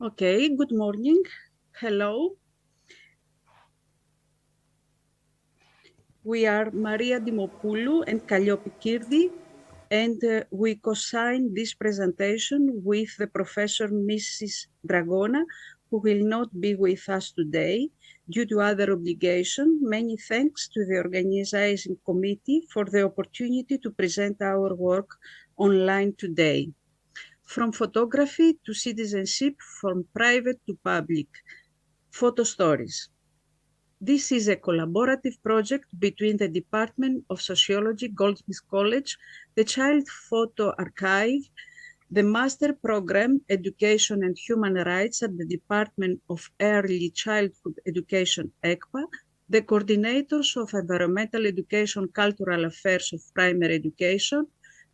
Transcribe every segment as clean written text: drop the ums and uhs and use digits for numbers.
Okay, good morning. Hello. We are Maria Dimopoulou and Kalliopi Kirdi, and we co-signed this presentation with the Professor Mrs. Dragona, who will not be with us today due to other obligation. Many thanks to the organizing committee for the opportunity to present our work online today. From photography to citizenship, from private to public, photo stories. This is a collaborative project between the Department of Sociology, Goldsmiths College, the Child Photo Archive, the Master Program Education and Human Rights at the Department of Early Childhood Education, ECPA, the coordinators of Environmental Education, Cultural Affairs of Primary Education,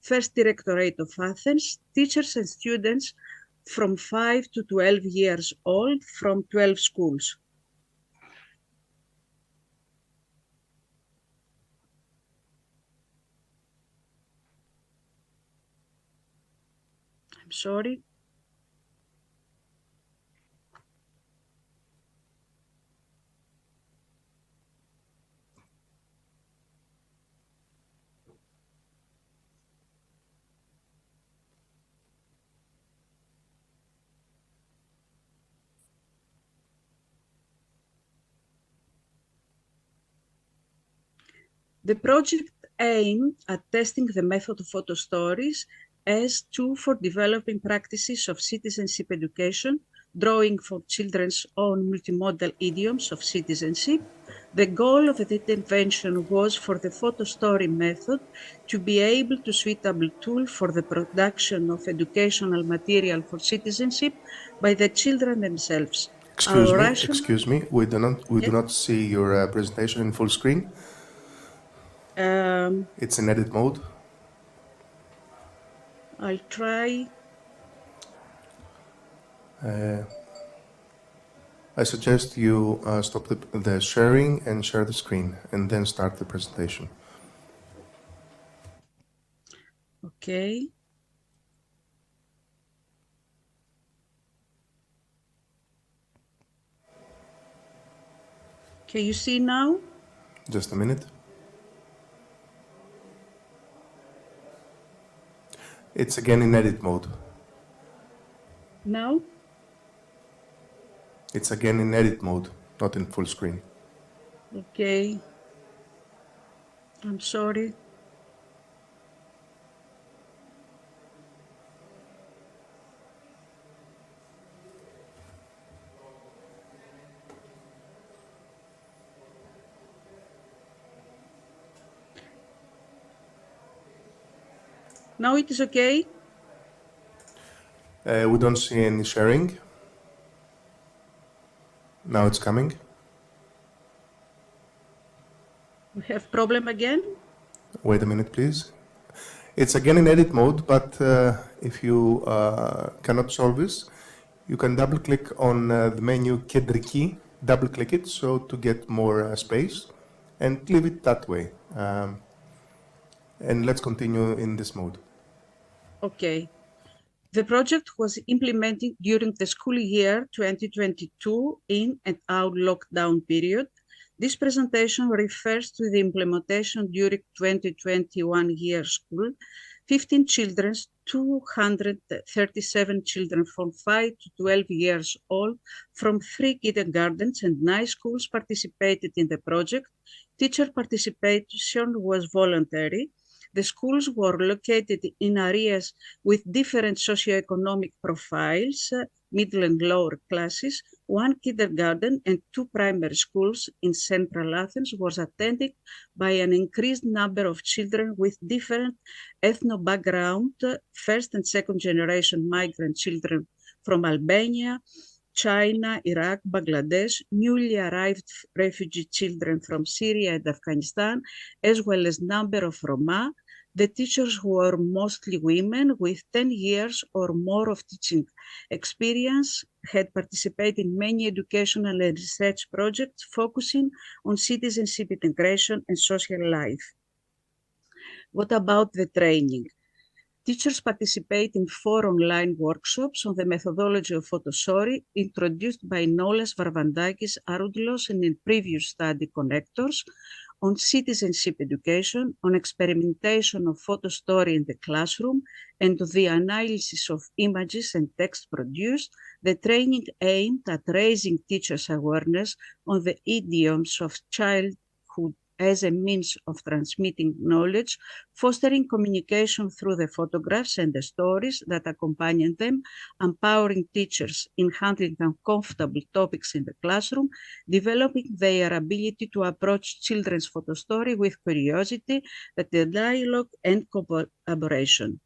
First Directorate of Athens, teachers and students from 5 to 12 years old from 12 schools. I'm sorry. The project aimed at testing the method of photo stories as tool for developing practices of citizenship education, drawing for children's own multimodal idioms of citizenship. The goal of the intervention was for the photo story method to be able to suitable tool for the production of educational material for citizenship by the children themselves. Our rationale. Excuse me. We do Yes. not see your presentation in full screen. It's in edit mode. I'll try. I suggest you stop the sharing and share the screen, and then start the presentation. Okay. Can you see now? Just a minute. It's again in edit mode. Now? It's again in edit mode, not in full screen. Okay. I'm sorry. Now it is okay? We don't see any sharing. Now it's coming. We have problem again? Wait a minute, please. It's again in edit mode, but if you cannot solve this, you can double click on the menu Kedriki, double click it so to get more space, and leave it that way. And let's continue in this mode. Okay. The project was implemented during the school year 2022 in and out lockdown period. This presentation refers to the implementation during 2021 year school. 15 children, 237 children from 5 to 12 years old from 3 kindergartens and 9 schools participated in the project. Teacher participation was voluntary. The schools were located in areas with different socioeconomic profiles, middle and lower classes. One kindergarten and 2 primary schools in central Athens was attended by an increased number of children with different ethno background, first and second generation migrant children from Albania, China, Iraq, Bangladesh, newly arrived refugee children from Syria and Afghanistan, as well as number of Roma. The teachers were mostly women with 10 years or more of teaching experience, had participated in many educational and research projects focusing on citizenship integration and social life. What about the training? Teachers participate in 4 online workshops on the methodology of Photostory introduced by Nolas Varvandakis Aroudilos and in previous study Connectors, on citizenship education, on experimentation of Photostory in the classroom, and the analysis of images and text produced. The training aimed at raising teachers' awareness on the idioms of childhood as a means of transmitting knowledge, fostering communication through the photographs and the stories that accompany them, empowering teachers in handling uncomfortable topics in the classroom, developing their ability to approach children's photo story with curiosity, the dialogue and collaboration.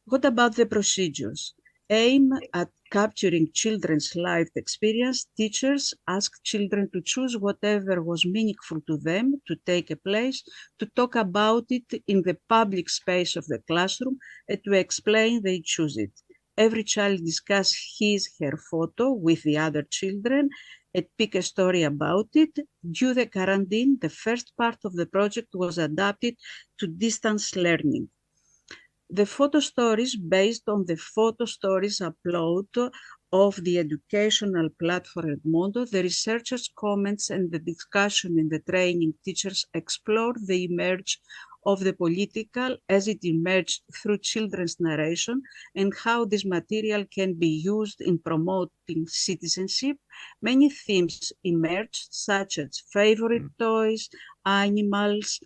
What about the procedures? Aim at capturing children's lived experience. Teachers asked children to choose whatever was meaningful to them, to take a place, to talk about it in the public space of the classroom, and to explain they choose it. Every child discussed her photo with the other children and pick a story about it. Due to the quarantine, the first part of the project was adapted to distance learning. The photo stories based on the photo stories upload of the educational platform Edmodo, the researchers' comments and the discussion in the training teachers explored the emerge of the political as it emerged through children's narration and how this material can be used in promoting citizenship. Many themes emerged, such as favorite toys, animals,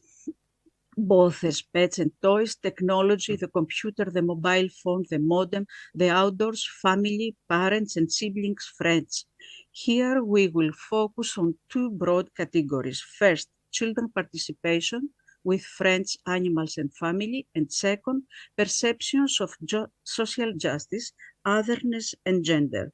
both as pets and toys, technology, the computer, the mobile phone, the modem, the outdoors, family, parents and siblings, friends. Here we will focus on 2 broad categories. First, children participation with friends, animals and family, and second, perceptions of social justice, otherness and gender.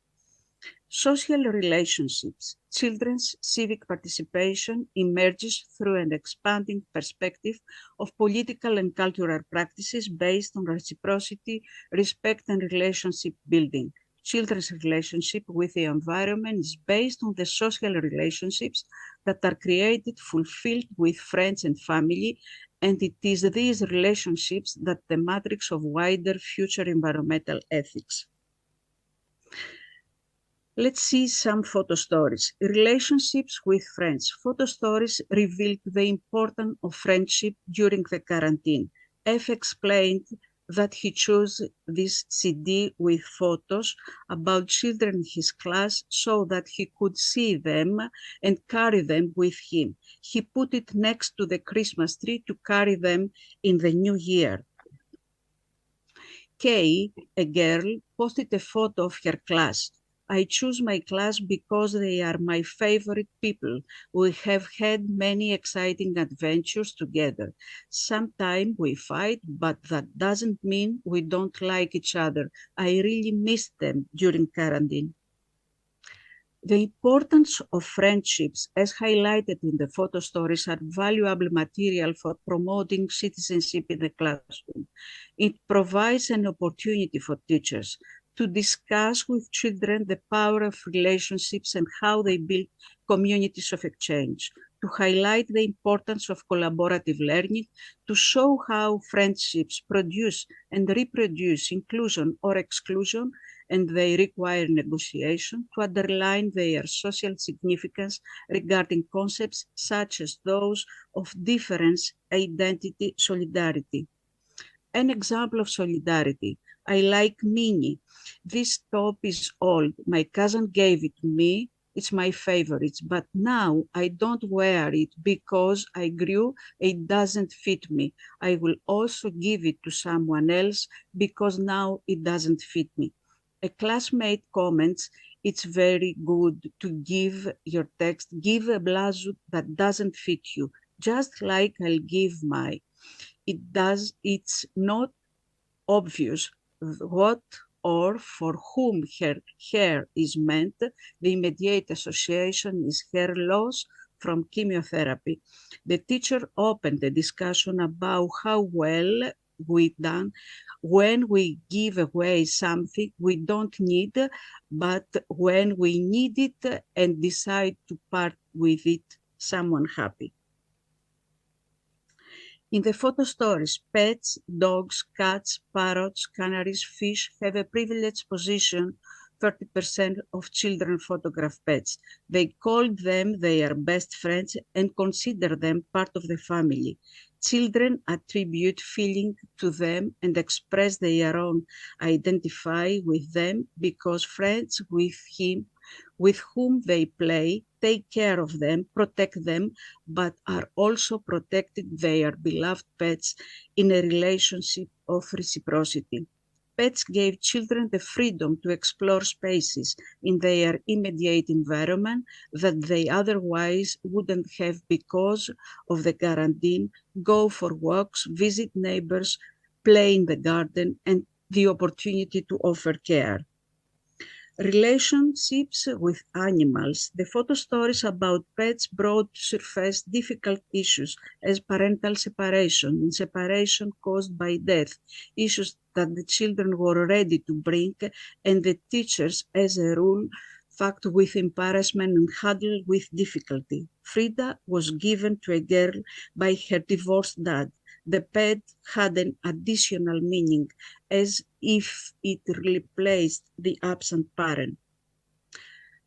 Social relationships. Children's civic participation emerges through an expanding perspective of political and cultural practices based on reciprocity, respect, and relationship building. Children's relationship with the environment is based on the social relationships that are created, fulfilled with friends and family, and it is these relationships that the matrix of wider future environmental ethics. Let's see some photo stories. Relationships with friends. Photo stories revealed the importance of friendship during the quarantine. F explained that he chose this CD with photos about children in his class so that he could see them and carry them with him. He put it next to the Christmas tree to carry them in the new year. Kay, a girl, posted a photo of her class. I choose my class because they are my favorite people. We have had many exciting adventures together. Sometimes we fight, but that doesn't mean we don't like each other. I really missed them during quarantine. The importance of friendships, as highlighted in the photo stories, are valuable material for promoting citizenship in the classroom. It provides an opportunity for teachers to discuss with children the power of relationships and how they build communities of exchange, to highlight the importance of collaborative learning, to show how friendships produce and reproduce inclusion or exclusion, and they require negotiation, to underline their social significance regarding concepts such as those of difference, identity, solidarity. An example of solidarity. I like Minnie. This top is old. My cousin gave it to me. It's my favorite, but now I don't wear it because I grew. It doesn't fit me. I will also give it to someone else because now it doesn't fit me. A classmate comments, it's very good to give your text, give a blouse that doesn't fit you, just like I'll give mine. It's not obvious what or for whom her hair is meant. The immediate association is hair loss from chemotherapy. The teacher opened the discussion about how well we've done when we give away something we don't need, but when we need it and decide to part with it, someone happy. In the photo stories, pets, dogs, cats, parrots, canaries, fish have a privileged position. 30% of children photograph pets. They call them their best friends and consider them part of the family. Children attribute feeling to them and express their own identify with them because friends with whom they play take care of them, protect them, but are also protecting their beloved pets in a relationship of reciprocity. Pets gave children the freedom to explore spaces in their immediate environment that they otherwise wouldn't have because of the quarantine, go for walks, visit neighbors, play in the garden, and the opportunity to offer care. Relationships with animals. The photo stories about pets brought to surface difficult issues as parental separation and separation caused by death, issues that the children were ready to bring, and the teachers, as a rule, faced with embarrassment and handled with difficulty. Frida was given to a girl by her divorced dad. The pet had an additional meaning as if it replaced the absent parent.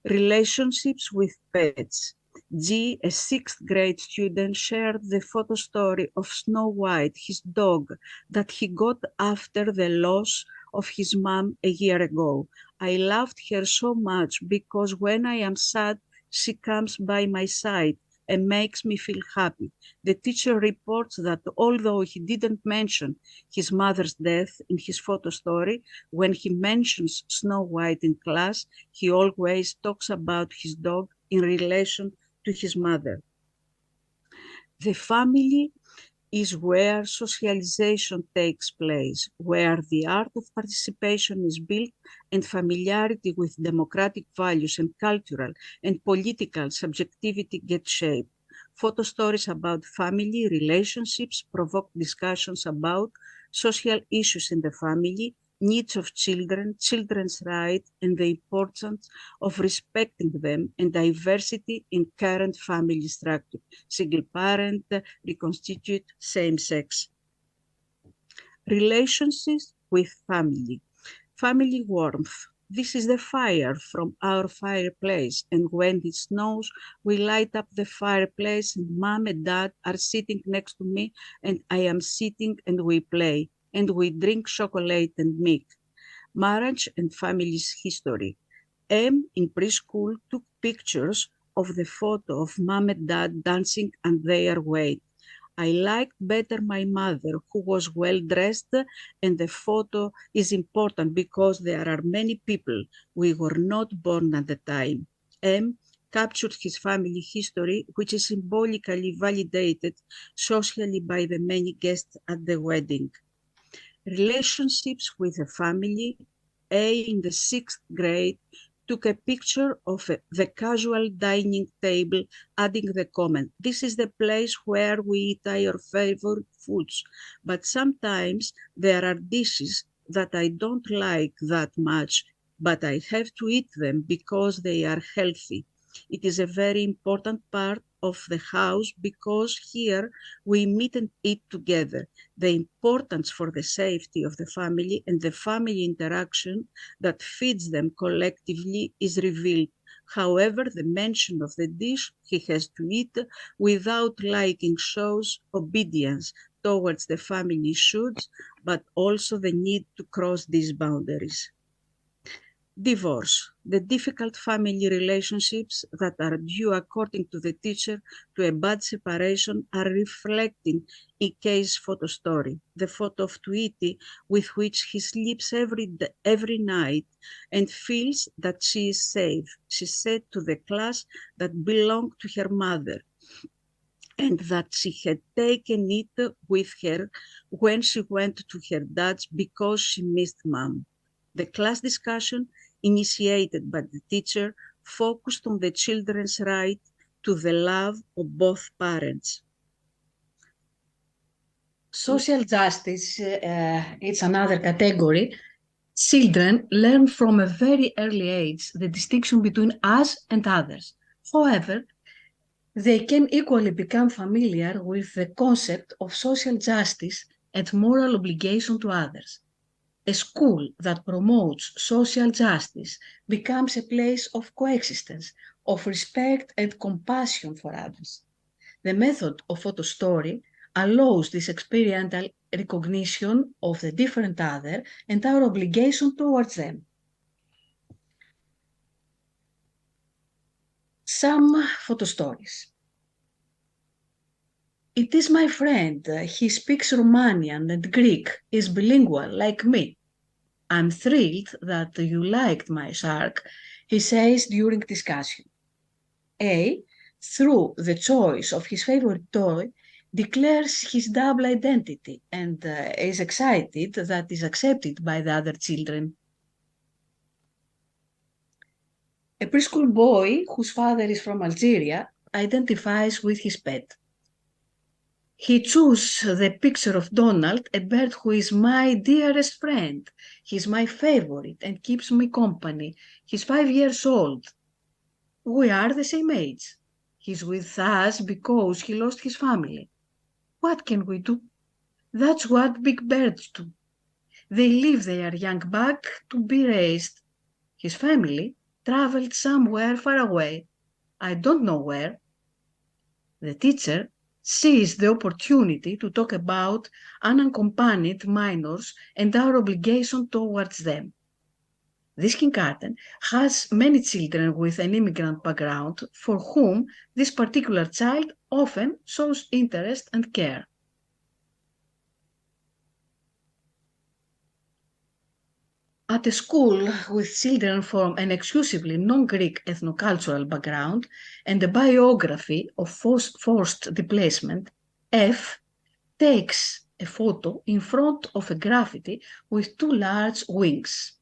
Relationships with pets. G, a sixth grade student, shared the photo story of Snow White, his dog, that he got after the loss of his mom a year ago. I loved her so much because when I am sad, she comes by my side and makes me feel happy. The teacher reports that although he didn't mention his mother's death in his photo story, when he mentions Snow White in class, he always talks about his dog in relation to his mother. The family is where socialization takes place, where the art of participation is built and familiarity with democratic values and cultural and political subjectivity get shaped. Photo stories about family relationships provoke discussions about social issues in the family, needs of children, children's rights, and the importance of respecting them and diversity in current family structure, single parent, reconstitute, same-sex. Relationships with family. Family warmth. This is the fire from our fireplace, and when it snows, we light up the fireplace, and mom and dad are sitting next to me, and I am sitting, and we play, and we drink chocolate and milk. Marriage and family's history. M in preschool took pictures of the photo of mom and dad dancing and their weight. I liked better my mother, who was well dressed, and the photo is important because there are many people we were not born at the time. M captured his family history, which is symbolically validated socially by the many guests at the wedding. Relationships with the family. A in the sixth grade took a picture of the casual dining table, adding the comment, "This is the place where we eat our favorite foods, but sometimes there are dishes that I don't like that much, but I have to eat them because they are healthy. It is a very important part of the house because here we meet and eat together. The importance for the safety of the family and the family interaction that feeds them collectively is revealed. However, the mention of the dish he has to eat without liking shows obedience towards the family shoulds, but also the need to cross these boundaries. Divorce, the difficult family relationships that are due, according to the teacher, to a bad separation are reflecting Ike's photo story, the photo of Tweety with which he sleeps every night and feels that she is safe. She said to the class that belonged to her mother and that she had taken it with her when she went to her dad's because she missed mom. The class discussion initiated by the teacher focused on the children's right to the love of both parents. Social justice, it's another category. Children learn from a very early age the distinction between us and others. However, They can equally become familiar with the concept of social justice and moral obligation to others. A school that promotes social justice becomes a place of coexistence, of respect and compassion for others. The method of photostory allows this experiential recognition of the different other and our obligation towards them. Some photostories. It is my friend. He speaks Romanian and Greek, is bilingual like me. I'm thrilled that you liked my shark, he says during discussion. A, through the choice of his favorite toy, declares his double identity and is excited that is accepted by the other children. A preschool boy whose father is from Algeria identifies with his pet. He chose the picture of Donald, a bird who is my dearest friend. He's my favorite and keeps me company. He's 5 years old. We are the same age. He's with us because he lost his family. What can we do? That's what big birds do. They leave their young back to be raised. His family traveled somewhere far away. I don't know where. The teacher sees the opportunity to talk about unaccompanied minors and our obligation towards them. This kindergarten has many children with an immigrant background for whom this particular child often shows interest and care. At a school with children from an exclusively non-Greek ethnocultural background and a biography of forced displacement, F takes a photo in front of a graffiti with two large wings.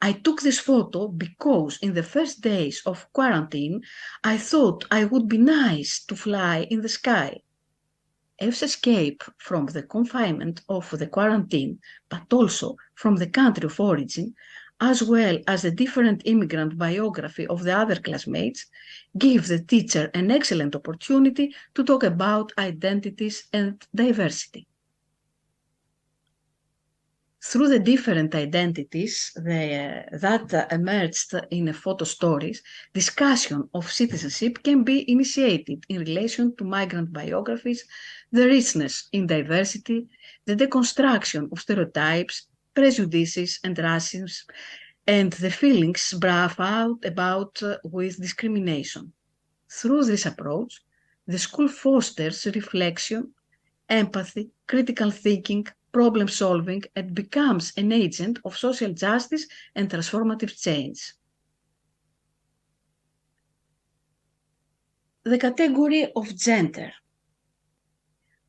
I took this photo because in the first days of quarantine, I thought I would be nice to fly in the sky. F's escape from the confinement of the quarantine, but also from the country of origin, as well as the different immigrant biography of the other classmates, give the teacher an excellent opportunity to talk about identities and diversity. Through the different identities that emerged in the photo stories, discussion of citizenship can be initiated in relation to migrant biographies, the richness in diversity, the deconstruction of stereotypes, prejudices and racism, and the feelings brought out about with discrimination. Through this approach, the school fosters reflection, empathy, critical thinking, problem solving, and becomes an agent of social justice and transformative change. The category of gender.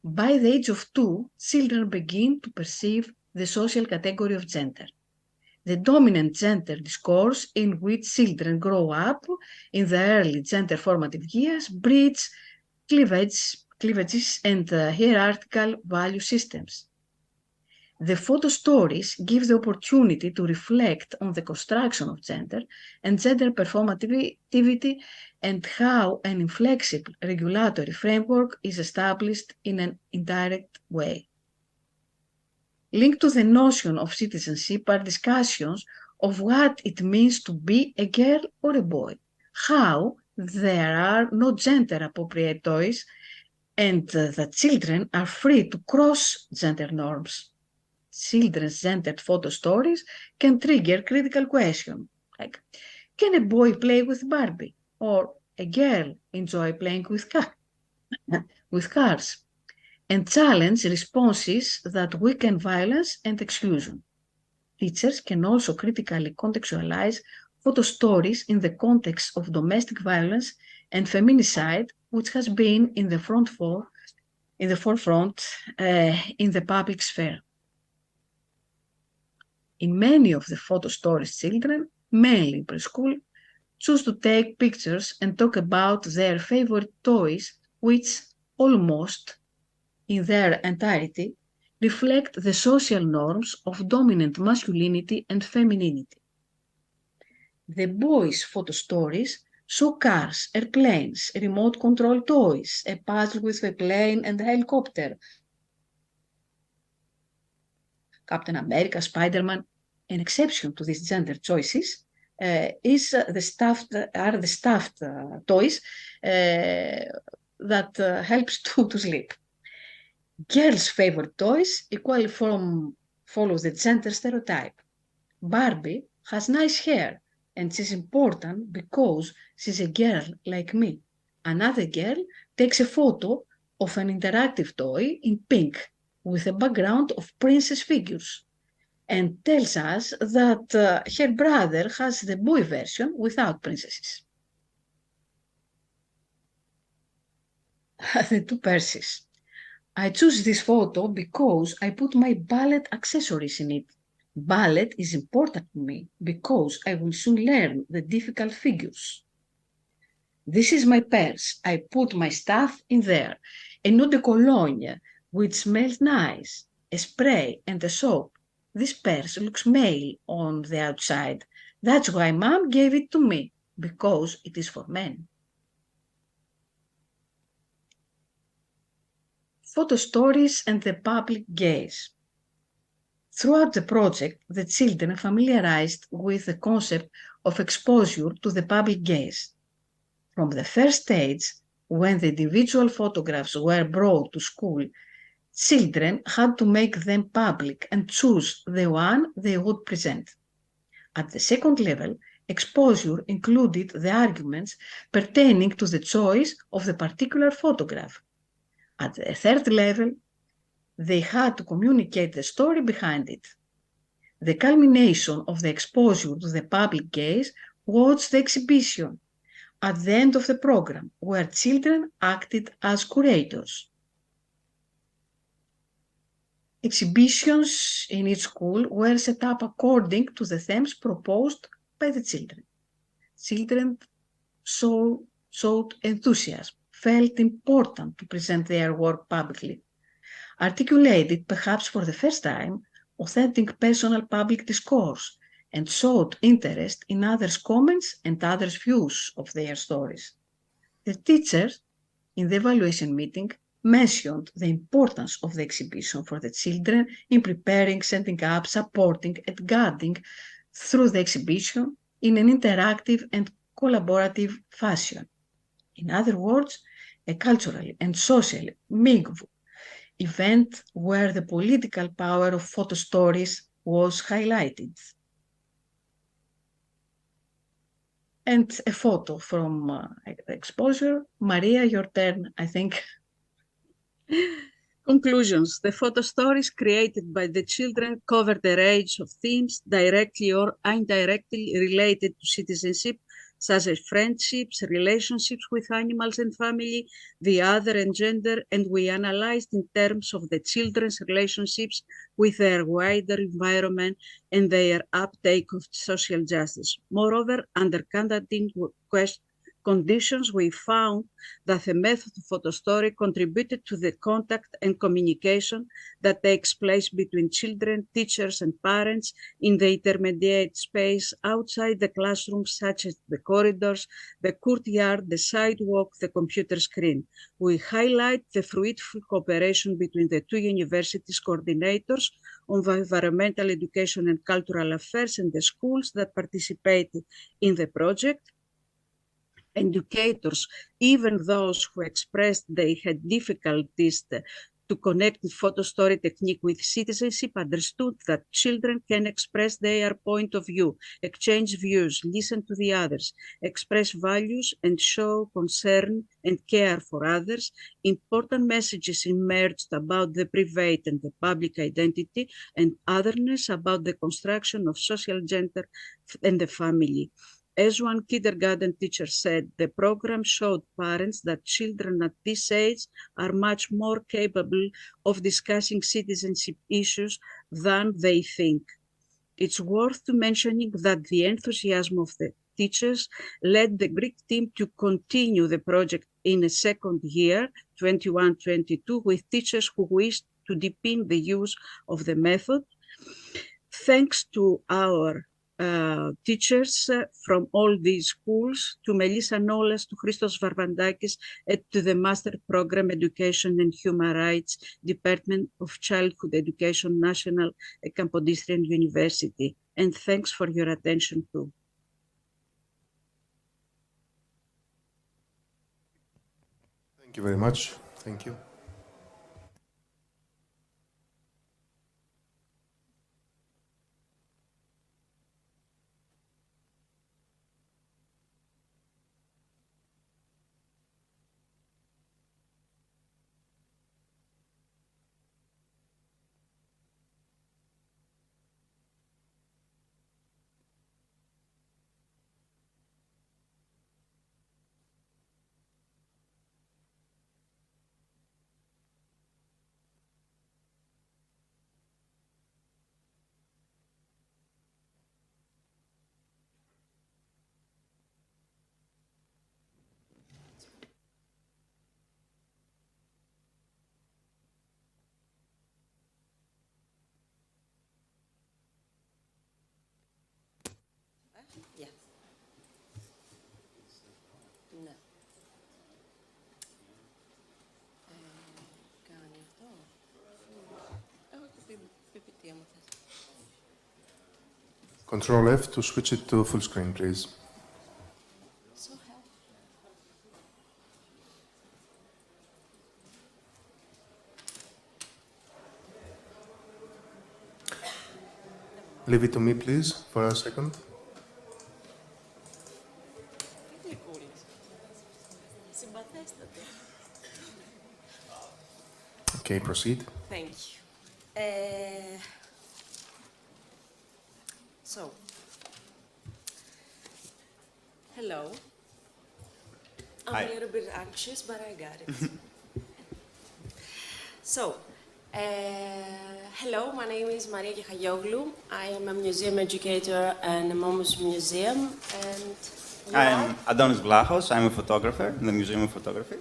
By the age of 2, children begin to perceive the social category of gender. The dominant gender discourse in which children grow up in the early gender formative years breeds cleavages and hierarchical value systems. The photo stories give the opportunity to reflect on the construction of gender and gender performativity and how an inflexible regulatory framework is established in an indirect way. Linked to the notion of citizenship are discussions of what it means to be a girl or a boy, how there are no gender-appropriate toys, and that children are free to cross gender norms. Children's gendered photo stories can trigger critical questions like, can a boy play with Barbie? Or a girl enjoy playing with cars? And challenge responses that weaken violence and exclusion. Teachers can also critically contextualize photo stories in the context of domestic violence and feminicide, which has been in the forefront in the public sphere. In many of the photo stories, children, mainly preschool, choose to take pictures and talk about their favorite toys, which almost in their entirety reflect the social norms of dominant masculinity and femininity. The boys' photo stories show cars, airplanes, remote control toys, a puzzle with a plane and a helicopter, Captain America, Spider-Man. An exception to these gender choices are the stuffed toys that helps to sleep. Girls' favorite toys equally follows the gender stereotype. Barbie has nice hair and she's important because she's a girl like me. Another girl takes a photo of an interactive toy in pink with a background of princess figures and tells us that her brother has the boy version without princesses. The two Perses. I choose this photo because I put my ballet accessories in it. Ballet is important to me because I will soon learn the difficult figures. This is my purse. I put my stuff in there. An eau de cologne, which smells nice, a spray and a soap. This purse looks male on the outside. That's why Mom gave it to me, because it is for men. Photo stories and the public gaze. Throughout the project, the children familiarized with the concept of exposure to the public gaze. From the first stage, when the individual photographs were brought to school, children had to make them public and choose the one they would present. At the second level, exposure included the arguments pertaining to the choice of the particular photograph. At the third level, they had to communicate the story behind it. The culmination of the exposure to the public gaze was the exhibition at the end of the program, where children acted as curators. Exhibitions in each school were set up according to the themes proposed by the children. Children showed enthusiasm, felt important to present their work publicly, articulated perhaps for the first time authentic personal public discourse, and showed interest in others' comments and others' views of their stories. The teachers in the evaluation meeting mentioned the importance of the exhibition for the children in preparing, setting up, supporting, and guiding through the exhibition in an interactive and collaborative fashion. In other words, a culturally and socially meaningful event where the political power of photo stories was highlighted. And a photo from the exposure. Maria, your turn, I think. Conclusions. The photo stories created by the children cover the range of themes directly or indirectly related to citizenship, such as friendships, relationships with animals and family, the other and gender, and we analyzed in terms of the children's relationships with their wider environment and their uptake of social justice. Moreover, under conducting conditions, we found that the method of photo story contributed to the contact and communication that takes place between children, teachers, and parents in the intermediate space outside the classroom, such as the corridors, the courtyard, the sidewalk, the computer screen. We highlight the fruitful cooperation between the two universities' coordinators on environmental education and cultural affairs and the schools that participated in the project. Educators, even those who expressed they had difficulties to connect the photo story technique with citizenship, understood that children can express their point of view, exchange views, listen to the others, express values, and show concern and care for others. Important messages emerged about the private and the public identity and otherness, about the construction of social gender and the family. As one kindergarten teacher said, the program showed parents that children at this age are much more capable of discussing citizenship issues than they think. It's worth mentioning that the enthusiasm of the teachers led the Greek team to continue the project in a second year, 21-22, with teachers who wished to deepen the use of the method. Thanks to our teachers from all these schools, to Melissa Nolas, to Christos Varvandakis, and to the Master Program Education and Human Rights Department of Childhood Education, National Kapodistrian University. And thanks for your attention too. Thank you very much. Thank you. Yeah. Ναι. Κάνει αυτό. PPT άμα θες. Control F to switch it to full screen, please. So help. Leave it to me, please, for a second. Συμπαθέστατε. Okay, proceed. Thank you. So, hello. I'm Hi. a little bit anxious, but I got it. So, hello, my name is Maria Kechagioglou. I am a museum educator and a Momus Museum. And you are? I'm Adonis Vlachos. I'm a photographer in the Museum of Photography.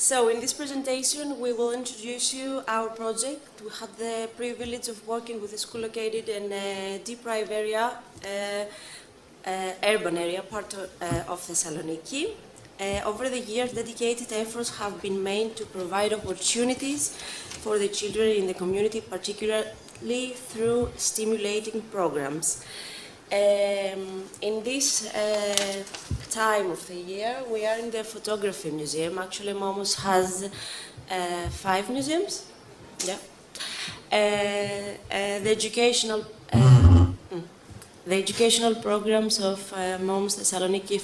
So, in this presentation, we will introduce you our project. We had the privilege of working with a school located in a deprived area, urban area, part of Thessaloniki. Over the years, dedicated efforts have been made to provide opportunities for the children in the community, particularly through stimulating programs. In this time of the year, we are in the Photography Museum. Actually, Momus has 5 museums. Yeah. The educational programs of Momus Thessaloniki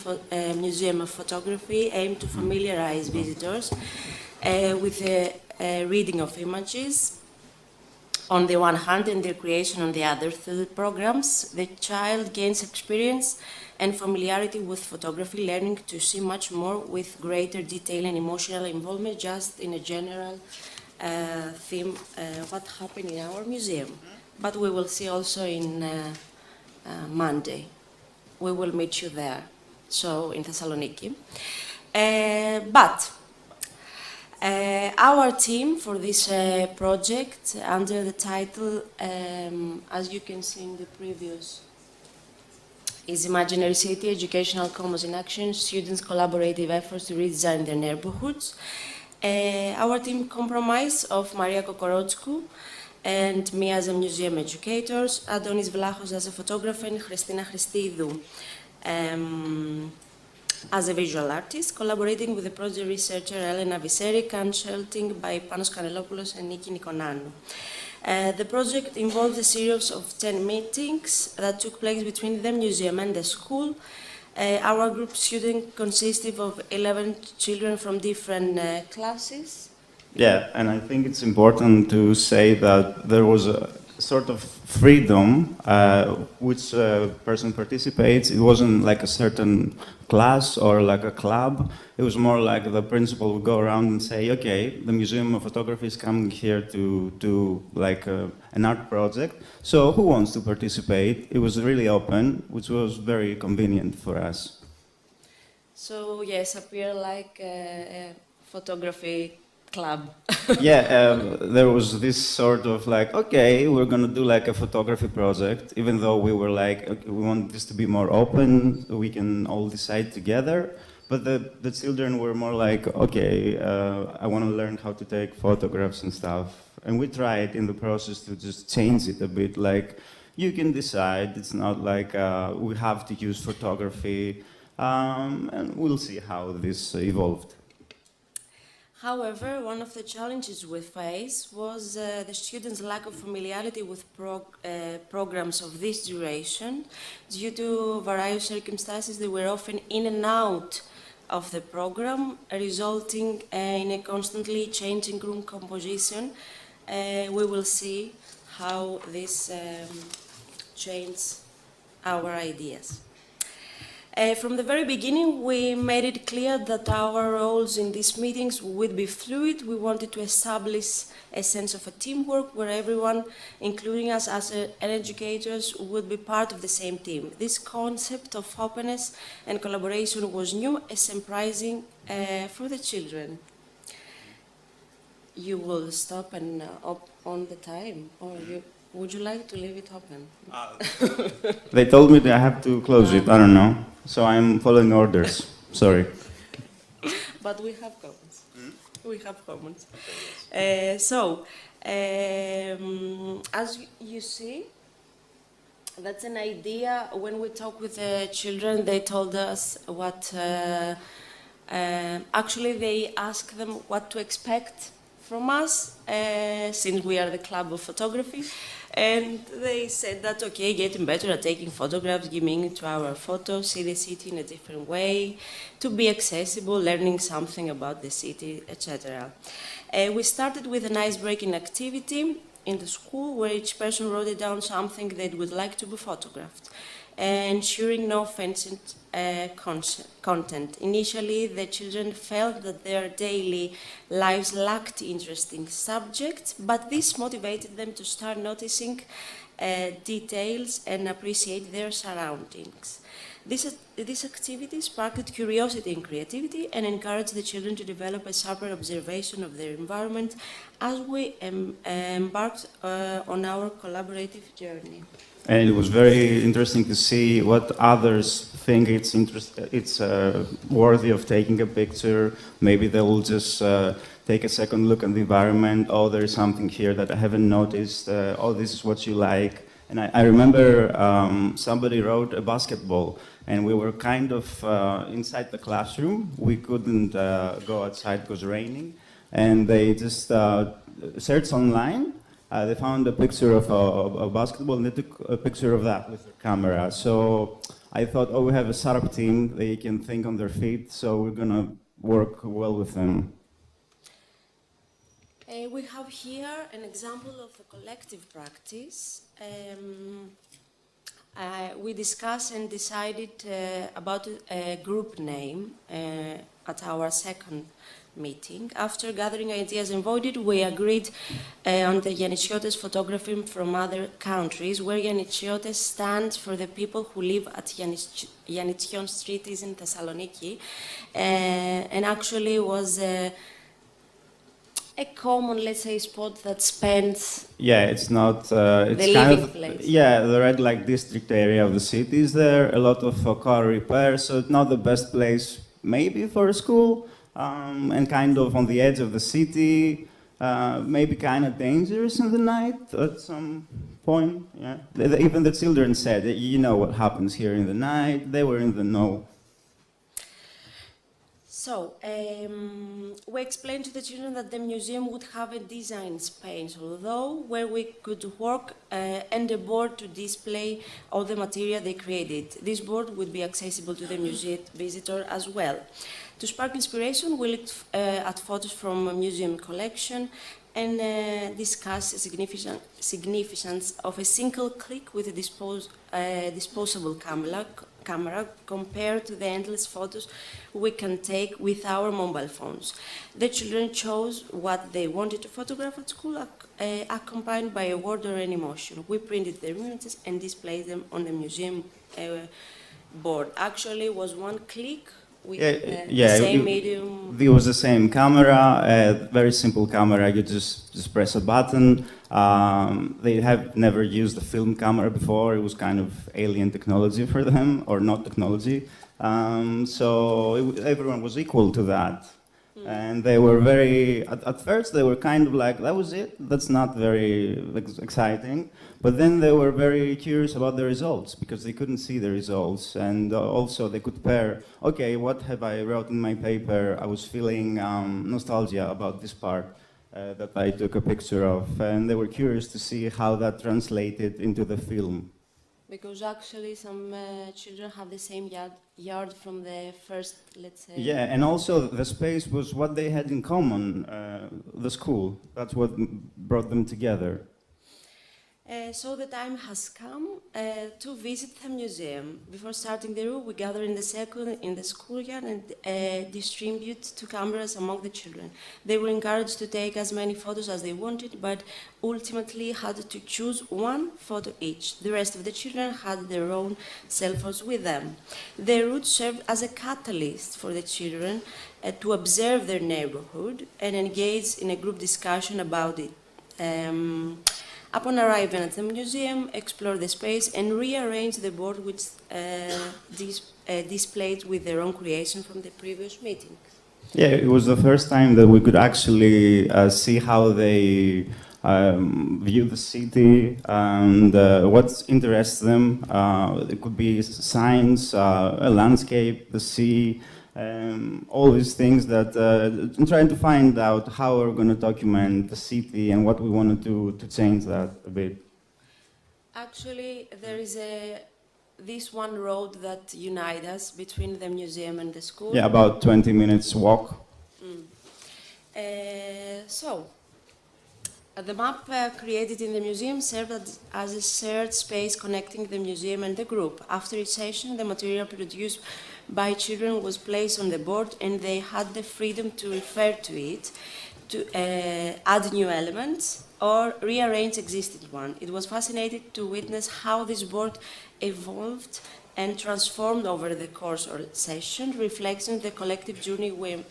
Museum of Photography aim to familiarize visitors with the reading of images on the one hand and their creation on the other. Through the programs, the child gains experience and familiarity with photography, learning to see much more with greater detail and emotional involvement, just in a general theme, what happened in our museum. But we will see also in Monday. We will meet you there, so in Thessaloniki. Our team for this project, under the title, as you can see in the previous, is Imaginary City, Educational Commons in Action, Students' Collaborative Efforts to Redesign Their Neighborhoods. Our team comprised of Maria Kokorotskou and me as a museum educator, Adonis Vlachos as a photographer, and Christina Christidou as a visual artist, collaborating with the project researcher Elena Viseri, consulting by Panos Kanelopoulos and Niki Nikonanou. The project involved a series of 10 meetings that took place between the museum and the school. Our group student consisted of 11 children from different classes. Yeah, and I think it's important to say that there was a sort of freedom which person participates. It wasn't like a certain class or like a club. It was more like the principal would go around and say, okay, the Museum of Photography is coming here to do like an art project. So who wants to participate? It was really open, which was very convenient for us. So yes, appear like photography club. There was this sort of like, okay, we're gonna do like a photography project, even though we were like, okay, we want this to be more open, so we can all decide together. But the children were more like, okay, I want to learn how to take photographs and stuff. And we tried in the process to just change it a bit, like, you can decide, it's not like we have to use photography, and we'll see how this evolved. However, one of the challenges we faced was the students' lack of familiarity with programs of this duration. Due to various circumstances, they were often in and out of the program, resulting in a constantly changing room composition. We will see how this changes our ideas. From the very beginning, we made it clear that our roles in these meetings would be fluid. We wanted to establish a sense of a teamwork where everyone, including us as educators, would be part of the same team. This concept of openness and collaboration was new and surprising for the children. You will stop and on the time, or would you like to leave it open? They told me that I have to close it, I don't know. So I'm following orders, sorry. But we have comments. We have comments. As you see, that's an idea. When we talk with the children, they told us what, actually they asked them what to expect from us, since we are the club of photography. And they said that, okay, getting better at taking photographs, giving to our photos, see the city in a different way, to be accessible, learning something about the city, etc. We started with an ice-breaking activity in the school where each person wrote down something they would like to be photographed, ensuring no offensive content. Initially, the children felt that their daily lives lacked interesting subjects, but this motivated them to start noticing details and appreciate their surroundings. This activity sparked curiosity and creativity and encouraged the children to develop a sharper observation of their environment as we embarked on our collaborative journey. And it was very interesting to see what others think it's worthy of taking a picture. Maybe they will just take a second look at the environment. Oh, there is something here that I haven't noticed. Oh, this is what you like. And I remember somebody wrote a basketball, and we were kind of inside the classroom. We couldn't go outside, it was raining. And they just searched online. They found a picture of a basketball, and they took a picture of that with their camera. So I thought, oh, we have a startup team. They can think on their feet, so we're going to work well with them. We have here an example of a collective practice. We discussed and decided about a group name at our second meeting. After gathering ideas and voted, we agreed on the Yannichiotes photography from other countries, where Yannichiotes stands for the people who live at Yannichion Street is in Thessaloniki, and actually was a common, let's say, spot that spends. Yeah, it's not. It's the kind living of place. Yeah, the red light district area of the city is there. A lot of car repairs, so it's not the best place, maybe for a school. And kind of on the edge of the city, maybe kind of dangerous in the night at some point. Yeah, even the children said, you know what happens here in the night. They were in the know. So, we explained to the children that the museum would have a design space, although where we could work and a board to display all the material they created. This board would be accessible to the museum visitor as well. To spark inspiration, we looked at photos from a museum collection and discussed the significance of a single click with a disposable camera compared to the endless photos we can take with our mobile phones. The children chose what they wanted to photograph at school, accompanied by a word or an emotion. We printed their images and displayed them on the museum board. Actually, it was one click with yeah, the same it- medium? It was the same camera, a very simple camera. You just press a button. They have never used a film camera before. It was kind of alien technology for them, or not technology. So everyone was equal to that. And they were very, at first they were kind of like, that was it, that's not very exciting. But then they were very curious about the results because they couldn't see the results. And also they could pair, okay, what have I wrote in my paper? I was feeling nostalgia about this part that I took a picture of. And they were curious to see how that translated into the film. Because actually some children have the same yard from the first, let's say. Yeah, and also the space was what they had in common, the school. That's what brought them together. So the time has come to visit the museum. Before starting the route, we gather in the schoolyard and distribute two cameras among the children. They were encouraged to take as many photos as they wanted, but ultimately had to choose one photo each. The rest of the children had their own cell phones with them. The route served as a catalyst for the children to observe their neighborhood and engage in a group discussion about it. Upon arriving at the museum, explore the space and rearrange the board which displayed with their own creation from the previous meeting. Yeah, it was the first time that we could actually see how they view the city and what interests them. It could be science, a landscape, the sea, all these things that I'm trying to find out how we're going to document the city and what we want to do to change that a bit. Actually, there is this one road that unites us between the museum and the school. Yeah, about 20 minutes walk. The map created in the museum served as a shared space connecting the museum and the group. After each session, the material produced by children was placed on the board and they had the freedom to refer to it, to add new elements or rearrange existing ones. It was fascinating to witness how this board evolved and transformed over the course of the session, reflecting the collective journey we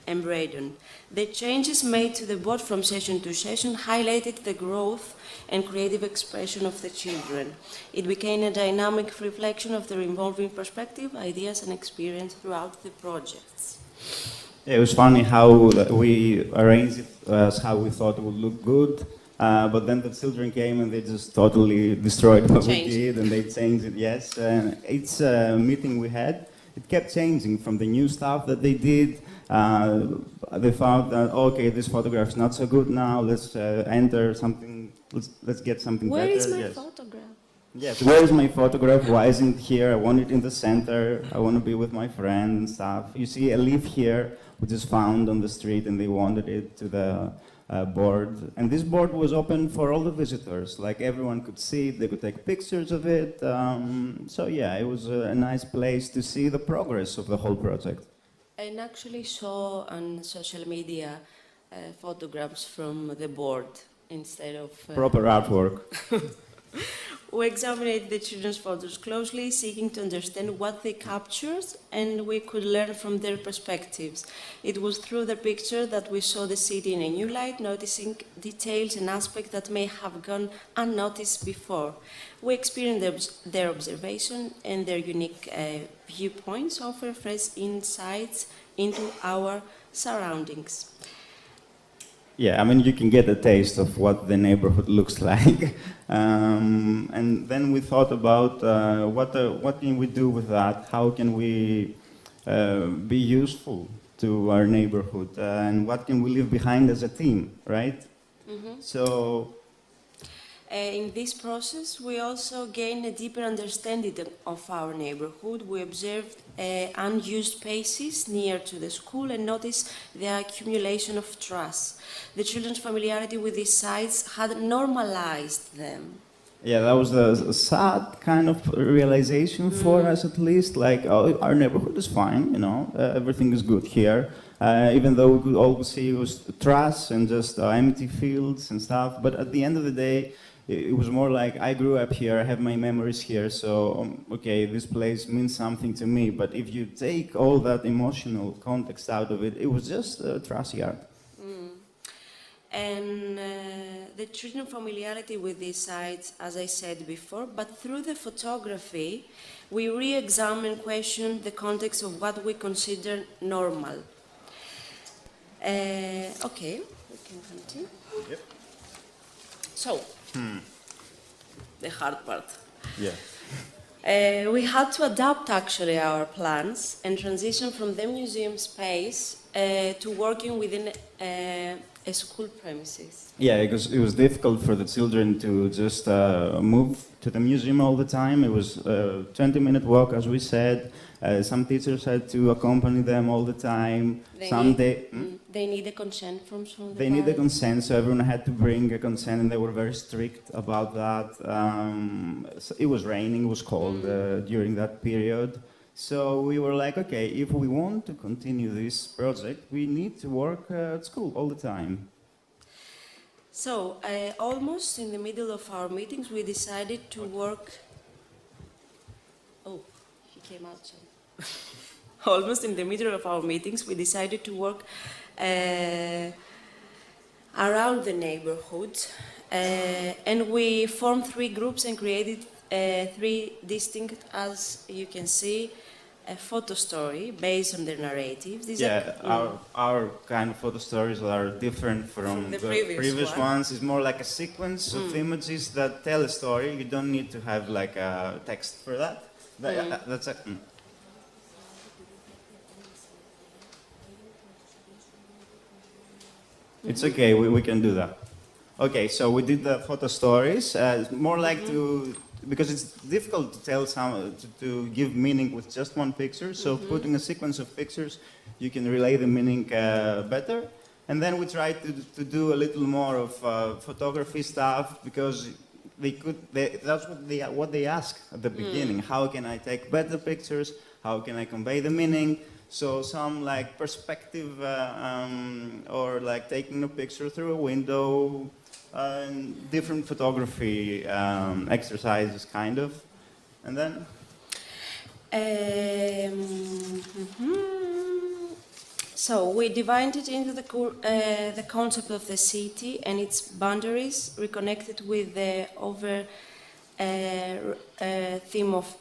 embarked on. The changes made to the board from session to session highlighted the growth and creative expression of the children. It became a dynamic reflection of their evolving perspective, ideas, and experience throughout the projects. Yeah, it was funny how we arranged it as how we thought it would look good. But then the children came and they just totally destroyed what we did and they changed it, yes. And each meeting we had, it kept changing from the new stuff that they did. They found that, okay, this photograph is not so good now, let's enter something, let's get something better. Where is my yes. photograph? Yes, where is my photograph? Why isn't it here? I want it in the center. I want to be with my friend and stuff. You see a leaf here, which is found on the street and they wanted it to the board, and this board was open for all the visitors. Like everyone could see it, they could take pictures of it. So yeah, it was a nice place to see the progress of the whole project. I actually saw on social media photographs from the board instead of Proper artwork. We examined the children's photos closely, seeking to understand what they captured, and we could learn from their perspectives. It was through the picture that we saw the city in a new light, noticing details and aspects that may have gone unnoticed before. We experienced their observation, and their unique viewpoints offer fresh insights into our surroundings. Yeah, I mean, you can get a taste of what the neighborhood looks like. And then we thought about what can we do with that? How can we be useful to our neighborhood? And what can we leave behind as a team, right? Mm-hmm. So, in this process, we also gained a deeper understanding of our neighborhood. We observed unused spaces near to the school and noticed the accumulation of trust. The children's familiarity with these sites had normalized them. yeah, that was a sad kind of realization for us, at least. Like, oh, our neighborhood is fine, you know, everything is good here. Even though we could always see it was trash and just empty fields and stuff. But at the end of the day, it was more like I grew up here, I have my memories here, so okay, this place means something to me. But if you take all that emotional context out of it, it was just trashy art. And the children familiarity with these sites, as I said before, but through the photography, we re-examine, question the context of what we consider normal. Okay, we can continue. Yep. So, the hard part. Yeah. We had to adapt actually our plans and transition from the museum space to working within a school premises. Yeah, because it was difficult for the children to just move to the museum all the time. It was a 20-minute walk, as we said. Some teachers had to accompany them all the time. They need a consent from some. They need a consent, so everyone had to bring a consent, and they were very strict about that. So it was raining, it was cold during that period. So we were like, okay, if we want to continue this project, we need to work at school all the time. So, almost in the middle of our meetings, we decided to work. Oh, he came outside. Almost in the middle of our meetings, we decided to work around the neighborhood, and we formed 3 groups and created 3 distinct, as you can see, a photo story based on the narratives. These our kind of photo stories are different from the the previous ones. It's more like a sequence of images that tell a story. You don't need to have like a text for that. That's a. It's okay, we can do that. Okay, so we did the photo stories. More like because it's difficult to tell to give meaning with just one picture. So putting a sequence of pictures, you can relay the meaning better. And then we tried to do a little more of photography stuff because that's what they asked at the beginning. How can I take better pictures? How can I convey the meaning? So some like perspective or like taking a picture through a window, different photography exercises kind of. And then? So we divided into the concept of the city and its boundaries, reconnected with the theme of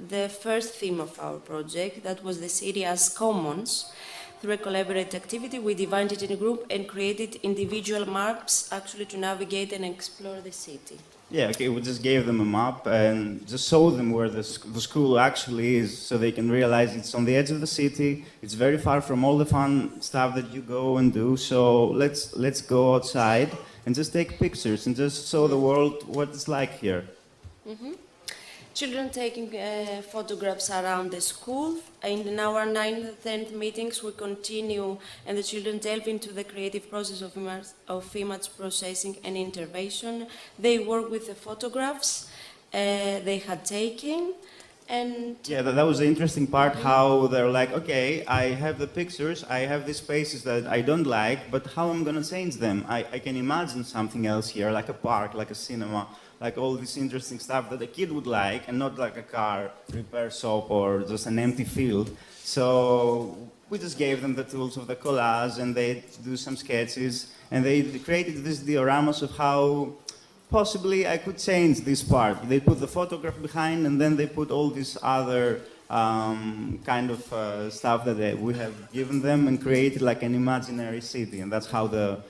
the first theme of our project, that was the city as commons. Through a collaborative activity, we divided in a group and created individual maps actually to navigate and explore the city. Yeah, okay, we just gave them a map and just showed them where the school actually is so they can realize it's on the edge of the city, it's very far from all the fun stuff that you go and do, so let's go outside and just take pictures and just show the world what it's like here. Children taking photographs around the school. In our 9th and 10th meetings, we continue, and the children delve into the creative process of image processing and intervention. They work with the photographs they had taken, and yeah, that was the interesting part. How they're like, okay, I have the pictures, I have these spaces that I don't like, but how am I going to change them? I can imagine something else here, like a park, like a cinema, like all this interesting stuff that a kid would like, and not like a car repair shop or just an empty field. So we just gave them the tools of the collage, and they do some sketches, and they created these dioramas of how possibly I could change this part. They put the photograph behind, and then they put all this other kind of stuff that we have given them and created like an imaginary city, and that's how the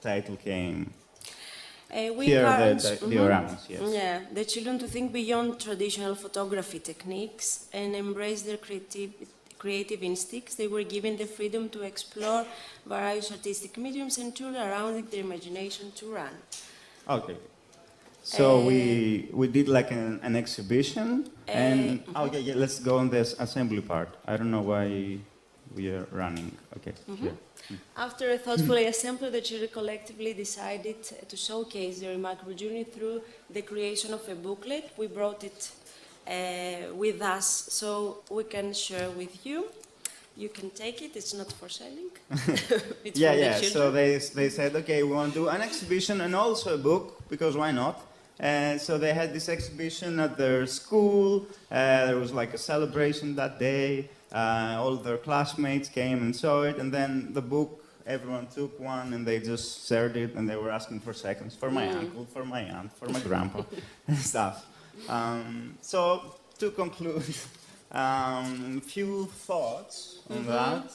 title came. Here are the dioramas, yes. Yeah, the children to think beyond traditional photography techniques and embrace their creative instincts. They were given the freedom to explore various artistic mediums and tools around their imagination to run. Okay. So we did like an exhibition, and yeah, let's go on this assembly part. I don't know why we are running. Okay. Here. After a thoughtful assembly, the children collectively decided to showcase their remarkable journey through the creation of a booklet. We brought it with us so we can share with you. You can take it, it's not for selling. It's Yeah, for the yeah. So children. they said, okay, we want to do an exhibition and also a book, because why not? And so they had this exhibition at their school. There was like a celebration that day. All their classmates came and saw it, and then the book, everyone took one and they just shared it, and they were asking for seconds for my uncle, for my aunt, for my grandpa, and stuff. So to conclude, few thoughts on that.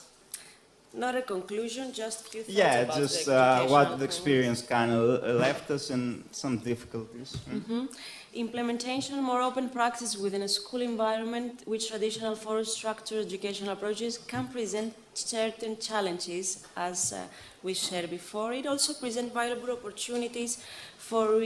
Not a conclusion, just a few thoughts Yeah, about just the educational what the commons. experience kind of left us and some difficulties. Implementation, more open practice within a school environment, which traditional forest structure educational approaches can present certain challenges, as we shared before. It also presents valuable opportunities for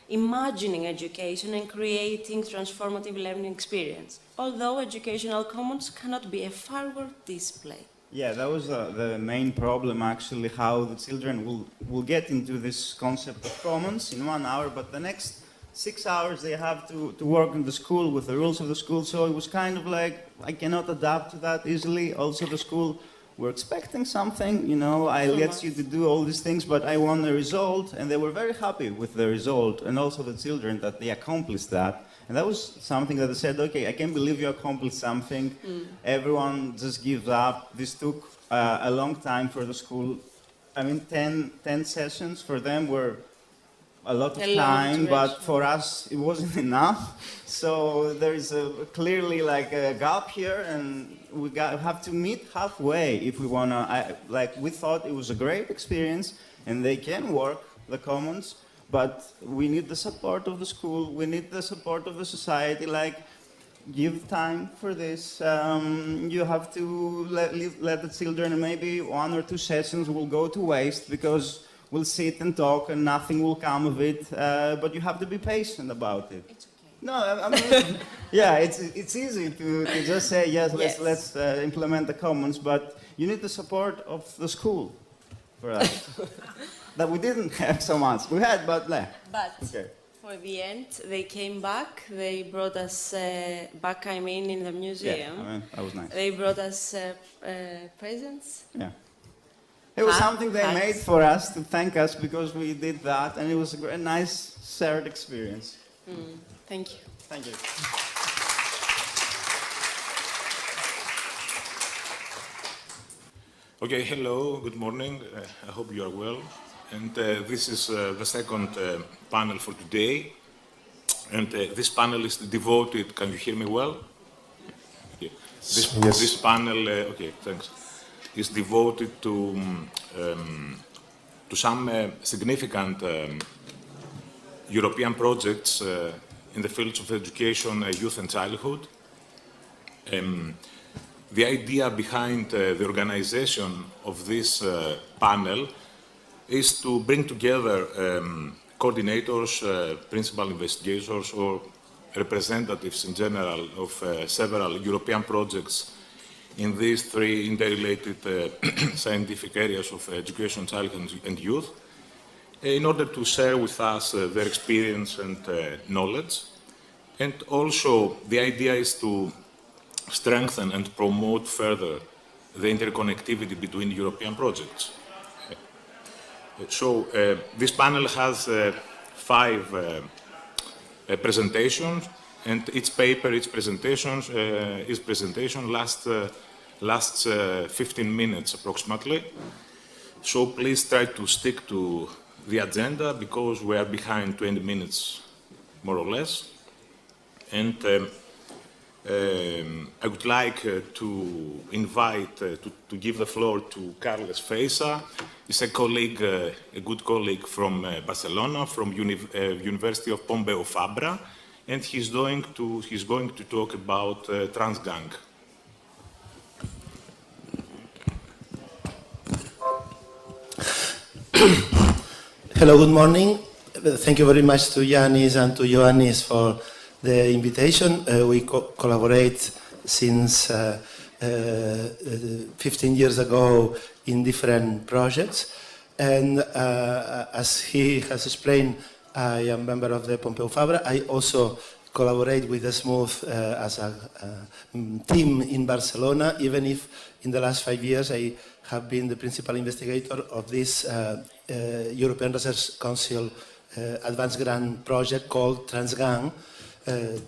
imagining education and creating transformative learning experience, although educational commons cannot be a forward display. Yeah, that was the main problem, actually, how the children will get into this concept of commons in 1 hour, but the next 6 hours they have to work in the school with the rules of the school, so it was kind of like, I cannot adapt to that easily. Also, the school, we're expecting something, you know, I let you to do all these things, but I want the result, and they were very happy with the result, and also the children, that they accomplished that. And that was something that they said, okay, I can't believe you accomplished something. Everyone just gives up. This took a long time for the school. I mean, 10 sessions for them were a lot of A long time, but duration. for us it wasn't enough. So there is clearly like a gap here, and we have to meet halfway if we wanna. We thought it was a great experience, and they can work the commons, but we need the support of the school. We need the support of the society. Like, give time for this. You have to let the children. Maybe 1 or 2 sessions will go to waste because we'll sit and talk and nothing will come of it. But you have to be patient about it. It's okay. No, I mean, yeah, it's easy to just say yes. Let's implement the commons, but you need the support of the school for that. That we didn't have so much. We had, but But okay. for the end, they came back. They brought us back, I mean, in the museum. Yeah, I mean, that was nice. They brought us presents. Yeah. It was Hats. something they made for us to thank us because we did that, and it was a nice shared experience. Thank you. Thank you. Okay, hello, good morning. I hope you are well. And this is the second panel for today. And this panel is devoted, can you hear me well? Okay. Yes. This panel, okay, thanks, is devoted to some significant European projects in the fields of education, youth and childhood. The idea behind the organization of this panel is to bring together coordinators, principal investigators, or representatives in general of several European projects in these 3 interrelated scientific areas of education, childhood and youth, in order to share with us their experience and knowledge. And also the idea is to strengthen and promote further the interconnectivity between European projects. So this panel has 5 presentations, and each paper, each presentation lasts 15 minutes approximately. So please try to stick to the agenda because we are behind 20 minutes more or less. And I would like to invite, to give the floor to Carles Feixa. He's a colleague, a good colleague from Barcelona, from University of Pompeu Fabra, and he's going to talk about Transgang. Hello, good morning. Thank you very much to Yanis and to Ioannis for the invitation. We collaborate since 15 years ago in different projects. And as he has explained, I am a member of the Pompeu Fabra. I also collaborate with Smooth as a team in Barcelona, even if in the last 5 years I have been the principal investigator of this European Research Council advanced grant project called TransGang,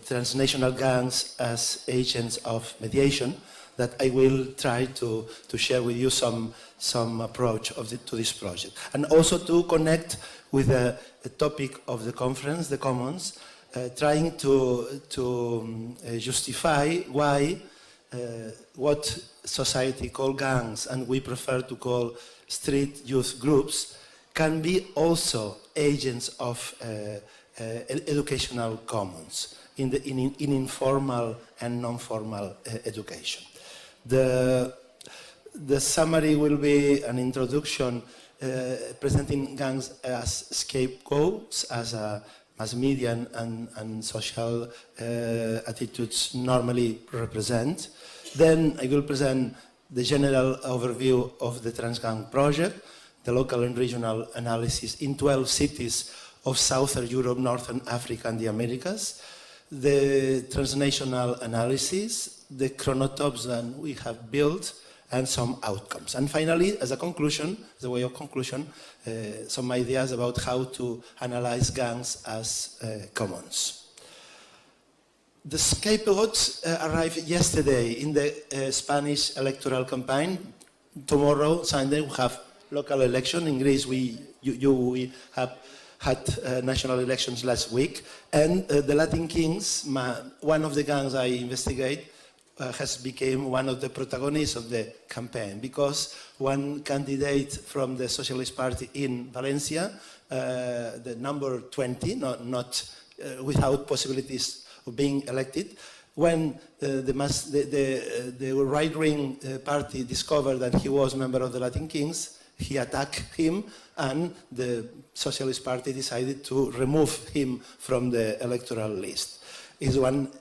transnational gangs as agents of mediation, that I will try to share with you some approach to this project. And also to connect with the topic of the conference, the Commons, trying to justify why what society call gangs, and we prefer to call street youth groups, can be also agents of educational commons in informal and non-formal education. The summary will be an introduction presenting gangs as scapegoats, as mass media and social attitudes normally represent. Then I will present the general overview of the TransGang project, the local and regional analysis in 12 cities of Southern Europe, Northern Africa, and the Americas, the transnational analysis, the chronotypes that we have built, and some outcomes. And finally, as a conclusion, as a way of conclusion, some ideas about how to analyze gangs as commons. The scapegoats arrived yesterday in the Spanish electoral campaign. Tomorrow, Sunday, we have local election. In Greece, we have had national elections last week. And the Latin Kings, one of the gangs I investigate, has become one of the protagonists of the campaign, because one candidate from the Socialist Party in Valencia, the number 20, not without possibilities of being elected, when the right-wing party discovered that he was a member of the Latin Kings, he attacked him, and the Socialist Party decided to remove him from the electoral list. It's one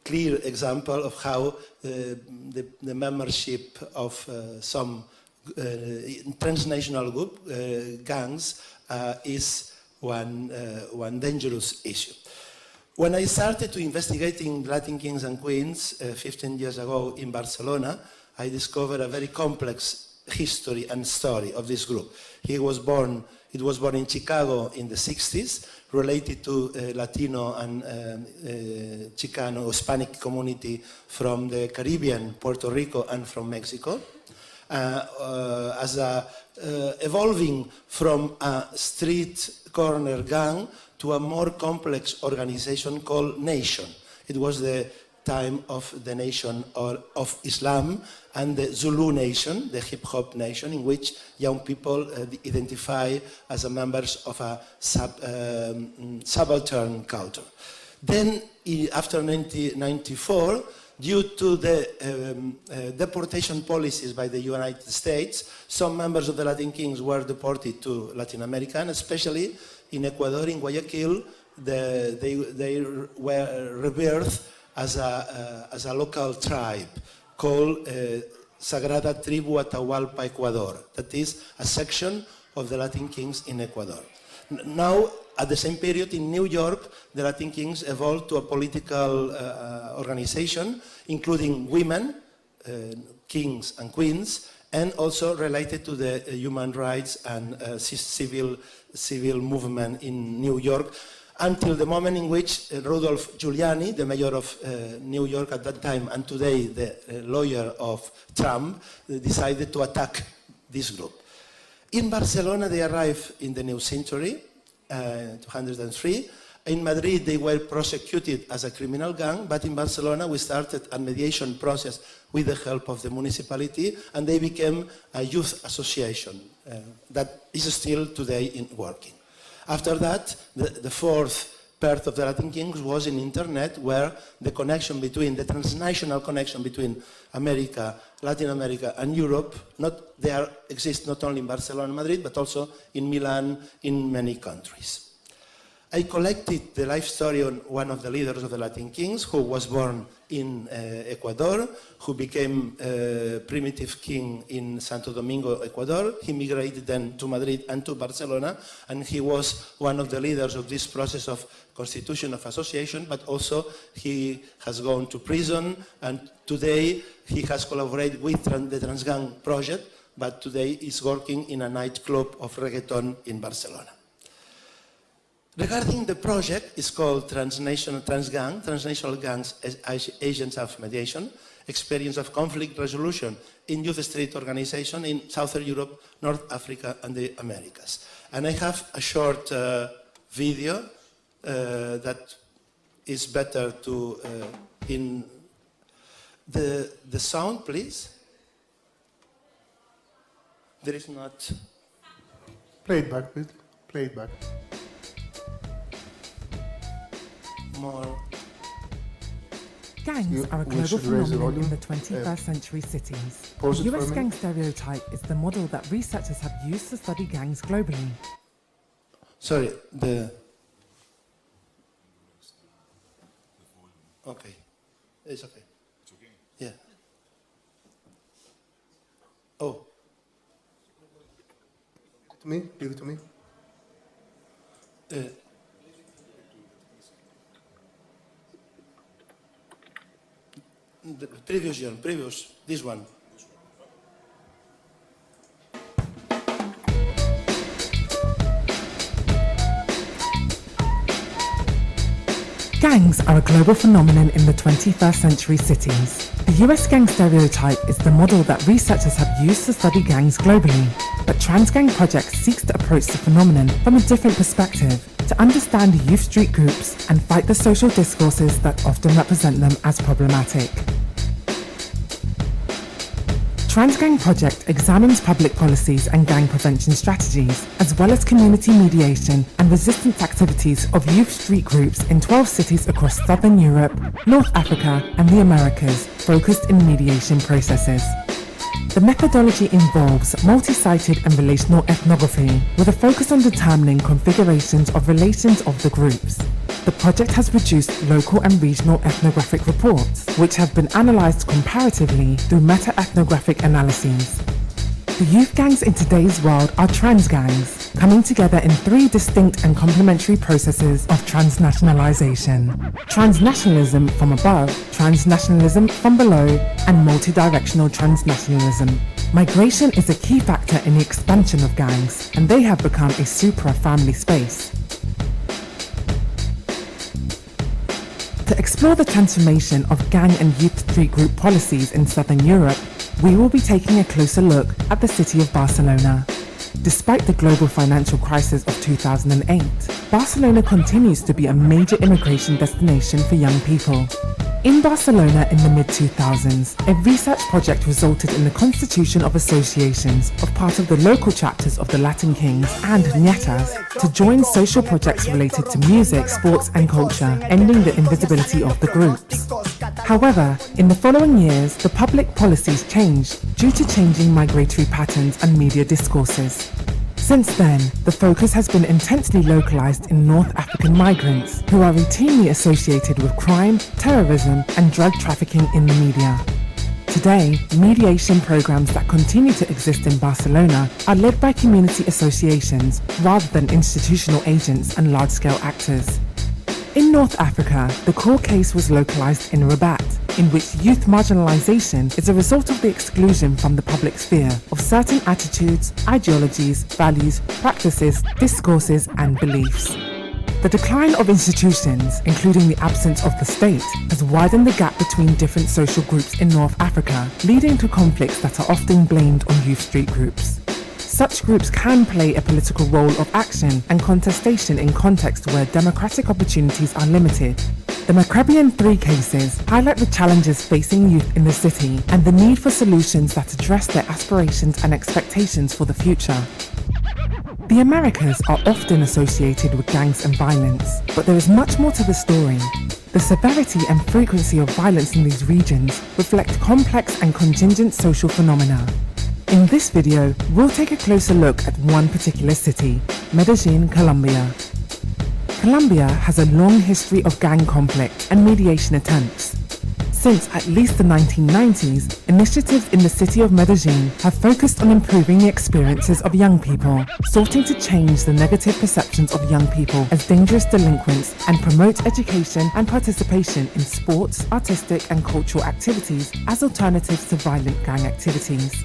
clear example of how the membership of some transnational group, gangs, is one dangerous issue. When I started to investigating Latin kings and queens 15 years ago in Barcelona, I discovered a very complex history and story of this group. It was born in Chicago in the 60s, related to Latino and Chicano, Hispanic community from the Caribbean, Puerto Rico, and from Mexico. Evolving from a street corner gang to a more complex organization called Nation. It was the time of the nation of Islam and the Zulu nation, the hip-hop nation, in which young people identify as members of a subaltern culture. Then, after 1994, due to the deportation policies by the United States, some members of the Latin Kings were deported to Latin America, and especially in Ecuador, in Guayaquil, they were rebirthed as a local tribe called Sagrada Tribu Atahualpa Ecuador. That is a section of the Latin Kings in Ecuador. Now, at the same period in New York, the Latin Kings evolved to a political organization, including women, kings and queens, and also related to the human rights and civil movement in New York, until the moment in which Rudolph Giuliani, the mayor of New York at that time, and today the lawyer of Trump, decided to attack this group. In Barcelona, they arrived in the new century, 203. In Madrid, they were prosecuted as a criminal gang, but in Barcelona, we started a mediation process with the help of the municipality, and they became a youth association that is still today working. After that, the fourth part of the Latin Kings was in internet, where the connection between, the transnational connection between America, Latin America, and Europe, there exists not only in Barcelona and Madrid, but also in Milan, in many countries. I collected the life story on one of the leaders of the Latin Kings, who was born in Ecuador, who became primitive king in Santo Domingo, Ecuador. He migrated then to Madrid and to Barcelona, and he was one of the leaders of this process of constitution of association, but also he has gone to prison, and today he has collaborated with the Transgang project, but today is working in a nightclub of reggaeton in Barcelona. Regarding the project, it's called Transnational Gangs as Agents of Mediation, Experience of Conflict Resolution in Youth Street Organization in Southern Europe, North Africa, and the Americas. And I have a short video that is better to, in the sound, please. There is not. Play it back, please. Play it back. More. Gangs are a we global should raise the phenomenon in volume. the 21st century cities. Pause The it for a US minute. gang stereotype is the model that researchers have used to study gangs globally. Sorry, okay. It's okay. It's okay. Yeah. Oh. To me, give it to me. The previous year, this one. Gangs are a global phenomenon in the 21st century cities. The US gang stereotype is the model that researchers have used to study gangs globally. But Transgang Project seeks to approach the phenomenon from a different perspective, to understand youth street groups and fight the social discourses that often represent them as problematic. Transgang Project examines public policies and gang prevention strategies, as well as community mediation and resistance activities of youth street groups in 12 cities across Southern Europe, North Africa, and the Americas, focused in mediation processes. The methodology involves multi-sited and relational ethnography, with a focus on determining configurations of relations of the groups. The project has produced local and regional ethnographic reports, which have been analysed comparatively through meta-ethnographic analyses. The youth gangs in today's world are transgangs, coming together in three distinct and complementary processes of transnationalization: transnationalism from above, transnationalism from below, and multidirectional transnationalism. Migration is a key factor in the expansion of gangs, and they have become a supra-family space. To explore the transformation of gang and youth street group policies in Southern Europe, we will be taking a closer look at the city of Barcelona. Despite the global financial crisis of 2008, Barcelona continues to be a major immigration destination for young people. In Barcelona in the mid-2000s, a research project resulted in the constitution of associations of part of the local chapters of the Latin Kings and Nietas to join social projects related to music, sports and culture, ending the invisibility of the groups. However, in the following years, the public policies changed due to changing migratory patterns and media discourses. Since then, the focus has been intensely localized in North African migrants, who are routinely associated with crime, terrorism, and drug trafficking in the media. Today, mediation programs that continue to exist in Barcelona are led by community associations rather than institutional agents and large-scale actors. In North Africa, the core case was localized in Rabat, in which youth marginalization is a result of the exclusion from the public sphere of certain attitudes, ideologies, values, practices, discourses, and beliefs. The decline of institutions, including the absence of the state, has widened the gap between different social groups in North Africa, leading to conflicts that are often blamed on youth street groups. Such groups can play a political role of action and contestation in contexts where democratic opportunities are limited. The Macrebian 3 cases highlight the challenges facing youth in the city and the need for solutions that address their aspirations and expectations for the future. The Americas are often associated with gangs and violence, but there is much more to the story. The severity and frequency of violence in these regions reflect complex and contingent social phenomena. In this video, we'll take a closer look at one particular city, Medellin, Colombia. Colombia has a long history of gang conflict and mediation attempts. Since at least the 1990s, initiatives in the city of Medellin have focused on improving the experiences of young people, sorting to change the negative perceptions of young people as dangerous delinquents and promote education and participation in sports, artistic and cultural activities as alternatives to violent gang activities.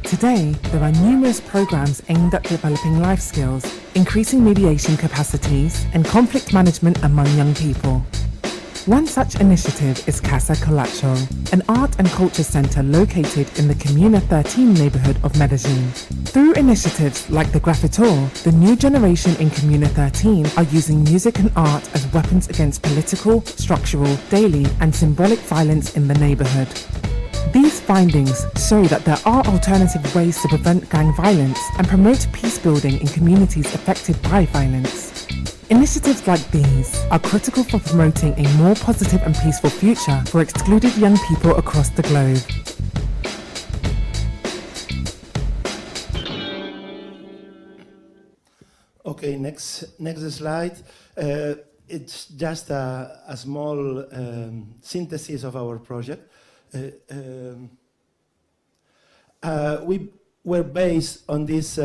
Today, there are numerous programs aimed at developing life skills, increasing mediation capacities, and conflict management among young people. One such initiative is Casa Colacho, an art and culture center located in the Comuna 13 neighborhood of Medellin. Through initiatives like the Graffitor, the new generation in Comuna 13 are using music and art as weapons against political, structural, daily, and symbolic violence in the neighborhood. These findings show that there are alternative ways to prevent gang violence and promote peace building in communities affected by violence. Initiatives like these are critical for promoting a more positive and peaceful future for excluded young people across the globe. Okay, next slide. It's just a small synthesis of our project. We were based on this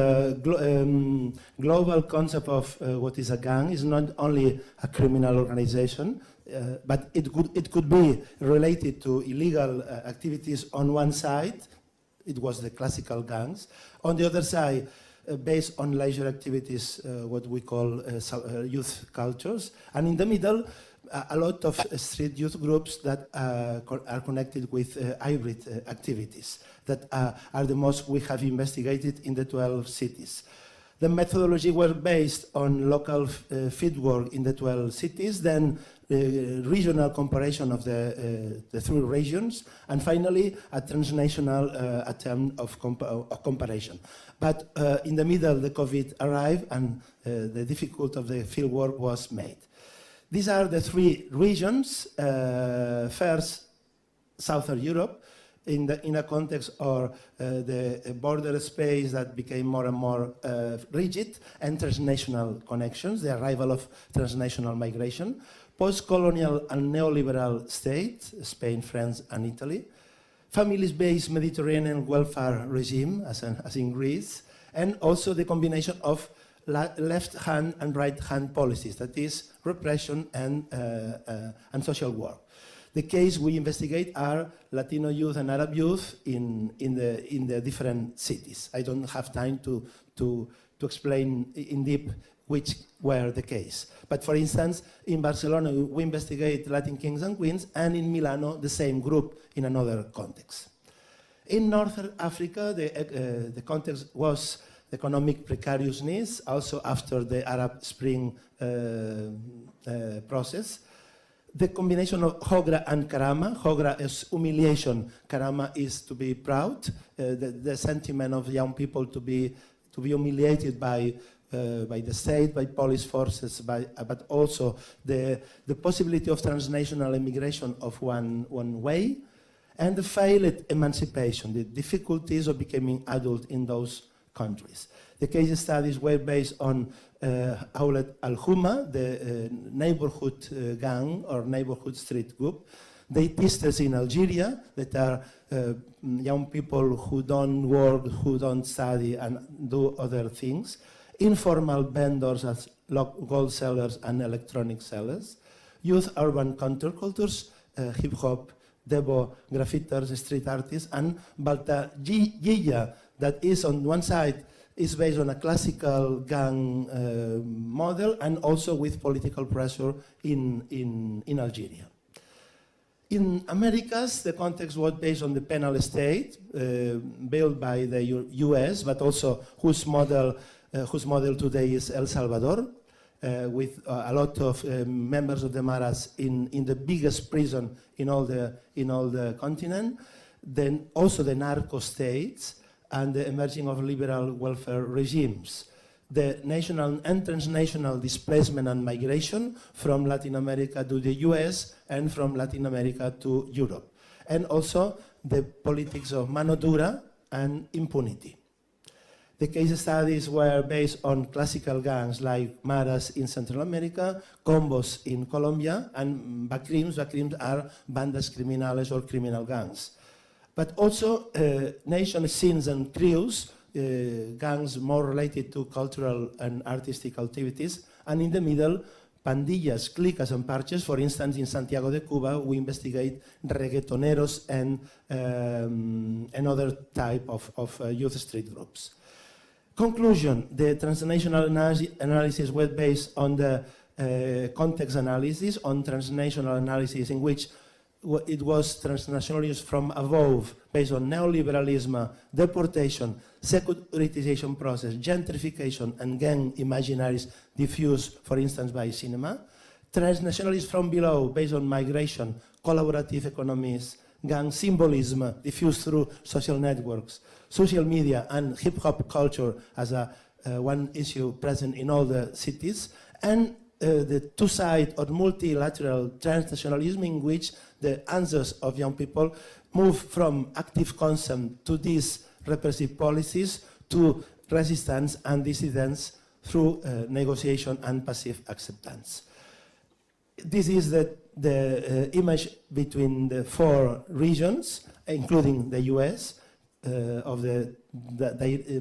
global concept of what is a gang. It's not only a criminal organization, but it could be related to illegal activities on one side. It was the classical gangs. On the other side, based on leisure activities, what we call youth cultures. And in the middle, a lot of street youth groups that are connected with hybrid activities that are the most we have investigated in the 12 cities. The methodology was based on local fieldwork in the 12 cities, then regional comparison of the 3 regions, and finally a transnational attempt of comparison. But in the middle, the COVID arrived and the difficulty of the fieldwork was made. These are the 3 regions. First, Southern Europe, in a context of the border space that became more and more rigid, and transnational connections, the arrival of transnational migration, post-colonial and neoliberal states, Spain, France, and Italy, families-based Mediterranean welfare regime, as in Greece, and also the combination of left-hand and right-hand policies, that is, repression and social work. The case we investigate are Latino youth and Arab youth in the different cities. I don't have time to explain in deep which were the case. But for instance, in Barcelona, we investigate Latin kings and queens, and in Milano, the same group in another context. In Northern Africa, the context was economic precariousness, also after the Arab Spring process. The combination of Hogra and Karama. Hogra is humiliation, Karama is to be proud, the sentiment of young people to be humiliated by the state, by police forces, but also the possibility of transnational immigration of one way, and the failed emancipation, the difficulties of becoming adult in those countries. The case studies were based on Aulet Al-Huma, the neighborhood gang or neighborhood street group. They tested in Algeria, that are young people who don't work, who don't study and do other things. Informal vendors as gold sellers and electronic sellers. Youth urban countercultures, hip-hop, debo, graffiters, street artists, and Balta Gilla, that is on one side is based on a classical gang model and also with political pressure in Algeria. In Americas, the context was based on the penal state built by the US, but also whose model today is El Salvador, with a lot of members of the Maras in the biggest prison in all the continent. Then also the narco states and the emerging of liberal welfare regimes. The national and transnational displacement and migration from Latin America to the US and from Latin America to Europe. And also the politics of mano dura and impunity. The case studies were based on classical gangs like Maras in Central America, Combos in Colombia, and Bacrims. Bacrims are bandas criminales or criminal gangs. But also nation scenes and crews, gangs more related to cultural and artistic activities, and in the middle, pandillas, clicas, and parches. For instance, in Santiago de Cuba, we investigate reggaetoneros and another type of youth street groups. Conclusion, the transnational analysis was based on the context analysis, on transnational analysis in which it was transnationalism from above, based on neoliberalism, deportation, securitization process, gentrification, and gang imaginaries diffused, for instance, by cinema. Transnationalism from below, based on migration, collaborative economies, gang symbolism diffused through social networks, social media, and hip-hop culture as one issue present in all the cities, and the two-side or multilateral transnationalism in which the answers of young people move from active consent to these repressive policies to resistance and dissidence through negotiation and passive acceptance. This is the image between the four regions, including the US, of the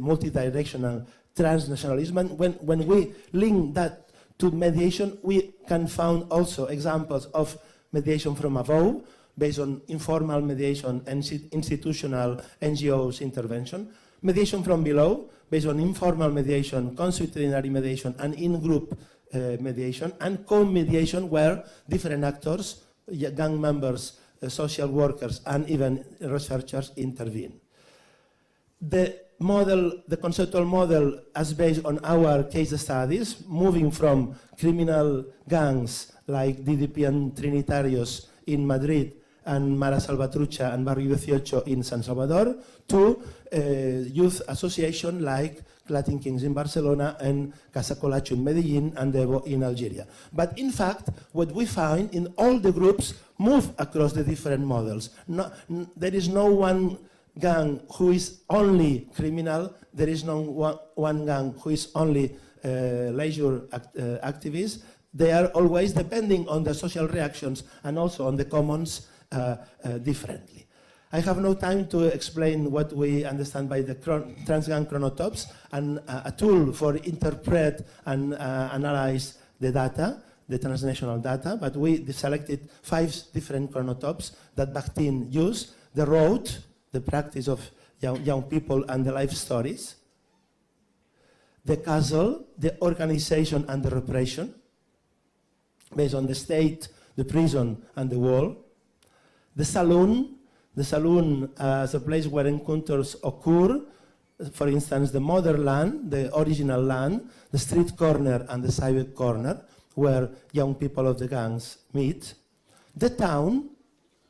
multi-directional transnationalism. When we link that to mediation, we can find also examples of mediation from above, based on informal mediation and institutional NGOs intervention. Mediation from below, based on informal mediation, consuetudinary mediation, and in-group mediation, and co-mediation where different actors, gang members, social workers, and even researchers intervene. The conceptual model is based on our case studies, moving from criminal gangs like DDP and Trinitarios in Madrid and Mara Salvatrucha and Barrio 18 in San Salvador, to youth association like Latin Kings in Barcelona and Casa Colacho in Medellin and Devo in Algeria. But in fact, what we find in all the groups move across the different models. There is no one gang who is only criminal, there is no one gang who is only leisure activists. They are always depending on the social reactions and also on the commons differently. I have no time to explain what we understand by the transgang chronotopes and a tool for interpret and analyze the data, the transnational data, but we selected 5 different chronotopes that Bakhtin used: the road, the practice of young people and the life stories; the castle, the organization and the repression, based on the state, the prison and the wall; the saloon as a place where encounters occur, for instance, the motherland, the original land, the street corner and the civic corner, where young people of the gangs meet; the town,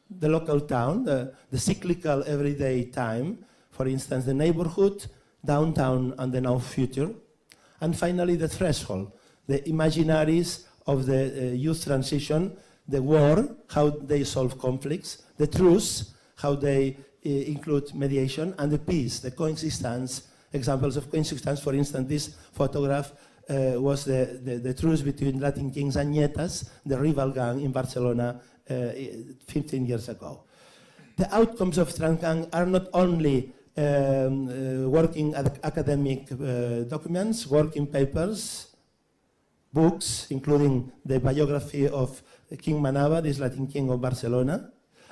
the local town, the cyclical everyday time, for instance, the neighborhood, downtown and the now future; and finally the threshold, the imaginaries of the youth transition, the war, how they solve conflicts; the truce, how they include mediation; and the peace, the coexistence, examples of coexistence. For instance, this photograph was the truce between Latin Kings and Nietas, the rival gang in Barcelona 15 years ago. The outcomes of transgang are not only working academic documents, working papers, books, including the biography of King Manaba, this Latin King of Barcelona,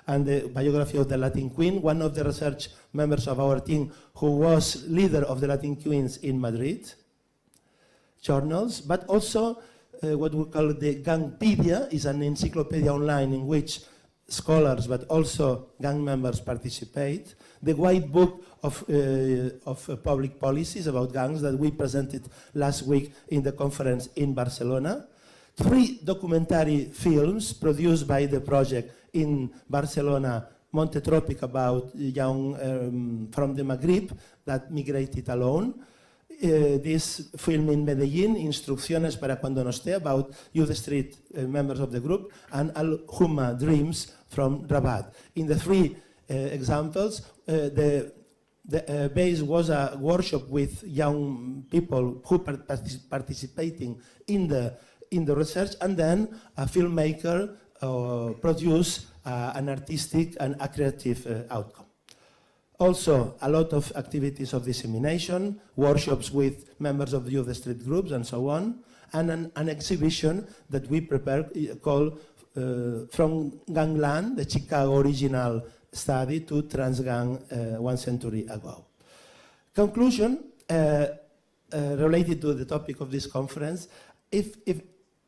and the biography of the Latin Queen, one of the research members of our team who was leader of the Latin Queens in Madrid, journals, but also what we call the Gangpedia, is an encyclopedia online in which scholars but also gang members participate. The white book of public policies about gangs that we presented last week in the conference in Barcelona. 3 documentary films produced by the project in Barcelona, Monte Tropic, about young from the Maghreb that migrated alone. This film in Medellin, Instrucciones para cuando no esté, about youth street members of the group, and Al-Humma Dreams from Rabat. In the 3 examples, the The base was a workshop with young people who participating in the research, and then a filmmaker produce an artistic and a creative outcome. Also, a lot of activities of dissemination, workshops with members of the youth street groups and so on, and an exhibition that we prepared called From Gangland, the Chicago original study to Transgang 1 century ago. Conclusion related to the topic of this conference, is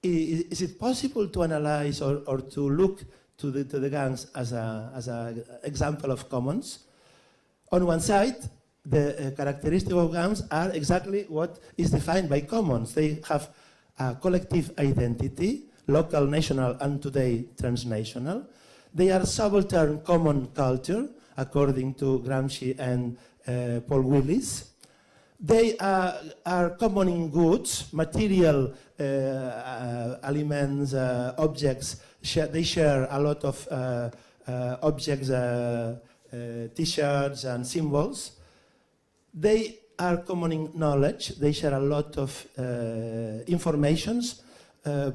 it possible to analyze or to look to the gangs as an example of commons? On one side, the characteristics of gangs are exactly what is defined by commons. They have a collective identity, local, national, and today transnational. They are subaltern common culture, according to Gramsci and Paul Willis. They are common in goods, material elements, objects. They share a lot of objects, T-shirts and symbols. They are common in knowledge. They share a lot of informations,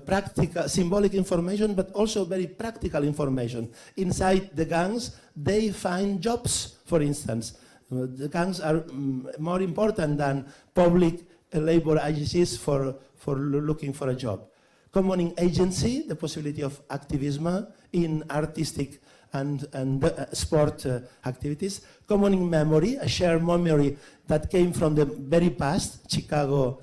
practical, symbolic information, but also very practical information. Inside the gangs, they find jobs, for instance. The gangs are more important than public labor agencies for looking for a job. Common in agency, the possibility of activism in artistic and sport activities. Common in memory, a shared memory that came from the very past, Chicago,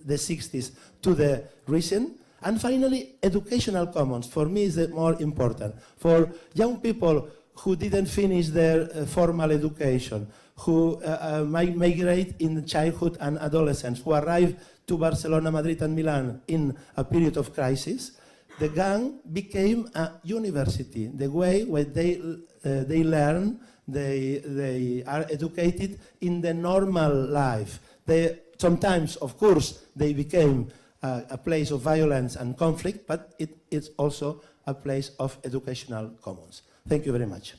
the 60s, to the recent. And finally, educational commons, for me, is the more important. For young people who didn't finish their formal education, who migrate in childhood and adolescence, who arrive to Barcelona, Madrid, and Milan in a period of crisis, the gang became a university. The way where they learn, they are educated in the normal life. Sometimes, of course, they became a place of violence and conflict, but it's also a place of educational commons. Thank you very much.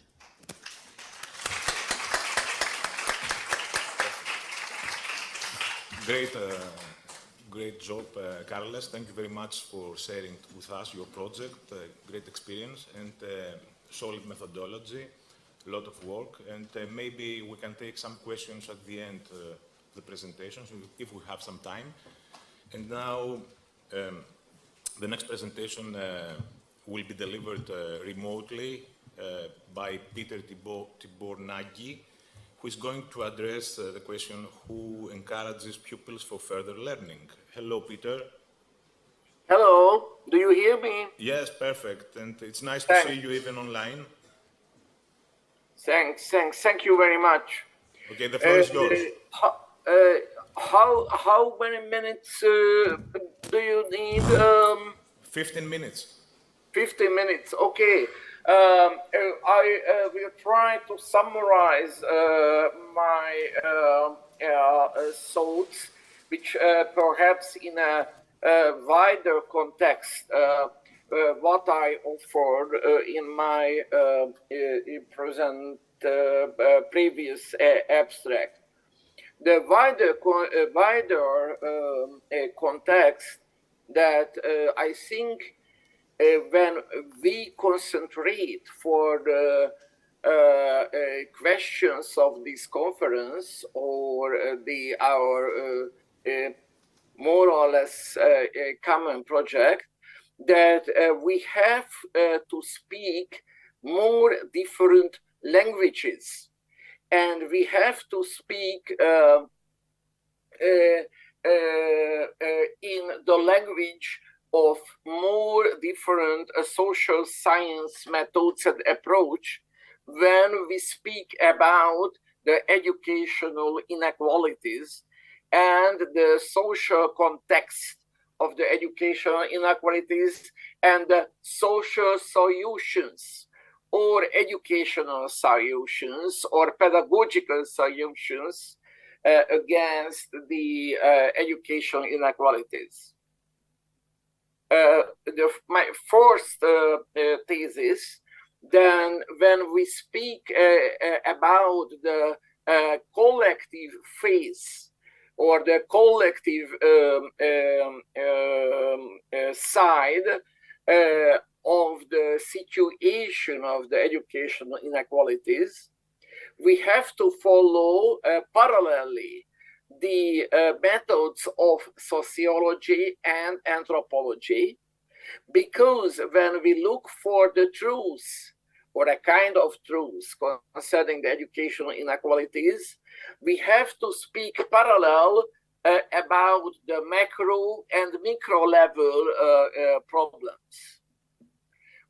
Great job, Carles. Thank you very much for sharing with us your project. Great experience and solid methodology, a lot of work. And maybe we can take some questions at the end of the presentation, if we have some time. And now, the next presentation will be delivered remotely by Peter Tibor Nagy, who is going to address the question, who encourages pupils for further learning? Hello, Peter. Hello, do you hear me? Yes, perfect. And it's nice to see you even online. Thank you very much. Okay, the floor is yours. How many minutes do you need? 15 minutes. 15 minutes, okay. I will try to summarize my thoughts, which perhaps in a wider context, what I offered in my previous abstract. The wider context that I think when we concentrate for the questions of this conference or our more or less common project, that we have to speak more different languages, and we have to speak in the language of more different social science methods and approach when we speak about the educational inequalities and the social context of the educational inequalities and the social solutions or educational solutions or pedagogical solutions against the educational inequalities. My first thesis, then when we speak about the collective phase or the collective side of the situation of the educational inequalities, we have to follow parallelly the methods of sociology and anthropology, because when we look for the truth or a kind of truth concerning the educational inequalities, we have to speak parallel about the macro and micro level problems.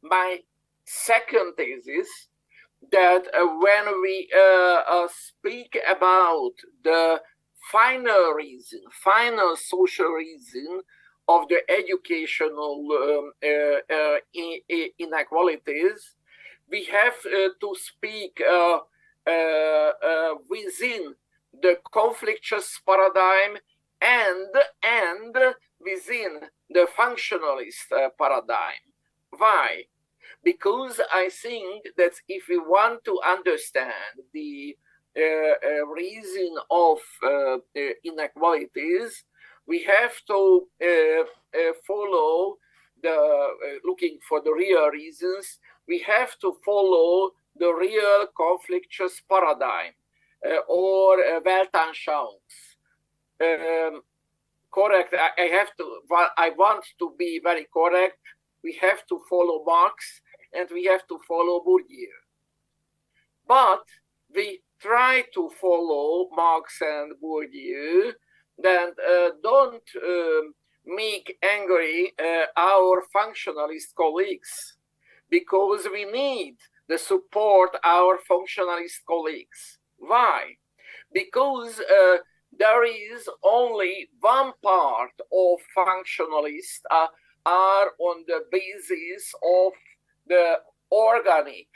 My second thesis that when we speak about the final reason, final social reason of the educational inequalities, we have to speak within the conflictuous paradigm and within the functionalist paradigm. Why? Because I think that if we want to understand the reason of inequalities, we have to follow the looking for the real reasons. We have to follow the real conflictuous paradigm or Weltanschauungs. Correct. I want to be very correct. We have to follow Marx and we have to follow Bourdieu. But we try to follow Marx and Bourdieu, then don't make angry our functionalist colleagues, because we need to support our functionalist colleagues. Why? Because there is only one part of functionalists are on the basis of the organic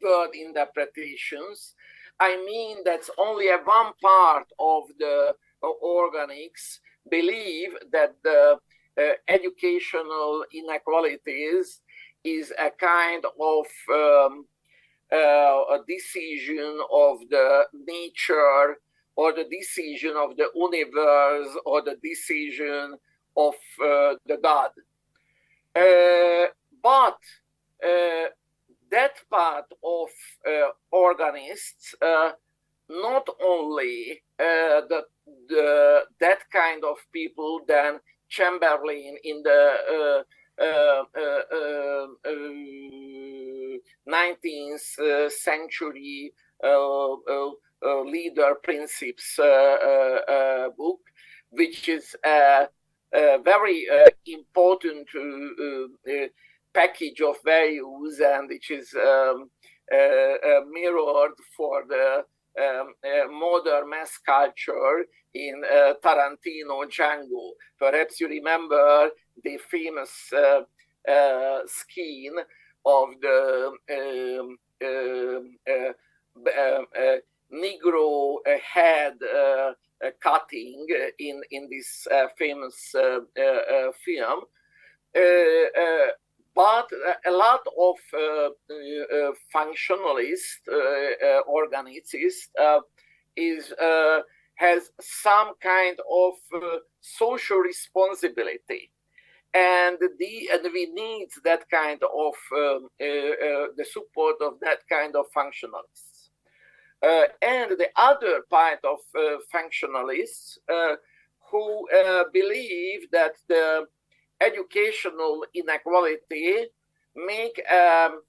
word interpretations. I mean that only one part of the organics believe that the educational inequalities is a kind of a decision of the nature, or the decision of the universe, or the decision of the God. But that part of organists, not only that kind of people, then Chamberlain in the 19th century leader principes book, which is a very important package of values, and which is mirrored for the modern mass culture in Tarantino Django. Perhaps you remember the famous scene of the Negro head cutting in this famous film. But a lot of functionalist organicists has some kind of social responsibility, and we need that kind of the support of that kind of functionalists. And the other part of functionalists who believe that the educational inequality make a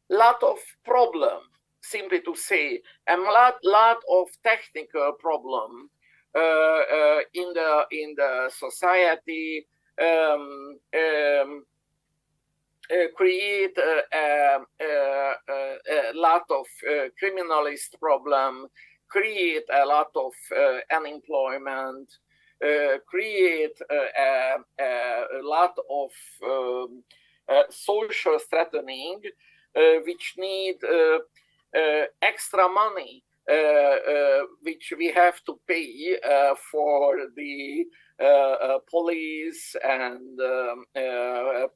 lot of problem, simply to say, a lot of technical problem in the society, create a lot of criminalist problem, create a lot of unemployment, create a lot of social threatening, which need extra money, which we have to pay for the police and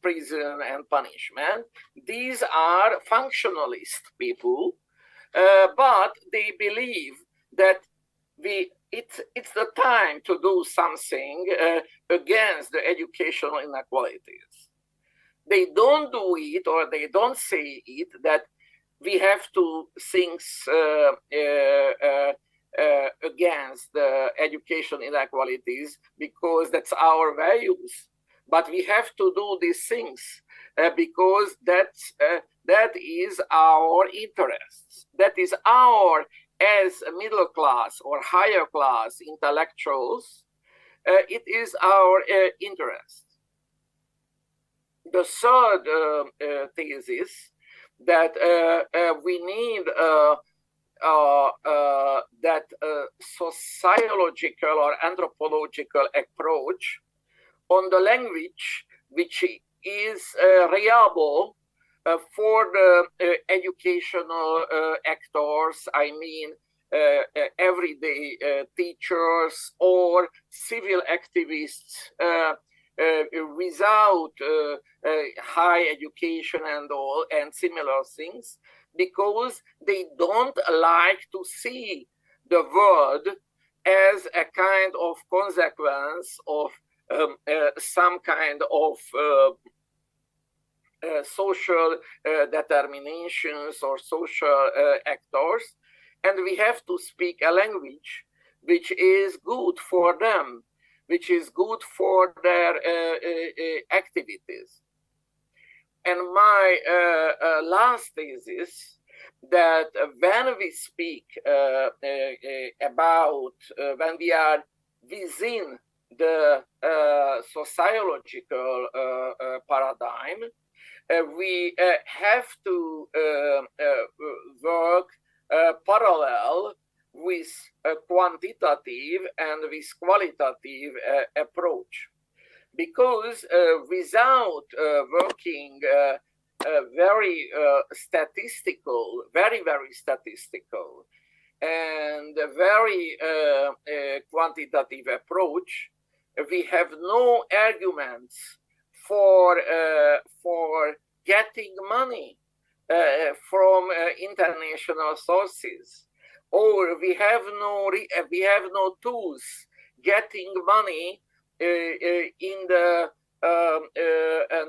prison and punishment. These are functionalist people, but they believe that it's the time to do something against the educational inequalities. They don't do it, or they don't say it, that we have to think against the education inequalities because that's our values. But we have to do these things because that is our interests. That is our, as a middle class or higher class intellectuals, it is our interest. The third thesis that we need that sociological or anthropological approach on the language, which is reliable for the educational actors, I mean everyday teachers or civil activists without high education and all and similar things, because they don't like to see the world as a kind of consequence of some kind of social determinations or social actors. And we have to speak a language which is good for them, which is good for their activities. And my last thesis, that when we speak about, when we are within the sociological paradigm, we have to work parallel with a quantitative and with qualitative approach. Because without working very statistical, very statistical and very quantitative approach, we have no arguments for getting money from international sources, or we have no tools getting money in the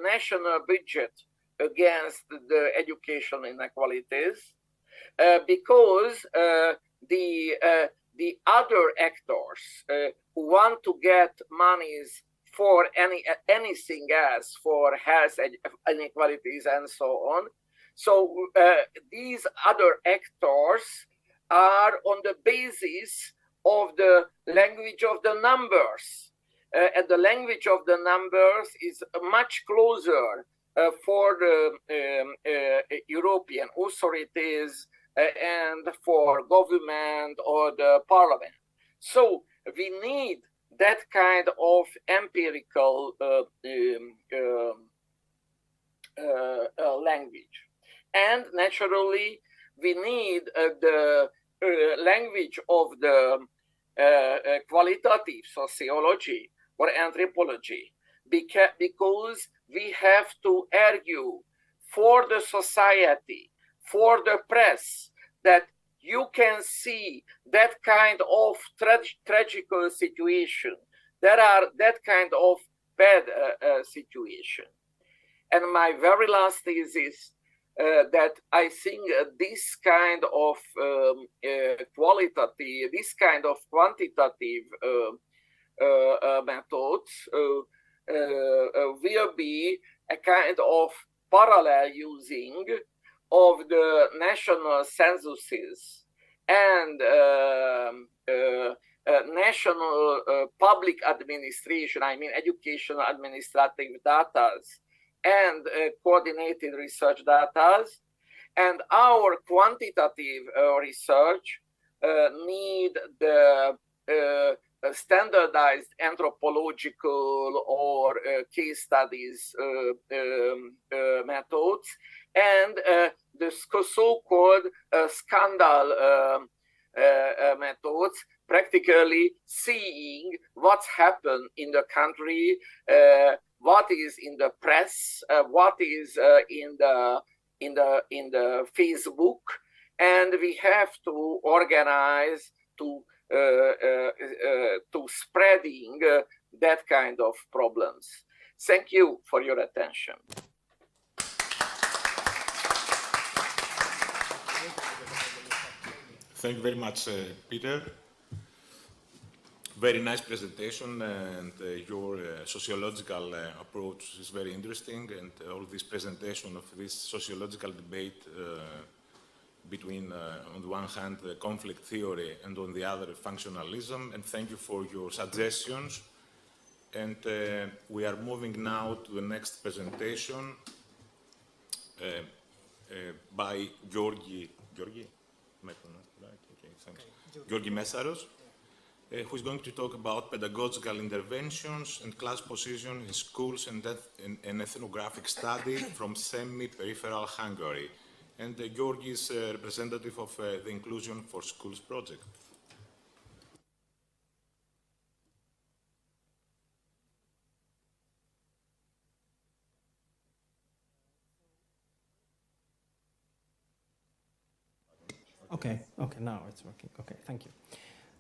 national budget against the education inequalities, because the other actors who want to get monies for anything else, for health inequalities and so on. So these other actors are on the basis of the language of the numbers. And the language of the numbers is much closer for the European authorities and for government or the parliament. So we need that kind of empirical language. And naturally, we need the language of the qualitative sociology or anthropology, because we have to argue for the society, for the press, that you can see that kind of tragical situation. There are that kind of bad situation. And my very last thesis, that I think this kind of qualitative, this kind of quantitative methods will be a kind of parallel using of the national censuses and national public administration, I mean educational administrative data and coordinated research data. And our quantitative research need the standardized anthropological or case studies methods, and the so-called scandal methods, practically seeing what's happened in the country, what is in the press, what is in the Facebook, and we have to organize to spreading that kind of problems. Thank you for your attention. Thank you very much, Peter. Very nice presentation, and your sociological approach is very interesting, and all this presentation of this sociological debate between, on the one hand, the conflict theory, and on the other, functionalism, and thank you for your suggestions. And we are moving now to the next presentation by Georgi Messaros, who is going to talk about pedagogical interventions and class position in schools and an ethnographic study from semi-peripheral Hungary. And Georgi is representative of the Inclusion for Schools project. Okay, now it's working. Okay, thank you.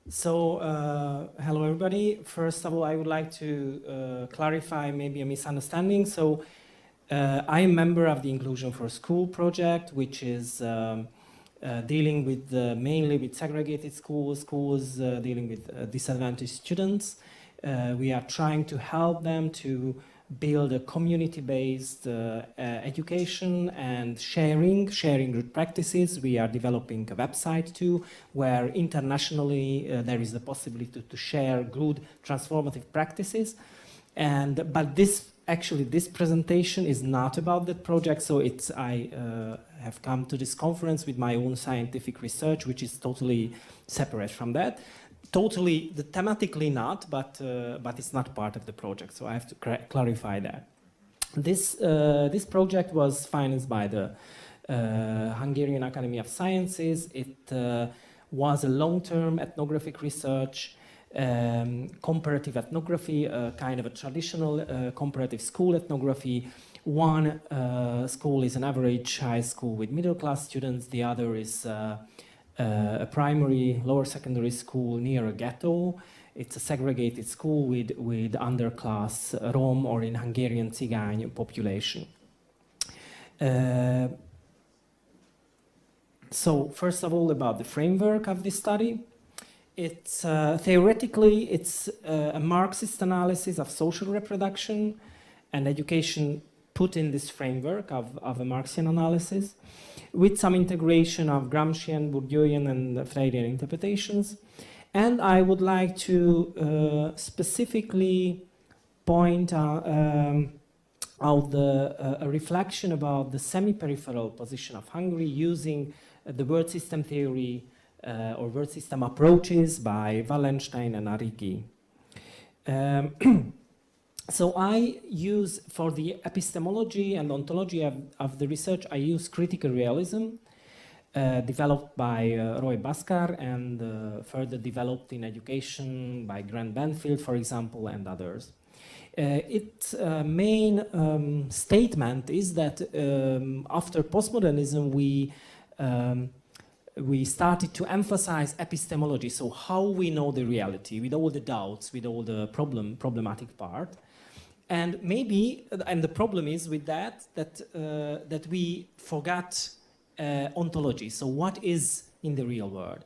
So, hello everybody. First of all, I would like to clarify maybe a misunderstanding. So, I am a member of the Inclusion for School project, which is dealing with mainly with segregated schools, dealing with disadvantaged students. We are trying to help them to build a community-based education and sharing good practices. We are developing a website too, where internationally there is the possibility to share good transformative practices. But this presentation is not about that project. So I have come to this conference with my own scientific research, which is totally separate from that. Totally, thematically not, but it's not part of the project. So I have to clarify that. This project was financed by the Hungarian Academy of Sciences. It was a long-term ethnographic research, comparative ethnography, kind of a traditional comparative school ethnography. One school is an average high school with middle-class students. The other is a primary lower secondary school near a ghetto. It's a segregated school with underclass Rom, or in Hungarian Cigány population. So first of all, about the framework of this study. It's theoretically, it's a Marxist analysis of social reproduction and education put in this framework of a Marxian analysis, with some integration of Gramscian, Bourdieuian, and Freirean interpretations. And I would like to specifically point out a reflection about the semi-peripheral position of Hungary using the word system theory or word system approaches by Wallenstein and Arrighi. So I use, for the epistemology and ontology of the research, I use critical realism, developed by Roy Bhaskar and further developed in education by Grant Banfield, for example, and others. Its main statement is that after postmodernism, we started to emphasize epistemology, so how we know the reality, with all the doubts, with all the problematic part. And maybe, and the problem is with that we forgot ontology. So what is in the real world?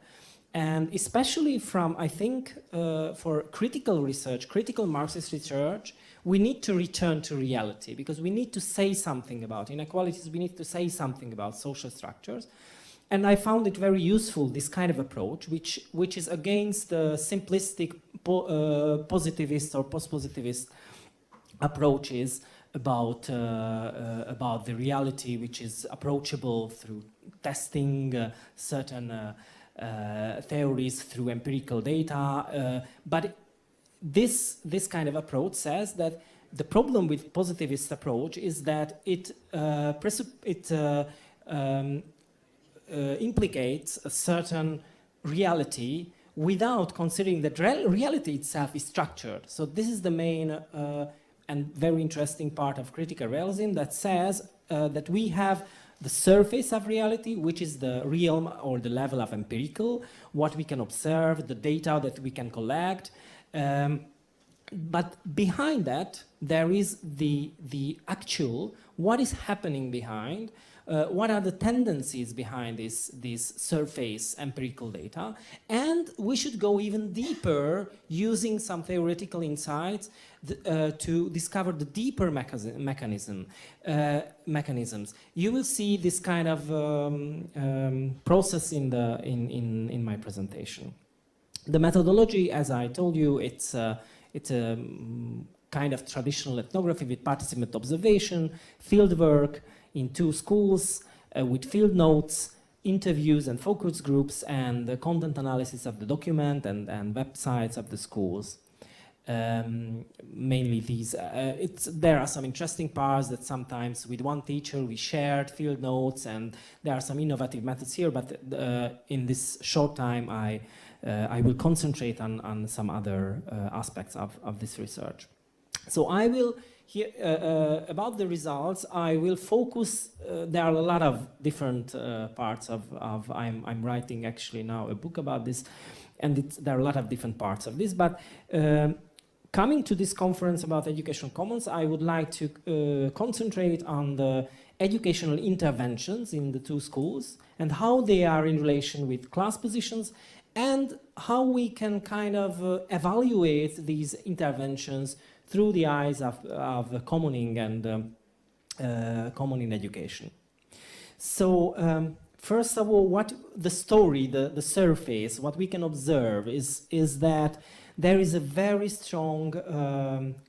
And especially from, I think, for critical research, critical Marxist research, we need to return to reality, because we need to say something about inequalities, we need to say something about social structures. And I found it very useful, this kind of approach, which is against the simplistic positivist or post-positivist approaches about the reality, which is approachable through testing certain theories, through empirical data. But this kind of approach says that the problem with positivist approach is that it implicates a certain reality without considering that reality itself is structured. So this is the main and very interesting part of critical realism, that says that we have the surface of reality, which is the realm or the level of empirical, what we can observe, the data that we can collect. But behind that, there is the actual, what is happening behind, what are the tendencies behind this surface empirical data. And we should go even deeper using some theoretical insights to discover the deeper mechanisms. You will see this kind of process in my presentation. The methodology, as I told you, it's a kind of traditional ethnography with participant observation, field work in 2 schools with field notes, interviews and focus groups, and the content analysis of the document and websites of the schools. Mainly these. There are some interesting parts that sometimes with one teacher we shared field notes, and there are some innovative methods here, but in this short time I will concentrate on some other aspects of this research. So I will, here, about the results, I will focus, there are a lot of different parts of I'm writing actually now a book about this, and there are a lot of different parts of this, but coming to this conference about educational commons, I would like to concentrate on the educational interventions in the 2 schools and how they are in relation with class positions, and how we can kind of evaluate these interventions through the eyes of commoning and common education. So first of all, what the story, the surface, what we can observe is that there is a very strong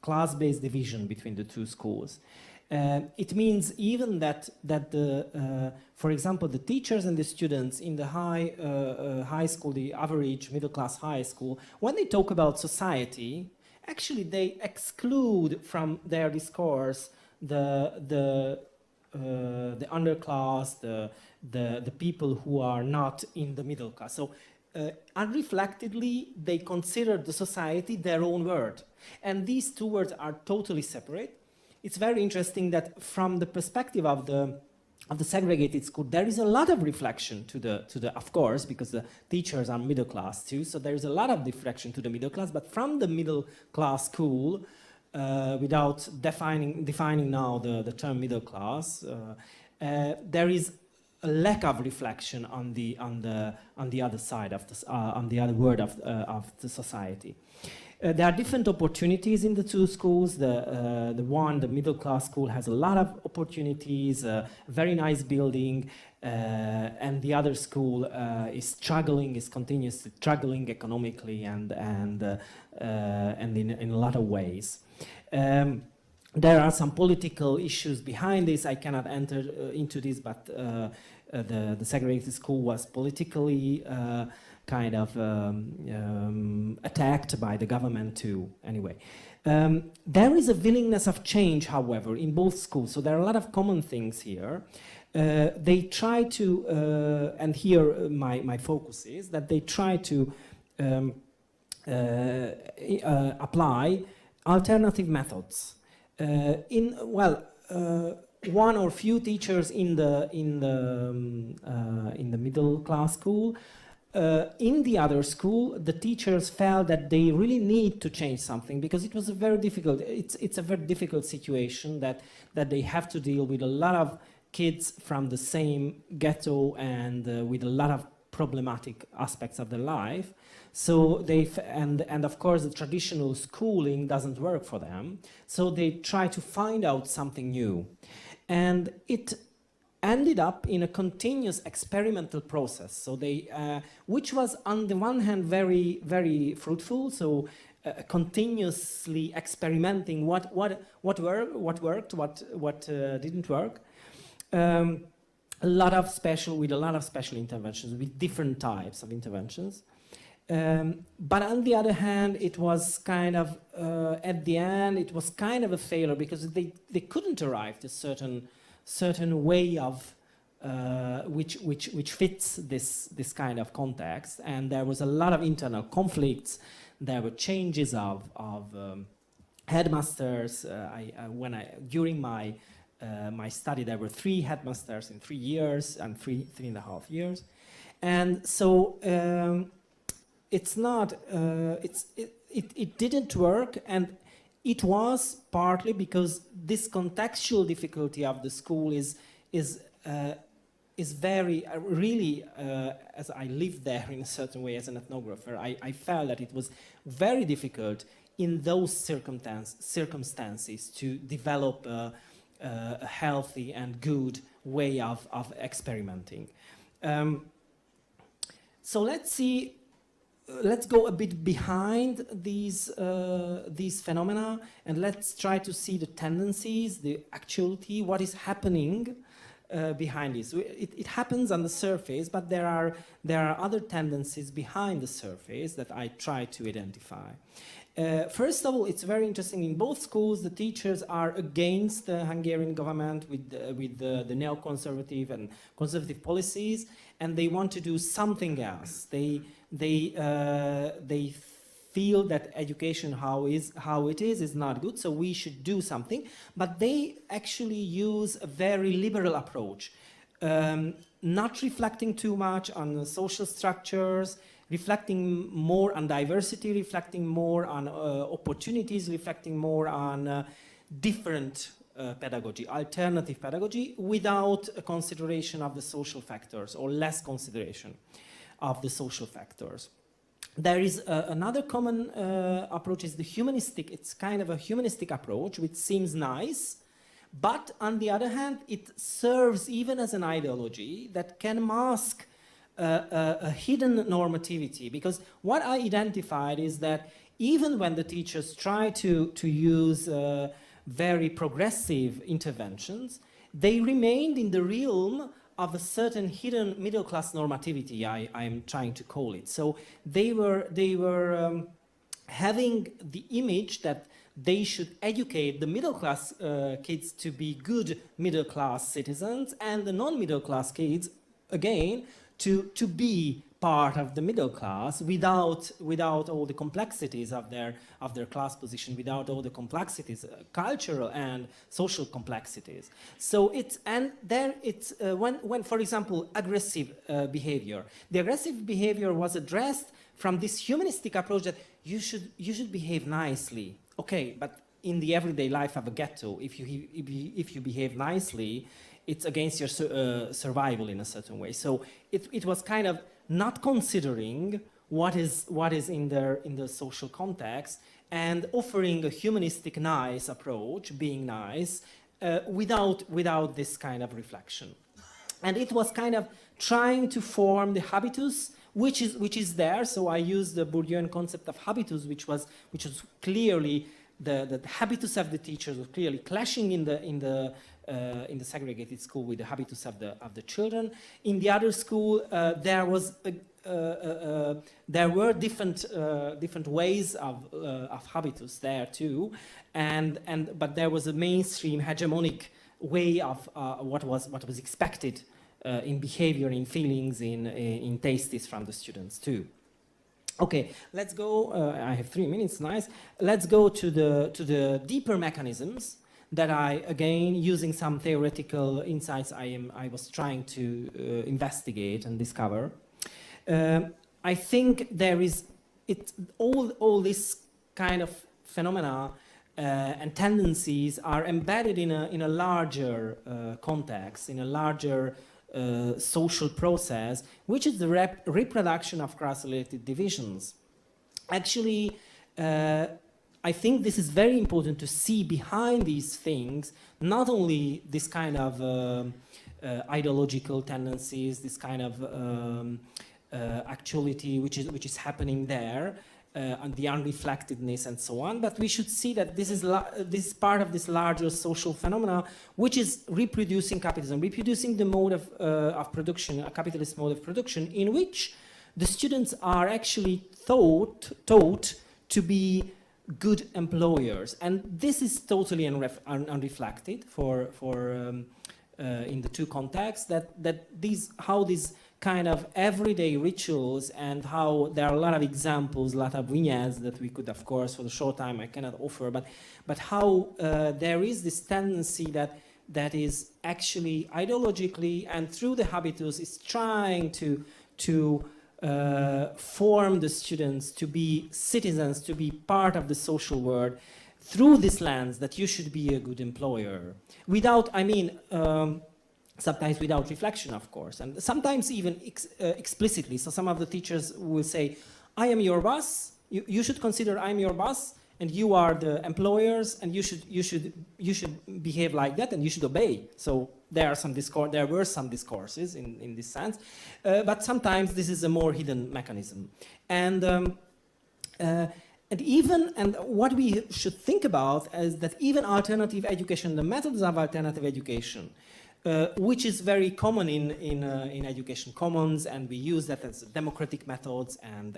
class-based division between the 2 schools. It means even that for example, the teachers and the students in the high school, the average middle-class high school, when they talk about society, actually they exclude from their discourse the underclass, the people who are not in the middle class. So unreflectedly, they consider the society their own word. And these 2 words are totally separate. It's very interesting that from the perspective of the segregated school, there is a lot of reflection to the of course, because the teachers are middle class too, so there is a lot of reflection to the middle class, but from the middle class school, without defining now the term middle class, there is a lack of reflection on the other side of the on the other word of the society. There are different opportunities in the 2 schools. The middle class school has a lot of opportunities, very nice building, and the other school is continuously struggling economically and in a lot of ways. There are some political issues behind this. I cannot enter into this, but the segregated school was politically kind of attacked by the government too, anyway. There is a willingness of change, however, in both schools, so there are a lot of common things here. They try to, and here my focus is, that they try to apply alternative methods. One or few teachers in the middle class school. In the other school, the teachers felt that they really need to change something, because it was a very difficult. It's a very difficult situation that they have to deal with a lot of kids from the same ghetto and with a lot of problematic aspects of their life. So and of course the traditional schooling doesn't work for them. So they try to find out something new, and it ended up in a continuous experimental process. So they, which was on the one hand very, very fruitful. So continuously experimenting what worked, what didn't work. A lot of special interventions with different types of interventions. But on the other hand, it was kind of at the end it was kind of a failure, because they couldn't arrive at a certain way of which fits this kind of context. And there was a lot of internal conflicts. There were changes of headmasters. During my my study, there were 3 headmasters in 3 years and 3.5 years, and so it's not it didn't work, and it was partly because this contextual difficulty of the school is very really as I lived there in a certain way as an ethnographer, I felt that it was very difficult in those circumstances to develop a healthy and good way of experimenting. So let's see. Let's go a bit behind these phenomena, and let's try to see the tendencies, the actuality, what is happening behind this. It happens on the surface, but there are other tendencies behind the surface that I try to identify. First of all, it's very interesting. In both schools, the teachers are against the Hungarian government with the neoconservative and conservative policies, and they want to do something else. They feel that education how it is not good, so we should do something. But they actually use a very liberal approach, not reflecting too much on the social structures, reflecting more on diversity, reflecting more on opportunities, reflecting more on different pedagogy, alternative pedagogy, without a consideration of the social factors, or less consideration of the social factors. There is another common approach, is the humanistic. It's kind of a humanistic approach, which seems nice, but on the other hand, it serves even as an ideology that can mask a hidden normativity. Because what I identified is that even when the teachers try to use very progressive interventions, they remained in the realm of a certain hidden middle-class normativity, I'm trying to call it. So they were having the image that they should educate the middle-class kids to be good middle-class citizens, and the non-middle-class kids, again, to be part of the middle class without all the complexities of their class position, without all the complexities, cultural and social complexities. So when for example aggressive behavior, the aggressive behavior was addressed from this humanistic approach that you should behave nicely. Okay, but in the everyday life of a ghetto, if you behave nicely, it's against your survival in a certain way. So it was kind of not considering what is in the social context, and offering a humanistic nice approach, being nice, without this kind of reflection. And it was kind of trying to form the habitus, which is there. So I used the Bourdieuian concept of habitus, which was clearly the habitus of the teachers was clearly clashing in the segregated school with the habitus of the children. In the other school, there were different ways of habitus there too, but there was a mainstream hegemonic way of what was expected in behavior, in feelings, in tastes from the students too. Okay, let's go. I have 3 minutes. Nice. Let's go to the deeper mechanisms that I, again, using some theoretical insights, I was trying to investigate and discover. I think there is all this kind of phenomena and tendencies are embedded in a larger context, in a larger social process, which is the reproduction of class-related divisions. Actually, I think this is very important to see behind these things, not only this kind of ideological tendencies, this kind of actuality which is happening there, and the unreflectedness and so on, but we should see that this is part of this larger social phenomena, which is reproducing capitalism, reproducing the mode of production, a capitalist mode of production, in which the students are actually taught to be good employers, and this is totally unreflected for in the two contexts, how these kind of everyday rituals and how there are a lot of examples, a lot of vignettes that we could, of course, for the short time I cannot offer, but how there is this tendency that is actually ideologically and through the habitus is trying to form the students to be citizens, to be part of the social world through this lens that you should be a good employer. Without, sometimes without reflection, of course, and sometimes even explicitly. So some of the teachers will say, I am your boss, you should consider I'm your boss, and you are the employers, and you should behave like that, and you should obey. So there were some discourses in this sense, but sometimes this is a more hidden mechanism. And what we should think about is that even alternative education, the methods of alternative education, which is very common in education commons, and we use that as democratic methods and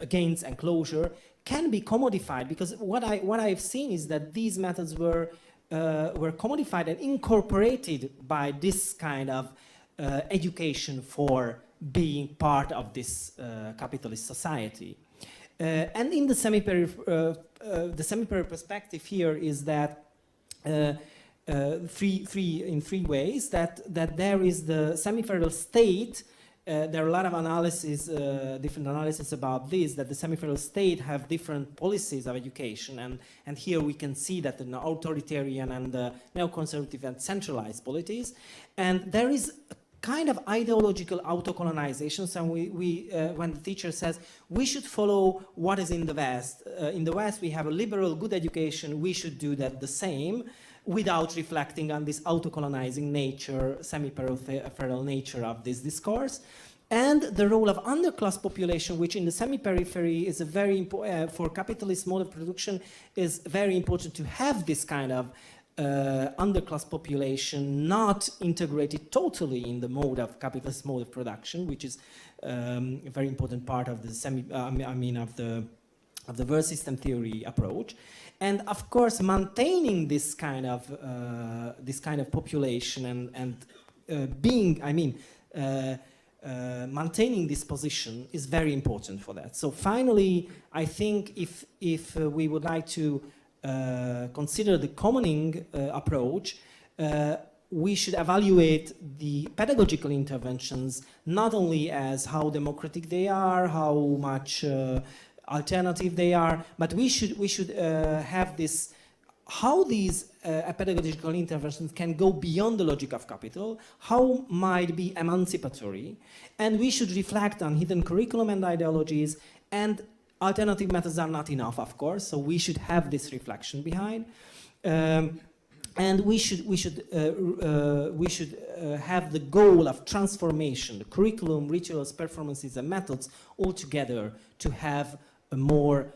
against enclosure, can be commodified, because what I've seen is that these methods were commodified and incorporated by this kind of education for being part of this capitalist society. And in the semi-peri perspective here is that in three ways, that there is the semi-federal state. There are a lot of different analysis about this, that the semi-federal state have different policies of education, and here we can see that the authoritarian and the neoconservative and centralized policies, and there is a kind of ideological auto-colonization. So when the teacher says we should follow what is in the West, we have a liberal good education, we should do that the same, without reflecting on this auto-colonizing nature, semi-peripheral nature of this discourse. And the role of underclass population, which in the semi-periphery is a very important, for capitalist mode of production, is very important to have this kind of underclass population not integrated totally in the mode of capitalist mode of production, which is a very important part of the of the world system theory approach. And of course, maintaining this kind of population and maintaining this position is very important for that. So finally, I think if we would like to consider the commoning approach, we should evaluate the pedagogical interventions not only as how democratic they are, how much alternative they are, but we should have this, how these pedagogical interventions can go beyond the logic of capital, how might be emancipatory, and we should reflect on hidden curriculum and ideologies, and alternative methods are not enough, of course, so we should have this reflection behind. And we should have the goal of transformation, the curriculum, rituals, performances, and methods all together to have a more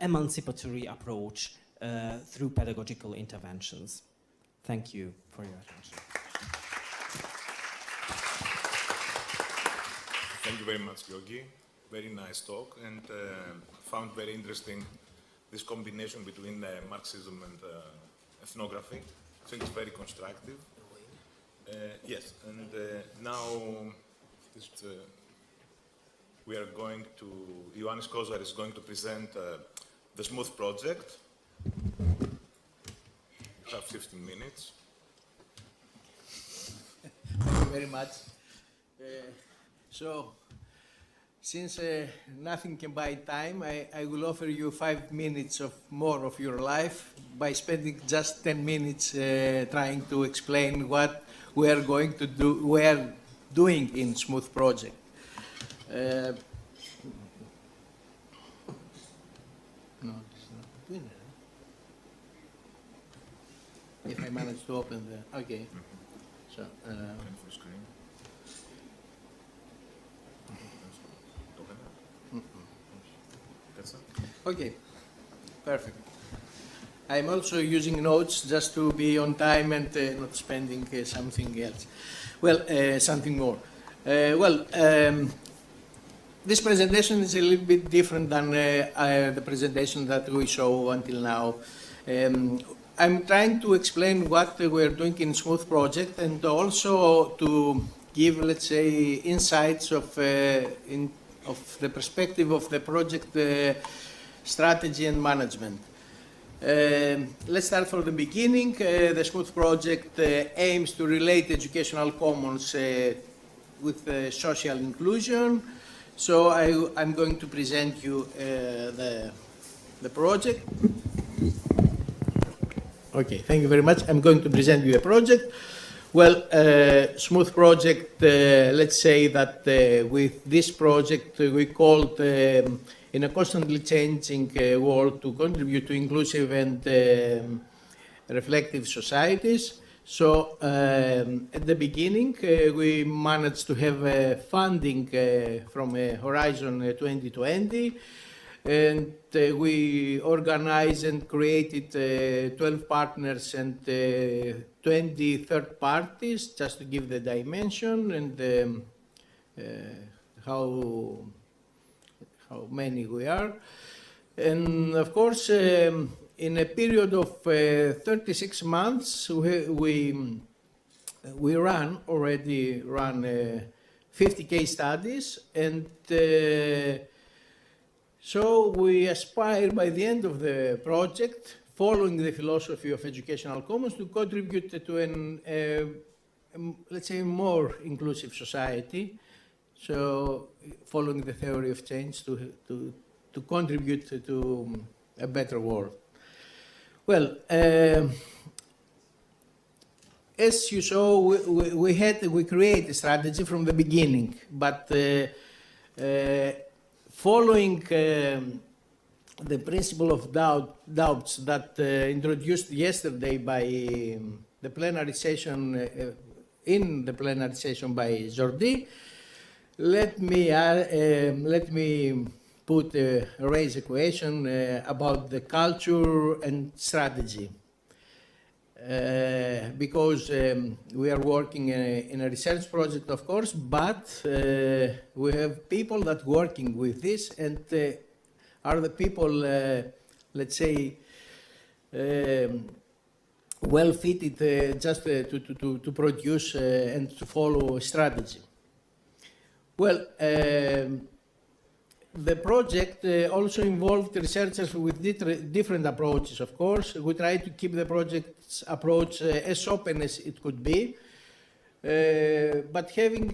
emancipatory approach through pedagogical interventions. Thank you for your attention. Thank you very much, Georgi. Very nice talk, and found very interesting this combination between Marxism and ethnography. I think it's very constructive. Yes, and now we are going to, Ioannis Kozar is going to present the Smooth Project. You have 15 minutes. Thank you very much. So, since nothing can buy time, I will offer you 5 minutes more of your life by spending just 10 minutes trying to explain what we are going to do, we are doing in Smooth Project. No, this is not the winner. If I manage to open the, okay. So, okay, perfect. I'm also using notes just to be on time and not spending something else. Well, something more. This presentation is a little bit different than the presentation that we saw until now. I'm trying to explain what we're doing in Smooth Project and also to give, let's say, insights of the perspective of the project strategy and management. Let's start from the beginning. The Smooth Project aims to relate educational commons with social inclusion. So I'm going to present you the project. Okay, thank you very much. I'm going to present you a project. Well, Smooth Project, let's say that with this project we called in a constantly changing world to contribute to inclusive and reflective societies. So at the beginning we managed to have funding from Horizon 2020, and we organized and created 12 partners and 20 third parties, just to give the dimension and how many we are. And of course, in a period of 36 months, we already ran 50 case studies, and so we aspire by the end of the project, following the philosophy of educational commons, to contribute to an, let's say, more inclusive society. So following the theory of change to contribute to a better world. Well, as you saw, we created a strategy from the beginning, but following the principle of doubts that introduced yesterday by the plenary session, in the plenary session by Jordi, let me raise a question about the culture and strategy. Because we are working in a research project, of course, but we have people that working with this, and are the people, let's say, well fitted just to produce and to follow a strategy. Well, the project also involved researchers with different approaches, of course. We try to keep the project's approach as open as it could be, but having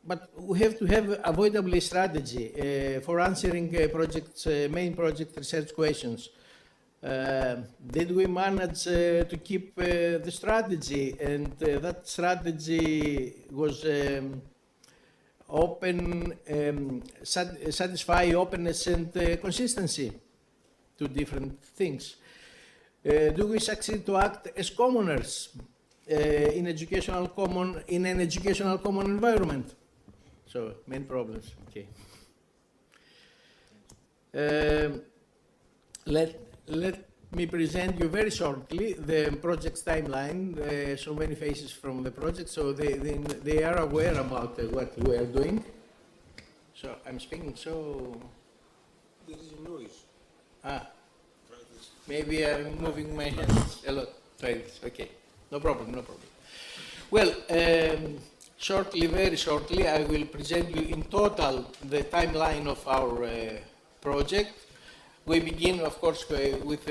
but we have to have avoidably strategy for answering main project research questions. Did we manage to keep the strategy, and that strategy was open, satisfy openness and consistency, two different things. Do we succeed to act as commoners in an educational common environment? So main problems. Okay. Let me present you very shortly the project's timeline, so many phases from the project, so they are aware about what we are doing. So I'm speaking so... There is noise. Maybe I'm moving my hands a lot. Try this. Okay, no problem, no problem. Well, shortly, very shortly, I will present you in total the timeline of our project. We begin, of course, with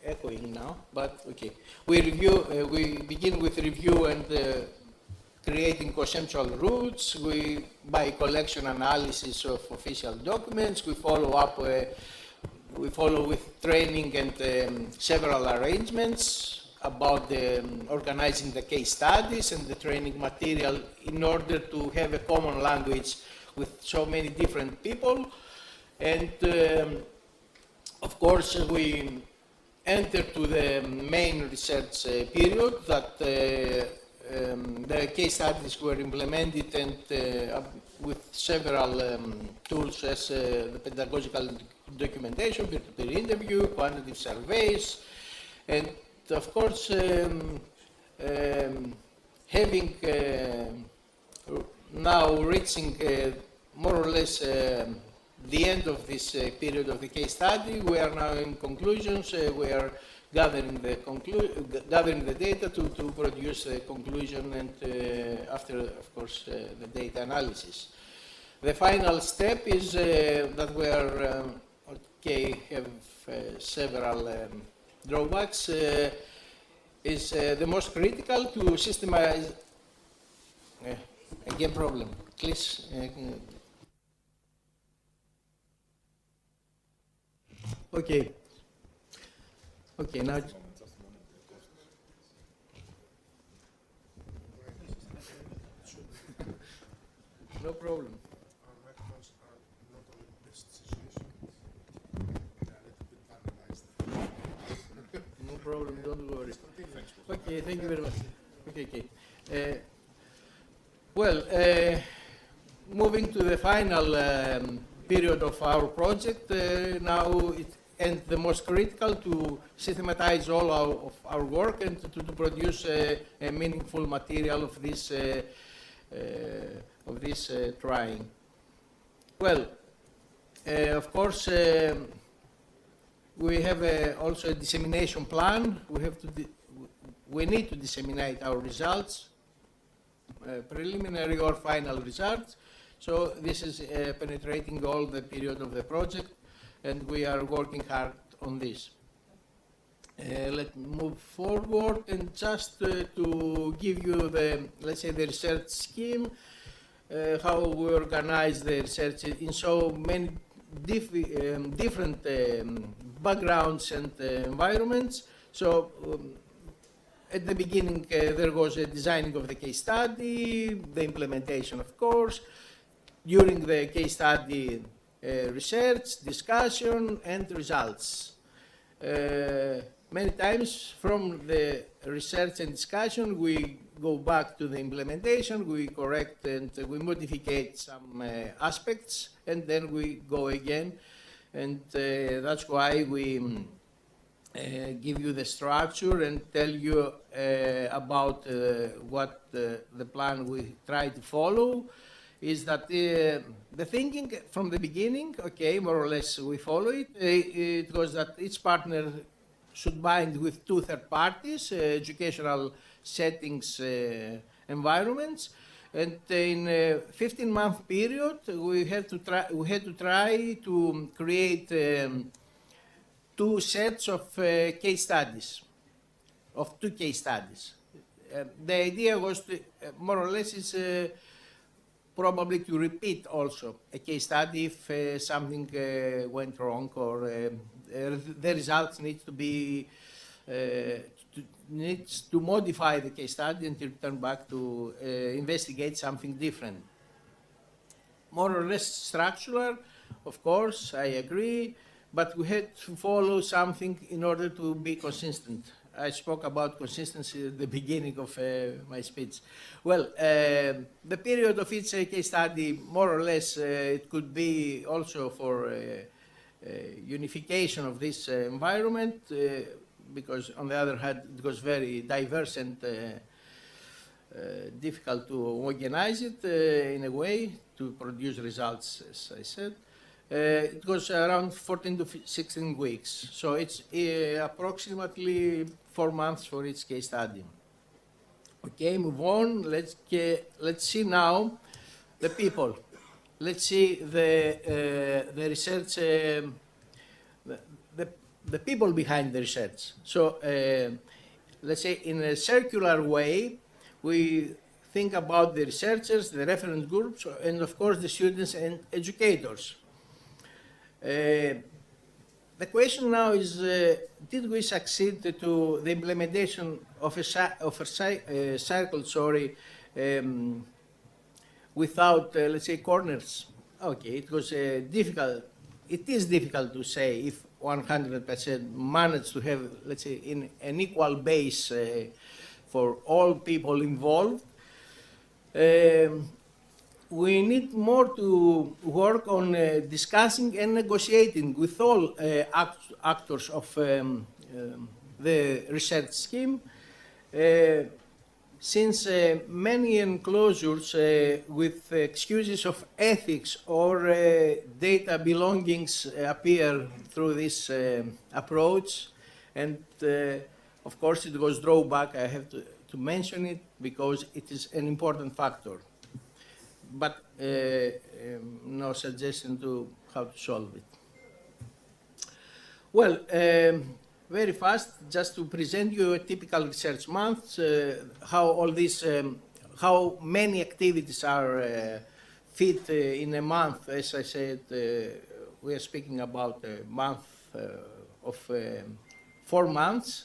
echoing now, but okay. We begin with review and creating conceptual routes. By collection analysis of official documents, we follow up. We follow with training and several arrangements about organizing the case studies and the training material in order to have a common language with so many different people. And of course, we enter to the main research period that the case studies were implemented, and with several tools as the pedagogical documentation, peer-to-peer interview, quantitative surveys, and of course having now reaching more or less the end of this period of the case study. We are now in conclusions. We are gathering the data to produce a conclusion, and after, of course, the data analysis. The final step is that we are have several drawbacks. Is the most critical to systemize. Again, problem. Please. Okay. Okay, now. No problem. No problem, don't worry. Okay, thank you very much. Okay. Well, moving to the final period of our project, now and the most critical to systematize all of our work and to produce a meaningful material of this trying. Well, of course, we have also a dissemination plan. We need to disseminate our results, preliminary or final results. So this is penetrating all the period of the project, and we are working hard on this. Let's move forward, and just to give you the, let's say, the research scheme, how we organize the research in so many different backgrounds and environments. So at the beginning, there was a designing of the case study, the implementation, of course. During the case study, research, discussion, and results. Many times from the research and discussion, we go back to the implementation, we correct and we modify some aspects, and then we go again. And that's why we give you the structure and tell you about what the plan we try to follow. Is that the thinking from the beginning, okay, more or less we follow it. It was that each partner should bind with 2 third parties, educational settings, environments, and in a 15-month period, we had to try to create 2 sets of case studies, of 2 case studies. The idea was to, more or less, is probably to repeat also a case study if something went wrong or the results need to be needs to modify the case study and to return back to investigate something different. More or less structural, of course, I agree, but we had to follow something in order to be consistent. I spoke about consistency at the beginning of my speech. Well, the period of each case study, more or less, it could be also for unification of this environment, because on the other hand, it was very diverse and difficult to organize it in a way to produce results, as I said. It was around 14 to 16 weeks, so it's approximately 4 months for each case study. Okay, move on. Let's see now the people. Let's see the research, the people behind the research. So let's say in a circular way, we think about the researchers, the reference groups, and of course the students and educators. The question now is, did we succeed to the implementation of a circle, without, let's say, corners? Okay, it was difficult. It is difficult to say if 100% managed to have, let's say, in an equal base for all people involved. We need more to work on discussing and negotiating with all actors of the research scheme. since many enclosures with excuses of ethics or data belongings appear through this approach, and of course it was drawback, I have to mention it because it is an important factor, but no suggestion to how to solve it. Well, very fast, just to present you a typical research month, how all this, how many activities are fit in a month. As I said, we are speaking about a month of 4 months.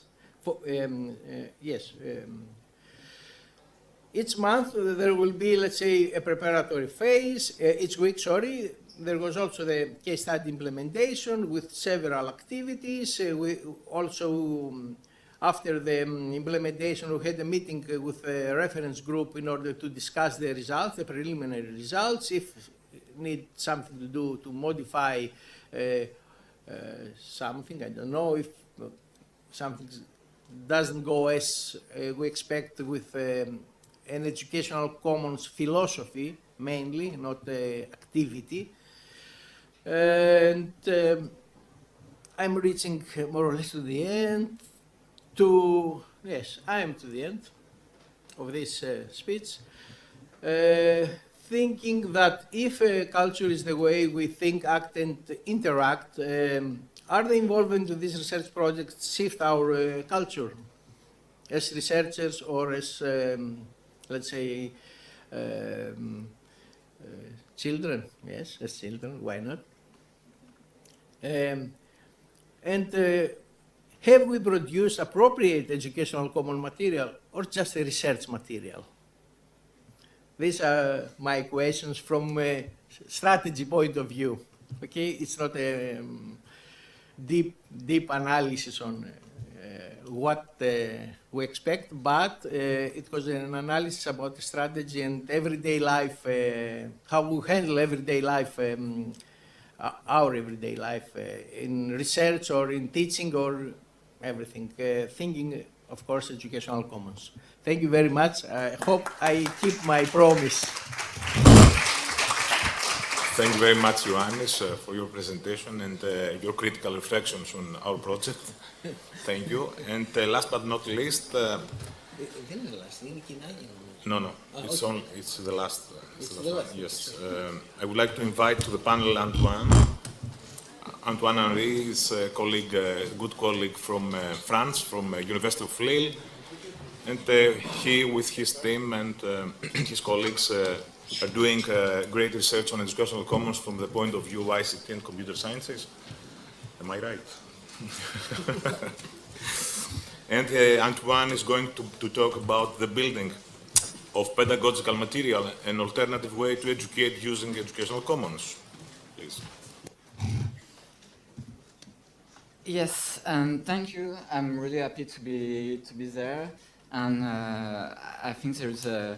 Each month there will be, let's say, a preparatory phase. Each week, sorry. There was also the case study implementation with several activities. We also, after the implementation, we had a meeting with a reference group in order to discuss the results, the preliminary results, if need something to do to modify something. I don't know if something doesn't go as we expect with an educational commons philosophy, mainly, not activity. And I'm reaching more or less to the end. Yes, I am to the end of this speech. Thinking that if culture is the way we think, act, and interact, are the involvement in this research project shift our culture as researchers or as, let's say, children? Yes, as children, why not? And have we produced appropriate educational common material or just a research material? These are my questions from a strategy point of view. Okay, it's not a deep analysis on what we expect, but it was an analysis about the strategy and everyday life, how we handle everyday life, our everyday life in research or in teaching or everything, thinking, of course, educational commons. Thank you very much. I hope I keep my promise. Thank you very much, Ioannis, for your presentation and your critical reflections on our project. Thank you. And last but not least, no, it's okay. It's the last. Yes, I would like to invite to the panel Antoine. Antoine Henry is a colleague, good colleague from France, from University of Lille, and he, with his team and his colleagues, are doing great research on educational commons from the point of view of ICT and computer sciences. Am I right? And Antoine is going to talk about the building of pedagogical material, an alternative way to educate using educational commons. Please. Yes, thank you. I'm really happy to be there, and I think there's a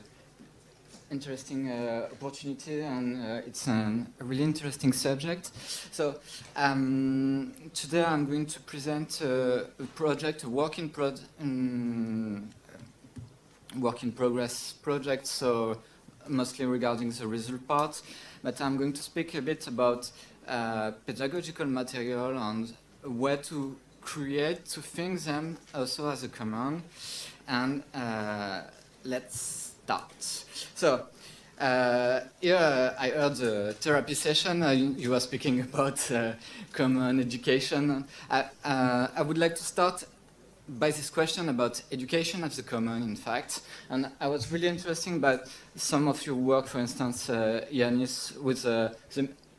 interesting opportunity, and it's a really interesting subject. So today I'm going to present a project, a work in progress project, so mostly regarding the result part, but I'm going to speak a bit about pedagogical material and where to create, to think them also as a common. And let's start. So here I heard the therapy session. You were speaking about common education. I would like to start by this question about education as the common, in fact. And I was really interested by some of your work, for instance, Ioannis, with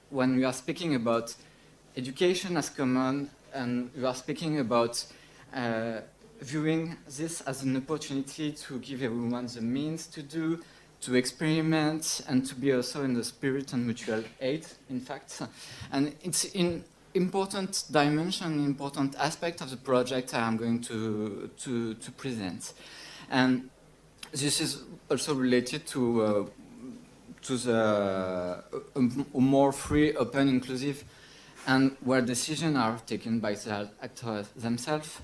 when we are speaking about education as common, and we are speaking about viewing this as an opportunity to give everyone the means to experiment, and to be also in the spirit and mutual aid, in fact. And it's in important dimension, important aspect of the project I'm going to present. And this is also related to the more free, open, inclusive, and where decisions are taken by the actors themselves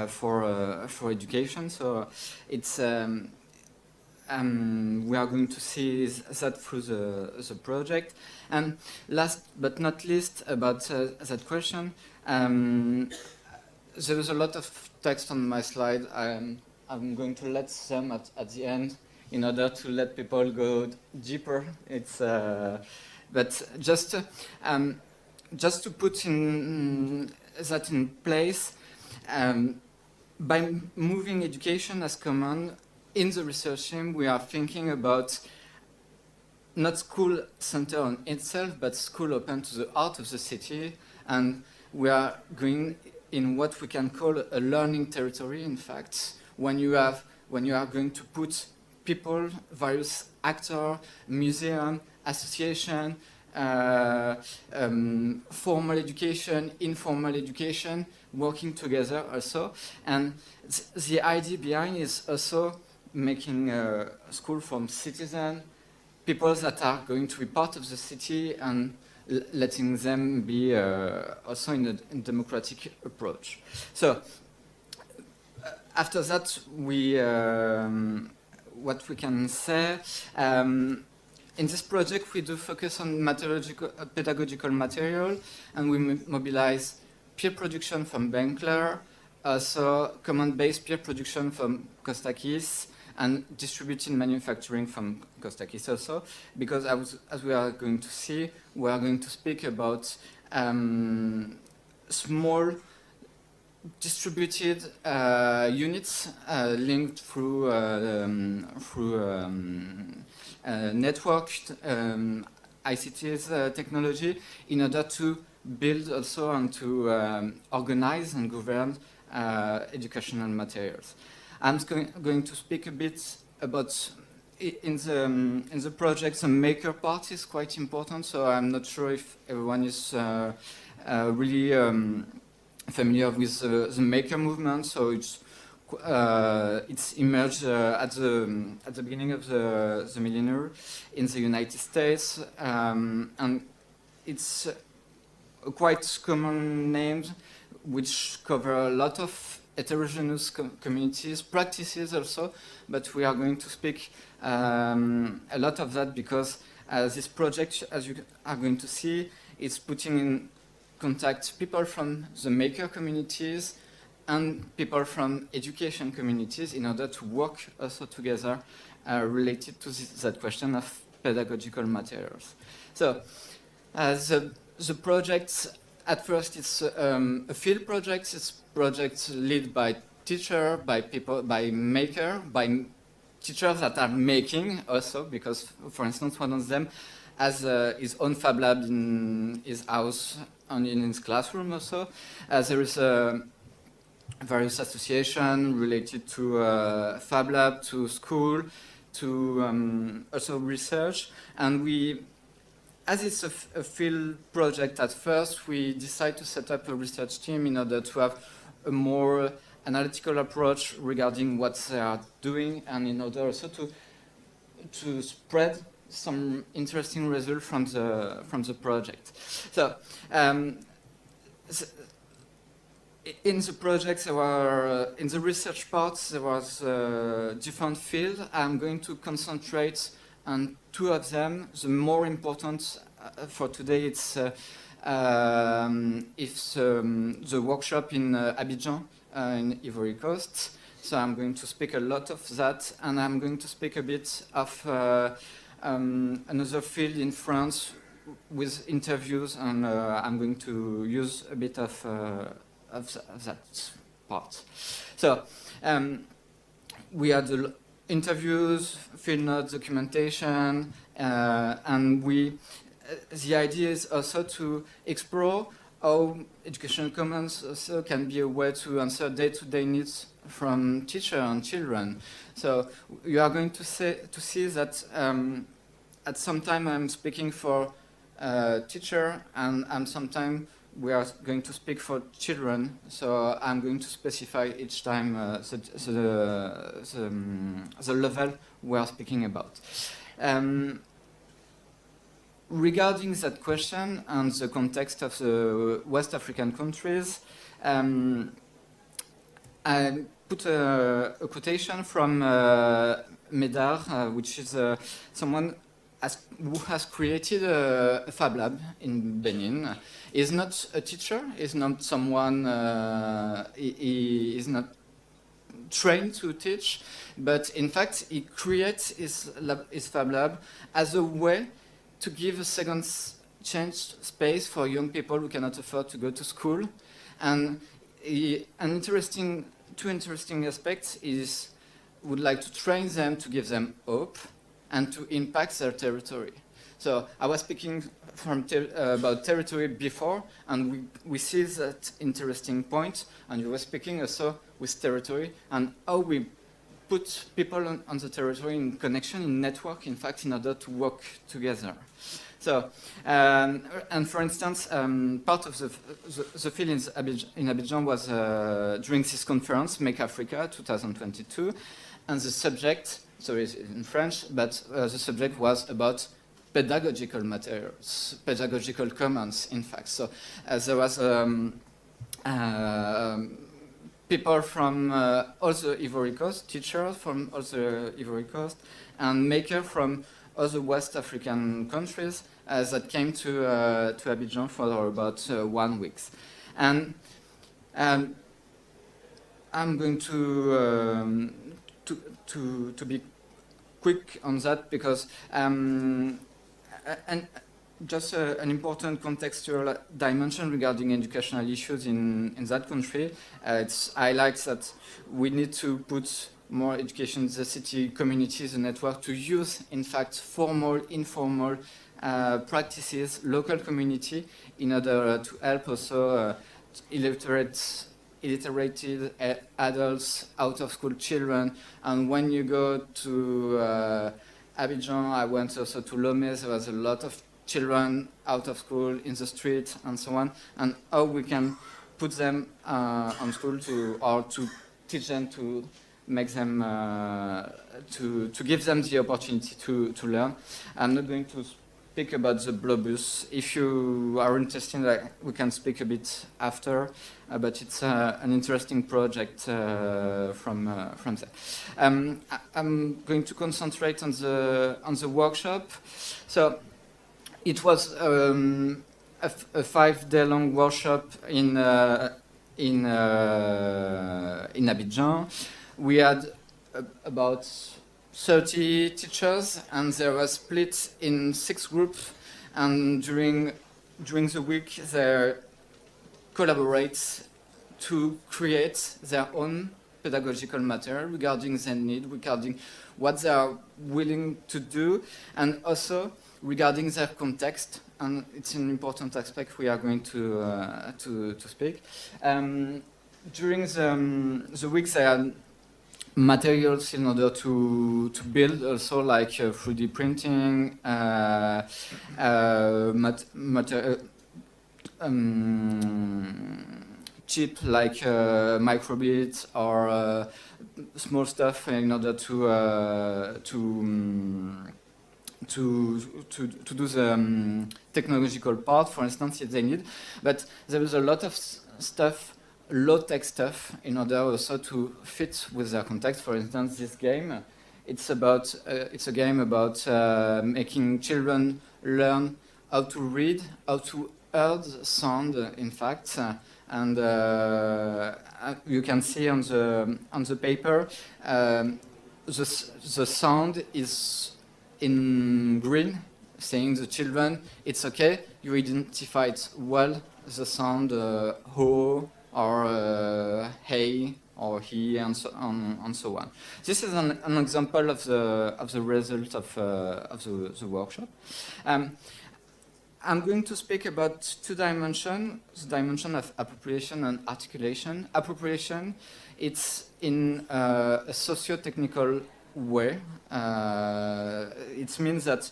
for education. So it's we are going to see that through the project. And last but not least, about that question, there is a lot of text on my slide. I'm going to let them at the end in order to let people go deeper. It's but just to put that in place, by moving education as common in the research team, we are thinking about not school center on itself, but school open to the heart of the city, and we are going in what we can call a learning territory. In fact, when you are going to put people, various actors, museum, association, formal education, informal education, working together also. And the idea behind is also making a school from citizens, people that are going to be part of the city, and letting them be also in a democratic approach. So after that, what we can say, in this project we do focus on pedagogical material, and we mobilize peer production from Benkler, also command-based peer production from Kostakis, and distributed manufacturing from Kostakis also, because as we are going to see, we are going to speak about small distributed units linked through networked ICT's technology, in order to build also and to organize and govern educational materials. I'm going to speak a bit about in the project. The maker part is quite important, so I'm not sure if everyone is really familiar with the maker movement. So it's emerged at the beginning of the millennium in the United States, and it's a quite common name which cover a lot of heterogeneous communities, practices also, but we are going to speak a lot of that, because this project, as you are going to see, is putting in contact people from the maker communities and people from education communities in order to work also together related to that question of pedagogical materials. So the project, at first it's a field project. It's project led by teacher, by people, by maker, by teachers that are making also, because for instance one of them has his own Fab Lab in his house and in his classroom also. There is various associations related to Fab Lab, to school, to also research, and we, as it's a field project at first, we decided to set up a research team in order to have a more analytical approach regarding what they are doing, and in order also to spread some interesting results from the project. So in the project, there were in the research parts there was different fields. I'm going to concentrate on two of them. The more important for today, it's the workshop in Abidjan in Ivory Coast. So I'm going to speak a lot of that, and I'm going to speak a bit of another field in France with interviews, and I'm going to use a bit of that part. So we had the interviews, field notes, documentation, and the idea is also to explore how Educational Commons also can be a way to answer day-to-day needs from teachers and children. So you are going to see that at some time I'm speaking for teacher, and sometimes we are going to speak for children. So I'm going to specify each time the level we are speaking about. Regarding that question and the context of the West African countries, put a quotation from Medar, which is someone who has created a Fab Lab in Benin. He's not a teacher, he's not someone, he is not trained to teach, but in fact he creates his Fab Lab as a way to give a second chance space for young people who cannot afford to go to school. And two interesting aspects is would like to train them to give them hope and to impact their territory. So I was speaking about territory before, and we see that interesting point, and you were speaking also with territory and how we put people on the territory in connection, in network, in fact, in order to work together. So, and for instance, part of the field in Abidjan was during this conference, Make Africa 2022, and the subject, sorry, in French, but the subject was about pedagogical materials, pedagogical commons, in fact. So there was people from all the Ivory Coast, teachers from all the Ivory Coast, and makers from other West African countries that came to Abidjan for about 1 week. And I'm going to be quick on that because and just an important contextual dimension regarding educational issues in that country. It highlights that we need to put more education in the city communities and network to use, in fact, formal, informal practices, local community, in order to help also illiterated adults, out-of-school children. And when you go to Abidjan, I went also to Lomé, there was a lot of children out of school, in the street, and so on, and how we can put them on school or to teach them, to make them, to give them the opportunity to learn. I'm not going to speak about the Blobus. If you are interested, we can speak a bit after, but it's an interesting project from there. I'm going to concentrate on the workshop. So it was a 5-day-long workshop in Abidjan. We had about 30 teachers, and they were split in 6 groups. And during the week, they collaborate to create their own pedagogical material regarding their need, regarding what they are willing to do, and also regarding their context. And it's an important aspect we are going to speak. During the weeks, they had materials in order to build, also like 3D printing, chip like microbits or small stuff in order to do the technological part, for instance, if they need. But there was a lot of stuff, low-tech stuff, in order also to fit with their context. For instance, this game, it's a game about making children learn how to read, how to hear sound, in fact. And you can see on the paper, the sound is in green, saying the children, it's okay, you identified well the sound ho or hey or he, and so on and so on. This is an example of the result of the workshop. I'm going to speak about 2 dimensions, the dimension of appropriation and articulation. Appropriation, it's in a socio-technical way. It means that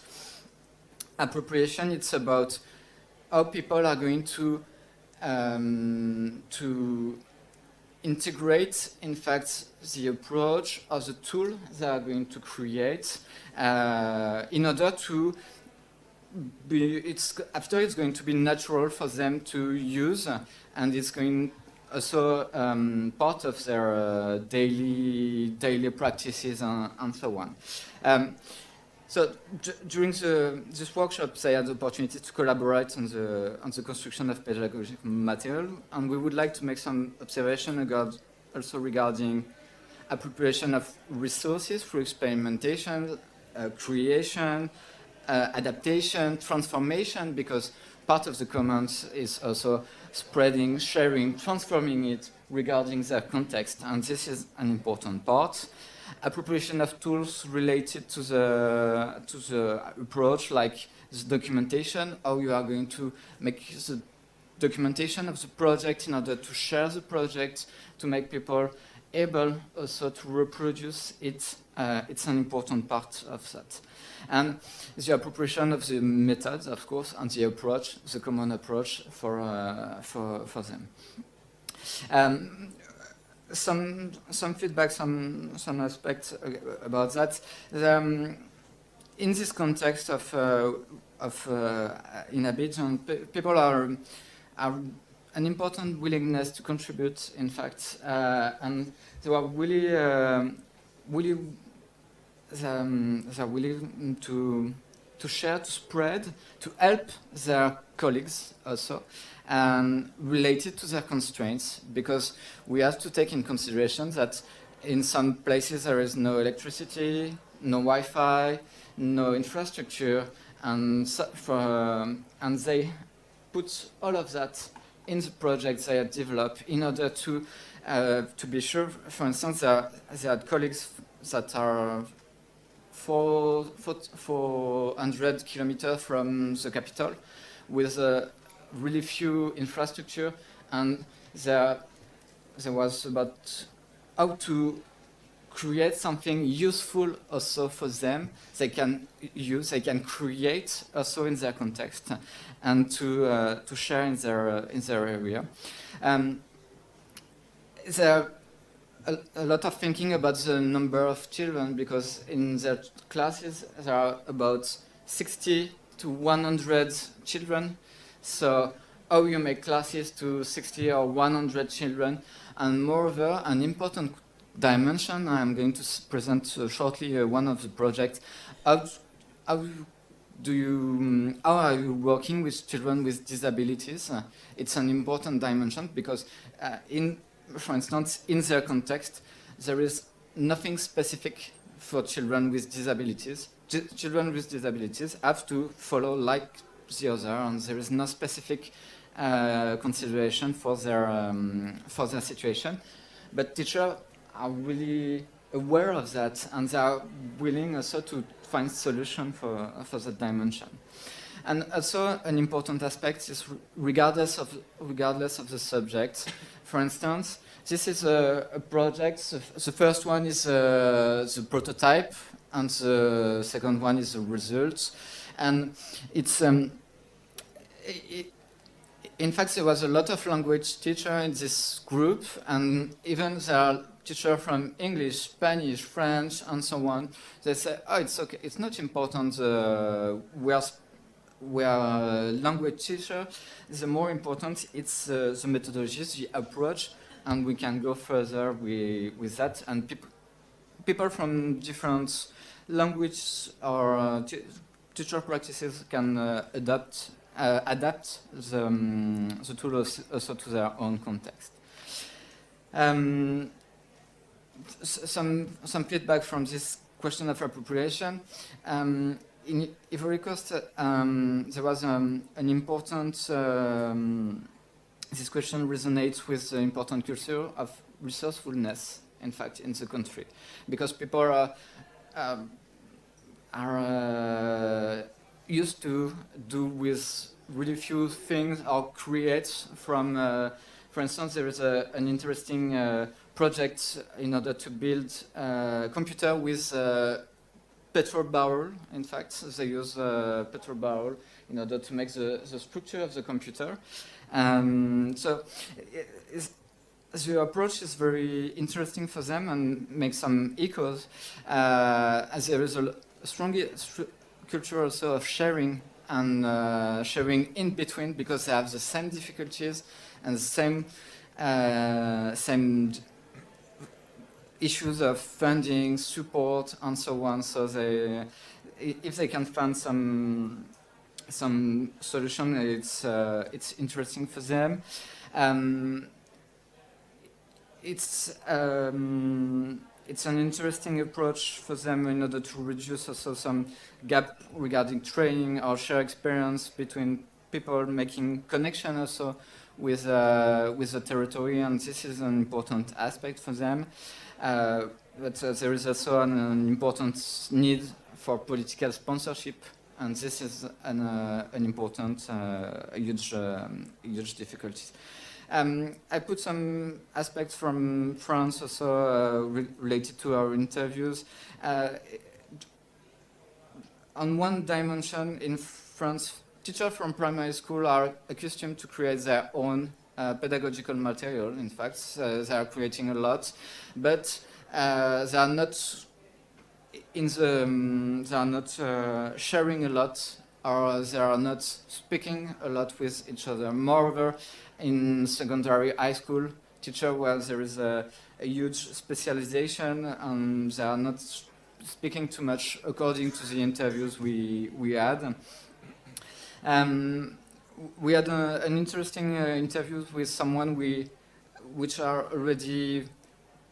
appropriation, it's about how people are going to integrate, in fact, the approach or the tool they are going to create in order to be, after it's going to be natural for them to use, and it's going also part of their daily practices and so on. So during this workshop, they had the opportunity to collaborate on the construction of pedagogical material, and we would like to make some observation also regarding appropriation of resources through experimentation, creation, adaptation, transformation, because part of the commons is also spreading, sharing, transforming it regarding their context, and this is an important part. Appropriation of tools related to the approach, like the documentation, how you are going to make the documentation of the project in order to share the project, to make people able also to reproduce it. It's an important part of that. And the appropriation of the methods, of course, and the approach, the common approach for them. Some feedback, some aspects about that. In this context of in Abidjan, people are an important willingness to contribute, in fact, and they are really they're willing to share, to spread, to help their colleagues also, and related to their constraints, because we have to take in consideration that in some places there is no electricity, no Wi-Fi, no infrastructure, and they put all of that in the projects they have developed in order to be sure. For instance, they had colleagues that are 400 kilometers from the capital, with really few infrastructure, and there was about how to create something useful also for them. They can use, they can create also in their context, and to share in their area. There a lot of thinking about the number of children, because in their classes there are about 60 to 100 children. So how you make classes to 60 or 100 children, and moreover, an important dimension, I'm going to present shortly one of the projects. How are you working with children with disabilities? It's an important dimension, because for instance, in their context, there is nothing specific for children with disabilities. Children with disabilities have to follow like the other, and there is no specific consideration for their situation. But teachers are really aware of that, and they are willing also to find solution for that dimension. And also an important aspect is regardless of the subject. For instance, this is a project. The first one is the prototype, and the second one is the results. And it's in fact, there was a lot of language teacher in this group, and even there are teachers from English, Spanish, French, and so on. They say, "Oh, it's okay. It's not important. We are language teacher. The more important it's the methodologies, the approach, and we can go further with that." And people from different languages or teacher practices can adapt the tool also to their own context. Some feedback from this question of appropriation. In Ivory Coast, there was an important, this question resonates with the important culture of resourcefulness, in fact, in the country. Because people are used to do with really few things or create from, for instance, there is an interesting project in order to build a computer with petrol barrel. In fact, they use petrol barrel in order to make the structure of the computer. So the approach is very interesting for them and makes some echoes, as there is a strong culture also of sharing, and sharing in between, because they have the same difficulties and the same same issues of funding, support, and so on. So if they can find some solution, it's interesting for them. It's an interesting approach for them in order to reduce also some gap regarding training or share experience between people, making connection also with the territory, and this is an important aspect for them. But there is also an important need for political sponsorship, and this is an important, huge difficulty. I put some aspects from France also related to our interviews. On one dimension, in France, teachers from primary school are accustomed to create their own pedagogical material. In fact, they are creating a lot, but they are not sharing a lot, or they are not speaking a lot with each other. Moreover, in secondary high school, teacher where there is a huge specialization, and they are not speaking too much according to the interviews we had. We had an interesting interview with someone which are already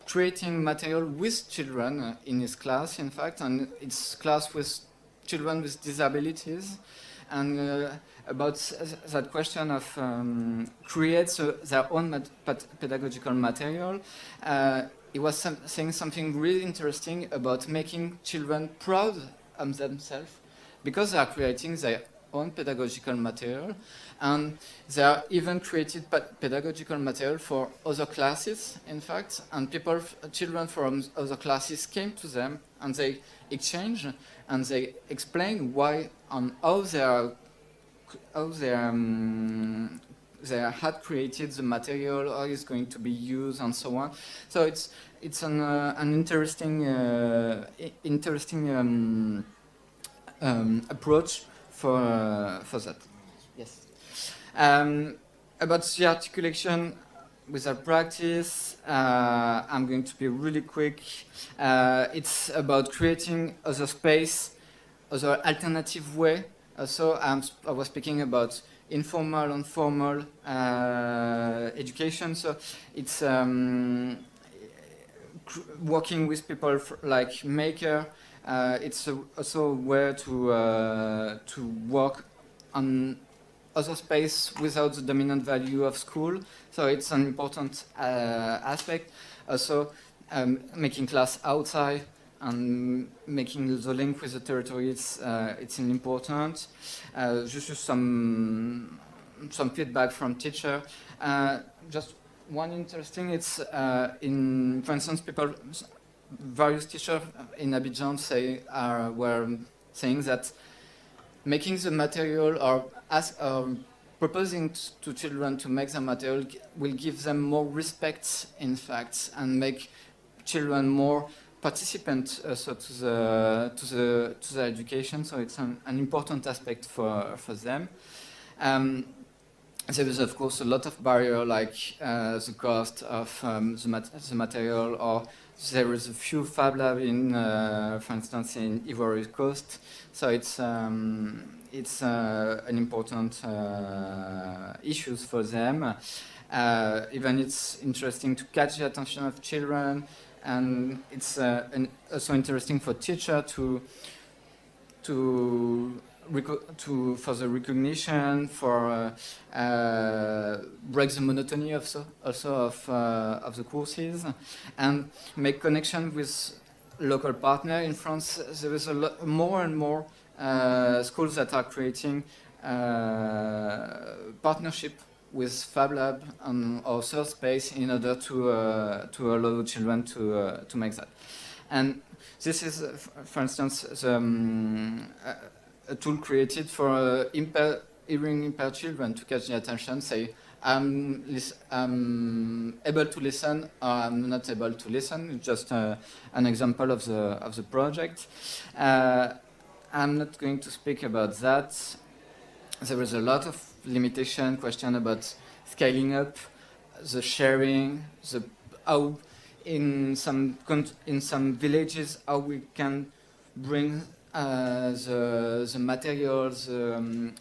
creating material with children in his class, in fact, and it's class with children with disabilities. And about that question of create their own pedagogical material, he was saying something really interesting about making children proud of themselves, because they are creating their own pedagogical material, and they are even created pedagogical material for other classes, in fact, and children from other classes came to them, and they exchange, and they explain why and how they had created the material, how it's going to be used, and so on. So it's an interesting approach for that. Yes. About the articulation with our practice, I'm going to be really quick. It's about creating other space, other alternative way. So I was speaking about informal and formal education. So it's working with people like Maker. It's also a way to work on other space without the dominant value of school. So it's an important aspect. Also, making class outside and making the link with the territory, it's important. Just some feedback from teacher. Just one interesting, it's for instance, various teachers in Abidjan were saying that making the material or proposing to children to make the material will give them more respect, in fact, and make children more participant to the education. So it's an important aspect for them. There is, of course, a lot of barrier, like the cost of the material, or there is a few Fab Lab in, for instance, in Ivory Coast. So it's an important issue for them. Even it's interesting to catch the attention of children, and it's also interesting for teacher for the recognition, for break the monotony also of the courses, and make connection with local partner. In France, there is more and more schools that are creating partnership with Fab Lab or Third Space in order to allow children to make that. And this is, for instance, a tool created for hearing impaired children to catch the attention, say, I'm able to listen, or I'm not able to listen. It's just an example of the project. I'm not going to speak about that. There is a lot of limitation question about scaling up the sharing, how in some villages how we can bring the materials,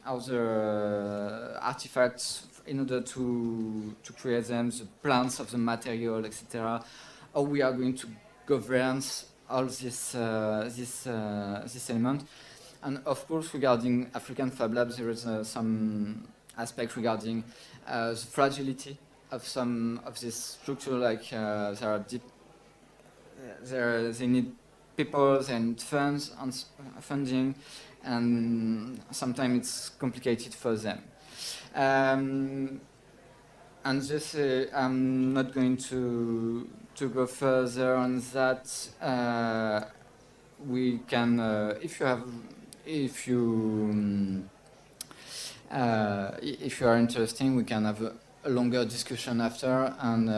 other artifacts in order to create them, the plants of the material, etc. How we are going to govern all this element. And of course, regarding African Fab Labs, there is some aspect regarding the fragility of some of this structure, like there are they need people and funds and funding, and sometimes it's complicated for them. And this, I'm not going to go further on that. We can, if you are interested, we can have a longer discussion after, and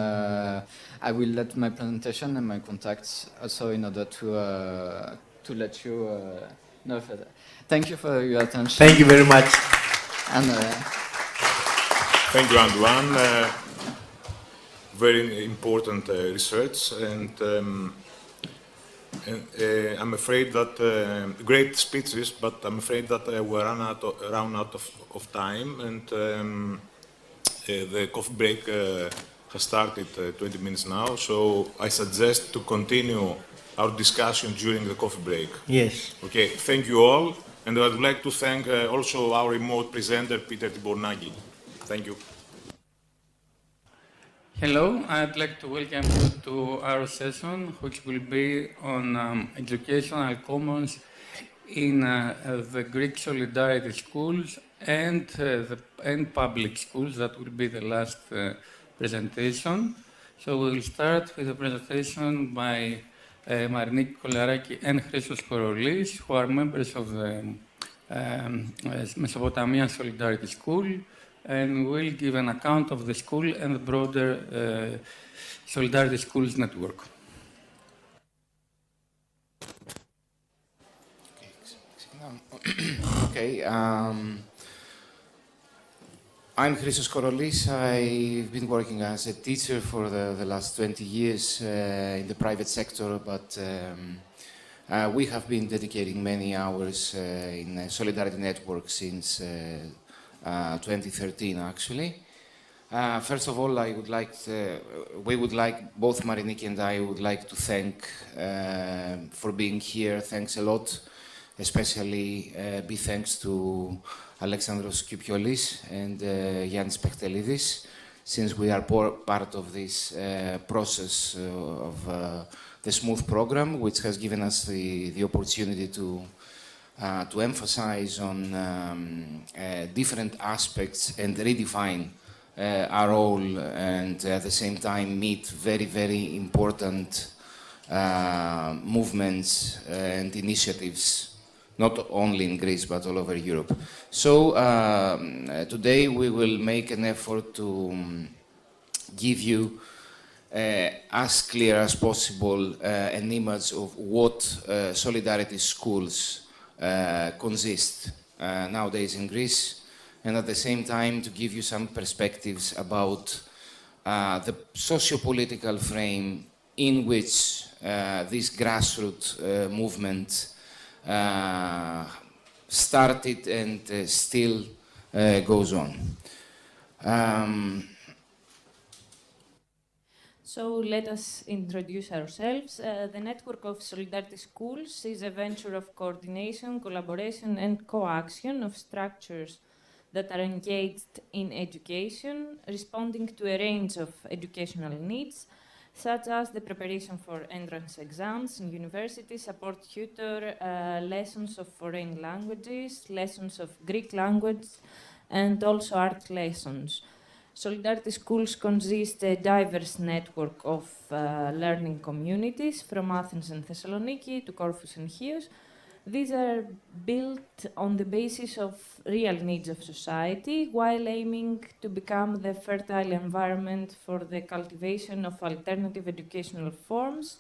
I will let my presentation and my contacts also in order to let you know further. Thank you for your attention. Thank you very much. And thank you, Antoine. Very important research, and I'm afraid that great speeches, but I'm afraid that we're run out of time, and the coffee break has started 20 minutes now, so I suggest to continue our discussion during the coffee break. Yes. Okay, thank you all, and I would like to thank also our remote presenter, Peter Tibornagi. Thank you. Hello, I'd like to welcome you to our session, which will be on educational commons in the Greek Solidarity schools and public schools. That will be the last presentation. So we'll start with a presentation by Mariniki Kolaraki and Christos Korolis, who are members of the Mesopotamian Solidarity School, and will give an account of the school and the broader Solidarity Schools network. Okay. I'm Christos Korolis. I've been working as a teacher for the last 20 years in the private sector, but we have been dedicating many hours in Solidarity Network since 2013, actually. First of all, we would like, both Mariniki and I would like to thank for being here. Thanks a lot. Especially big thanks to Alexandros Kypiolis and Yannis Pechtelidis, since we are part of this process of the Smooth program, which has given us the opportunity to emphasize on different aspects and redefine our role, and at the same time meet very, very important movements and initiatives, not only in Greece, but all over Europe. So today we will make an effort to give you as clear as possible an image of what Solidarity schools consist nowadays in Greece, and at the same time to give you some perspectives about the socio-political frame in which this grassroots movement started and still goes on. So let us introduce ourselves. The Network of Solidarity Schools is a venture of coordination, collaboration, and co-action of structures that are engaged in education, responding to a range of educational needs, such as the preparation for entrance exams in universities, support tutor, lessons of foreign languages, lessons of Greek language, and also art lessons. Solidarity schools consist a diverse network of learning communities from Athens and Thessaloniki to Corfu and Chios. These are built on the basis of real needs of society, while aiming to become the fertile environment for the cultivation of alternative educational forms,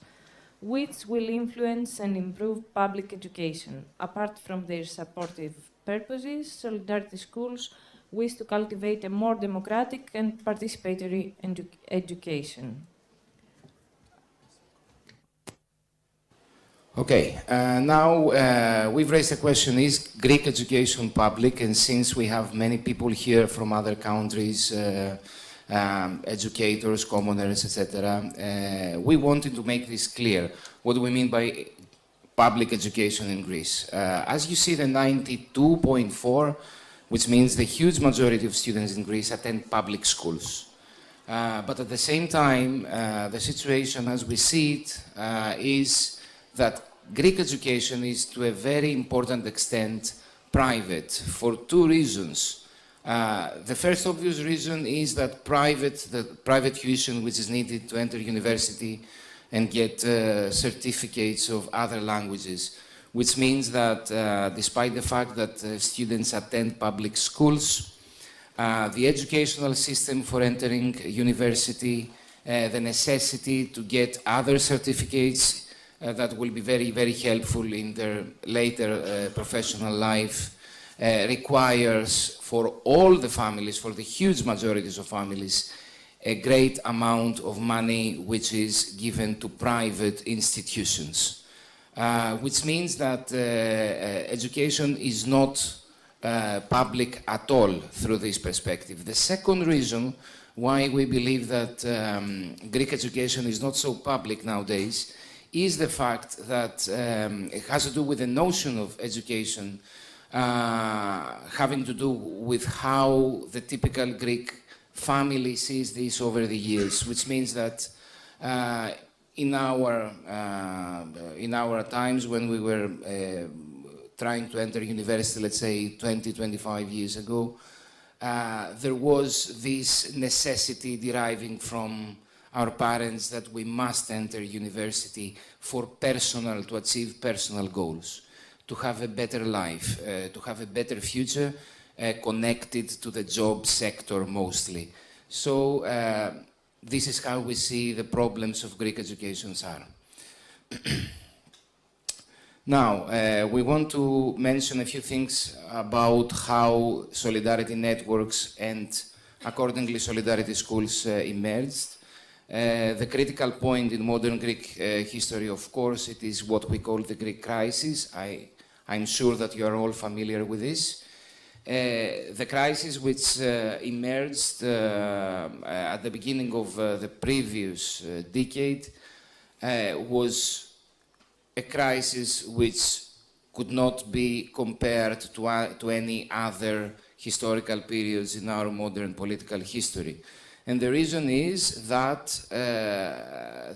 which will influence and improve public education. Apart from their supportive purposes, Solidarity schools wish to cultivate a more democratic and participatory education. Okay, now we've raised the question, is Greek education public? And since we have many people here from other countries, educators, commoners, etc., we wanted to make this clear. What do we mean by public education in Greece? As you see, the 92.4, which means the huge majority of students in Greece attend public schools. But at the same time, the situation as we see it is that Greek education is to a very important extent private for two reasons. The first obvious reason is that the private tuition which is needed to enter university and get certificates of other languages, which means that despite the fact that students attend public schools, the educational system for entering university, the necessity to get other certificates that will be very, very helpful in their later professional life, requires for all the families, for the huge majorities of families, a great amount of money which is given to private institutions. Which means that education is not public at all through this perspective. The second reason why we believe that Greek education is not so public nowadays is the fact that it has to do with the notion of education having to do with how the typical Greek family sees this over the years, which means that in our times when we were trying to enter university, let's say 20, 25 years ago, there was this necessity deriving from our parents that we must enter university to achieve personal goals, to have a better life, to have a better future connected to the job sector mostly. So this is how we see the problems of Greek education are. Now, we want to mention a few things about how solidarity networks and accordingly solidarity schools emerged. The critical point in modern Greek history, of course, it is what we call the Greek crisis. I'm sure that you are all familiar with this. The crisis which emerged at the beginning of the previous decade was a crisis which could not be compared to any other historical periods in our modern political history. And the reason is that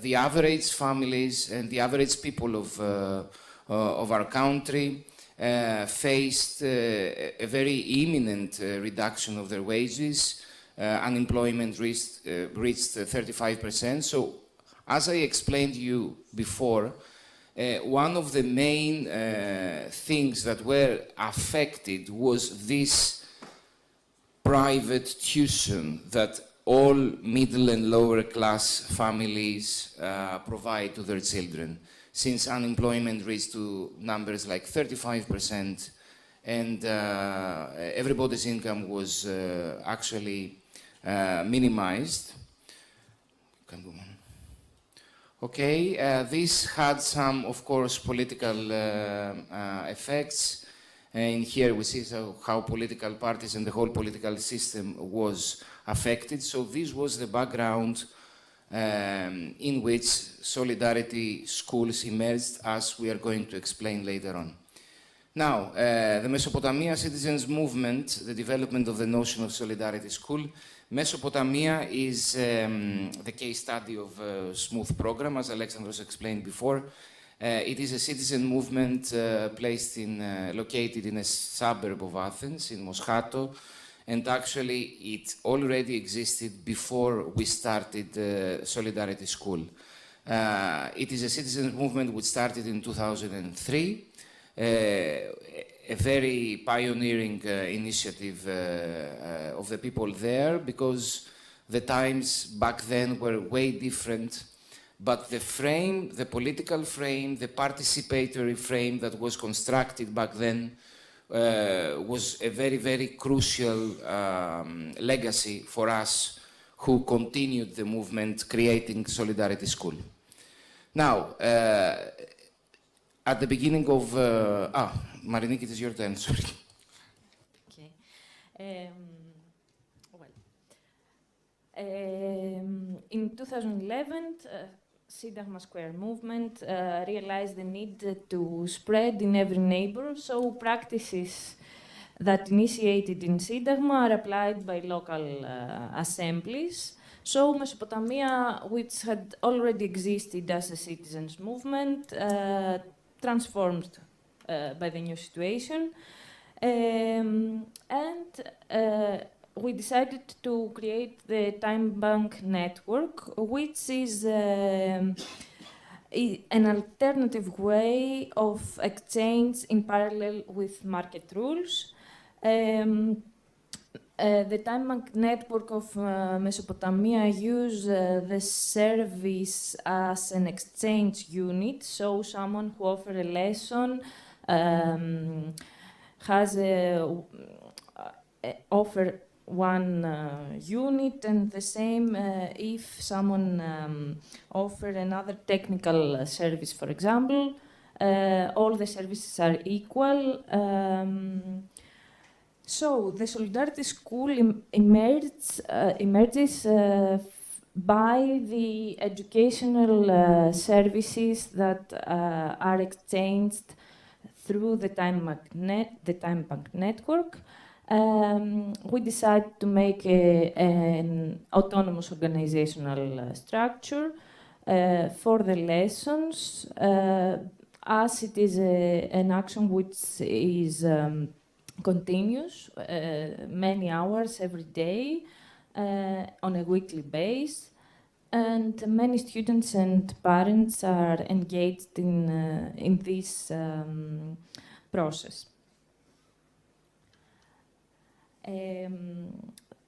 the average families and the average people of our country faced a very imminent reduction of their wages. Unemployment reached 35%. So, as I explained to you before, one of the main things that were affected was this private tuition that all middle and lower class families provide to their children, since unemployment reached to numbers like 35% and everybody's income was actually minimized. Okay, this had some, of course, political effects. And here we see how political parties and the whole political system was affected. So this was the background in which solidarity schools emerged, as we are going to explain later on. Now, the Mesopotamia Citizens Movement, the development of the notion of solidarity school. Mesopotamia is the case study of a smooth program, as Alexandros explained before. It is a citizen movement located in a suburb of Athens, in Moschato, and actually it already existed before we started Solidarity School. It is a citizen movement which started in 2003, a very pioneering initiative of the people there, because the times back then were way different. But the frame, the political frame, the participatory frame that was constructed back then was a very, very crucial legacy for us who continued the movement creating Solidarity School. Now, at the beginning of... Mariniki, it is your turn, sorry. Okay. In 2011, Syntagma Square movement realized the need to spread in every neighbor, so practices that initiated in Syntagma are applied by local assemblies. So Mesopotamia, which had already existed as a citizens' movement, transformed by the new situation. We decided to create the Time Bank Network, which is an alternative way of exchange in parallel with market rules. The Time Bank Network of Mesopotamia use the service as an exchange unit, so someone who offers a lesson has offer one unit, and the same if someone offers another technical service, for example. All the services are equal. So the Solidarity School emerges by the educational services that are exchanged through the Time Bank Network. We decided to make an autonomous organizational structure for the lessons, as it is an action which is continuous, many hours every day, on a weekly basis, and many students and parents are engaged in this process.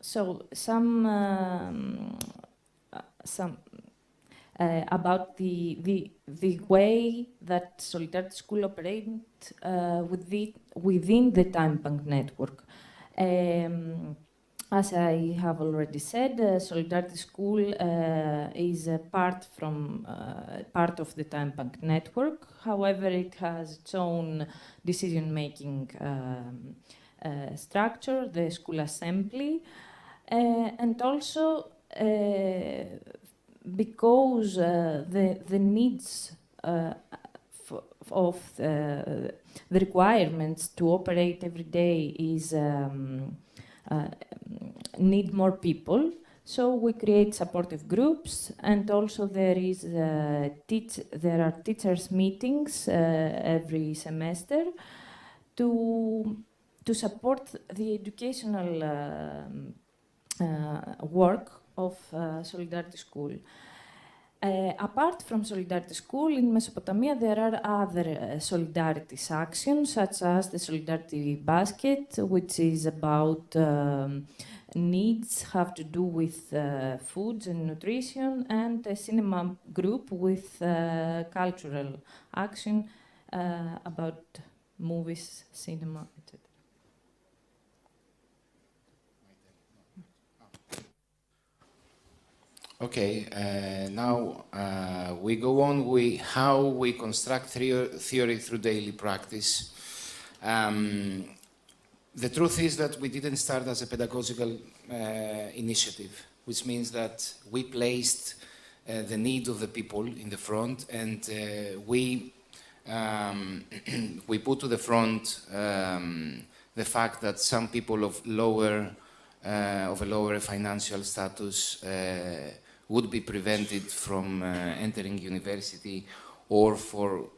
So some about the way that Solidarity School operates within the Time Bank Network. As I have already said, Solidarity School is a part of the Time Bank Network. However, it has its own decision-making structure, the school assembly, and also because the needs of the requirements to operate every day is need more people. So we create supportive groups, and also there are teachers' meetings every semester to support the educational work of Solidarity School. Apart from Solidarity School, in Mesopotamia there are other solidarity actions, such as the Solidarity Basket, which is about needs have to do with foods and nutrition, and a cinema group with cultural action about movies, cinema, etc. Okay, now we go on with how we construct theory through daily practice. The truth is that we didn't start as a pedagogical initiative, which means that we placed the need of the people in the front, and we put to the front the fact that some people of a lower financial status would be prevented from entering university or for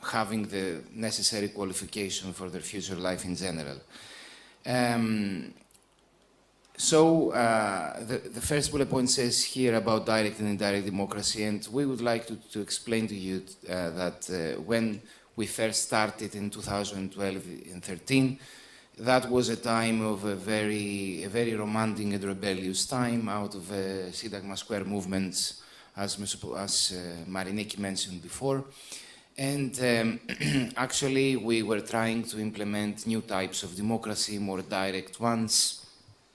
having the necessary qualification for their future life in general. The first bullet point says here about direct and indirect democracy, and we would like to explain to you that when we first started in 2012 and 13, that was a time of a very romantic and rebellious time out of Syntagma Square movements, as Mariniki mentioned before. And actually, we were trying to implement new types of democracy, more direct ones,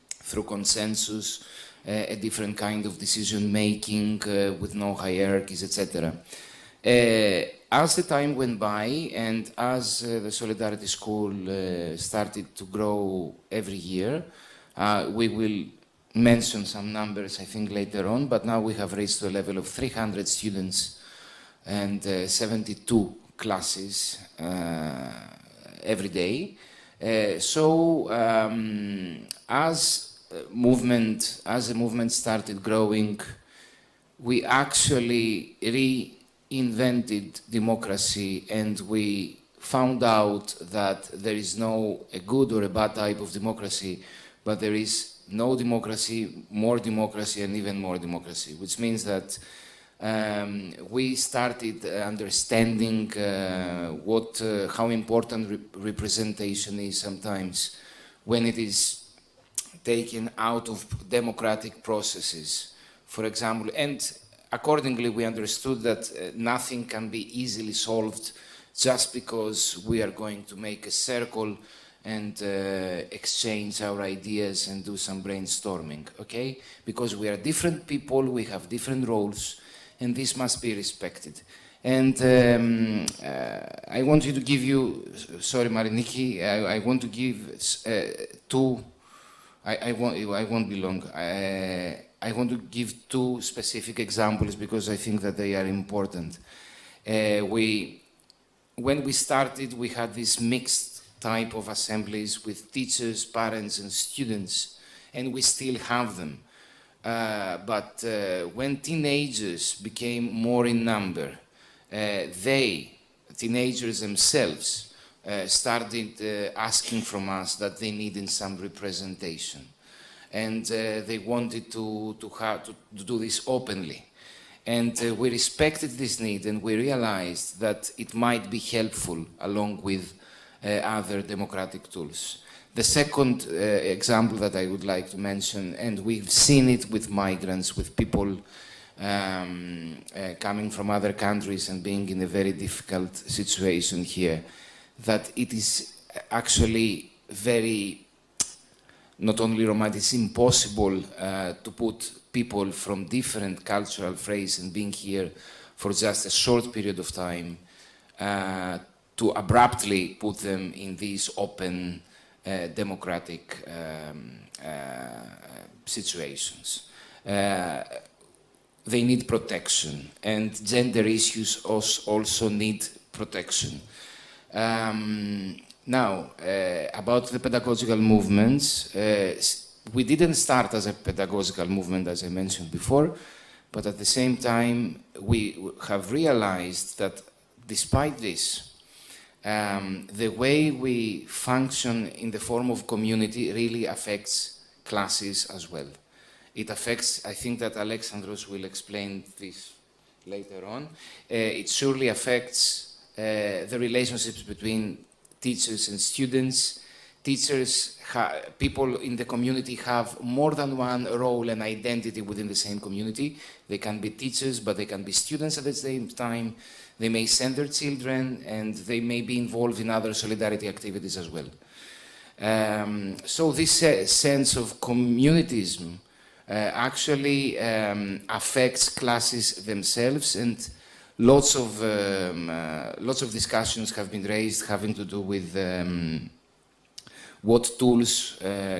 through consensus, a different kind of decision-making with no hierarchies, etc. As the time went by and as the Solidarity School started to grow every year, we will mention some numbers, I think, later on, but now we have reached a level of 300 students and 72 classes every day. So as the movement started growing, we actually reinvented democracy, and we found out that there is no a good or a bad type of democracy, but there is no democracy, more democracy, and even more democracy, which means that we started understanding how important representation is sometimes when it is taken out of democratic processes, for example, and accordingly we understood that nothing can be easily solved just because we are going to make a circle and exchange our ideas and do some brainstorming, okay? Because we are different people, we have different roles, and this must be respected. And I want you to give you, sorry Mariniki, I want to give two, I won't be long. I want to give two specific examples because I think that they are important. When we started, we had this mixed type of assemblies with teachers, parents, and students, and we still have them. But when teenagers became more in number, teenagers themselves, started asking from us that they needed some representation. And they wanted to do this openly. And we respected this need, and we realized that it might be helpful along with other democratic tools. The second example that I would like to mention, and we've seen it with migrants, with people coming from other countries and being in a very difficult situation here, that it is actually very, not only romantic, it's impossible to put people from different cultural phrases and being here for just a short period of time to abruptly put them in these open democratic situations. They need protection, and gender issues also need protection. Now, about the pedagogical movements, we didn't start as a pedagogical movement, as I mentioned before, but at the same time, we have realized that despite this, the way we function in the form of community really affects classes as well. It affects, I think that Alexandros will explain this later on, it surely affects the relationships between teachers and students. People in the community have more than one role and identity within the same community. They can be teachers, but they can be students at the same time. They may send their children, and they may be involved in other solidarity activities as well. So this sense of communitism actually affects classes themselves, and lots of discussions have been raised having to do with what tools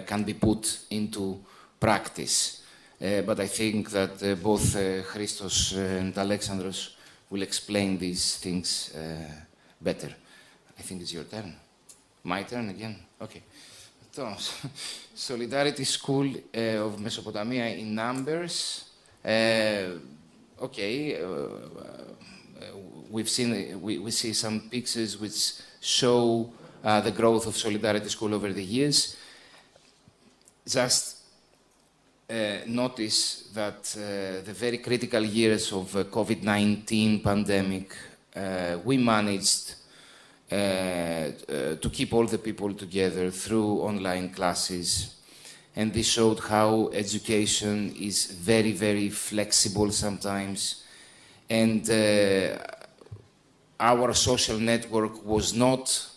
can be put into practice. But I think that both Christos and Alexandros will explain these things better. I think it's your turn. My turn again? Okay. So, Solidarity School of Mesopotamia in numbers. Okay, we see some pictures which show the growth of Solidarity School over the years. Just notice that the very critical years of COVID-19 pandemic, we managed to keep all the people together through online classes. And this showed how education is very, very flexible sometimes. And our social network was not,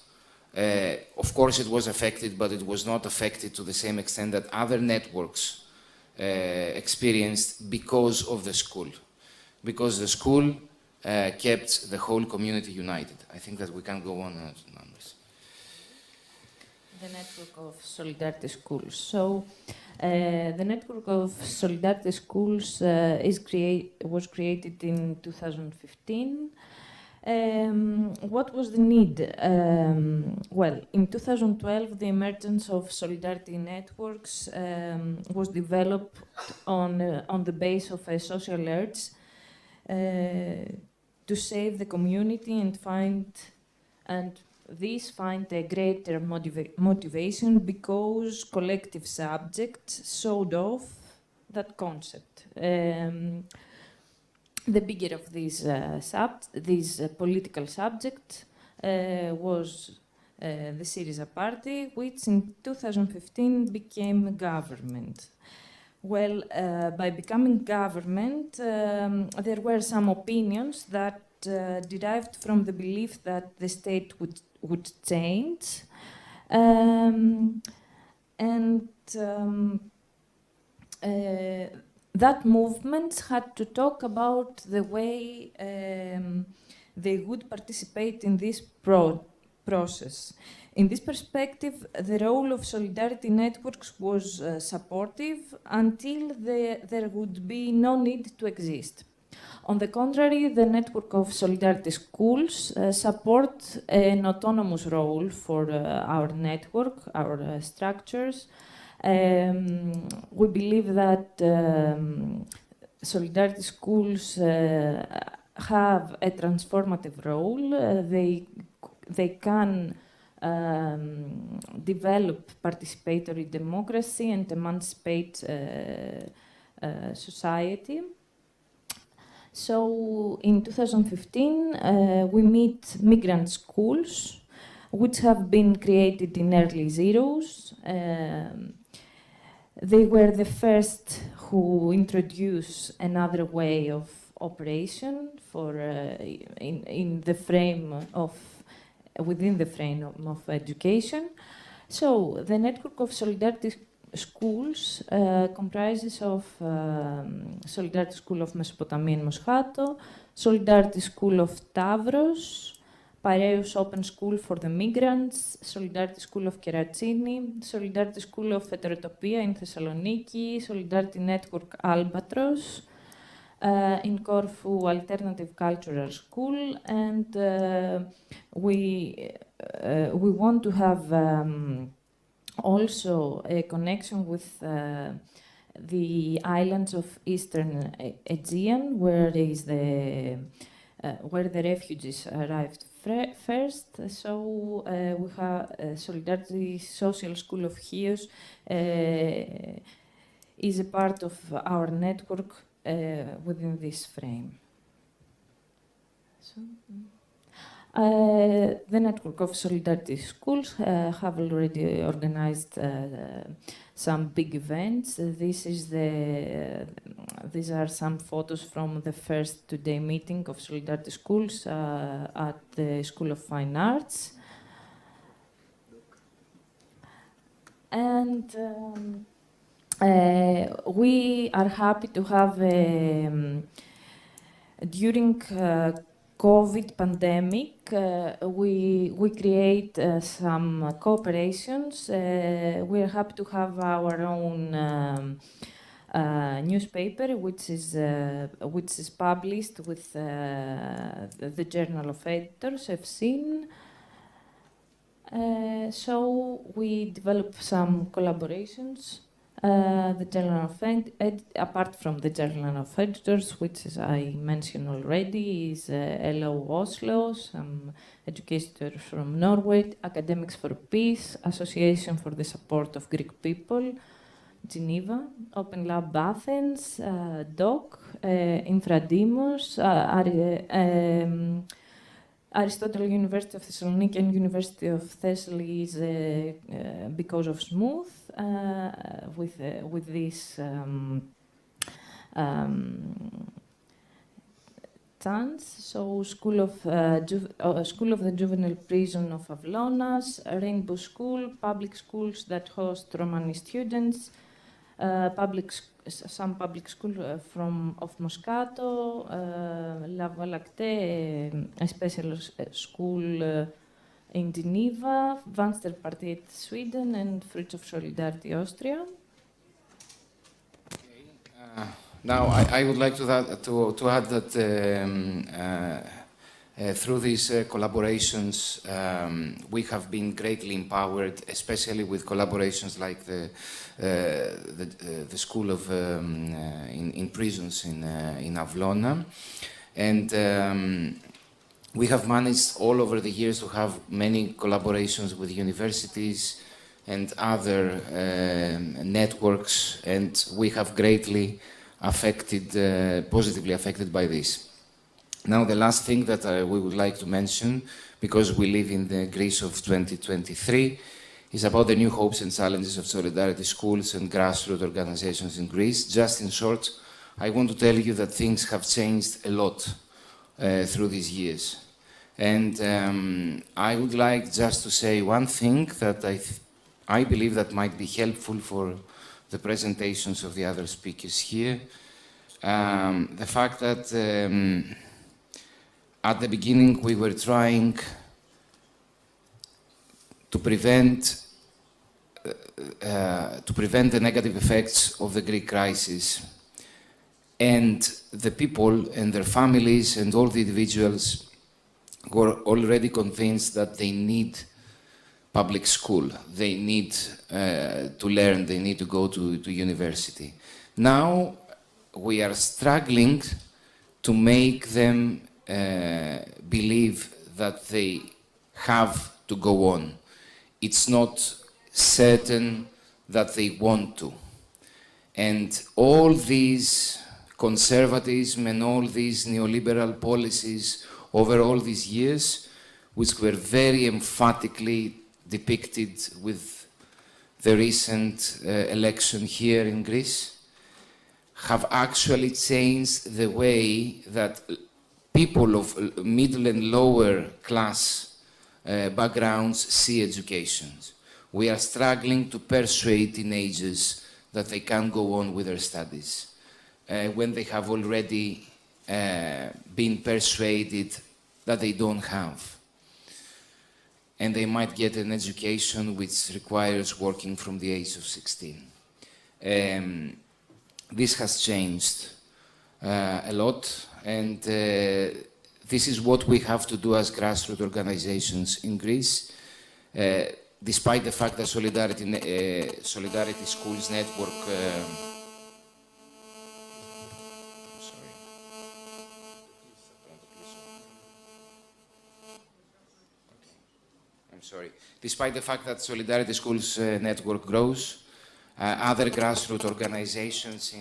of course it was affected, but it was not affected to the same extent that other networks experienced because of the school. Because the school kept the whole community united. I think that we can go on this. The network of Solidarity Schools. So, the network of Solidarity Schools was created in 2015. What was the need? Well, in 2012, the emergence of solidarity networks was developed on the base of a social urge to save the community and find a greater motivation because collective subjects showed off that concept. The bigger of these political subject was the Syriza Party, which in 2015 became government. Well, by becoming government, there were some opinions that derived from the belief that the state would change, that movement had to talk about the way they would participate in this process. In this perspective, the role of solidarity networks was supportive until there would be no need to exist. On the contrary, the network of solidarity schools support an autonomous role for our network, our structures. We believe that solidarity schools have a transformative role. They can develop participatory democracy and emancipate society. So in 2015, we meet migrant schools, which have been created in early zeros. They were the first who introduced another way of operation for within the frame of education. So the network of solidarity schools comprises of Solidarity School of Mesopotamia and Moschato, Solidarity School of Tavros, Piraeus Open School for the Migrants, Solidarity School of Keratsini, Solidarity School of Heterotopia in Thessaloniki, Solidarity Network Albatros, in Corfu Alternative Cultural School, and we want to have also a connection with the islands of Eastern Aegean, where the refugees arrived first. So we have Solidarity Social School of Chios is a part of our network within this frame. So, the network of solidarity schools have already organized some big events. These are some photos from the first two-day meeting of solidarity schools at the School of Fine Arts. And we are happy to have, during COVID pandemic, we create some cooperations. We are happy to have our own newspaper, which is published with the Journal of Editors, FSIN. So we develop some collaborations. The Journal of apart from the Journal of Editors, which is, I mentioned already, is LO Oslo, some educators from Norway, Academics for Peace, Association for the Support of Greek People, Geneva, Open Lab Athens, DOC, Infradimos, Aristotle University of Thessaloniki and University of Thessaly is because of Smooth, with this chance. So School of the Juvenile Prison of Avlonas, Rainbow School, public schools that host Romani students, some public school of Moscato, La Voie Lactée, a special school in Geneva, Vänsterpartiet Sweden, and Fruits of Solidarity Austria. Now, I would like to add that through these collaborations, we have been greatly empowered, especially with collaborations like the School of in prisons in Avlona, and we have managed all over the years to have many collaborations with universities and other networks, and we have greatly positively affected by this. Now, the last thing that we would like to mention, because we live in the Greece of 2023, is about the new hopes and challenges of solidarity schools and grassroots organizations in Greece. Just in short, I want to tell you that things have changed a lot through these years. And I would like just to say one thing that I believe that might be helpful for the presentations of the other speakers here. The fact that at the beginning we were trying to prevent the negative effects of the Greek crisis, and the people and their families and all the individuals were already convinced that they need public school, they need to learn, they need to go to university. Now we are struggling to make them believe that they have to go on. It's not certain that they want to. And all these conservatism and all these neoliberal policies over all these years, which were very emphatically depicted with the recent election here in Greece, have actually changed the way that people of middle and lower class backgrounds see education. We are struggling to persuade teenagers that they can go on with their studies when they have already been persuaded that they don't have. And they might get an education which requires working from the age of 16. This has changed a lot, and this is what we have to do as grassroots organizations in Greece, despite the fact that Solidarity Schools Network despite the fact that Solidarity Schools Network grows, other grassroots organizations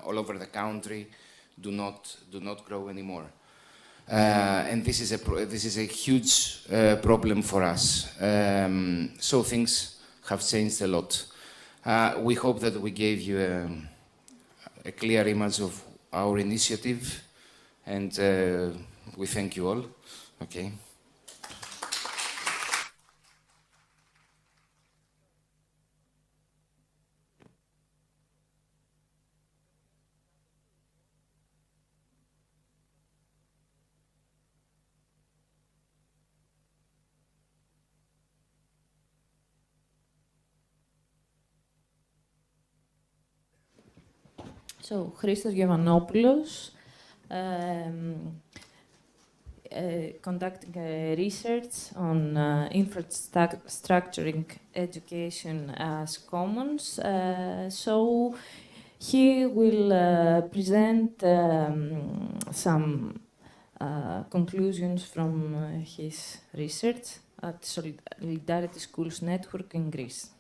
all over the country do not grow anymore, and this is a huge problem for us. So things have changed a lot. We hope that we gave you a clear image of our initiative. And we thank you all. Okay. So, Christos Giovanopoulos, conducting research on infrastructuring education as commons. So he will present some conclusions from his research at Solidarity Schools Network in Greece.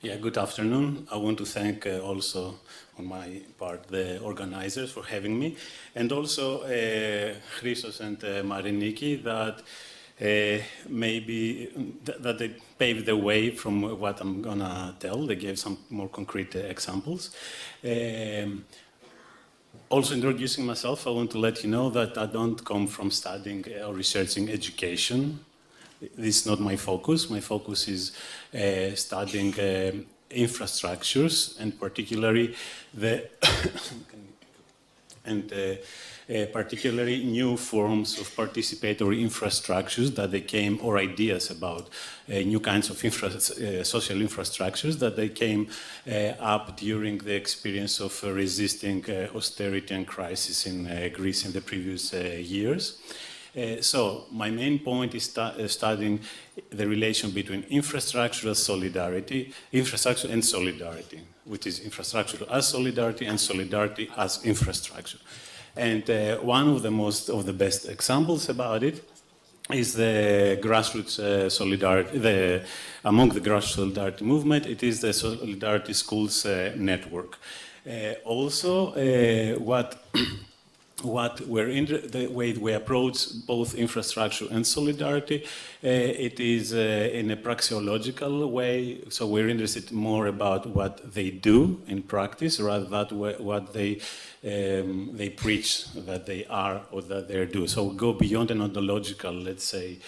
Yeah, good afternoon. I want to thank also, on my part, the organizers for having me, and also Christos and Mariniki that maybe that they paved the way from what I'm gonna tell. They gave some more concrete examples. Also introducing myself, I want to let you know that I don't come from studying or researching education. This is not my focus. My focus is studying infrastructures, and particularly particularly new forms of participatory infrastructures that they came, or ideas about new kinds of social infrastructures that they came up during the experience of resisting austerity and crisis in Greece in the previous years. So my main point is studying the relation between infrastructural solidarity, infrastructure and solidarity, which is infrastructure as solidarity and solidarity as infrastructure. And one of the best examples about it is the grassroots solidarity. Among the grassroots solidarity movement, it is the Solidarity Schools network. Also, the way we approach both infrastructure and solidarity, it is in a praxeological way. So we're interested more about what they do in practice rather than what they preach that they are or that they do. So we go beyond an ontological, let's say,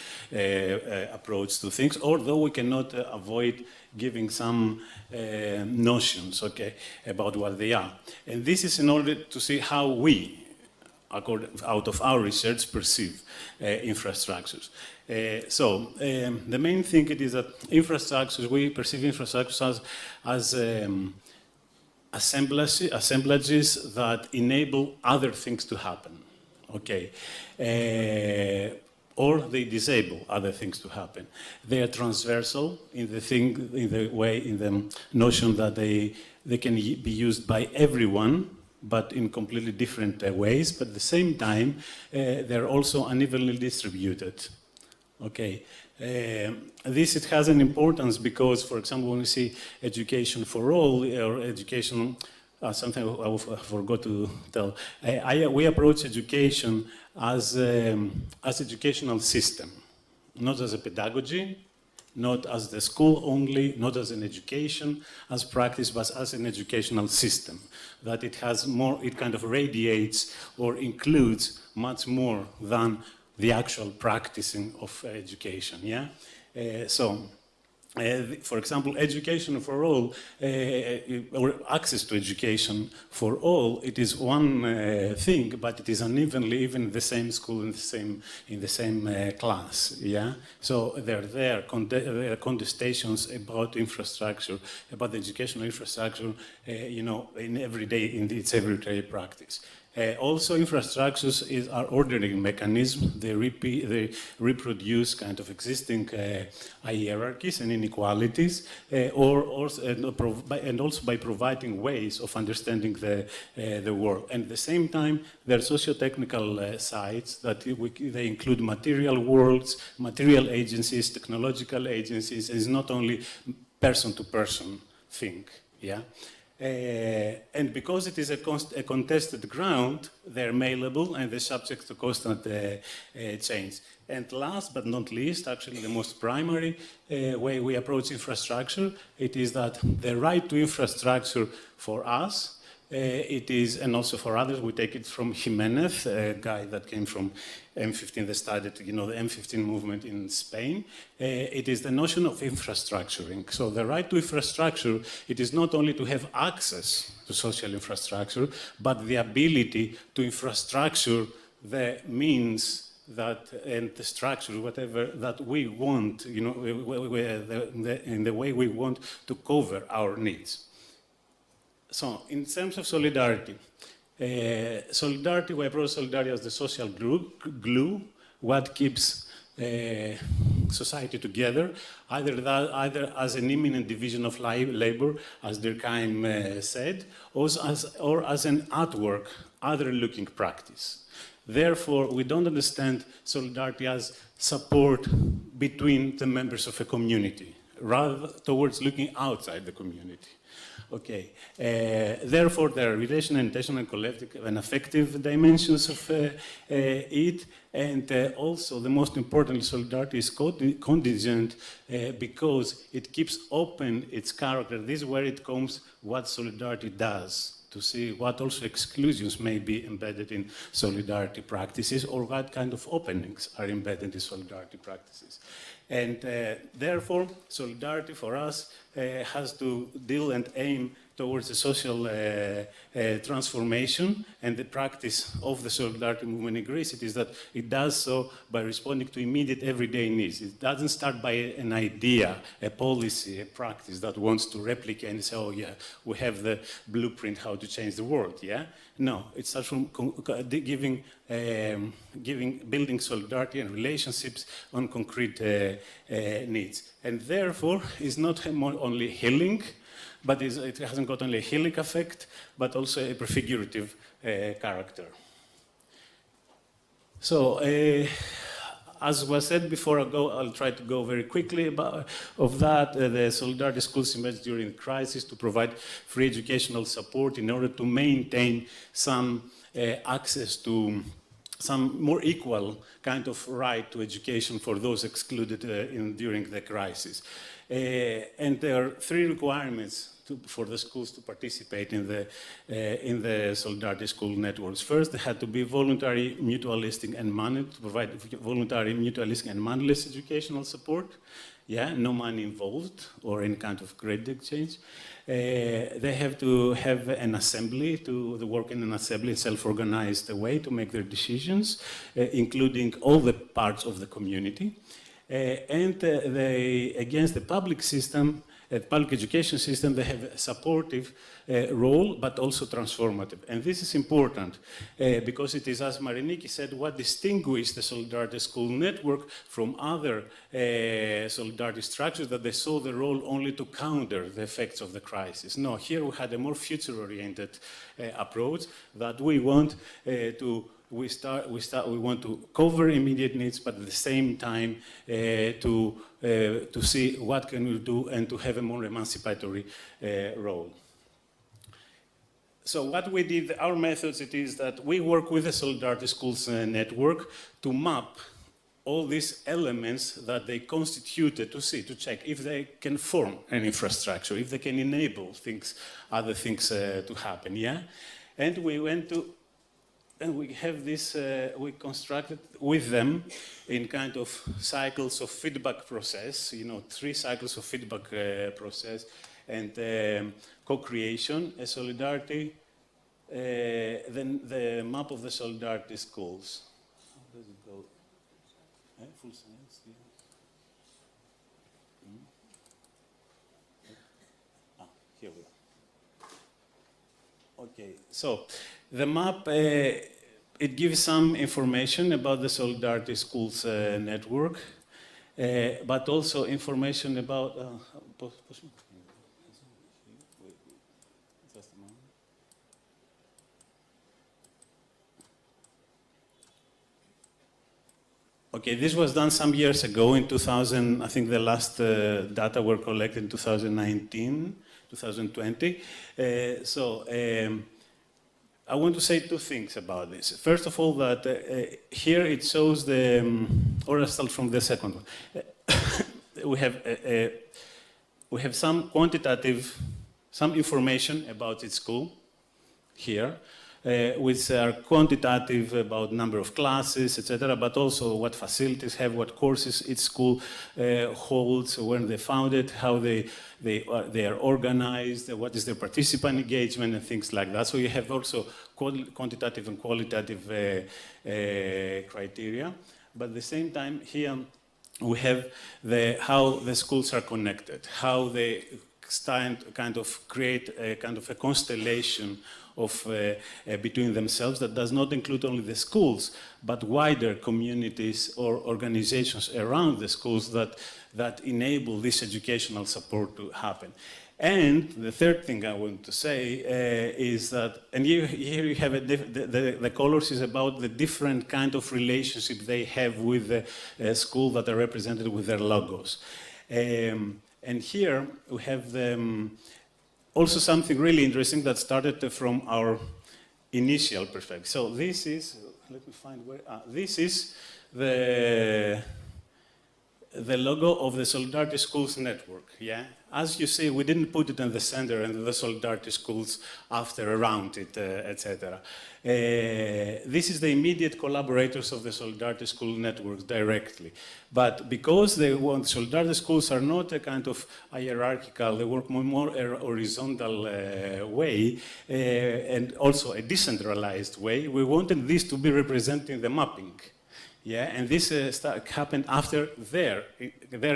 approach to things, although we cannot avoid giving some notions, okay, about what they are. And this is in order to see how we, out of our research, perceive infrastructures. The main thing it is that infrastructures, we perceive infrastructures as assemblages that enable other things to happen, okay? Or they disable other things to happen. They are transversal in the notion that they can be used by everyone, but in completely different ways, but at the same time, they're also unevenly distributed. Okay. It has an importance because, for example, when we see education for all, or education, something I forgot to tell, we approach education as educational system, not as a pedagogy, not as the school only, not as an education, as practice, but as an educational system. That it has more, it kind of radiates or includes much more than the actual practicing of education, yeah? For example, education for all, or access to education for all, it is one thing, but it is unevenly even in the same school, in the same class. Yeah. So there are contestations about infrastructure, about the educational infrastructure, in its everyday practice. Also, infrastructures are ordering mechanisms. They reproduce kind of existing hierarchies and inequalities, and also by providing ways of understanding the world. And at the same time, there are socio-technical sides that they include material worlds, material agencies, technological agencies. It's not only person-to-person thing. Yeah. And because it is a contested ground, they're malleable and they're subject to constant change. And last but not least, actually the most primary way we approach infrastructure, it is that the right to infrastructure for us, it is, and also for others, we take it from Jimenez, a guy that came from M15 that started, the M15 movement in Spain. It is the notion of infrastructuring. So the right to infrastructure, it is not only to have access to social infrastructure, but the ability to infrastructure the means that, and the structure, whatever, that we want, in the way we want to cover our needs. So, in terms of solidarity, we approach solidarity as the social glue, what keeps society together, either as an imminent division of labor, as Durkheim said, or as an outward, other-looking practice. Therefore, we don't understand solidarity as support between the members of a community, rather towards looking outside the community. Okay. Therefore, there are relational, intentional, collective, and affective dimensions of it. And also, the most important, solidarity is contingent because it keeps open its character. This is where it comes what solidarity does, to see what also exclusions may be embedded in solidarity practices or what kind of openings are embedded in solidarity practices. And therefore, solidarity for us has to deal and aim towards a social transformation, and the practice of the solidarity movement in Greece, it is that it does so by responding to immediate everyday needs. It doesn't start by an idea, a policy, a practice that wants to replicate and say, oh yeah, we have the blueprint how to change the world, yeah? No, it starts from building solidarity and relationships on concrete needs. And therefore, it's not only healing, but it hasn't got only a healing effect, but also a prefigurative character. So, as was said before, I'll try to go very quickly about that. The Solidarity Schools emerged during the crisis to provide free educational support in order to maintain some access to some more equal kind of right to education for those excluded during the crisis. And there are three requirements for the schools to participate in the Solidarity School networks. First, they had to be voluntary, mutualistic, and managed to provide voluntary, mutualistic, and manless educational support. Yeah, no money involved or any kind of credit exchange. They have to have an assembly, to work in an assembly, self-organized way to make their decisions, including all the parts of the community. And against the public system, the public education system, they have a supportive role, but also transformative. And this is important because it is, as Mariniki said, what distinguished the Solidarity School network from other solidarity structures that they saw the role only to counter the effects of the crisis. No, here we had a more future-oriented approach that we want we want to cover immediate needs, but at the same time to see what can we do and to have a more emancipatory role. So what we did, our methods, it is that we work with the Solidarity Schools network to map all these elements that they constituted to check if they can form an infrastructure, if they can enable other things to happen, yeah? And we went to and we have this, we constructed with them in kind of cycles of feedback process, 3 cycles of feedback process and co-creation, a solidarity, then the map of the Solidarity Schools. How does it go? Full science, yeah. Here we are. Okay, so the map, it gives some information about the Solidarity Schools network, but also information about, okay, this was done some years ago in 2000, I think the last data were collected in 2019, 2020. I want to say 2 things about this. First of all, that here it shows or I'll start from the second one. We have some quantitative, some information about its school here, which are quantitative about number of classes, etc., but also what facilities have, what courses each school holds, when they founded, how they are organized, what is their participant engagement, and things like that. So you have also quantitative and qualitative criteria. But at the same time, here we have how the schools are connected, how they kind of create a kind of a constellation of between themselves that does not include only the schools, but wider communities or organizations around the schools that enable this educational support to happen. And the third thing I want to say is that, and here you have the colors is about the different kind of relationship they have with the school that are represented with their logos. And here we have also something really interesting that started from our initial perspective. So this is, let me find where, this is the logo of the Solidarity Schools network, yeah? As you see, we didn't put it in the center and the Solidarity Schools after, around it, etc. This is the immediate collaborators of the Solidarity School networks directly. But because they want, Solidarity Schools are not a kind of hierarchical, they work more horizontal way, and also a decentralized way, we wanted this to be representing the mapping. Yeah, and this happened after their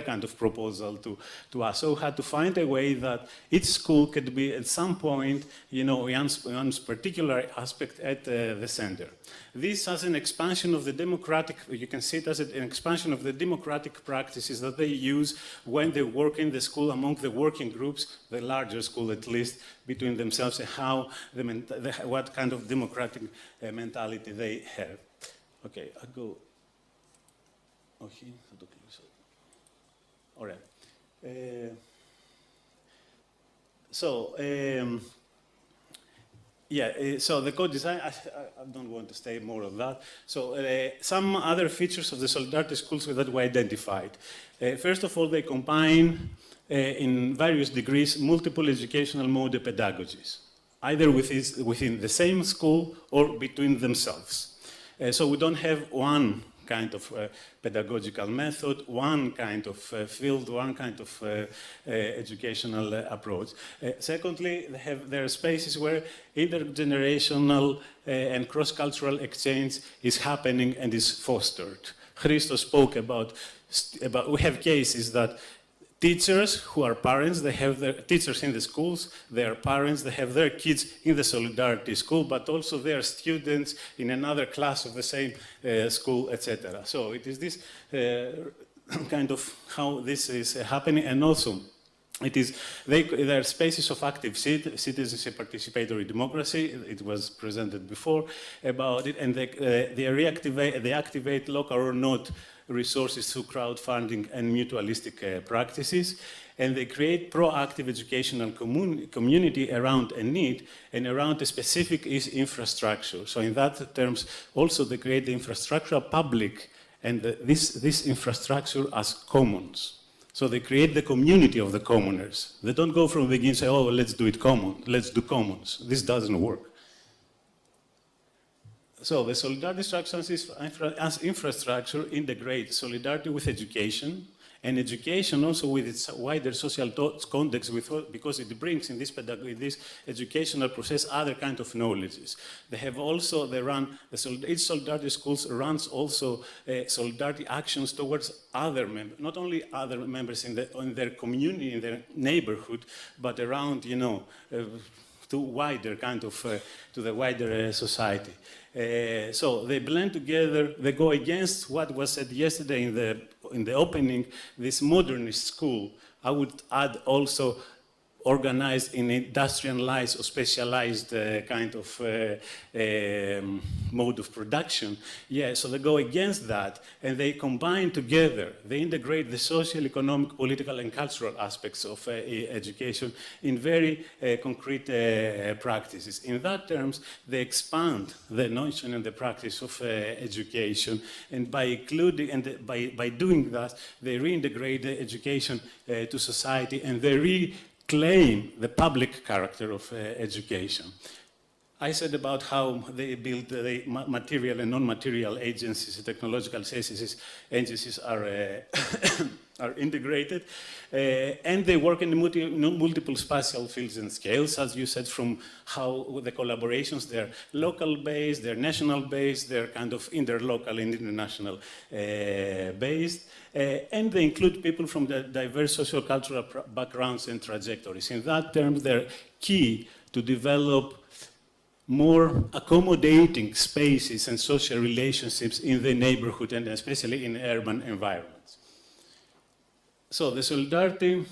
kind of proposal to us. So we had to find a way that each school could be at some point, you know, one particular aspect at the center. This as an expansion of the democratic, you can see it as an expansion of the democratic practices that they use when they work in the school among the working groups, the larger school at least, between themselves, and how what kind of democratic mentality they have. Okay, I'll go. Okay, all right. So the co-design, I don't want to stay more on that. So some other features of the Solidarity Schools that we identified. First of all, they combine in various degrees multiple educational mode pedagogies, either within the same school or between themselves. So we don't have one kind of pedagogical method, one kind of field, one kind of educational approach. Secondly, there are spaces where intergenerational and cross-cultural exchange is happening and is fostered. Christos spoke about we have cases that teachers who are parents, they have their teachers in the schools, they are parents, they have their kids in the Solidarity School, but also they are students in another class of the same school, etc. So it is this kind of how this is happening, and also it is, there are spaces of active citizenship, participatory democracy. It was presented before about it, and they activate local or not resources through crowdfunding and mutualistic practices, and they create proactive educational community around a need and around a specific infrastructure. So in that terms, also they create the infrastructure public and this infrastructure as commons. So they create the community of the commoners. They don't go from the beginning and say, oh, let's do it common, let's do commons. This doesn't work. So the solidarity structures as infrastructure integrate solidarity with education, and education also with its wider social context, because it brings in this educational process other kind of knowledges. They have also, each Solidarity Schools runs also solidarity actions towards other members, not only other members in their community, in their neighborhood, but around, you know, to wider kind of, to the wider society. So they blend together, they go against what was said yesterday in the opening, this modernist school. I would add also organized in industrialized or specialized kind of mode of production. Yeah, so they go against that and they combine together, they integrate the social, economic, political and cultural aspects of education in very concrete practices. In that terms, they expand the notion and the practice of education, and by including, and by doing that, they reintegrate the education to society, and they claim the public character of education. I said about how they build the material and non-material agencies, technological agencies are integrated, and they work in multiple spatial fields and scales, as you said, from how the collaborations, they're local-based, they're national-based, they're kind of interlocal and international based, and they include people from the diverse socio-cultural backgrounds and trajectories. In that term, they're key to develop more accommodating spaces and social relationships in the neighborhood, and especially in urban environments. So the Solidarity,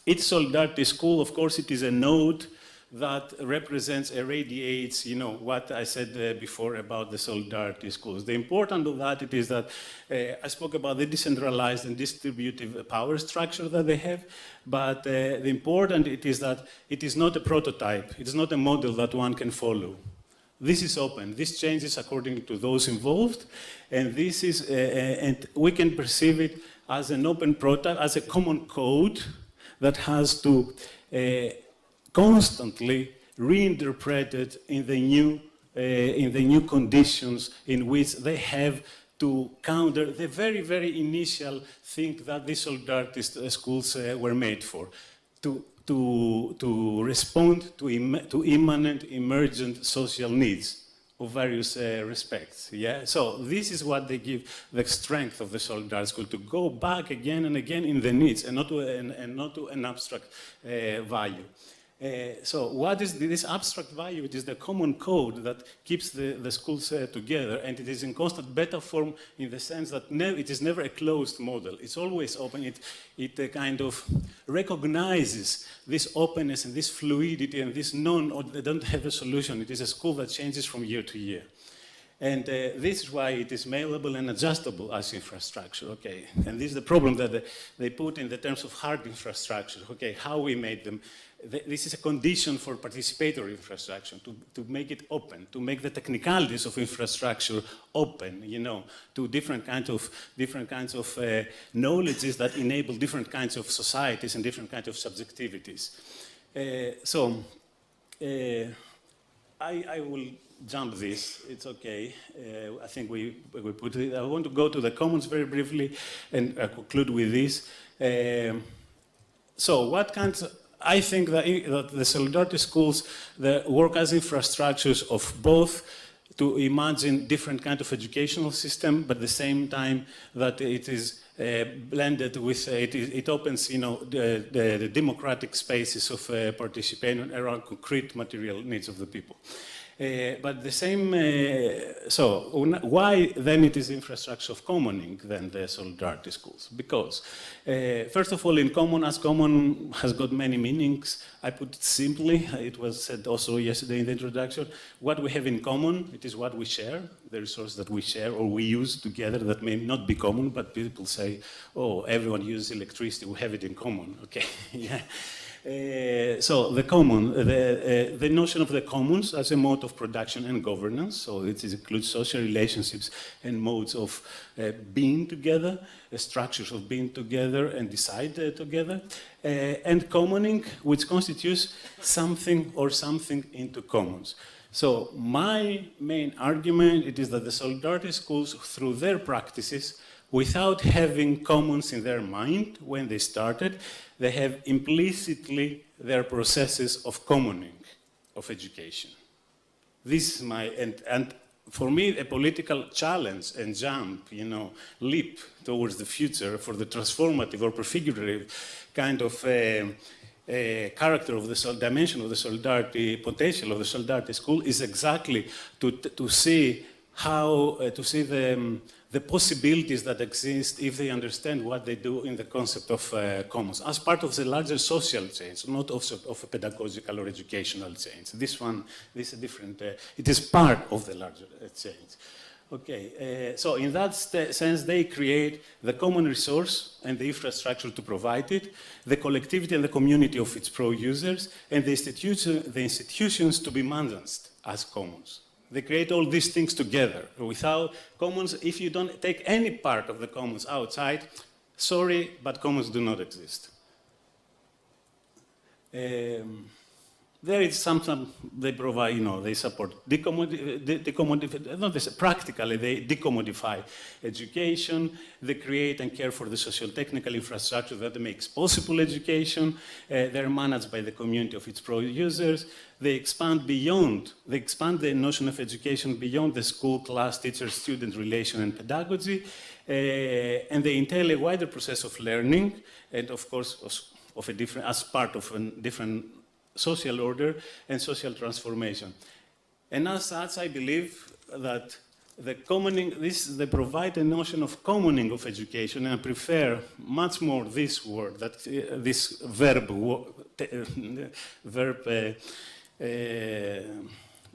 each Solidarity School, of course, it is a node that represents and radiates, you know, what I said before about the solidarity schools. The importance of that it is that I spoke about the decentralized and distributive power structure that they have, but the important it is that it is not a prototype, it is not a model that one can follow. This is open. This changes according to those involved, and this is, and we can perceive it as an open prototype, as a common code that has to constantly reinterpreted in the new conditions in which they have to counter the very, very initial thing that these solidarity schools were made for, to respond to immanent, emergent social needs of various respects. Yeah? So this is what they give the strength of the solidarity school, to go back again and again in the needs and not to an abstract value. So what is this abstract value? It is the common code that keeps the schools together, and it is in constant beta form in the sense that it is never a closed model. It's always open. It kind of recognizes this openness and this fluidity and this or they don't have a solution. It is a school that changes from year to year. And this is why it is malleable and adjustable as infrastructure, okay? And this is the problem that they put in the terms of hard infrastructure, okay? How we made them. This is a condition for participatory infrastructure, to make it open, to make the technicalities of infrastructure open, you know, to different kinds of knowledges that enable different kinds of societies and different kinds of subjectivities. I will jump this, it's okay. I think we put it. I want to go to the commons very briefly and conclude with this. So what kinds of, I think that the solidarity schools work as infrastructures of both to imagine different kind of educational system, but at the same time that it is blended with, it opens, you know, the democratic spaces of participation around concrete material needs of the people. But the same, so why then it is infrastructure of commoning than the solidarity schools? Because, first of all, in common, as common has got many meanings, I put it simply, it was said also yesterday in the introduction, what we have in common, it is what we share, the resource that we share or we use together that may not be common, but people say, oh, everyone uses electricity, we have it in common, okay, yeah. So the common, the notion of the commons as a mode of production and governance, so it includes social relationships and modes of being together, structures of being together and decide together, and commoning, which constitutes something or something into commons. So my main argument it is that the solidarity schools, through their practices, without having commons in their mind when they started, they have implicitly their processes of commoning of education. This is my, and for me, a political challenge and jump, you know, leap towards the future for the transformative or prefigurative kind of character of the dimension of the solidarity, potential of the solidarity school is exactly to see how, to see the possibilities that exist if they understand what they do in the concept of commons as part of the larger social change, not also of a pedagogical or educational change. This is a different, it is part of the larger change. Okay, so in that sense, they create the common resource and the infrastructure to provide it, the collectivity and the community of its pro-users, and the institutions to be managed as commons. They create all these things together. Without commons, if you don't take any part of the commons outside, sorry, but commons do not exist. There is something they provide, you know, they support practically they decommodify education, they create and care for the socio-technical infrastructure that makes possible education, they're managed by the community of its pro-users, they expand the notion of education beyond the school, class, teacher, student relation and pedagogy, and they entail a wider process of learning, and of course, of a different, as part of a different social order and social transformation. And as such, I believe that the commoning, they provide a notion of commoning of education, and I prefer much more this word, this verb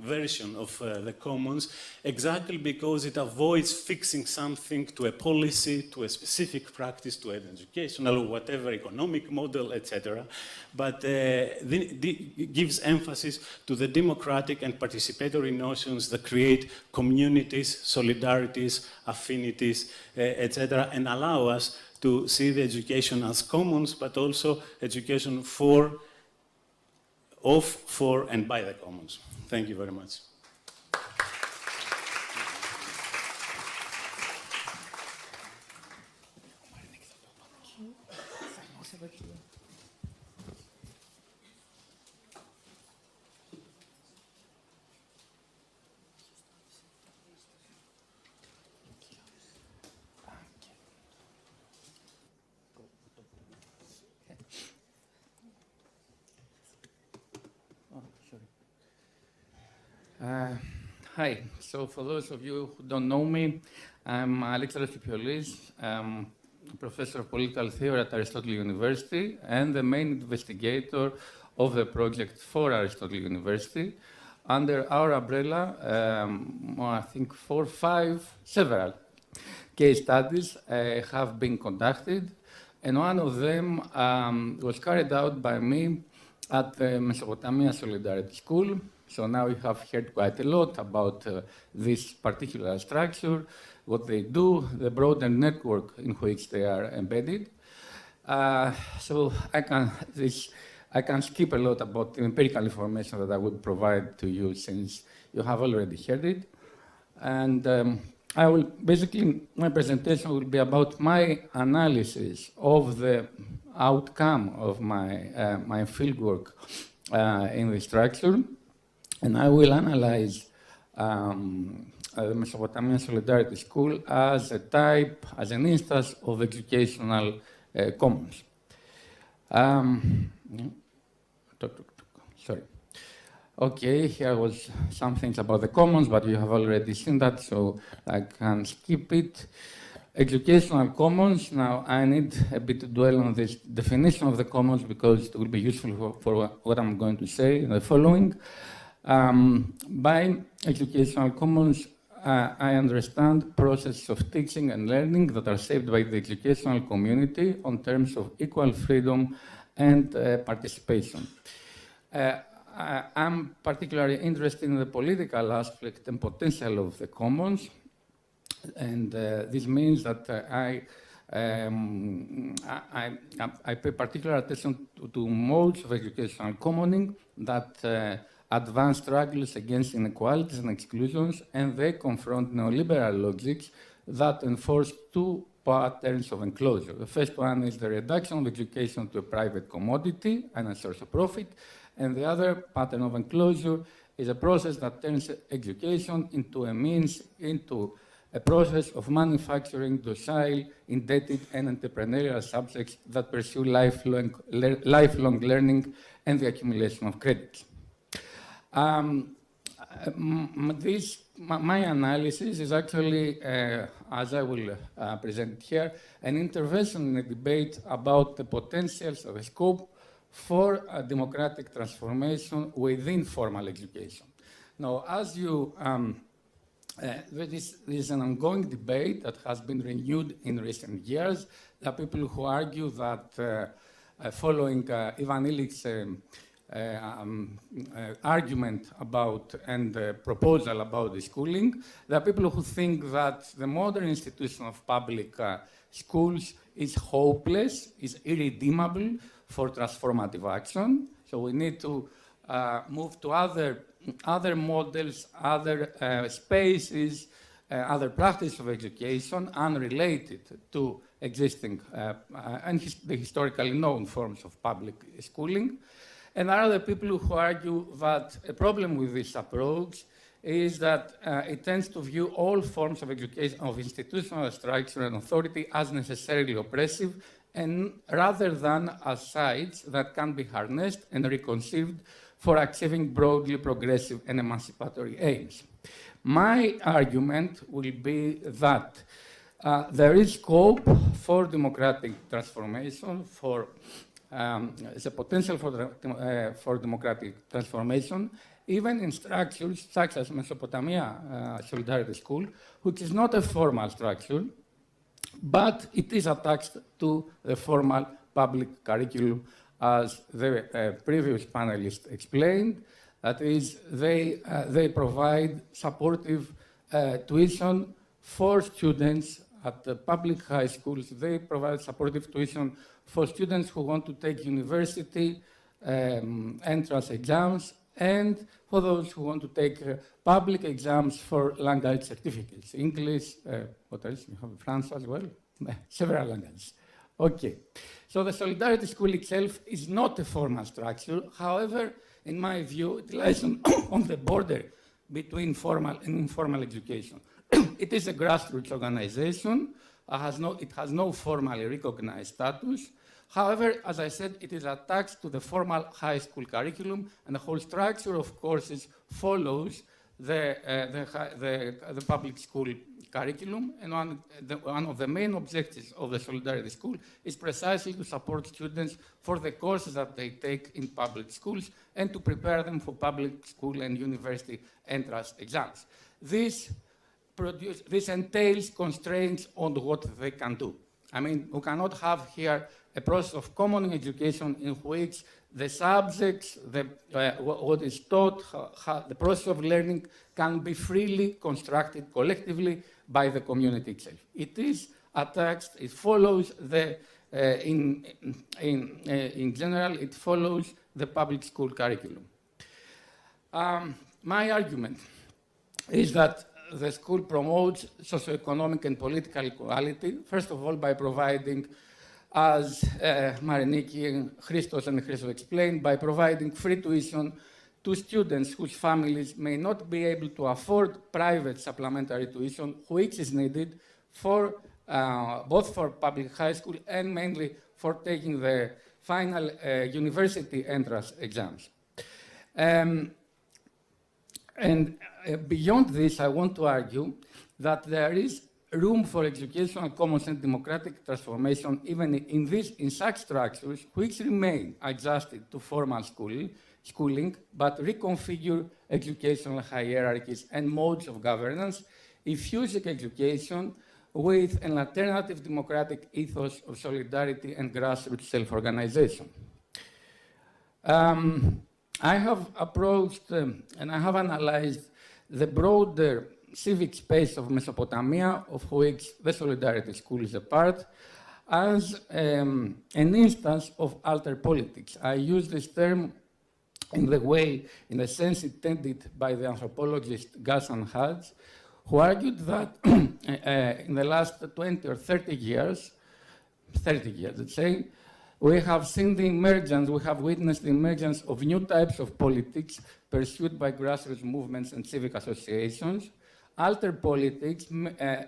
version of the commons, exactly because it avoids fixing something to a policy, to a specific practice, to an educational or whatever economic model, etc. But it gives emphasis to the democratic and participatory notions that create communities, solidarities, affinities, etc., and allow us to see the education as commons, but also education of, for, and by the commons. Thank you very much. Hi. So for those of you who don't know me, I'm Alexandros Pipiolis. I'm a professor of political theory at Aristotle University and the main investigator of the project for Aristotle University. Under our umbrella, I think several case studies have been conducted, and one of them was carried out by me at the Mesopotamia Solidarity School. So now you have heard quite a lot about this particular structure, what they do, the broader network in which they are embedded. So I can skip a lot about the empirical information that I would provide to you since you have already heard it. And my presentation will be about my analysis of the outcome of my fieldwork in the structure. And I will analyze the Mesopotamian Solidarity School as a type, as an instance of educational commons. Sorry. Okay, here was some things about the commons, but you have already seen that, so I can skip it. Educational commons. Now, I need a bit to dwell on this definition of the commons because it will be useful for what I'm going to say in the following. By educational commons, I understand processes of teaching and learning that are shaped by the educational community on terms of equal freedom and participation. I'm particularly interested in the political aspect and potential of the commons, and this means that I pay particular attention to modes of educational commoning that advance struggles against inequalities and exclusions, and they confront neoliberal logics that enforce two patterns of enclosure. The first one is the reduction of education to a private commodity and a source of profit, and the other pattern of enclosure is a process that turns education into a process of manufacturing docile, indebted, and entrepreneurial subjects that pursue lifelong learning and the accumulation of credits. My analysis is actually, as I will present here, an intervention in a debate about the potentials of a scope for a democratic transformation within formal education. Now, as you, there is an ongoing debate that has been renewed in recent years. There are people who argue that following Ivan Illich's argument about and proposal about the schooling, there are people who think that the modern institution of public schools is hopeless, is irredeemable for transformative action. So we need to move to other models, other spaces, other practices of education unrelated to existing and the historically known forms of public schooling. And there are other people who argue that a problem with this approach is that it tends to view all forms of education, of institutional structure and authority as necessarily oppressive, and rather than as sites that can be harnessed and reconceived for achieving broadly progressive and emancipatory aims. My argument will be that there is scope for democratic transformation, for the potential for democratic transformation, even in structures such as Mesopotamia Solidarity School, which is not a formal structure, but it is attached to the formal public curriculum, as the previous panelist explained. That is, they provide supportive tuition for students at the public high schools. They provide supportive tuition for students who want to take university entrance exams, and for those who want to take public exams for language certificates. English, what else? You have French as well? Several languages. Okay. So the Solidarity School itself is not a formal structure. However, in my view, it lies on the border between formal and informal education. It is a grassroots organization. It has no formally recognized status. However, as I said, it is attached to the formal high school curriculum, and the whole structure of courses follows the public school curriculum. And one of the main objectives of the Solidarity School is precisely to support students for the courses that they take in public schools and to prepare them for public school and university entrance exams. This entails constraints on what they can do. I mean, we cannot have here a process of common education in which the subjects, what is taught, the process of learning can be freely constructed collectively by the community itself. It is attached, it follows in general, it follows the public school curriculum. My argument is that the school promotes socioeconomic and political equality, first of all, by providing, as Mariniki and Christos explained, by providing free tuition to students whose families may not be able to afford private supplementary tuition, which is needed for both for public high school and mainly for taking the final university entrance exams. Beyond this, I want to argue that there is room for educational commons and democratic transformation even in such structures which remain adjusted to formal schooling, but reconfigure educational hierarchies and modes of governance, infusing education with an alternative democratic ethos of solidarity and grassroots self-organization. I have approached and I have analyzed the broader civic space of Mesopotamia, of which the Solidarity School is a part, as an instance of alter politics. I use this term in the sense intended by the anthropologist Ghassan Hadj, who argued that in the last 20 or 30 years, let's say, we have seen the emergence, we have witnessed the emergence of new types of politics pursued by grassroots movements and civic associations. Alter politics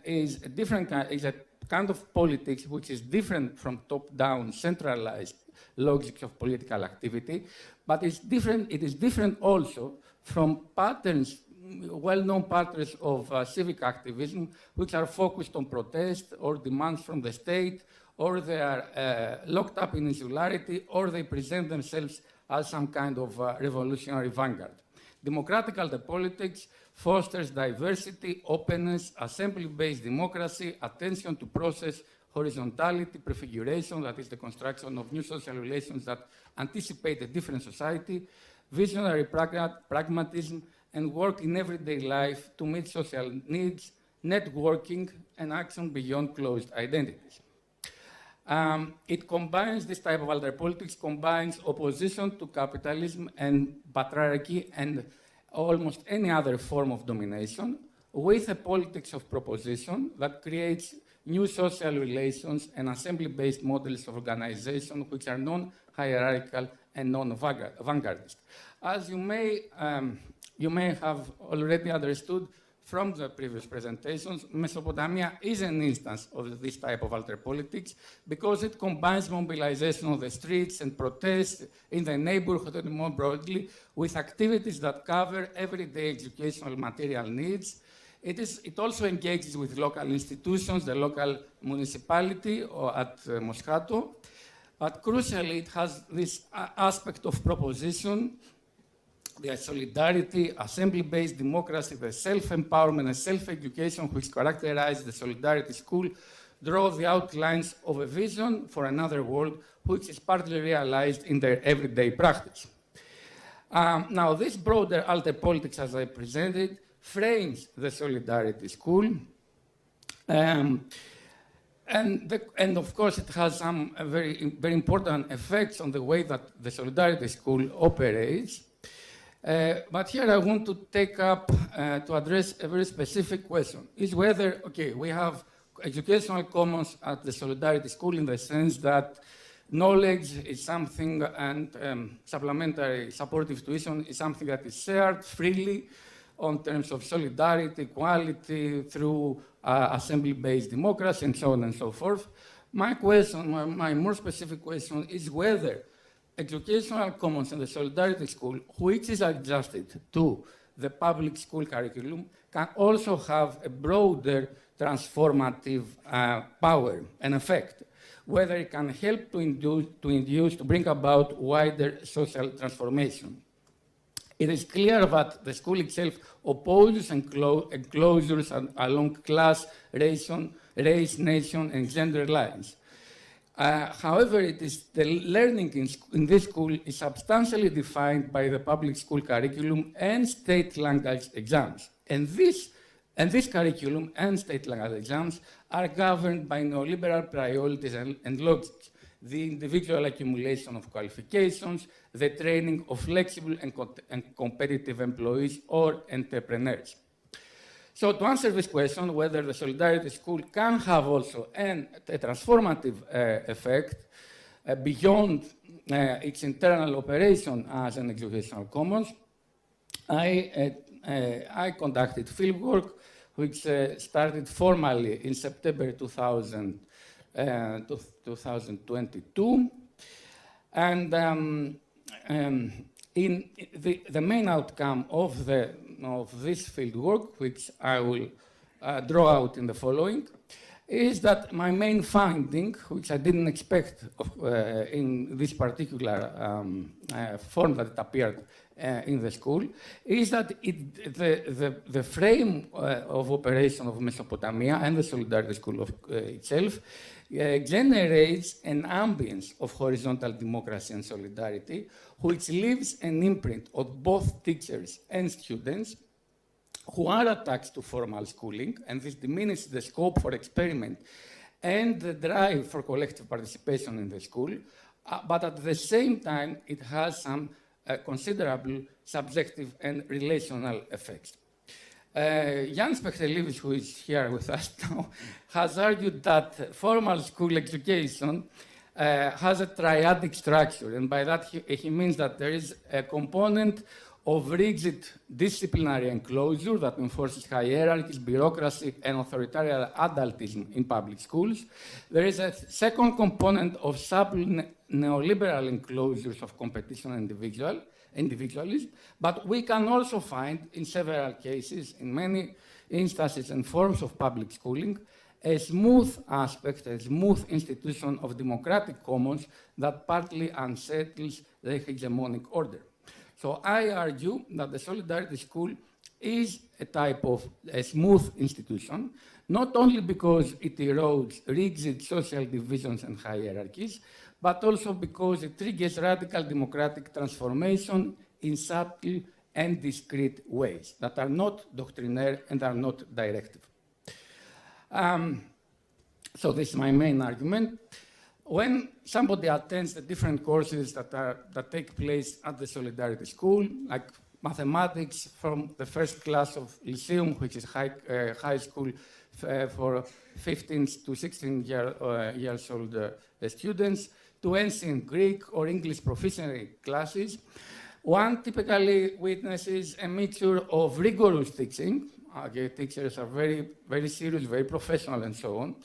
is a kind of politics which is different from top-down, centralized logics of political activity, but it is different also from patterns, well-known patterns of civic activism, which are focused on protest or demands from the state, or they are locked up in insularity, or they present themselves as some kind of revolutionary vanguard. Democratic alter politics fosters diversity, openness, assembly-based democracy, attention to process, horizontality, prefiguration, that is the construction of new social relations that anticipate a different society, visionary pragmatism, and work in everyday life to meet social needs, networking, and action beyond closed identities. It combines, this type of alter politics combines opposition to capitalism and patriarchy and almost any other form of domination with a politics of proposition that creates new social relations and assembly-based models of organization which are non-hierarchical and non-vanguardist. As you may have already understood from the previous presentations, Mesopotamia is an instance of this type of alter politics because it combines mobilization of the streets and protests in the neighborhood and more broadly with activities that cover everyday educational material needs. It also engages with local institutions, the local municipality or at Moscato, but crucially, it has this aspect of proposition, the solidarity, assembly-based democracy, the self-empowerment and self-education which characterize the Solidarity School, draw the outlines of a vision for another world which is partly realized in their everyday practice. Now, this broader alter politics, as I presented, frames the Solidarity School, and of course, it has some very important effects on the way that the Solidarity School operates. But here I want to take up to address a very specific question: is whether, okay, we have educational commons at the Solidarity School in the sense that knowledge is something, and supplementary supportive tuition is something that is shared freely on terms of solidarity, equality, through assembly-based democracy, and so on and so forth. My question, my more specific question, is whether educational commons in the Solidarity School, which is adjusted to the public school curriculum, can also have a broader transformative power and effect, whether it can help to bring about wider social transformation. It is clear that the school itself opposes enclosures along class, race, nation, and gender lines. However, the learning in this school is substantially defined by the public school curriculum and state language exams. And this curriculum and state language exams are governed by neoliberal priorities and logics: the individual accumulation of qualifications, the training of flexible and competitive employees or entrepreneurs. So to answer this question, whether the Solidarity School can have also a transformative effect beyond its internal operation as an educational commons, I conducted fieldwork which started formally in September 2022. And in the main outcome of this fieldwork, which I will draw out in the following, is that my main finding, which I didn't expect in this particular form that it appeared in the school, is that the frame of operation of Mesopotamia and the Solidarity School itself generates an ambience of horizontal democracy and solidarity, which leaves an imprint on both teachers and students who are attached to formal schooling, and this diminishes the scope for experiment and the drive for collective participation in the school, but at the same time, it has some considerable subjective and relational effects. Jan Spechtelis, who is here with us now, has argued that formal school education has a triadic structure, and by that he means that there is a component of rigid disciplinary enclosure that enforces hierarchies, bureaucracy, and authoritarian adultism in public schools. There is a second component of supple neoliberal enclosures of competition and individualism, but we can also find in several cases, in many instances and forms of public schooling, a smooth aspect, a smooth institution of democratic commons that partly unsettles the hegemonic order. So I argue that the Solidarity School is a type of a smooth institution, not only because it erodes rigid social divisions and hierarchies, but also because it triggers radical democratic transformation in subtle and discrete ways that are not doctrinaire and are not directive. So this is my main argument. When somebody attends the different courses that take place at the Solidarity School, like mathematics from the first class of Lyceum, which is high school for 15 to 16 years old students, to ancient Greek or English proficiency classes, one typically witnesses a mixture of rigorous teaching. Okay, teachers are very, very serious, very professional, and so on,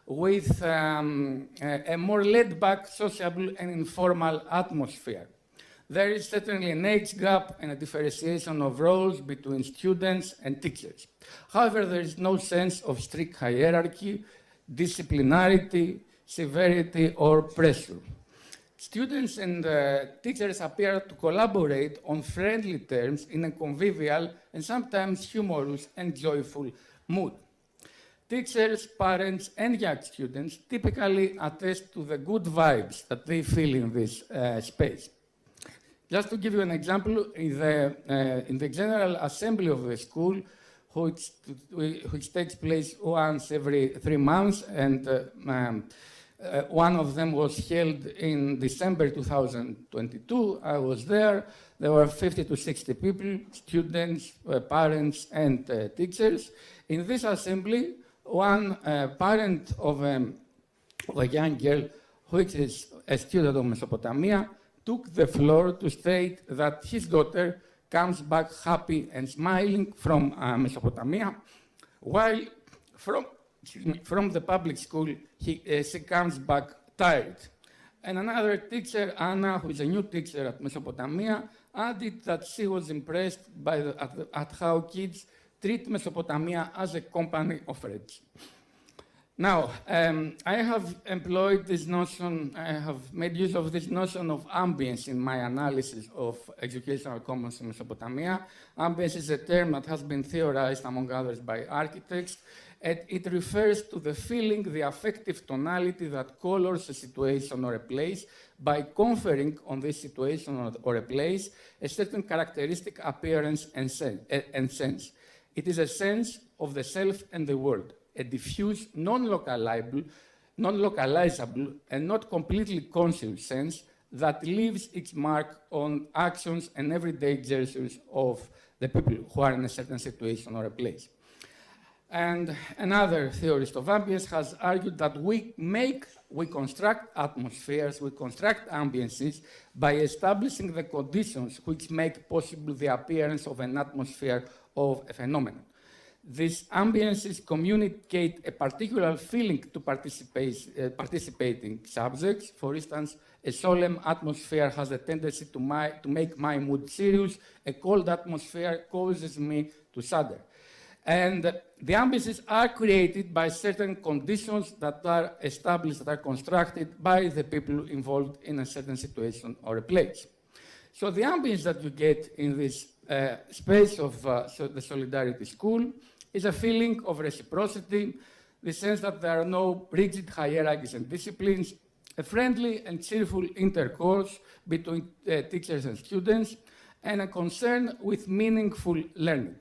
with a more laid-back, sociable, and informal atmosphere. There is certainly an age gap and a differentiation of roles between students and teachers. However, there is no sense of strict hierarchy, disciplinarity, severity, or pressure. Students and teachers appear to collaborate on friendly terms in a convivial and sometimes humorous and joyful mood. Teachers, parents, and young students typically attest to the good vibes that they feel in this space. Just to give you an example, in the General Assembly of the school, which takes place once every 3 months, and one of them was held in December 2022. I was there. There were 50 to 60 people, students, parents, and teachers. In this assembly, one parent of a young girl, which is a student of Mesopotamia, took the floor to state that his daughter comes back happy and smiling from Mesopotamia, while from the public school, she comes back tired. And another teacher, Anna, who is a new teacher at Mesopotamia, added that she was impressed at how kids treat Mesopotamia as a company of friends. Now, I have employed this notion, I have made use of this notion of ambience in my analysis of educational commons in Mesopotamia. Ambience is a term that has been theorized, among others, by architects, and it refers to the feeling, the affective tonality that colors a situation or a place by conferring on this situation or a place a certain characteristic appearance and sense. It is a sense of the self and the world, a diffuse, non-localizable, and not completely conscious sense that leaves its mark on actions and everyday gestures of the people who are in a certain situation or a place. And another theorist of ambience has argued that we construct atmospheres, we construct ambiences by establishing the conditions which make possible the appearance of an atmosphere of a phenomenon. These ambiences communicate a particular feeling to participating subjects. For instance, a solemn atmosphere has a tendency to make my mood serious. A cold atmosphere causes me to shudder. And the ambiences are created by certain conditions that are established, that are constructed by the people involved in a certain situation or a place. So the ambience that you get in this space of the Solidarity School is a feeling of reciprocity, the sense that there are no rigid hierarchies and disciplines, a friendly and cheerful intercourse between teachers and students, and a concern with meaningful learning.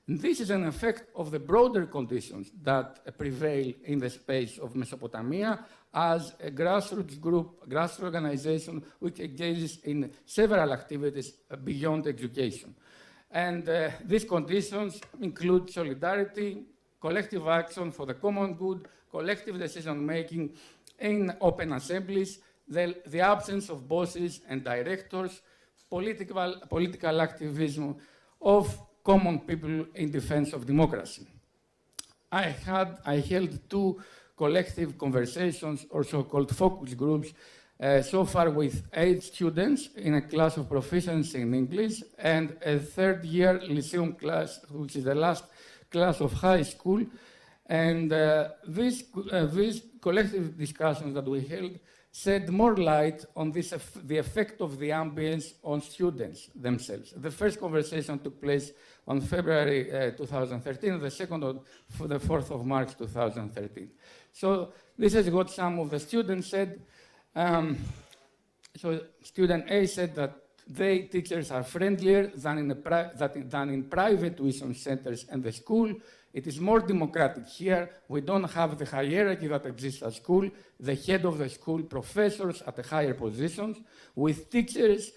And this is an effect of the broader conditions that prevail in the space of Mesopotamia as a grassroots group, grassroots organization, which engages in several activities beyond education. And these conditions include solidarity, collective action for the common good, collective decision-making in open assemblies, the absence of bosses and directors, political activism of common people in defense of democracy. I held 2 collective conversations, or so-called focus groups, so far with 8 students in a class of proficiency in English and a 3rd-year Lyceum class, which is the last class of high school. And these collective discussions that we held shed more light on the effect of the ambience on students themselves. The first conversation took place on February 2013, the second on the 4th of March 2013. So this is what some of the students said. So student A said that they, teachers, are friendlier than in private tuition centers and the school. It is more democratic here. We don't have the hierarchy that exists at school, the head of the school, professors at the higher positions. With teachers,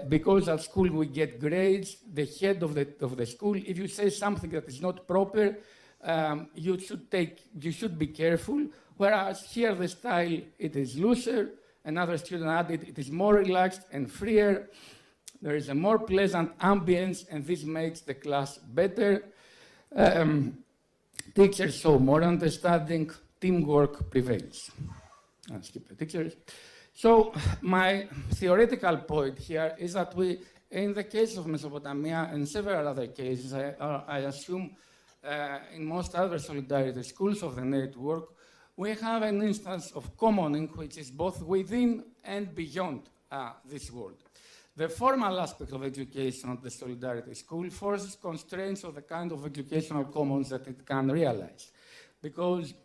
because at school we get grades, the head of the school, if you say something that is not proper, you should be careful. Whereas here the style, it is looser. Another student added, it is more relaxed and freer. There is a more pleasant ambience, and this makes the class better. Teachers show more understanding, teamwork prevails. I'll skip the teachers. So my theoretical point here is that we, in the case of Mesopotamia and several other cases, I assume in most other solidarity schools of the network, we have an instance of commoning which is both within and beyond this world. The formal aspect of education at the Solidarity School forces constraints of the kind of educational commons that it can realize. Because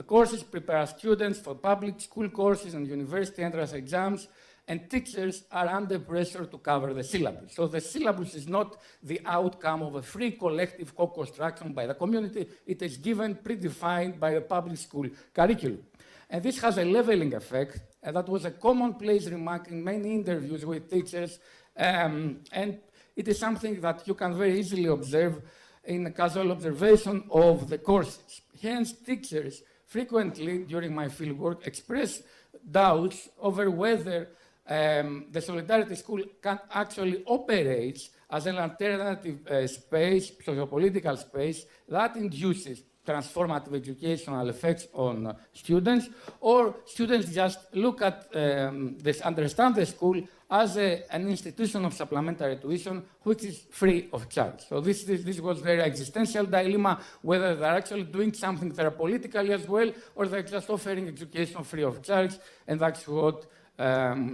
courses prepare students for public school courses and university entrance exams, and teachers are under pressure to cover the syllabus. So the syllabus is not the outcome of a free collective co-construction by the community. It is given, predefined by the public school curriculum. And this has a leveling effect, and that was a commonplace remark in many interviews with teachers, and it is something that you can very easily observe in a casual observation of the courses. Hence, teachers frequently, during my fieldwork, express doubts over whether the Solidarity School can actually operate as an alternative space, socio-political space, that induces transformative educational effects on students, or students just look at understand the school as an institution of supplementary tuition, which is free of charge. So this was their existential dilemma, whether they're actually doing something therapeutically as well, or they're just offering education free of charge, and that's what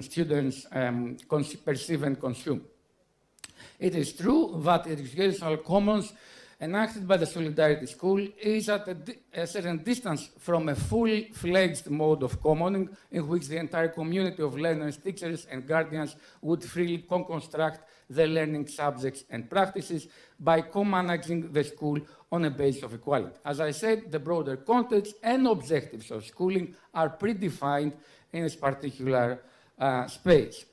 students perceive and consume. It is true that educational commons enacted by the Solidarity School is at a certain distance from a full-fledged mode of commoning in which the entire community of learners, teachers, and guardians would freely co-construct the learning subjects and practices by co-managing the school on a basis of equality. As I said, the broader context and objectives of schooling are predefined in this particular space.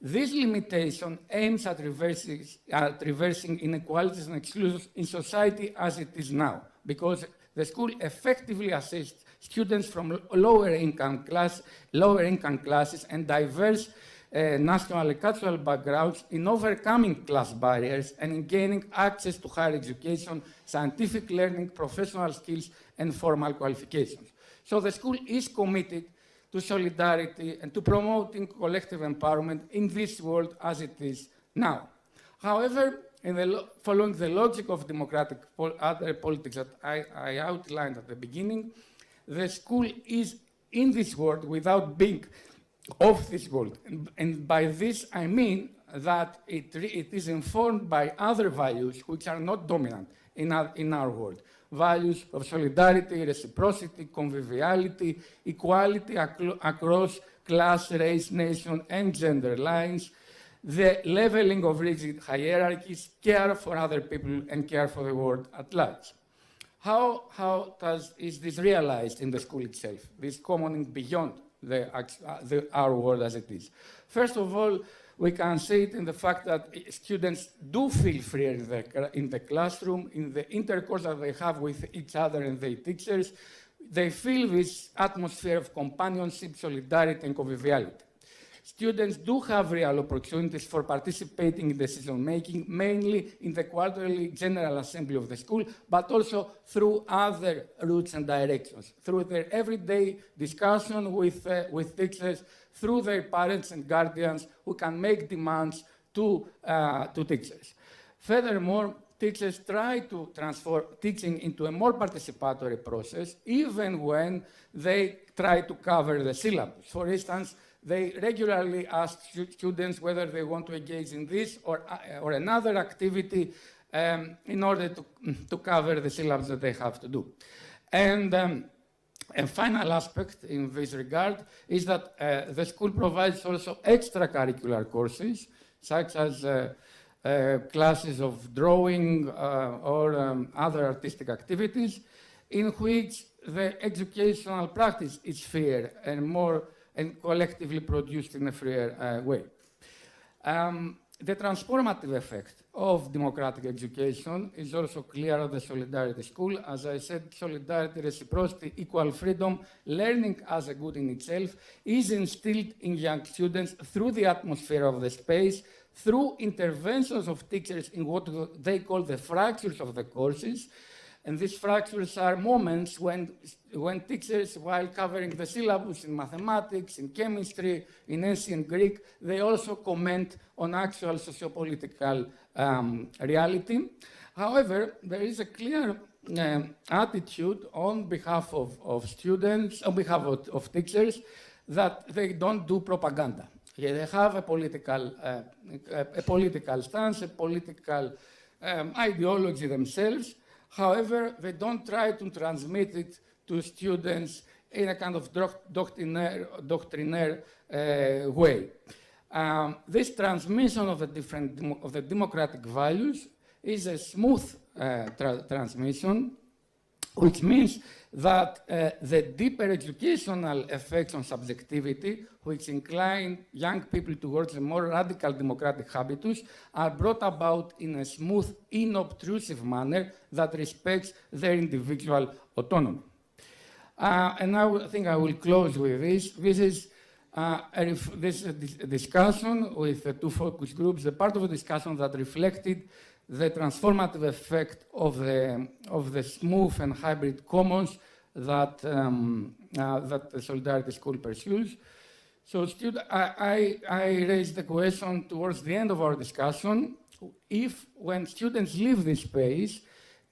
This limitation aims at reversing inequalities and exclusions in society as it is now, because the school effectively assists students from lower income classes and diverse national and cultural backgrounds in overcoming class barriers and in gaining access to higher education, scientific learning, professional skills, and formal qualifications. So the school is committed to solidarity and to promoting collective empowerment in this world as it is now. However, following the logic of democratic other politics that I outlined at the beginning, the school is in this world without being of this world. And by this I mean that it is informed by other values which are not dominant in our world. Values of solidarity, reciprocity, conviviality, equality across class, race, nation, and gender lines, the leveling of rigid hierarchies, care for other people, and care for the world at large. How is this realized in the school itself, this commoning beyond our world as it is? First of all, we can see it in the fact that students do feel freer in the classroom, in the intercourse that they have with each other and their teachers. They feel this atmosphere of companionship, solidarity, and conviviality. Students do have real opportunities for participating in decision-making, mainly in the quarterly General Assembly of the school, but also through other routes and directions, through their everyday discussion with teachers, through their parents and guardians who can make demands to teachers. Furthermore, teachers try to transform teaching into a more participatory process, even when they try to cover the syllabus. For instance, they regularly ask students whether they want to engage in this or another activity in order to cover the syllabus that they have to do. And a final aspect in this regard is that the school provides also extracurricular courses, such as classes of drawing or other artistic activities, in which the educational practice is freer and collectively produced in a freer way. The transformative effect of democratic education is also clear at the Solidarity School. As I said, solidarity, reciprocity, equal freedom, learning as a good in itself is instilled in young students through the atmosphere of the space, through interventions of teachers in what they call the fractures of the courses. And these fractures are moments when teachers, while covering the syllabus in mathematics, in chemistry, in ancient Greek, they also comment on actual sociopolitical reality. However, there is a clear attitude on behalf of students, on behalf of teachers, that they don't do propaganda. Yeah, they have a political stance, a political ideology themselves. However, they don't try to transmit it to students in a kind of doctrinaire way. This transmission of the democratic values is a smooth transmission, which means that the deeper educational effects on subjectivity, which incline young people towards a more radical democratic habitus, are brought about in a smooth, inobtrusive manner that respects their individual autonomy. And now I think I will close with this. This is a discussion with the two focus groups, the part of the discussion that reflected the transformative effect of the smooth and hybrid commons that the Solidarity School pursues. So I raised the question towards the end of our discussion, if when students leave this space,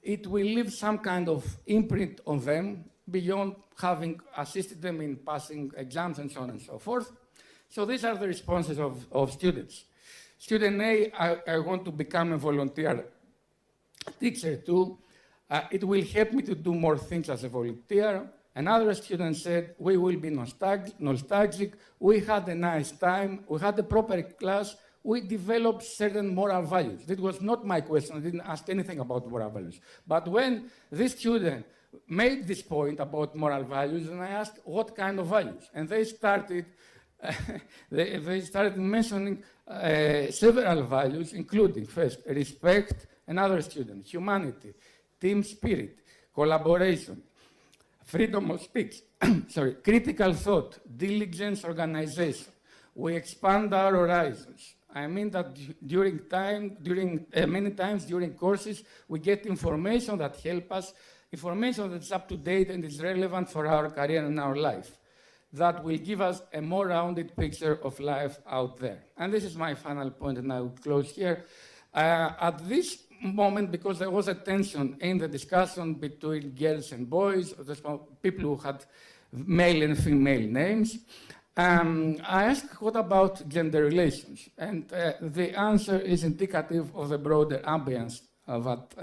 it will leave some kind of imprint on them beyond having assisted them in passing exams and so on and so forth. So these are the responses of students. Student A, I want to become a volunteer teacher too. It will help me to do more things as a volunteer. Another student said, we will be nostalgic. We had a nice time. We had a proper class. We developed certain moral values. That was not my question. I didn't ask anything about moral values. But when this student made this point about moral values, and I asked, what kind of values? And they started they started mentioning several values, including, first, respect, another student, humanity, team spirit, collaboration, freedom of speech, sorry, critical thought, diligence, organization. We expand our horizons. I mean that many times during courses, we get information that help us, information that's up to date and is relevant for our career and our life, that will give us a more rounded picture of life out there. And this is my final point, and I will close here. At this moment, because there was a tension in the discussion between girls and boys, people who had male and female names, I asked, what about gender relations? And the answer is indicative of the broader ambience that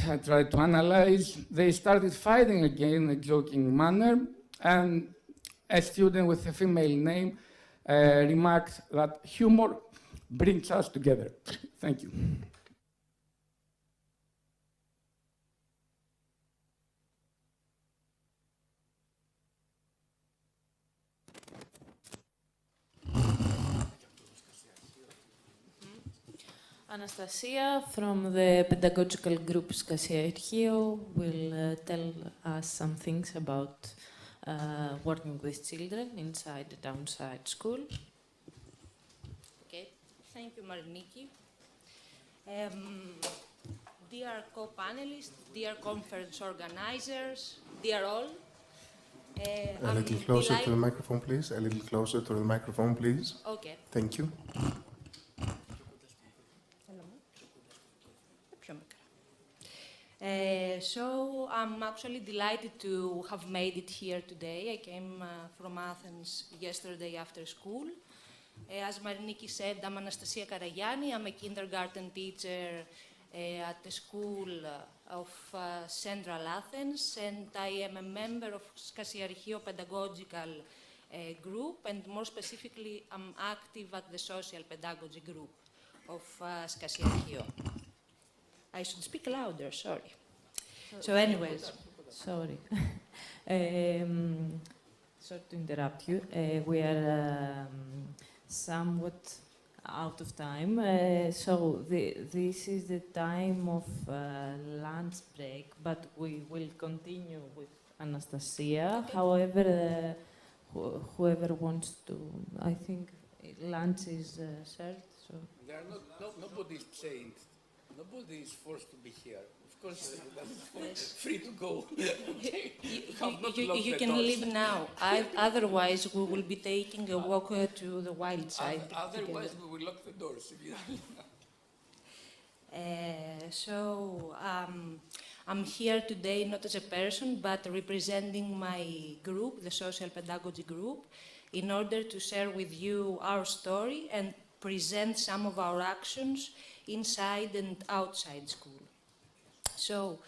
I tried to analyze. They started fighting again in a joking manner, and a student with a female name remarked that humor brings us together. Thank you. Anastasia from the pedagogical group Skasia Archeo will tell us some things about working with children inside and outside school. Okay, thank you, Mariniki. Dear co-panelists, dear conference organizers, dear all. A little closer to the microphone, please. A little closer to the microphone, please. Okay. Thank you. So I'm actually delighted to have made it here today. I came from Athens yesterday after school. As Mariniki said, I'm Anastasia Karagianni. I'm a kindergarten teacher at the school of Central Athens, and I am a member of Skasia Archeo pedagogical group, and more specifically, I'm active at the social pedagogy group of Skasia Archeo. I should speak louder, sorry. So anyways. Sorry. Sorry to interrupt you. We are somewhat out of time. This is the time of lunch break, but we will continue with Anastasia. Okay. However, whoever wants to, I think lunch is served. So. There are nobody's chained. Nobody is forced to be here. Of course, that's free to go. You can leave now. Otherwise, we will be taking a walk to the wild side. Otherwise, we will lock the doors. I'm here today not as a person, but representing my group, the Social Pedagogy Group, in order to share with you our story and present some of our actions inside and outside school. So,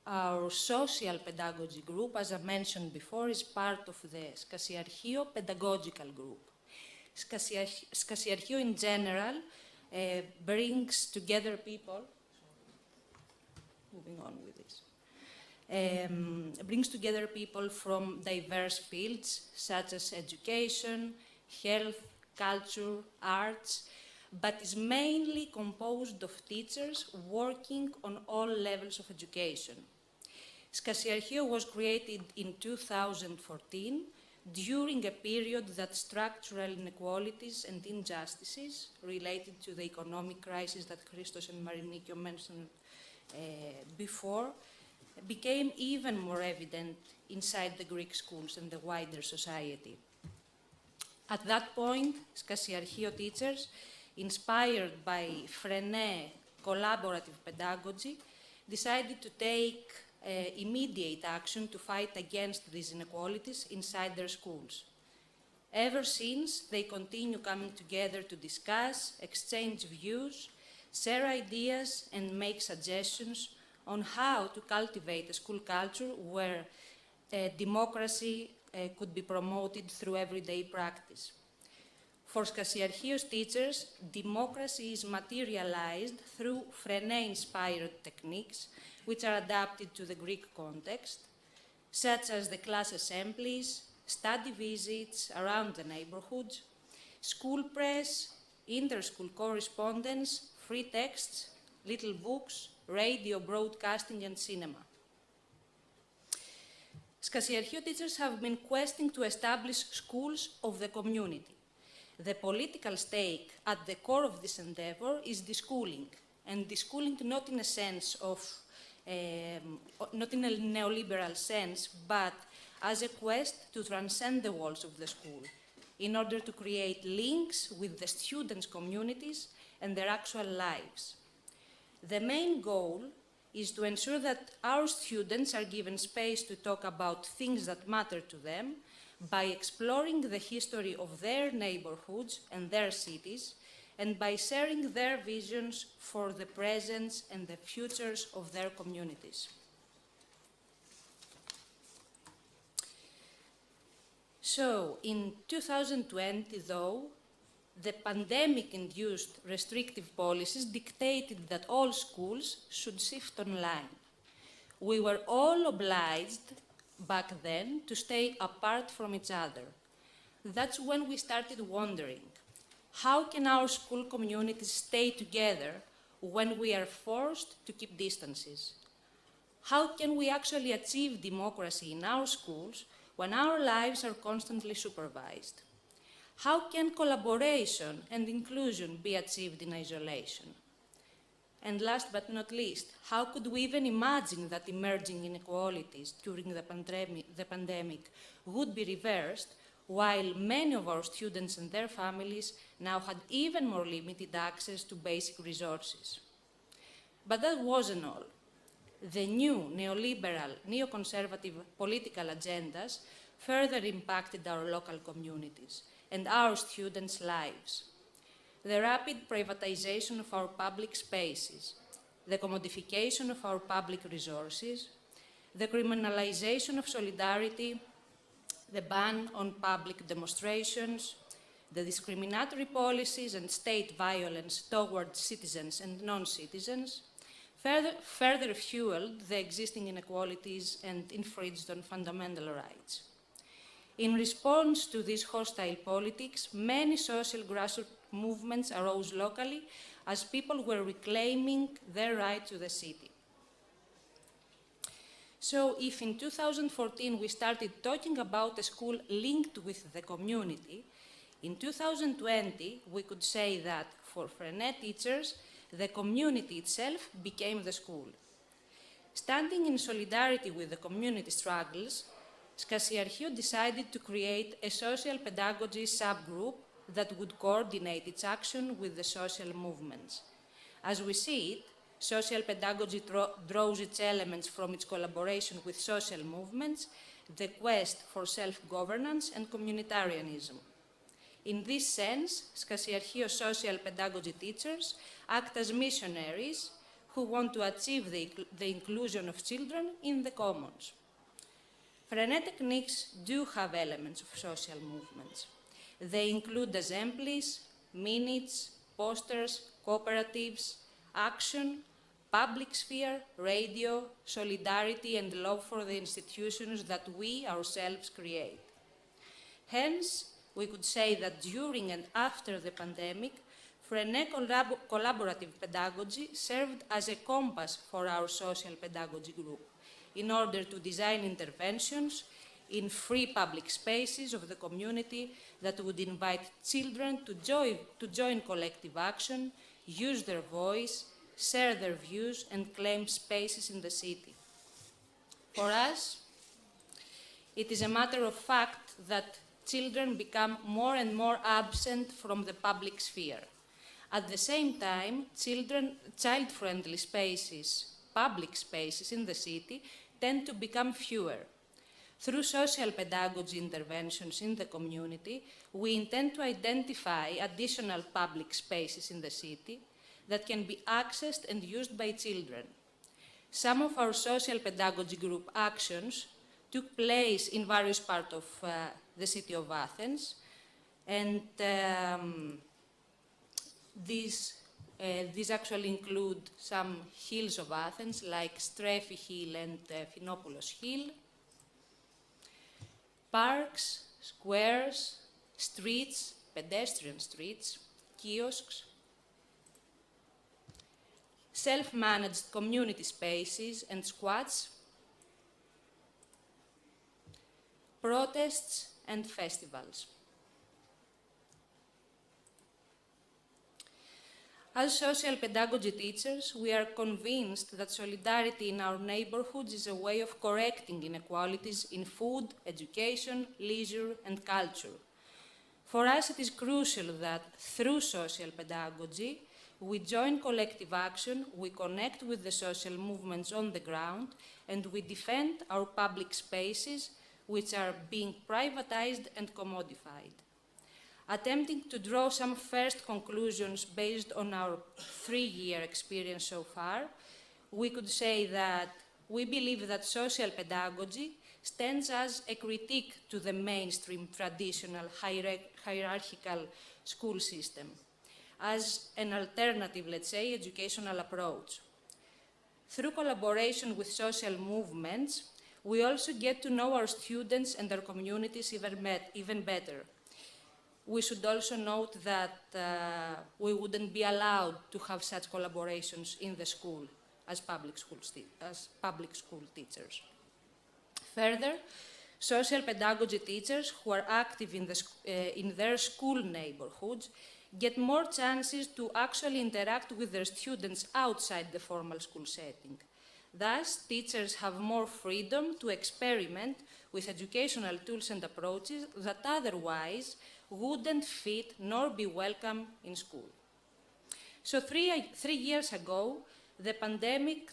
our Social Pedagogy Group, as I mentioned before, is part of the Skasiarchio Pedagogical Group. Skasiarchio in general brings together people, moving on with this, brings together people from diverse fields such as education, health, culture, arts, but is mainly composed of teachers working on all levels of education. Skasiarchio was created in 2014 during a period that structural inequalities and injustices related to the economic crisis that Christos and Marinikio mentioned before became even more evident inside the Greek schools and the wider society. At that point, Skasiarchio teachers, inspired by Freinet collaborative pedagogy, decided to take immediate action to fight against these inequalities inside their schools. Ever since, they continue coming together to discuss, exchange views, share ideas, and make suggestions on how to cultivate a school culture where democracy could be promoted through everyday practice. For Skasiarchio's teachers, democracy is materialized through Freinet-inspired techniques which are adapted to the Greek context, such as the class assemblies, study visits around the neighborhoods, school press, inter-school correspondence, free texts, little books, radio broadcasting, and cinema. Skasiarchio teachers have been questing to establish schools of the community. The political stake at the core of this endeavor is deschooling, and deschooling not in a sense of, not in a neoliberal sense, but as a quest to transcend the walls of the school, in order to create links with the students' communities and their actual lives. The main goal is to ensure that our students are given space to talk about things that matter to them by exploring the history of their neighborhoods and their cities, and by sharing their visions for the present and the futures of their communities. So, in 2020, though, the pandemic-induced restrictive policies dictated that all schools should shift online. We were all obliged back then to stay apart from each other. That's when we started wondering, how can our school communities stay together when we are forced to keep distances? How can we actually achieve democracy in our schools when our lives are constantly supervised? How can collaboration and inclusion be achieved in isolation? And last but not least, how could we even imagine that emerging inequalities during the pandemic would be reversed, while many of our students and their families now had even more limited access to basic resources? But that wasn't all. The new neoliberal, neoconservative political agendas further impacted our local communities and our students' lives. The rapid privatization of our public spaces, the commodification of our public resources, the criminalization of solidarity, the ban on public demonstrations, the discriminatory policies and state violence towards citizens and non-citizens further fueled the existing inequalities and infringed on fundamental rights. In response to these hostile politics, many social grassroots movements arose locally as people were reclaiming their right to the city. So if in 2014 we started talking about a school linked with the community, in 2020 we could say that for Freinet teachers, the community itself became the school. Standing in solidarity with the community struggles, Skasiarchio decided to create a social pedagogy subgroup that would coordinate its action with the social movements. As we see it, social pedagogy draws its elements from its collaboration with social movements, the quest for self-governance and communitarianism. In this sense, Skasiarchio social pedagogy teachers act as missionaries who want to achieve the inclusion of children in the commons. Freinet techniques do have elements of social movements. They include assemblies, minutes, posters, cooperatives, action, public sphere, radio, solidarity, and love for the institutions that we ourselves create. Hence, we could say that during and after the pandemic, Freinet collaborative pedagogy served as a compass for our social pedagogy group in order to design interventions in free public spaces of the community that would invite children to join collective action, use their voice, share their views, and claim spaces in the city. For us, it is a matter of fact that children become more and more absent from the public sphere. At the same time, child-friendly spaces, public spaces in the city, tend to become fewer. Through social pedagogy interventions in the community, we intend to identify additional public spaces in the city that can be accessed and used by children. Some of our social pedagogy group actions took place in various parts of the city of Athens, and these actually include some hills of Athens, like Strefi Hill and Finopoulos Hill, parks, squares, streets, pedestrian streets, kiosks, self-managed community spaces and squats, protests and festivals. As social pedagogy teachers, we are convinced that solidarity in our neighborhoods is a way of correcting inequalities in food, education, leisure, and culture. For us, it is crucial that through social pedagogy, we join collective action, we connect with the social movements on the ground, and we defend our public spaces, which are being privatized and commodified. Attempting to draw some first conclusions based on our 3-year experience so far, we could say that we believe that social pedagogy stands as a critique to the mainstream traditional hierarchical school system, as an alternative, let's say, educational approach. Through collaboration with social movements, we also get to know our students and our communities even better. We should also note that we wouldn't be allowed to have such collaborations in the school as public school teachers. Further, social pedagogy teachers who are active in their school neighborhoods get more chances to actually interact with their students outside the formal school setting. Thus, teachers have more freedom to experiment with educational tools and approaches that otherwise wouldn't fit nor be welcome in school. So 3 years ago, the pandemic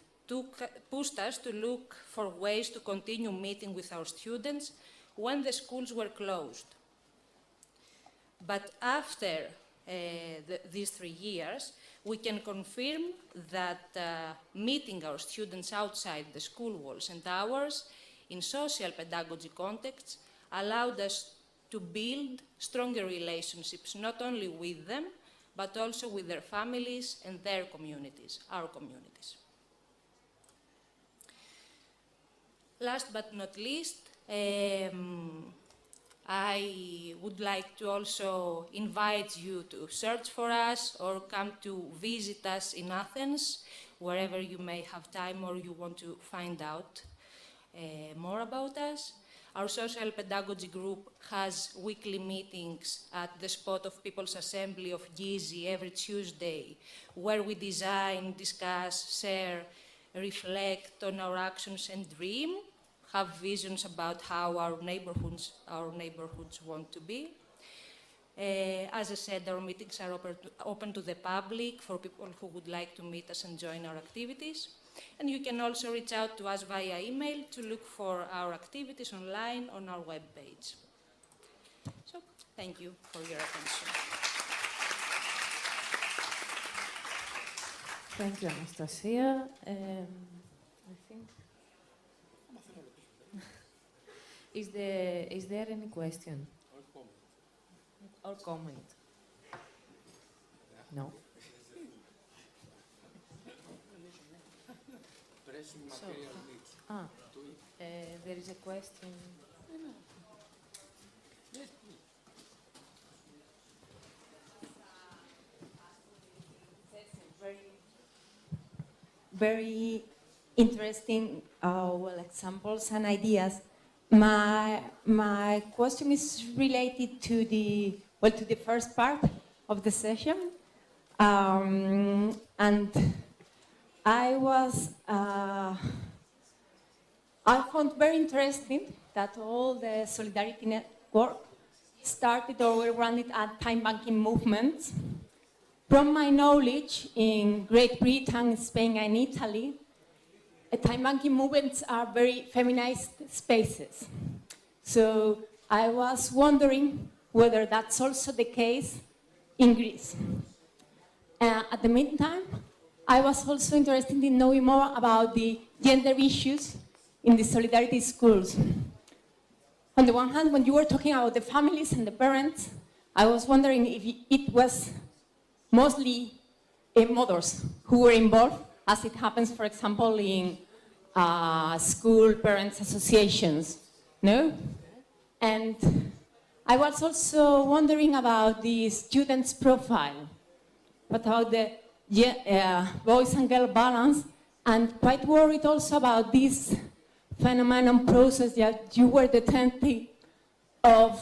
pushed us to look for ways to continue meeting with our students when the schools were closed. But after these 3 years, we can confirm that meeting our students outside the school walls and hours in social pedagogy contexts allowed us to build stronger relationships, not only with them, but also with their families and their communities, our communities. Last but not least, I would like to also invite you to search for us or come to visit us in Athens, wherever you may have time or you want to find out more about us. Our social pedagogy group has weekly meetings at the spot of People's Assembly of Gizi every Tuesday, where we design, discuss, share, reflect on our actions and dream, have visions about how our neighborhoods want to be. As I said, our meetings are open to the public for people who would like to meet us and join our activities. And you can also reach out to us via email to look for our activities online on our webpage. So, thank you for your attention. Thank you, Anastasia. I think. Is there any question? Or comment? No? So, there is a question. Very interesting examples and ideas. My question is related to the first part of the session, and I found very interesting that all the Solidarity Network started or were running at time banking movements. From my knowledge, in Great Britain, Spain, and Italy, time banking movements are very feminized spaces. So I was wondering whether that's also the case in Greece. At the meantime, I was also interested in knowing more about the gender issues in the Solidarity schools. On the one hand, when you were talking about the families and the parents, I was wondering if it was mostly mothers who were involved, as it happens, for example, in school parents associations, no? And I was also wondering about the students' profile, what about the boys and girl balance, and quite worried also about this phenomenon process that you were detecting of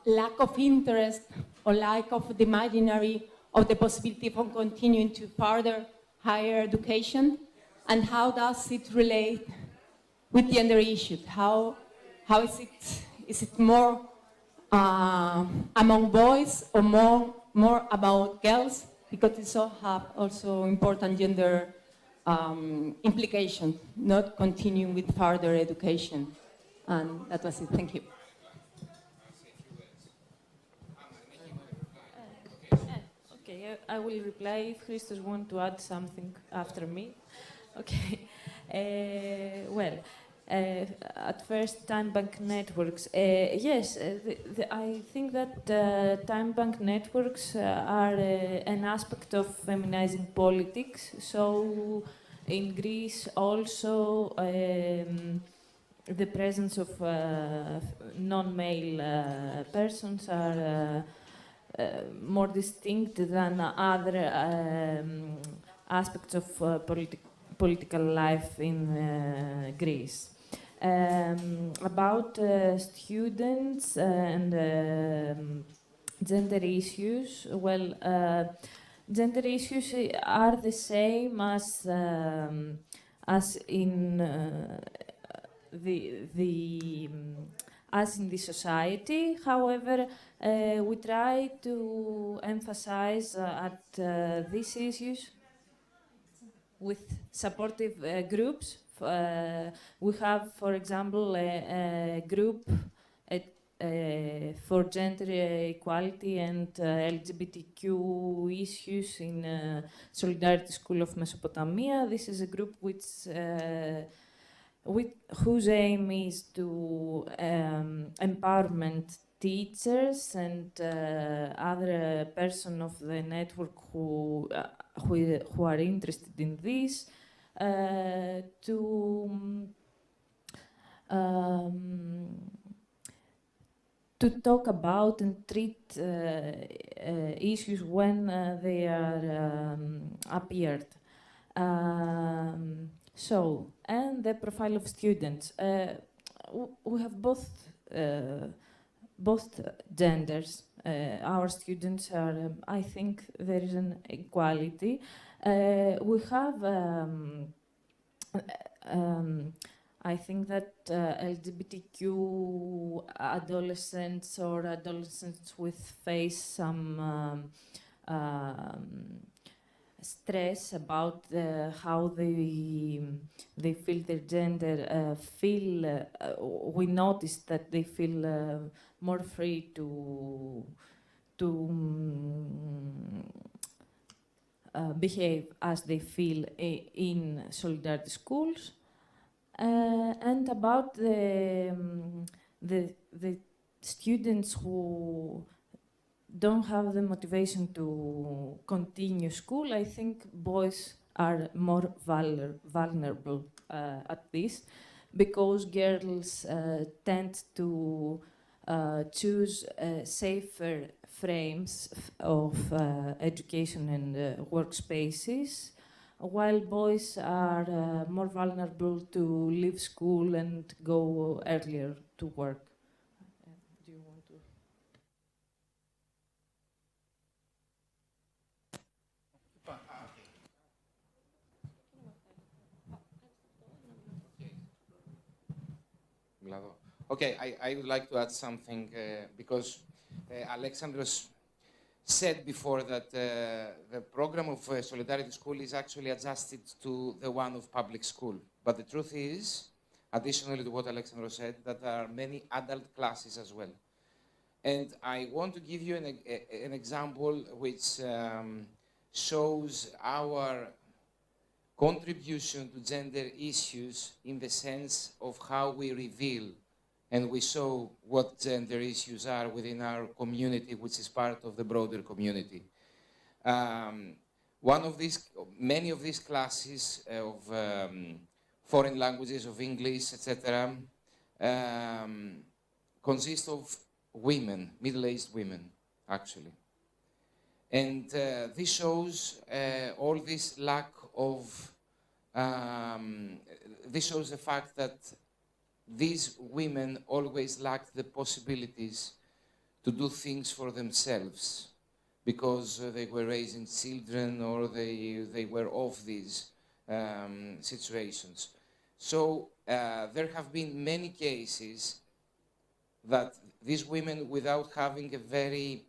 lack of interest or lack of the imaginary of the possibility of continuing to further higher education, and how does it relate with gender issues? How is it more among boys or more about girls? Because it also have also important gender implications, not continuing with further education. And that was it. Thank you. Okay, I will reply if Christos wants to add something after me. Okay. At first, time bank networks. Yes, I think that time bank networks are an aspect of feminizing politics. So, in Greece, also the presence of non-male persons are more distinct than other aspects of political life in Greece. About students and gender issues, gender issues are the same as in as in the society. However, we try to emphasize at these issues with supportive groups. We have, for example, a group for gender equality and LGBTQ issues in Solidarity School of Mesopotamia. This is a group whose aim is to empowerment teachers and other persons of the network who are interested in this to talk about and treat issues when they are appeared. And the profile of students. We have both genders. Our students are, I think there is an equality. We have I think that LGBTQ adolescents or adolescents with face some stress about how they feel their gender, we noticed that they feel more free to behave as they feel in Solidarity schools. And about the students who don't have the motivation to continue school, I think boys are more vulnerable at this, because girls tend to choose safer frames of education and workspaces, while boys are more vulnerable to leave school and go earlier to work. Do you want to? Okay, I would like to add something because Alexandros said before that the program of Solidarity School is actually adjusted to the one of public school. But the truth is, additionally to what Alexandros said, that there are many adult classes as well. And I want to give you an example which shows our contribution to gender issues in the sense of how we reveal and we show what gender issues are within our community, which is part of the broader community. Many of these classes of foreign languages, of English, etc., consist of women, middle-aged women, actually. And this shows all this lack of, this shows the fact that these women always lacked the possibilities to do things for themselves because they were raising children or they were of these situations. So there have been many cases that these women, without having a very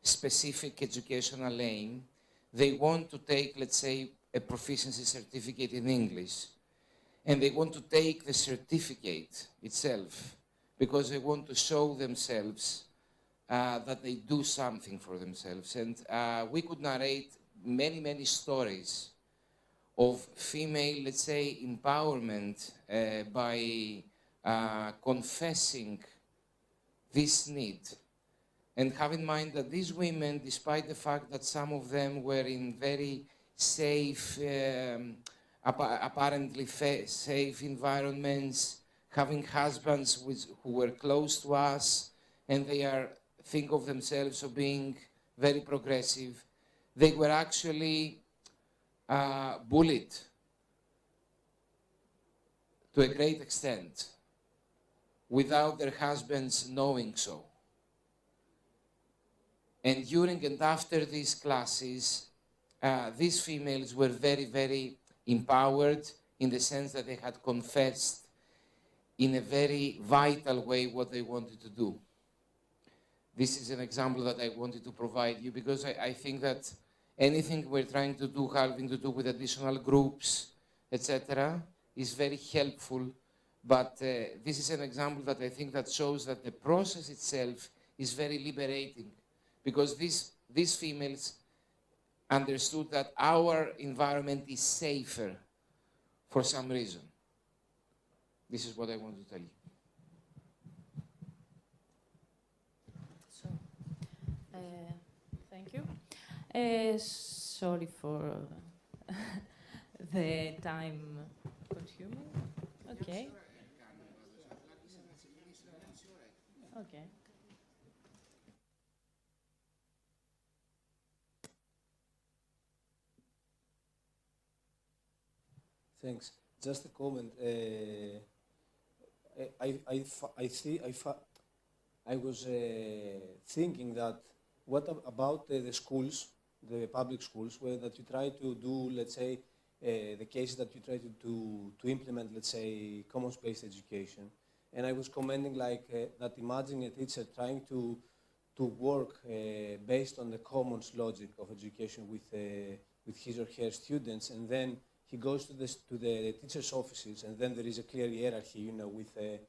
specific educational aim, they want to take, let's say, a proficiency certificate in English, and they want to take the certificate itself because they want to show themselves that they do something for themselves. And we could narrate many, many stories of female, let's say, empowerment by confessing this need. And have in mind that these women, despite the fact that some of them were in very safe, apparently safe environments, having husbands who were close to us, and they think of themselves as being very progressive, they were actually bullied to a great extent without their husbands knowing so. And during and after these classes, these females were very, very empowered in the sense that they had confessed in a very vital way what they wanted to do. This is an example that I wanted to provide you because I think that anything we're trying to do having to do with additional groups, etc., is very helpful. But this is an example that I think that shows that the process itself is very liberating, because these females understood that our environment is safer for some reason. This is what I want to tell you. So, thank you. Sorry for the time consuming. Okay. Okay. Thanks. Just a comment. I was thinking that what about the schools, the public schools, where that you try to do, let's say, the cases that you try to implement, let's say, commons-based education. And I was commenting like that imagining a teacher trying to work based on the commons logic of education with his or her students, and then he goes to the teachers' offices, and then there is a clear hierarchy, you know, with the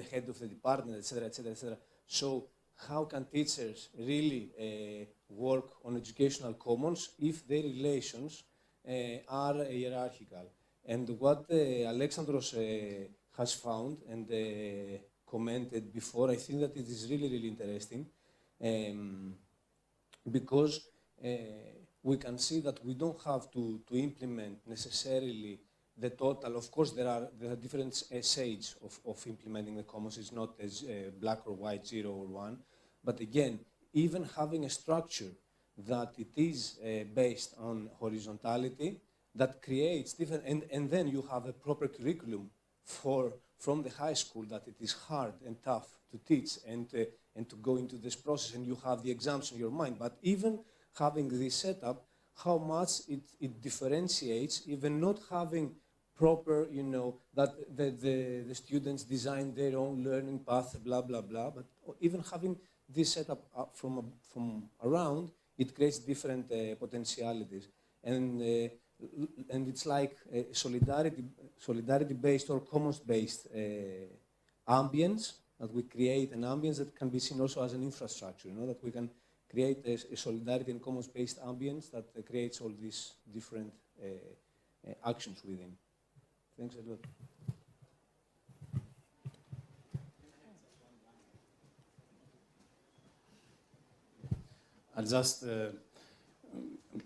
head of the department, etc., etc., etc. So how can teachers really work on educational commons if their relations are hierarchical? And what Alexandros has found and commented before, I think that it is really, really interesting, because we can see that we don't have to implement necessarily the total. Of course, there are different stages of implementing the commons. It's not as black or white, 0 or 1. But again, even having a structure that it is based on horizontality, that creates different, and then you have a proper curriculum from the high school that it is hard and tough to teach and to go into this process, and you have the exams in your mind. But even having this setup, how much it differentiates, even not having proper, you know, that the students design their own learning path, blah, blah, blah, but even having this setup from around, it creates different potentialities. And it's like solidarity-based or commons-based ambience, that we create an ambience that can be seen also as an infrastructure, you know, that we can create a solidarity and commons-based ambience that creates all these different actions within. Thanks a lot. I'll just,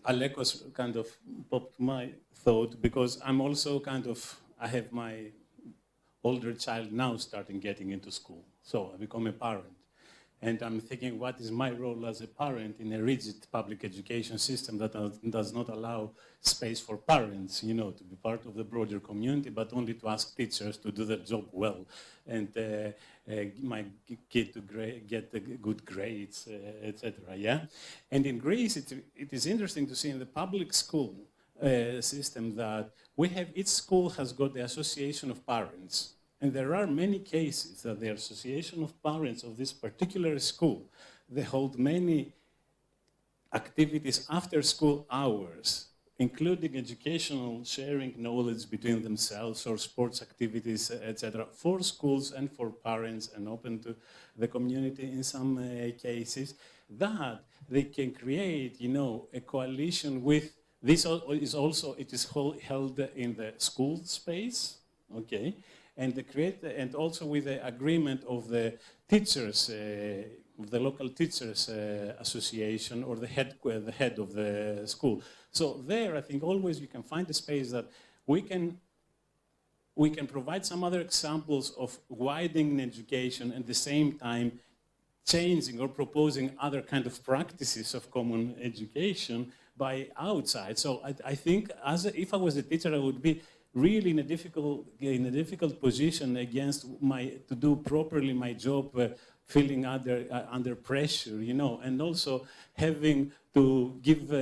Alekos kind of popped my thought, because I'm also kind of, I have my older child now starting getting into school. So I become a parent. And I'm thinking, what is my role as a parent in a rigid public education system that does not allow space for parents, you know, to be part of the broader community, but only to ask teachers to do their job well, and my kid to get the good grades, etc. Yeah, and in Greece, it is interesting to see in the public school system that we have, each school has got the association of parents. And there are many cases that the association of parents of this particular school, they hold many activities after school hours, including educational sharing knowledge between themselves or sports activities, etc., for schools and for parents and open to the community in some cases, that they can create, you know, a coalition with, this is also, it is held in the school space, okay? And and also with the agreement of the teachers, of the local teachers association, or the head of the school. So there, I think always you can find a space that we can provide some other examples of widening education, and at the same time changing or proposing other kind of practices of common education by outside. So I think, if I was a teacher, I would be really in a difficult position to do properly my job, feeling under pressure, you know, and also having to give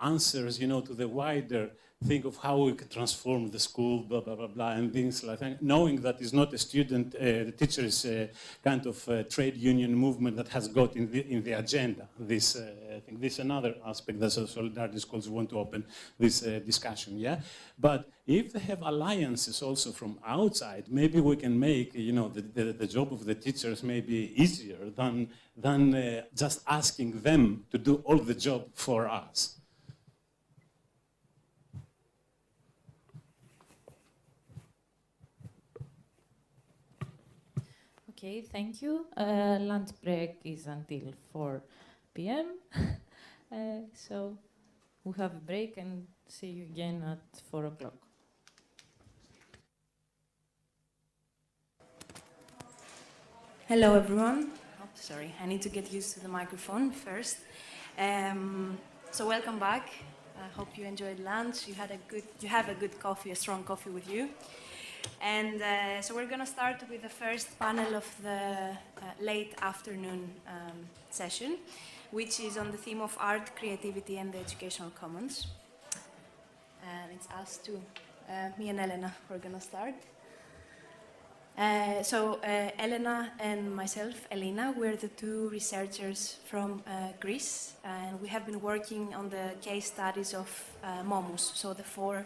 answers, you know, to the wider thing of how we can transform the school, blah, blah, blah, blah, and things like that, knowing that it's not a student, the teacher is a kind of trade union movement that has got in the agenda. This, I think this is another aspect that Solidarity Schools want to open this discussion, yeah? But if they have alliances also from outside, maybe we can make, you know, the job of the teachers maybe easier than just asking them to do all the job for us. Okay, thank you. Lunch break is until 4 p.m. So we have a break and see you again at 4 o'clock. Hello, everyone. Oh, sorry, I need to get used to the microphone first. So welcome back. I hope you enjoyed lunch. You have a good coffee, a strong coffee with you. And so we're going to start with the first panel of the late afternoon session, which is on the theme of art, creativity, and the educational commons. and it's us two, me and Elena, we're gonna start. Elena and myself, Elena, we're the two researchers from Greece, and we have been working on the case studies of Momus, so the 4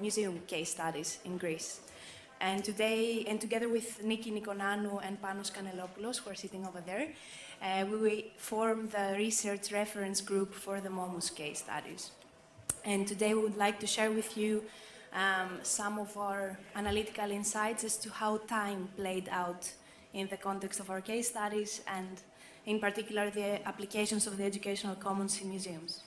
museum case studies in Greece. And today, and together with Niki Nikonanou and Panos Kanelopoulos, who are sitting over there, we form the research reference group for the Momus case studies. And today we would like to share with you some of our analytical insights as to how time played out in the context of our case studies, and in particular the applications of the educational commons in museums.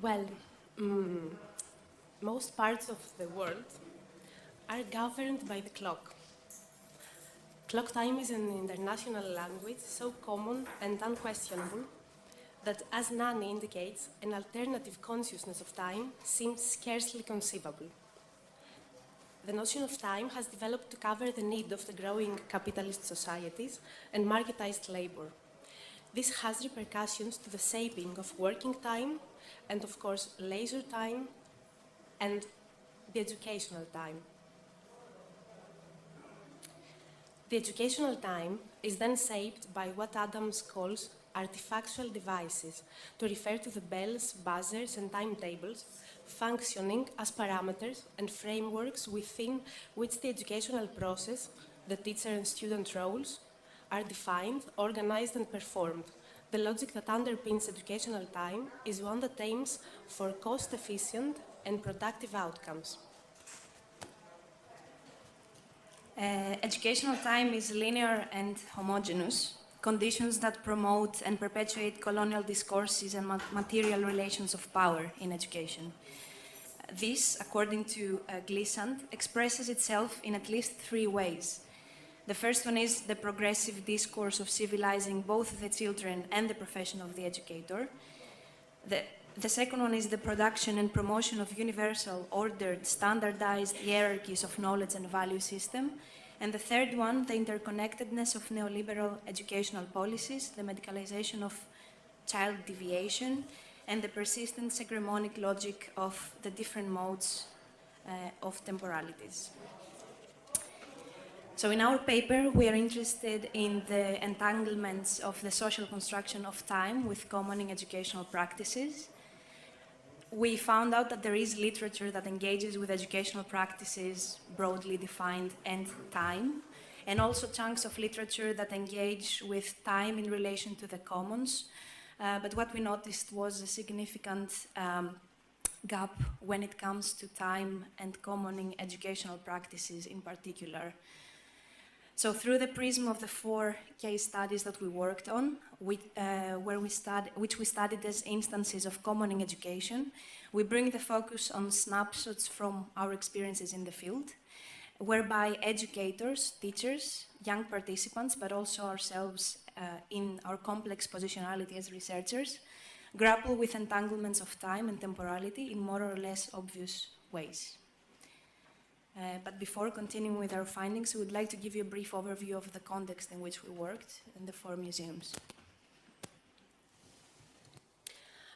Well, most parts of the world are governed by the clock. Clock time is an international language so common and unquestionable that, as Nani indicates, an alternative consciousness of time seems scarcely conceivable. The notion of time has developed to cover the need of the growing capitalist societies and marketized labor. This has repercussions to the shaping of working time and, of course, leisure time and the educational time. The educational time is then shaped by what Adams calls artifactual devices, to refer to the bells, buzzers, and timetables functioning as parameters and frameworks within which the educational process, the teacher and student roles, are defined, organized, and performed. The logic that underpins educational time is one that aims for cost-efficient and productive outcomes. Educational time is linear and homogeneous, conditions that promote and perpetuate colonial discourses and material relations of power in education. This, according to Glissant, expresses itself in at least 3 ways. The first one is the progressive discourse of civilizing both the children and the profession of the educator. The second one is the production and promotion of universal, ordered, standardized hierarchies of knowledge and value system. And the third one, the interconnectedness of neoliberal educational policies, the medicalization of child deviation, and the persistent hegemonic logic of the different modes of temporalities. So in our paper, we are interested in the entanglements of the social construction of time with commoning educational practices. We found out that there is literature that engages with educational practices, broadly defined, and time, and also chunks of literature that engage with time in relation to the commons. But what we noticed was a significant gap when it comes to time and commoning educational practices in particular. So through the prism of the 4 case studies that we worked on, which we studied as instances of commoning education, we bring the focus on snapshots from our experiences in the field, whereby educators, teachers, young participants, but also ourselves in our complex positionality as researchers, grapple with entanglements of time and temporality in more or less obvious ways. But before continuing with our findings, we would like to give you a brief overview of the context in which we worked in the 4 museums.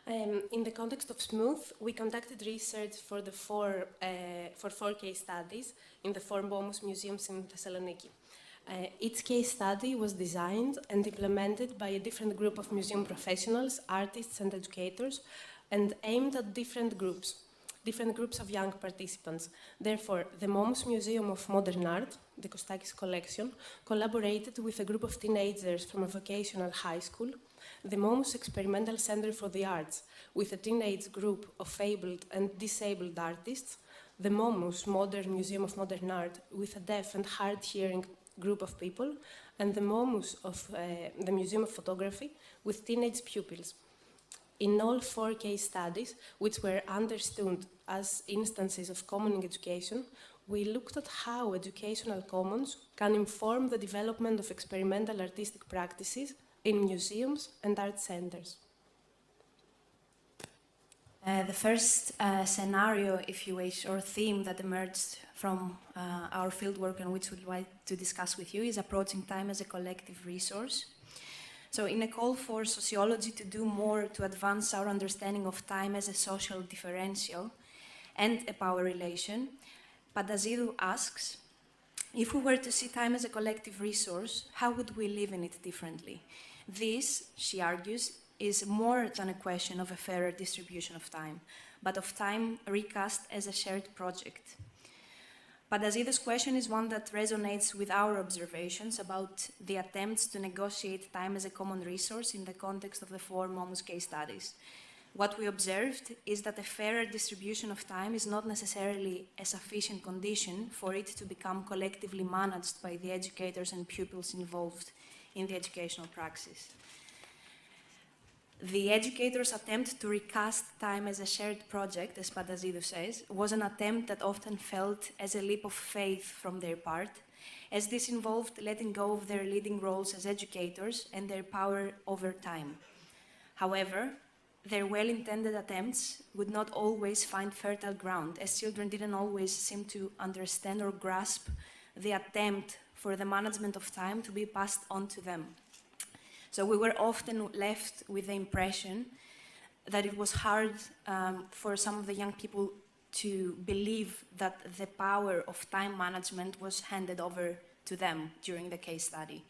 In the context of Smooth, we conducted research for 4 case studies in the 4 Momus museums in Thessaloniki. Each case study was designed and implemented by a different group of museum professionals, artists and educators, and aimed at different groups of young participants. Therefore, the Momus Museum of Modern Art, the Kostakis collection, collaborated with a group of teenagers from a vocational high school, the Momus Experimental Center for the Arts, with a teenage group of abled and disabled artists, the Momus Modern Museum of Modern Art, with a deaf and hard-hearing group of people, and the Momus of the Museum of Photography, with teenage pupils. In all 4 case studies, which were understood as instances of common education, we looked at how educational commons can inform the development of experimental artistic practices in museums and art centers. The first scenario, if you wish, or theme that emerged from our fieldwork and which we'd like to discuss with you is approaching time as a collective resource. So in a call for sociology to do more to advance our understanding of time as a social differential and a power relation, Pandazidou asks, if we were to see time as a collective resource, how would we live in it differently? This, she argues, is more than a question of a fairer distribution of time, but of time recast as a shared project. Pandazidou's question is one that resonates with our observations about the attempts to negotiate time as a common resource in the context of the 4 Momus case studies. What we observed is that a fairer distribution of time is not necessarily a sufficient condition for it to become collectively managed by the educators and pupils involved in the educational praxis. The educators' attempt to recast time as a shared project, as Pandazidou says, was an attempt that often felt as a leap of faith from their part, as this involved letting go of their leading roles as educators and their power over time. However, their well-intended attempts would not always find fertile ground, as children didn't always seem to understand or grasp the attempt for the management of time to be passed on to them. So we were often left with the impression that it was hard for some of the young people to believe that the power of time management was handed over to them during the case study.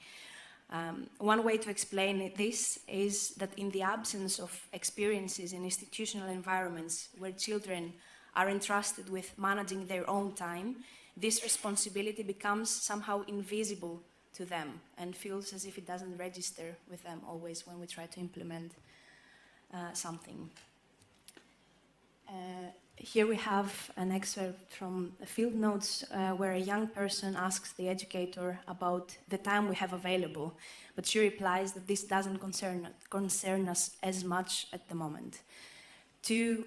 One way to explain this is that in the absence of experiences in institutional environments where children are entrusted with managing their own time, this responsibility becomes somehow invisible to them and feels as if it doesn't register with them always when we try to implement something. Here we have an excerpt from field notes where a young person asks the educator about the time we have available, but she replies that this doesn't concern us as much at the moment. 2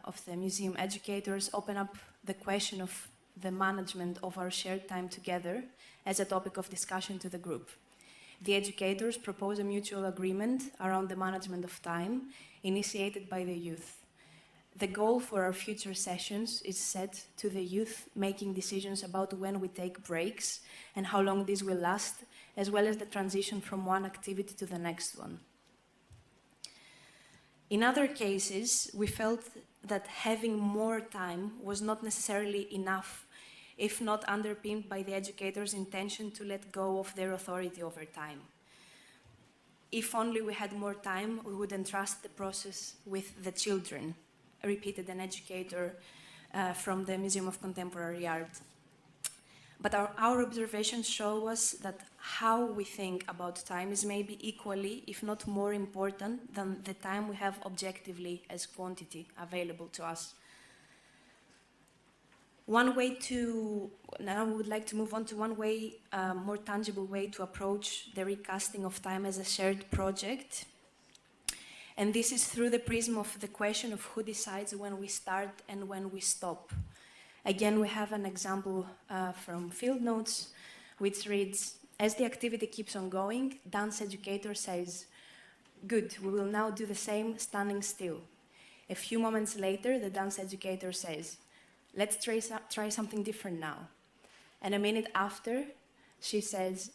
of the museum educators open up the question of the management of our shared time together as a topic of discussion to the group. The educators propose a mutual agreement around the management of time initiated by the youth. The goal for our future sessions is set to the youth making decisions about when we take breaks and how long these will last, as well as the transition from one activity to the next one. In other cases, we felt that having more time was not necessarily enough, if not underpinned by the educator's intention to let go of their authority over time. If only we had more time, we would entrust the process with the children, repeated an educator from the Museum of Contemporary Art. But our observations show us that how we think about time is maybe equally, if not more important than the time we have objectively as quantity available to us. One way to, now we would like to move on to one way, more tangible way to approach the recasting of time as a shared project. And this is through the prism of the question of who decides when we start and when we stop. Again, we have an example from field notes, which reads, as the activity keeps on going, dance educator says, Good, we will now do the same standing still. A few moments later, the dance educator says, let's try something different now. And a minute after, she says,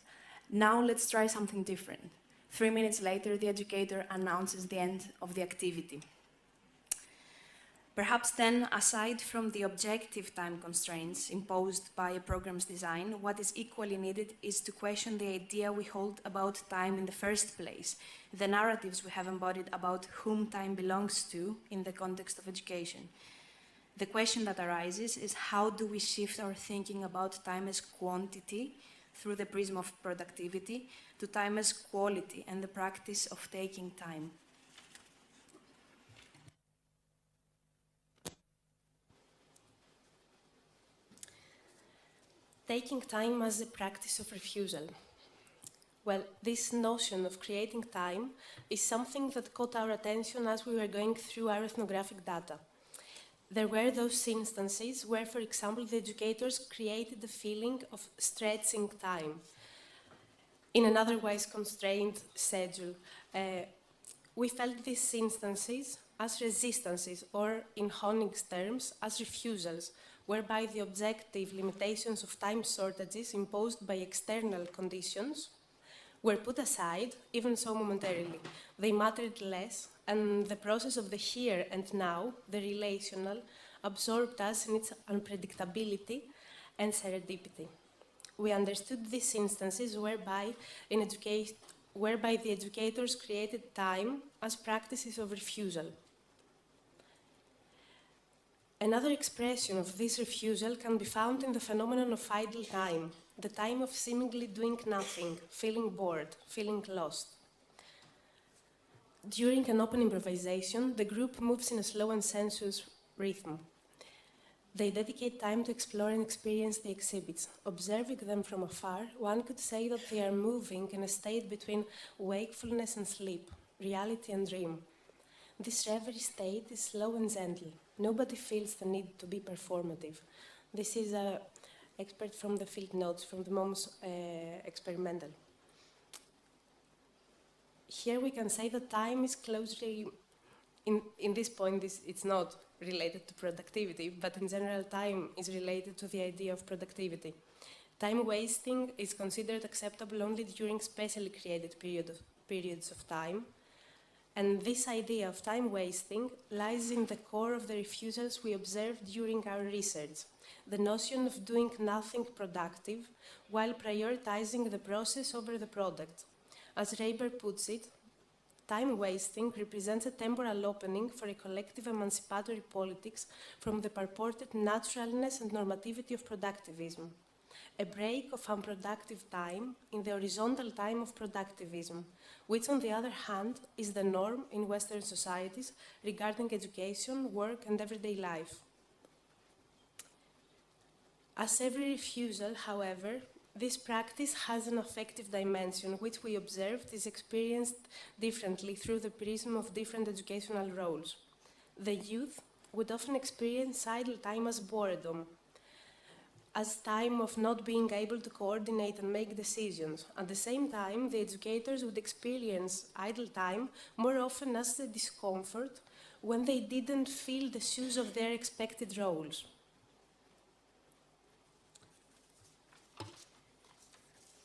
now let's try something different. 3 minutes later, the educator announces the end of the activity. Perhaps then, aside from the objective time constraints imposed by a program's design, what is equally needed is to question the idea we hold about time in the first place, the narratives we have embodied about whom time belongs to in the context of education. The question that arises is how do we shift our thinking about time as quantity through the prism of productivity to time as quality and the practice of taking time. Taking time as a practice of refusal. Well, this notion of creating time is something that caught our attention as we were going through our ethnographic data. There were those instances where, for example, the educators created the feeling of stretching time in an otherwise constrained schedule. We felt these instances as resistances, or in Honig's terms, as refusals, whereby the objective limitations of time shortages imposed by external conditions were put aside, even so momentarily. They mattered less, and the process of the here and now, the relational, absorbed us in its unpredictability and serendipity. We understood these instances whereby the educators created time as practices of refusal. Another expression of this refusal can be found in the phenomenon of idle time, the time of seemingly doing nothing, feeling bored, feeling lost. During an open improvisation, the group moves in a slow and sensuous rhythm. They dedicate time to explore and experience the exhibits. Observing them from afar, one could say that they are moving in a state between wakefulness and sleep, reality and dream. This reverie state is slow and gentle. Nobody feels the need to be performative. This is an expert from the field notes, from the MOMS experimental. Here we can say that time is closely, in this point, it's not related to productivity, but in general, time is related to the idea of productivity. Time wasting is considered acceptable only during specially created periods of time. And this idea of time wasting lies in the core of the refusals we observed during our research, the notion of doing nothing productive while prioritizing the process over the product. As Reiber puts it, time wasting represents a temporal opening for a collective emancipatory politics from the purported naturalness and normativity of productivism, a break of unproductive time in the horizontal time of productivism, which on the other hand is the norm in Western societies regarding education, work and everyday life. As every refusal, however, this practice has an affective dimension which we observed is experienced differently through the prism of different educational roles. The youth would often experience idle time as boredom, as time of not being able to coordinate and make decisions. At the same time, the educators would experience idle time more often as a discomfort when they didn't fill the shoes of their expected roles.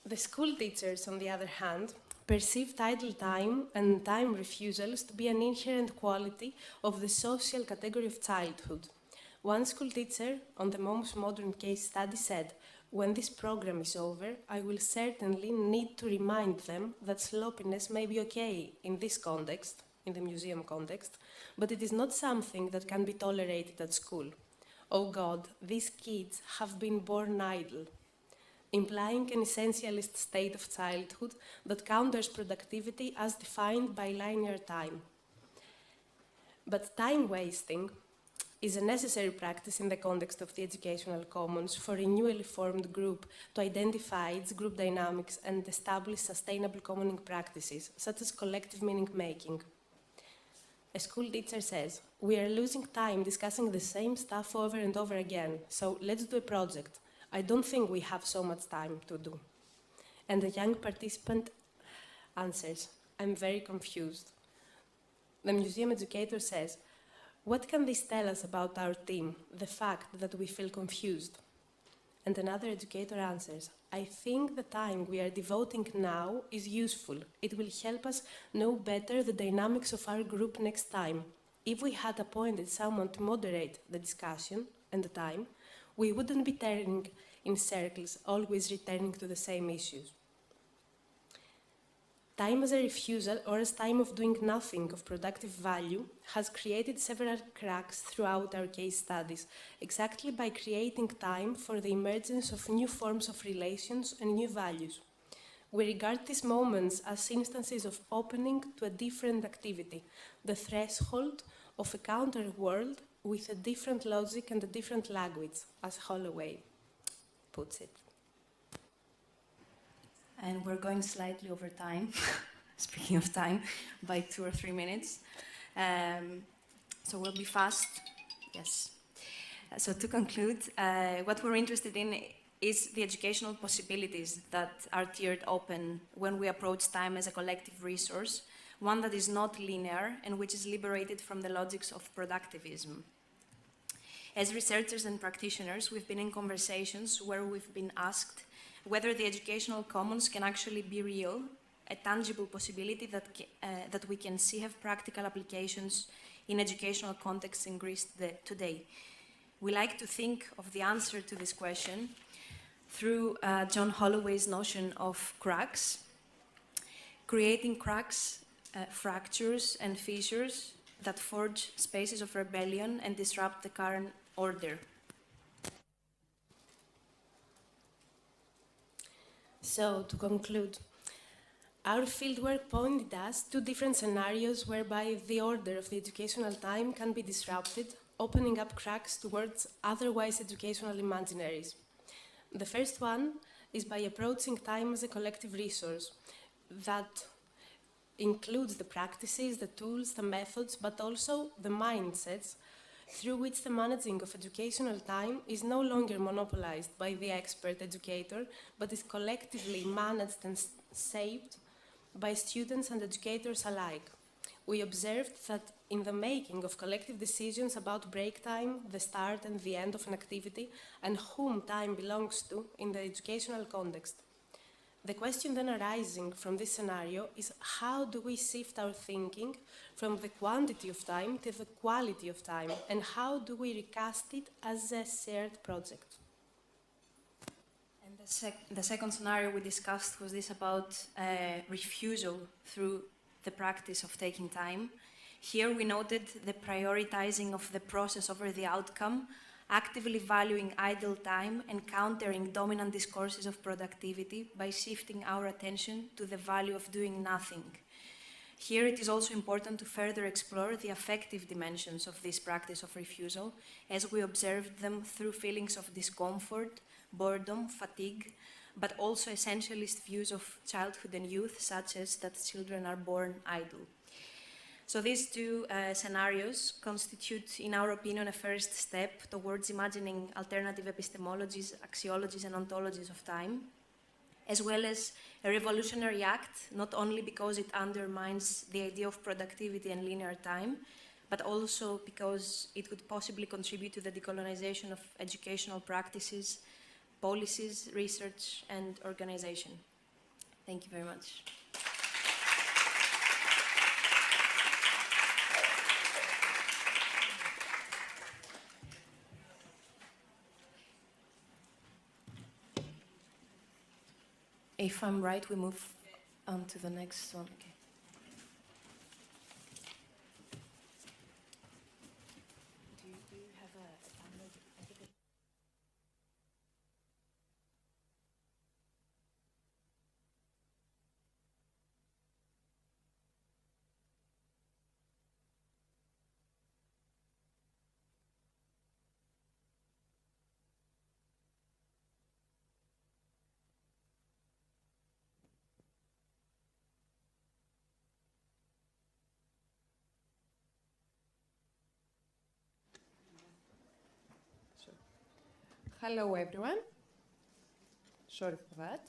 The school teachers, on the other hand, perceived idle time and time refusals to be an inherent quality of the social category of childhood. One school teacher, on the MOMS modern case study, said, "When this program is over, I will certainly need to remind them that sloppiness may be okay in this context, in the museum context, but it is not something that can be tolerated at school. Oh God, these kids have been born idle," implying an essentialist state of childhood that counters productivity as defined by linear time. But time wasting is a necessary practice in the context of the educational commons for a newly formed group to identify its group dynamics and establish sustainable commoning practices, such as collective meaning-making. A school teacher says, "We are losing time discussing the same stuff over and over again, so let's do a project. I don't think we have so much time to do." And the young participant answers, "I'm very confused. the museum educator says, "What can this tell us about our team, the fact that we feel confused?" And another educator answers, "I think the time we are devoting now is useful. It will help us know better the dynamics of our group next time. If we had appointed someone to moderate the discussion and the time, we wouldn't be turning in circles, always returning to the same issues." Time as a refusal or as time of doing nothing of productive value has created several cracks throughout our case studies, exactly by creating time for the emergence of new forms of relations and new values. We regard these moments as instances of opening to a different activity, the threshold of a counter world with a different logic and a different language, as Holloway puts it. And we're going slightly over time, speaking of time, by 2 or 3 minutes. So we'll be fast. Yes. So to conclude, what we're interested in is the educational possibilities that are tiered open when we approach time as a collective resource, one that is not linear and which is liberated from the logics of productivism. As researchers and practitioners, we've been in conversations where we've been asked whether the educational commons can actually be real, a tangible possibility that we can see have practical applications in educational contexts in Greece today. We like to think of the answer to this question through John Holloway's notion of cracks, creating cracks, fractures and fissures that forge spaces of rebellion and disrupt the current order. So, to conclude, our fieldwork pointed us to different scenarios whereby the order of the educational time can be disrupted, opening up cracks towards otherwise educational imaginaries. The first one is by approaching time as a collective resource that includes the practices, the tools, the methods, but also the mindsets through which the managing of educational time is no longer monopolized by the expert educator, but is collectively managed and shaped by students and educators alike. We observed that in the making of collective decisions about break time, the start and the end of an activity, and whom time belongs to in the educational context, the question then arising from this scenario is how do we shift our thinking from the quantity of time to the quality of time, and how do we recast it as a shared project? And the second scenario we discussed was this about refusal through the practice of taking time. Here we noted the prioritizing of the process over the outcome, actively valuing idle time and countering dominant discourses of productivity by shifting our attention to the value of doing nothing. Here it is also important to further explore the affective dimensions of this practice of refusal, as we observed them through feelings of discomfort, boredom, fatigue, but also essentialist views of childhood and youth, such as that children are born idle. So these two scenarios constitute, in our opinion, a first step towards imagining alternative epistemologies, axiologies, and ontologies of time, as well as a revolutionary act, not only because it undermines the idea of productivity and linear time, but also because it could possibly contribute to the decolonization of educational practices, policies, research, and organization. Thank you very much. If I'm right, we move on to the next one. Okay. Do you have a timer? I think Hello, everyone. Sorry for that.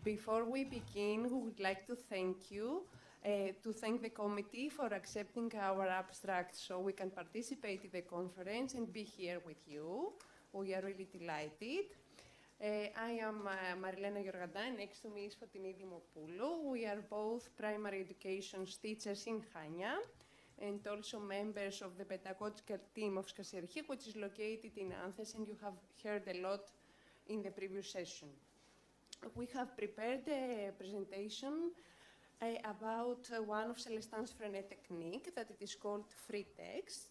Before we begin, we would like to thank you to thank the committee for accepting our abstract so we can participate in the conference and be here with you. We are really delighted. I am Marilena Georgadou, and next to me is Fotini Dimopoulou. We are both primary education teachers in Chania and also members of the pedagogical team of Skasserchi, which is located in Anthes, and you have heard a lot in the previous session. We have prepared a presentation about one of Célestin Freinet technique that it is called free text.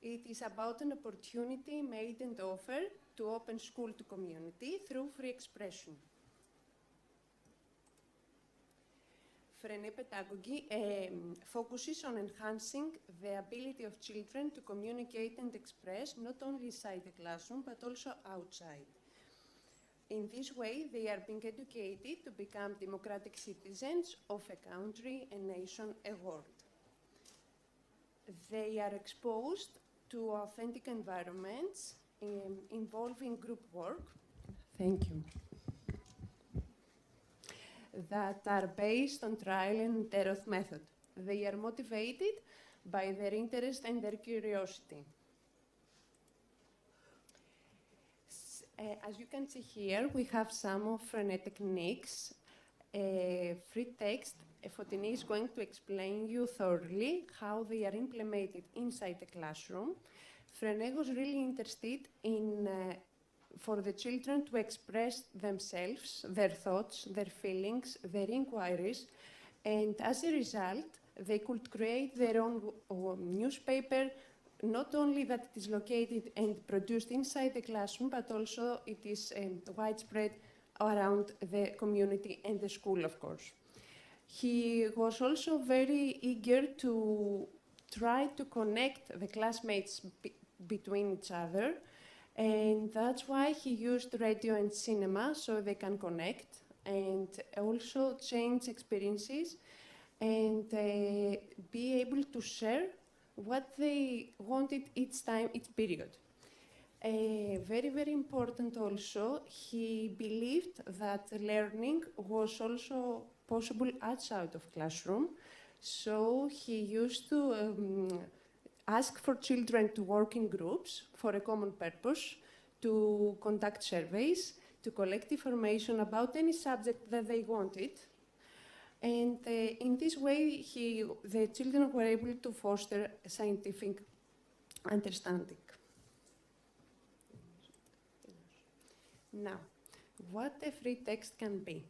It is about an opportunity made and offered to open school to community through free expression. Freinet pedagogy focuses on enhancing the ability of children to communicate and express not only inside the classroom but also outside. In this way, they are being educated to become democratic citizens of a country, a nation, a world. They are exposed to authentic environments involving group work. Thank you. That are based on trial and error method. They are motivated by their interest and their curiosity. As you can see here, we have some of Freinet techniques. Free text, Fotini is going to explain you thoroughly how they are implemented inside the classroom. Freinet was really interested in for the children to express themselves, their thoughts, their feelings, their inquiries, and as a result, they could create their own newspaper, not only that it is located and produced inside the classroom, but also it is widespread around the community and the school, of course. He was also very eager to try to connect the classmates between each other, and that's why he used radio and cinema so they can connect and also change experiences and be able to share what they wanted each time, each period. Very, very important also, he believed that learning was also possible outside of classroom, so he used to ask for children to work in groups for a common purpose, to conduct surveys, to collect information about any subject that they wanted. And in this way, the children were able to foster a scientific understanding. Now, what a free text can be?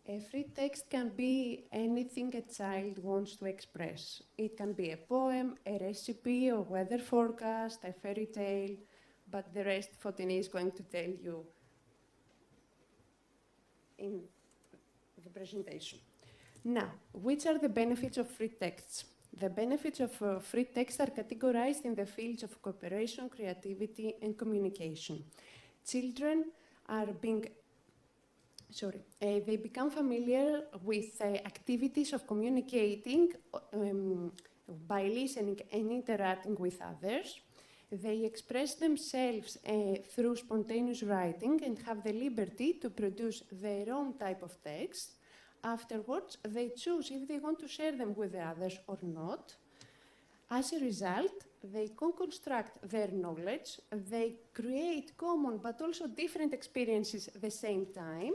A free text can be anything a child wants to express. It can be a poem, a recipe, a weather forecast, a fairy tale, but the rest Fotini is going to tell you in the presentation. Now, which are the benefits of free texts? The benefits of free text are categorized in the fields of cooperation, creativity, and communication. Children are they become familiar with activities of communicating by listening and interacting with others. They express themselves through spontaneous writing and have the liberty to produce their own type of text. Afterwards, they choose if they want to share them with the others or not. As a result, they co-construct their knowledge, they create common but also different experiences at the same time,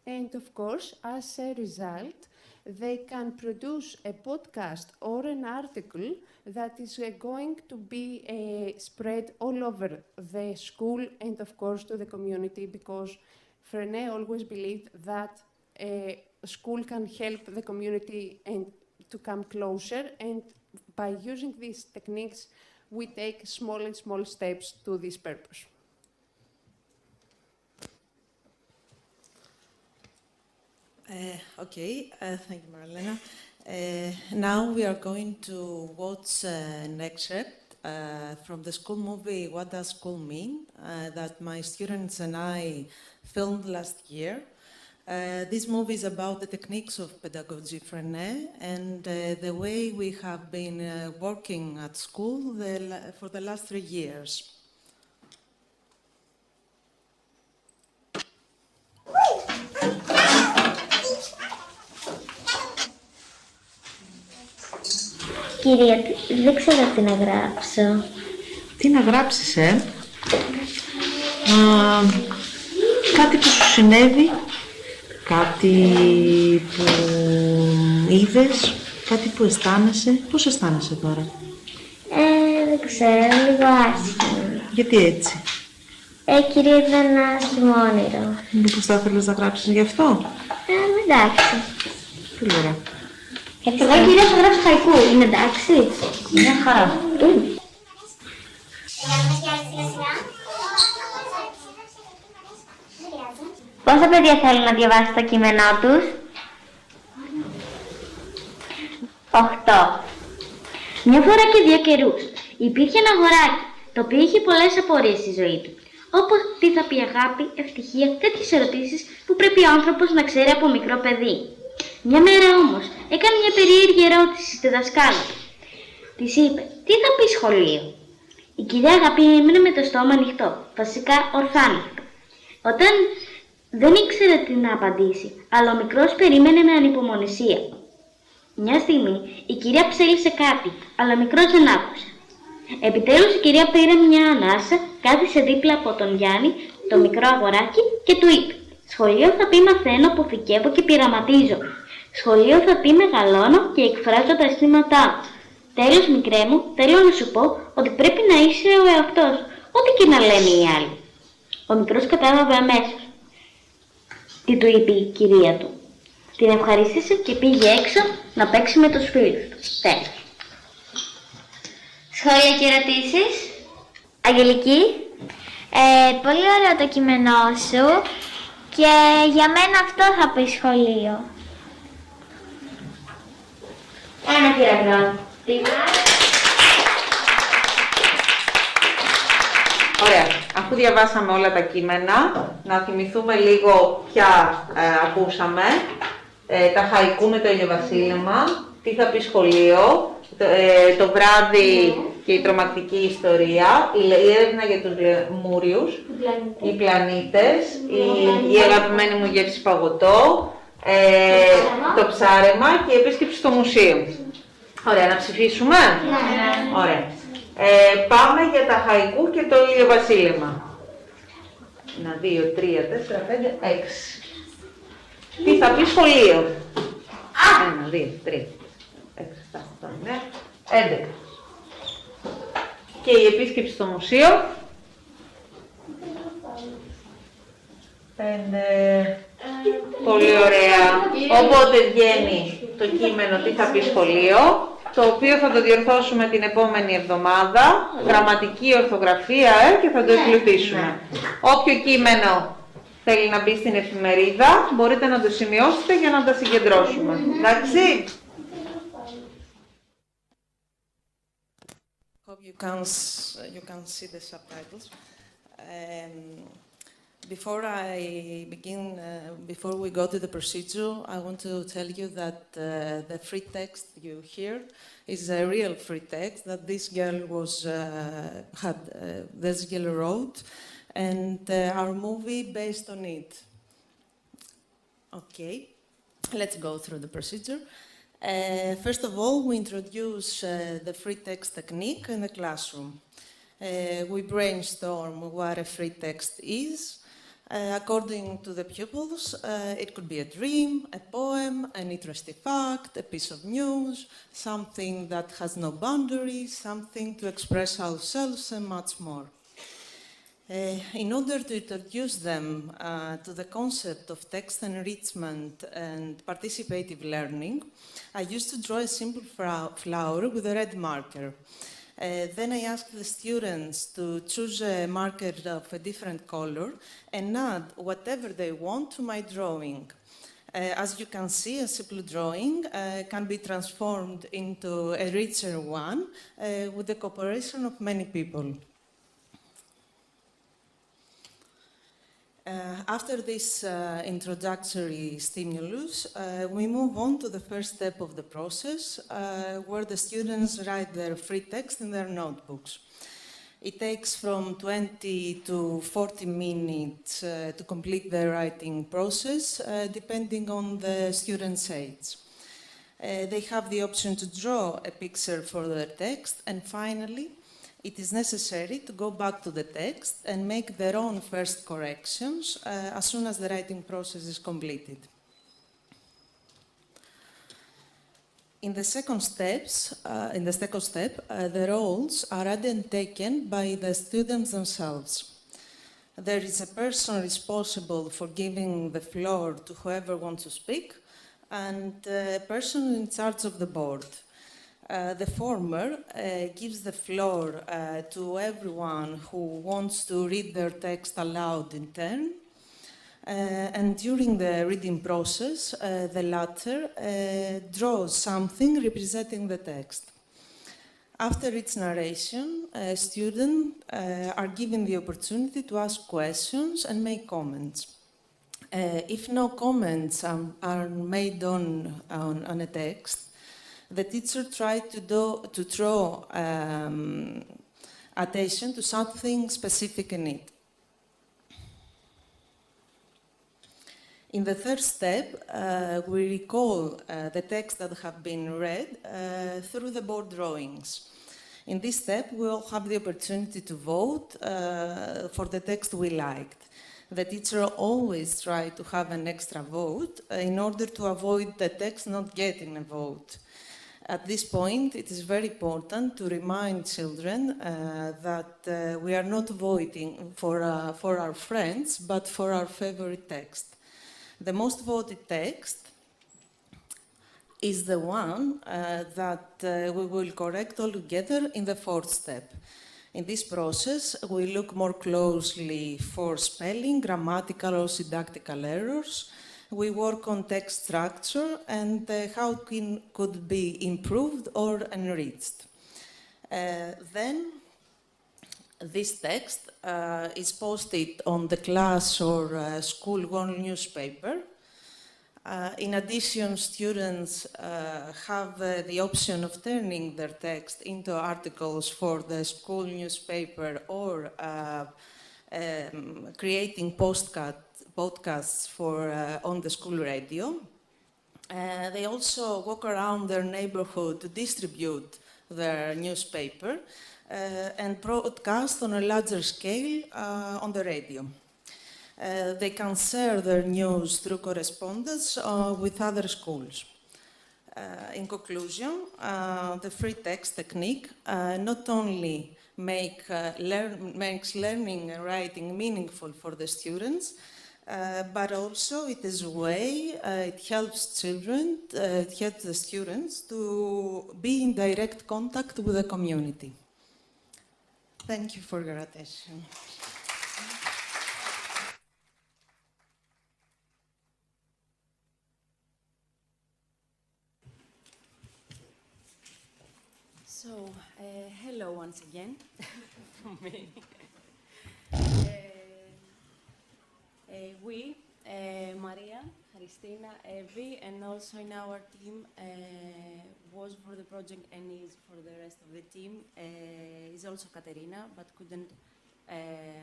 and of course, as a result, they can produce a podcast or an article that is going to be spread all over the school and of course to the community, because Freinet always believed that school can help the community and to come closer, and by using these techniques, we take small and small steps to this purpose. Thank you, Marilena. Now we are going to watch an excerpt from the school movie What Does School Mean? That my students and I filmed last year. This movie is about the techniques of pedagogy Freinet and the way we have been working at school for the last 3 years. Κυρία, δεν ξέρω τι να γράψω. Τι να γράψεις, κάτι που σου συνέβη, κάτι που είδες, κάτι που αισθάνεσαι. Πώς αισθάνεσαι τώρα? Δεν ξέρω, λίγο άσχημα. Γιατί έτσι? Κυρία, ήταν ένα άσχημο όνειρο. Μήπως θα ήθελες να γράψεις γι' αυτό? Εντάξει. Πολύ ωραία. Εγώ, κυρία, θα γράψω χαϊκού. Είναι εντάξει? Μια χαρά. Πόσα παιδιά θέλουν να διαβάσουν το κείμενό τους? 8. Μια φορά και 2 καιρούς υπήρχε ένα αγοράκι, το οποίο είχε πολλές απορίες στη ζωή του. Όπως τι θα πει αγάπη, ευτυχία, τέτοιες ερωτήσεις που πρέπει ο άνθρωπος να ξέρει από μικρό παιδί. Μια μέρα όμως έκανε μια περίεργη ερώτηση στη δασκάλα του. Της είπε, τι θα πει σχολείο? Η κυρία Αγάπη έμεινε με το στόμα ανοιχτό, βασικά ορθάνυχτο. Όταν δεν ήξερε τι να απαντήσει, αλλά ο μικρός περίμενε με ανυπομονησία. Μια στιγμή η κυρία ψέλισε κάτι, αλλά ο μικρός δεν άκουσε. Επιτέλους η κυρία πήρε μια ανάσα, κάθισε δίπλα από τον Γιάννη, το μικρό αγοράκι, και του είπε: σχολείο θα πει μαθαίνω, αποθηκεύω και πειραματίζω. Σχολείο θα πει μεγαλώνω και εκφράζω τα αισθήματά μου. Τέλος, μικρέ μου, θέλω να σου πω ότι πρέπει να είσαι ο εαυτός, ό,τι και να λένε οι άλλοι. Ο μικρός κατάλαβε αμέσως τι του είπε η κυρία του. Την ευχαρίστησε και πήγε έξω να παίξει με τους φίλους του. Τέλος. Σχόλια και ερωτήσεις? Αγγελική? Πολύ ωραίο το κείμενό σου και για μένα αυτό θα πει σχολείο. Ένα χειροκρότημα. Ωραία. Αφού διαβάσαμε όλα τα κείμενα, να θυμηθούμε λίγο ποια ακούσαμε. Τα χαϊκού με το ηλιοβασίλεμα, τι θα πει σχολείο, το βράδυ και η τρομακτική ιστορία, η έρευνα για τους λεμούριους, οι πλανήτες, η αγαπημένη μου γεύση παγωτό, το ψάρεμα και η επίσκεψη στο μουσείο. Ωραία, να ψηφίσουμε. Ναι. Ωραία. Πάμε για τα χαϊκού και το ηλιοβασίλεμα. 1, 2, 3, 4, 5, 6. Τι θα πει σχολείο? 1, 2, 3, 6, 7, 8, 9, 11. Και η επίσκεψη στο μουσείο. 5. Πολύ ωραία. Οπότε βγαίνει το κείμενο τι θα πει σχολείο, το οποίο θα το διορθώσουμε την επόμενη εβδομάδα, γραμματική, ορθογραφία και θα το εκλουτίσουμε. Όποιο κείμενο θέλει να μπει στην εφημερίδα, μπορείτε να το σημειώσετε για να τα συγκεντρώσουμε. Εντάξει? Hope you can see the subtitles. Before I begin, before we go to the procedure, I want to tell you that the free text you hear is a real free text that this girl wrote, and our movie based on it. Okay, let's go through the procedure. First of all, we introduce the free text technique in the classroom. We brainstorm what a free text is. According to the pupils, it could be a dream, a poem, an interesting fact, a piece of news, something that has no boundaries, something to express ourselves, and much more. In order to introduce them to the concept of text enrichment and participative learning, I used to draw a simple flower with a red marker. Then I asked the students to choose a marker of a different color and add whatever they want to my drawing. As you can see, a simple drawing can be transformed into a richer one with the cooperation of many people. After this introductory stimulus, we move on to the first step of the process, where the students write their free text in their notebooks. It takes from 20 to 40 minutes to complete the writing process, depending on the student's age. They have the option to draw a picture for their text, and finally, it is necessary to go back to the text and make their own first corrections as soon as the writing process is completed. In the second step, the roles are undertaken by the students themselves. There is a person responsible for giving the floor to whoever wants to speak, and a person in charge of the board. The former gives the floor to everyone who wants to read their text aloud in turn. And during the reading process, the latter draws something representing the text. After its narration, students are given the opportunity to ask questions and make comments. If no comments are made on a text, the teacher tries to draw attention to something specific in it. In the third step, we recall the text that have been read through the board drawings. In this step, we all have the opportunity to vote for the text we liked. The teacher always tries to have an extra vote in order to avoid the text not getting a vote. At this point, it is very important to remind children that we are not voting for our friends, but for our favorite text. The most voted text is the one that we will correct all together in the fourth step. In this process, we look more closely for spelling, grammatical or syntactical errors. We work on text structure and how it could be improved or enriched. Then, this text is posted on the class or school wall newspaper. In addition, students have the option of turning their text into articles for the school newspaper or creating podcasts for on the school radio. They also walk around their neighborhood to distribute their newspaper and broadcast on a larger scale on the radio. They can share their news through correspondence with other schools. In conclusion, the free text technique not only makes learning and writing meaningful for the students, but also it is a way, it helps children, it helps the students to be in direct contact with the community. Thank you for your attention. So, hello once again from me. We, Maria, Christina, Evie, and also in our team was for the project and is for the rest of the team, is also Katerina, but couldn't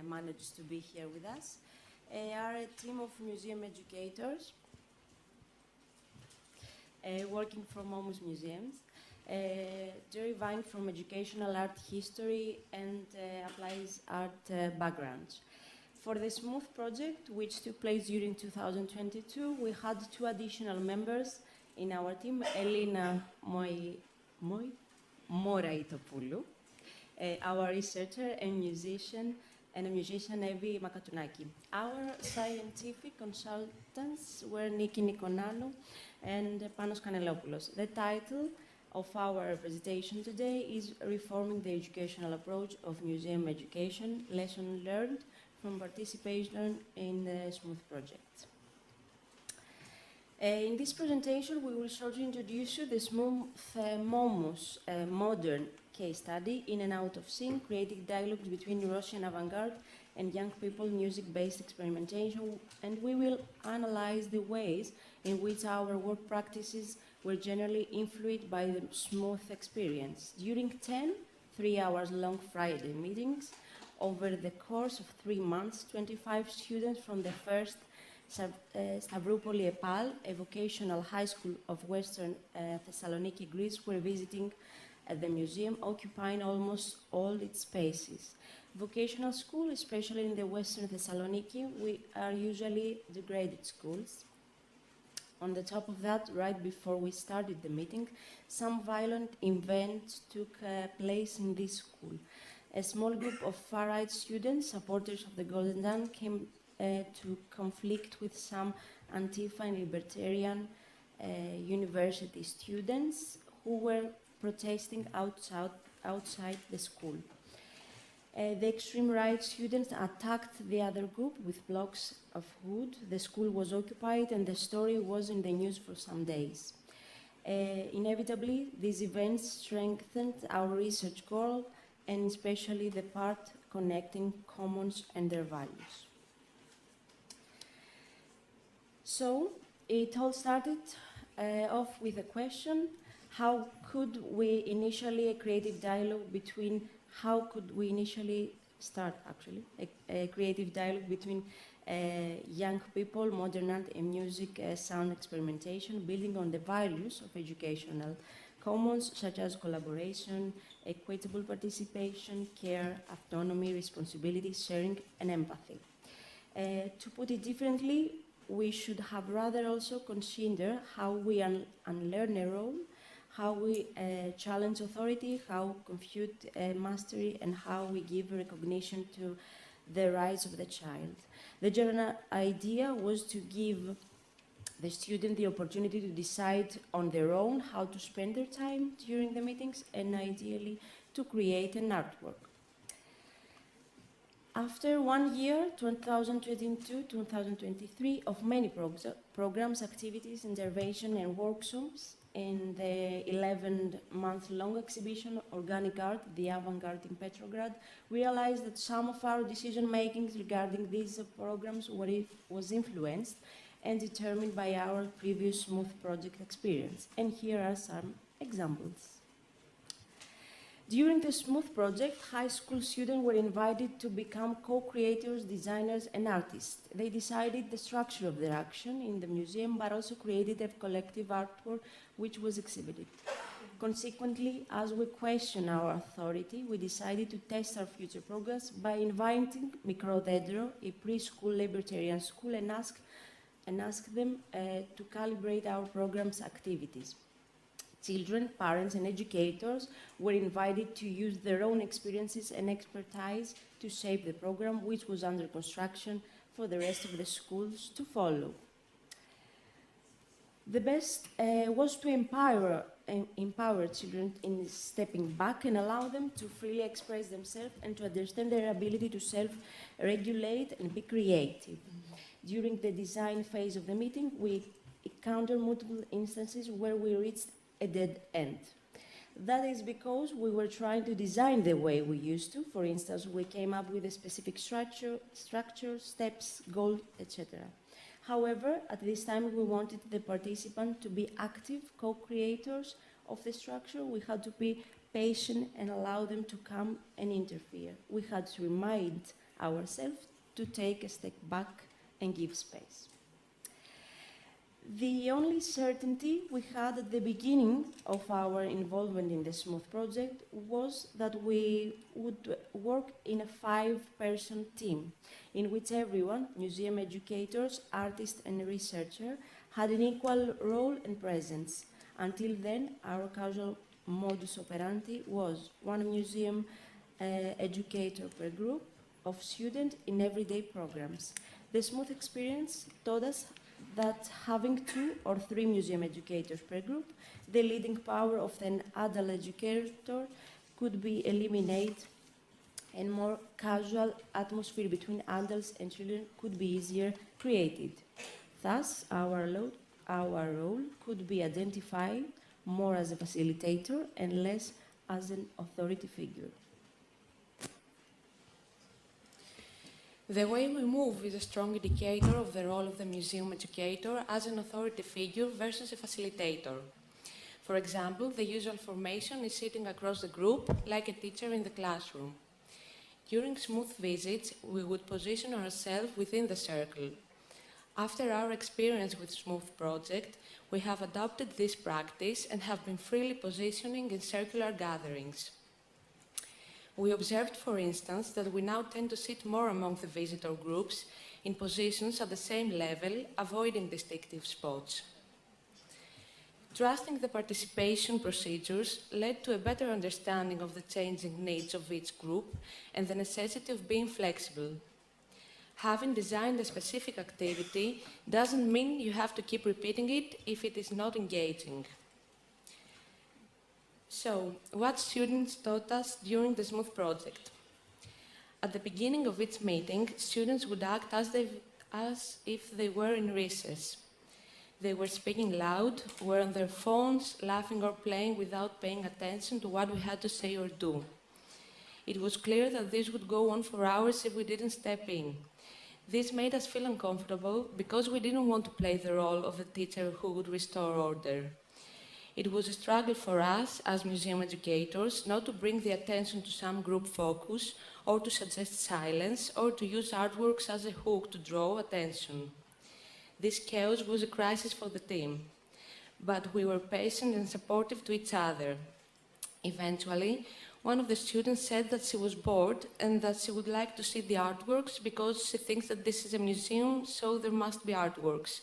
manage to be here with us. Are a team of museum educators working from Momus Museums. Deriving from educational art history and applies art backgrounds. For the Smooth project, which took place during 2022, we had 2 additional members in our team, Elena Moraitopoulou, our researcher and musician Evie Makatunaki. Our scientific consultants were Niki Nikonanou and Panos Kanelopoulos. The title of our presentation today is Reforming the Educational Approach of Museum Education, Lesson Learned from Participation in the Smooth project. In this presentation, we will shortly introduce you the Smooth Momus modern case study in and out of sync, creating dialogues between Russian avant-garde and young people music-based experimentation, and we will analyze the ways in which our work practices were generally influenced by the Smooth experience. During 10 3-hour-long Friday meetings, over the course of 3 months, 25 students from the first, Stavroupoli EPAL, a vocational high school of Western Thessaloniki, Greece, were visiting the museum, occupying almost all its spaces. Vocational school, especially in the Western Thessaloniki, are usually degraded schools. On the top of that, right before we started the meeting, some violent events took place in this school. A small group of far-right students, supporters of the Golden Dawn, came to conflict with some Antifa and libertarian university students who were protesting outside the school. The extreme right students attacked the other group with blocks of wood. The school was occupied and the story was in the news for some days. Inevitably, these events strengthened our research goal and especially the part connecting commons and their values. So, it all started off with a question: how could we initially a creative dialogue between a creative dialogue between young people, modern art and music, sound experimentation, building on the values of educational commons such as collaboration, equitable participation, care, autonomy, responsibility, sharing and empathy. To put it differently, we should have rather also consider how we unlearn a role, how we challenge authority, how confute mastery, and how we give recognition to the rights of the child. The general idea was to give the student the opportunity to decide on their own how to spend their time during the meetings and ideally to create an artwork. After 1 year, 2022-2023, of many programs, activities, intervention and workshops, in the 11-month-long exhibition, Organic Art, the Avant-Garde in Petrograd, realized that some of our decision-makings regarding these programs was influenced and determined by our previous Smooth project experience. And here are some examples. During the Smooth project, high school students were invited to become co-creators, designers, and artists. They decided the structure of their action in the museum, but also created a collective artwork which was exhibited. Consequently, as we questioned our authority, we decided to test our future progress by inviting Mikrodendro, a preschool libertarian school, and ask them to calibrate our program's activities. Children, parents, and educators were invited to use their own experiences and expertise to shape the program, which was under construction for the rest of the schools to follow. The best was to empower children in stepping back and allow them to freely express themselves and to understand their ability to self-regulate and be creative. During the design phase of the meeting, we encountered multiple instances where we reached a dead end. That is because we were trying to design the way we used to. For instance, we came up with a specific structure, steps, goal, etc. However, at this time, we wanted the participant to be active co-creators of the structure. We had to be patient and allow them to come and interfere. We had to remind ourselves to take a step back and give space. The only certainty we had at the beginning of our involvement in the Smooth project was that we would work in a 5-person team, in which everyone, museum educators, artists, and researcher, had an equal role and presence. Until then, our casual modus operandi was one museum educator per group of students in everyday programs. The Smooth experience taught us that having 2 or 3 museum educators per group, the leading power of an adult educator could be eliminated and more casual atmosphere between adults and children could be easier created. Thus, our role could be identified more as a facilitator and less as an authority figure. The way we move is a strong indicator of the role of the museum educator as an authority figure versus a facilitator. For example, the usual formation is sitting across the group like a teacher in the classroom. During Smooth visits, we would position ourselves within the circle. After our experience with Smooth Project, we have adopted this practice and have been freely positioning in circular gatherings. We observed, for instance, that we now tend to sit more among the visitor groups in positions at the same level, avoiding distinctive spots. Trusting the participation procedures led to a better understanding of the changing needs of each group and the necessity of being flexible. Having designed a specific activity doesn't mean you have to keep repeating it if it is not engaging. So, what students taught us during the Smooth Project? At the beginning of each meeting, students would act as if they were in recess. They were speaking loud, were on their phones, laughing or playing without paying attention to what we had to say or do. It was clear that this would go on for hours if we didn't step in. This made us feel uncomfortable because we didn't want to play the role of a teacher who would restore order. It was a struggle for us as museum educators not to bring the attention to some group focus or to suggest silence or to use artworks as a hook to draw attention. This chaos was a crisis for the team, but we were patient and supportive to each other. Eventually, one of the students said that she was bored and that she would like to see the artworks because she thinks that this is a museum, so there must be artworks.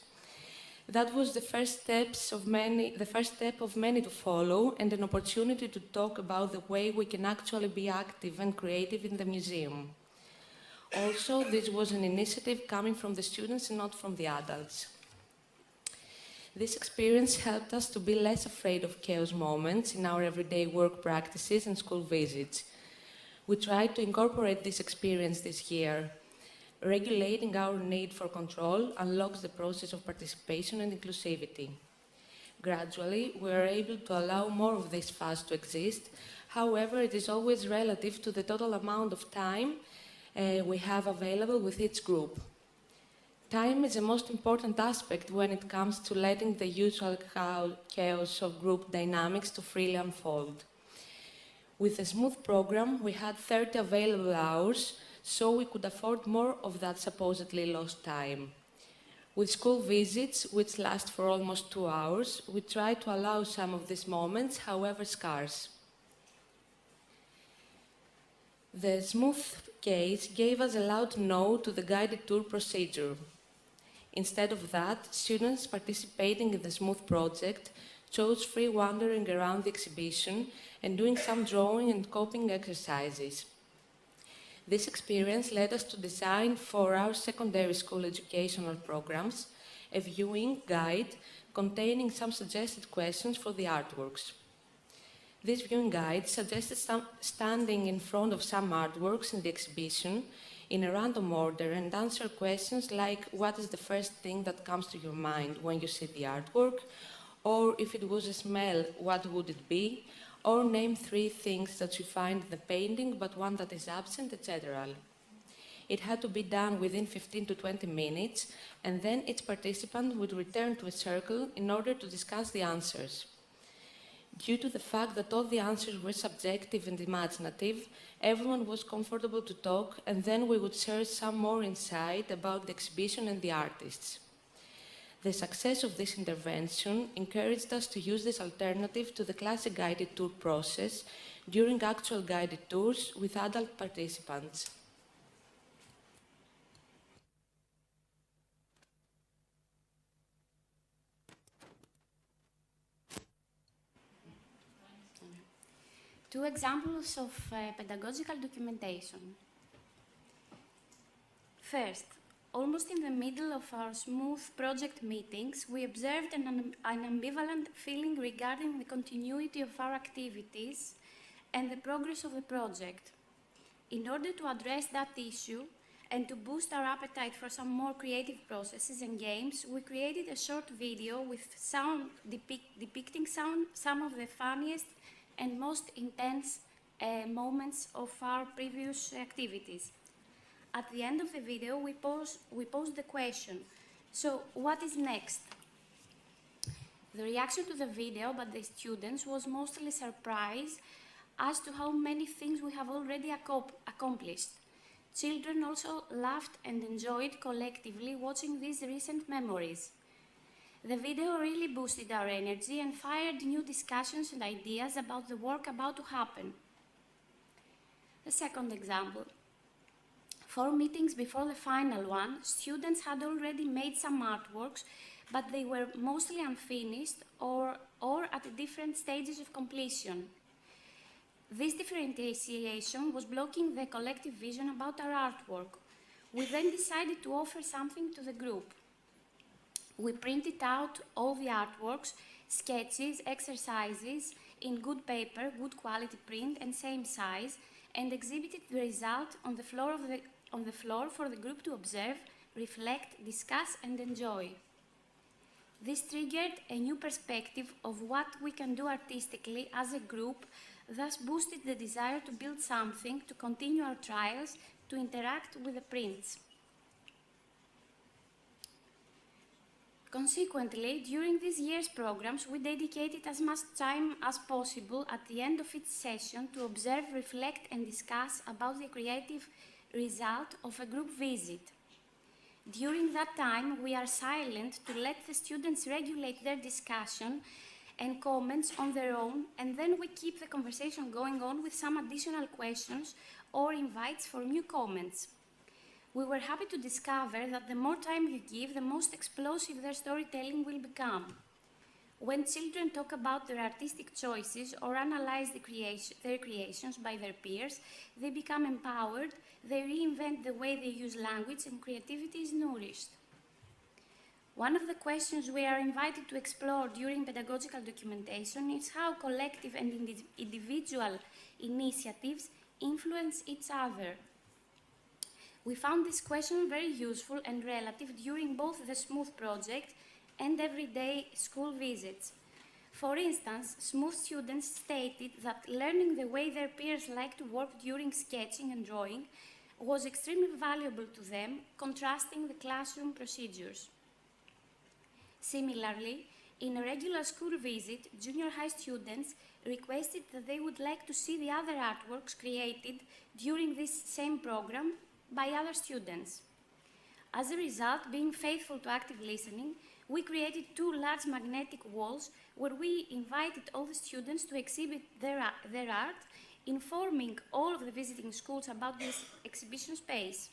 That was the first step of many to follow and an opportunity to talk about the way we can actually be active and creative in the museum. Also, this was an initiative coming from the students and not from the adults. This experience helped us to be less afraid of chaos moments in our everyday work practices and school visits. We tried to incorporate this experience this year. Regulating our need for control unlocks the process of participation and inclusivity. Gradually, we are able to allow more of this fuzz to exist. However, it is always relative to the total amount of time we have available with each group. Time is the most important aspect when it comes to letting the usual chaos of group dynamics to freely unfold. With the Smooth program, we had 30 available hours, so we could afford more of that supposedly lost time. With school visits, which last for almost 2 hours, we try to allow some of these moments, however scarce. The Smooth case gave us a loud no to the guided tour procedure. Instead of that, students participating in the Smooth project chose free wandering around the exhibition and doing some drawing and coping exercises. This experience led us to design for our secondary school educational programs a viewing guide containing some suggested questions for the artworks. This viewing guide suggested standing in front of some artworks in the exhibition in a random order and answer questions like what is the first thing that comes to your mind when you see the artwork, or if it was a smell, what would it be, or name 3 things that you find in the painting but one that is absent, etc. It had to be done within 15 to 20 minutes, and then each participant would return to a circle in order to discuss the answers. Due to the fact that all the answers were subjective and imaginative, everyone was comfortable to talk, and then we would share some more insight about the exhibition and the artists. The success of this intervention encouraged us to use this alternative to the classic guided tour process during actual guided tours with adult participants. Two examples of pedagogical documentation. First, almost in the middle of our Smooth project meetings, we observed an ambivalent feeling regarding the continuity of our activities and the progress of the project. In order to address that issue and to boost our appetite for some more creative processes and games, we created a short video with sound depicting some of the funniest and most intense moments of our previous activities. At the end of the video, we posed the question, so what is next? The reaction to the video by the students was mostly surprise as to how many things we have already accomplished. Children also laughed and enjoyed collectively watching these recent memories. The video really boosted our energy and fired new discussions and ideas about the work about to happen. The second example. 4 meetings before the final one, students had already made some artworks, but they were mostly unfinished or at different stages of completion. This differentiation was blocking the collective vision about our artwork. We then decided to offer something to the group. We printed out all the artworks, sketches, exercises in good paper, good quality print and same size, and exhibited the result on the floor for the group to observe, reflect, discuss and enjoy. This triggered a new perspective of what we can do artistically as a group, thus boosted the desire to build something, to continue our trials, to interact with the prints. Consequently, during this year's programs, we dedicated as much time as possible at the end of each session to observe, reflect and discuss about the creative result of a group visit. During that time, we are silent to let the students regulate their discussion and comments on their own, and then we keep the conversation going on with some additional questions or invites for new comments. We were happy to discover that the more time you give, the most explosive their storytelling will become. When children talk about their artistic choices or analyze their creations by their peers, they become empowered, they reinvent the way they use language, and creativity is nourished. One of the questions we are invited to explore during pedagogical documentation is how collective and individual initiatives influence each other. We found this question very useful and relative during both the Smooth project and everyday school visits. For instance, Smooth students stated that learning the way their peers like to work during sketching and drawing was extremely valuable to them, contrasting the classroom procedures. Similarly, in a regular school visit, junior high students requested that they would like to see the other artworks created during this same program by other students. As a result, being faithful to active listening, we created 2 large magnetic walls where we invited all the students to exhibit their art, informing all of the visiting schools about this exhibition space.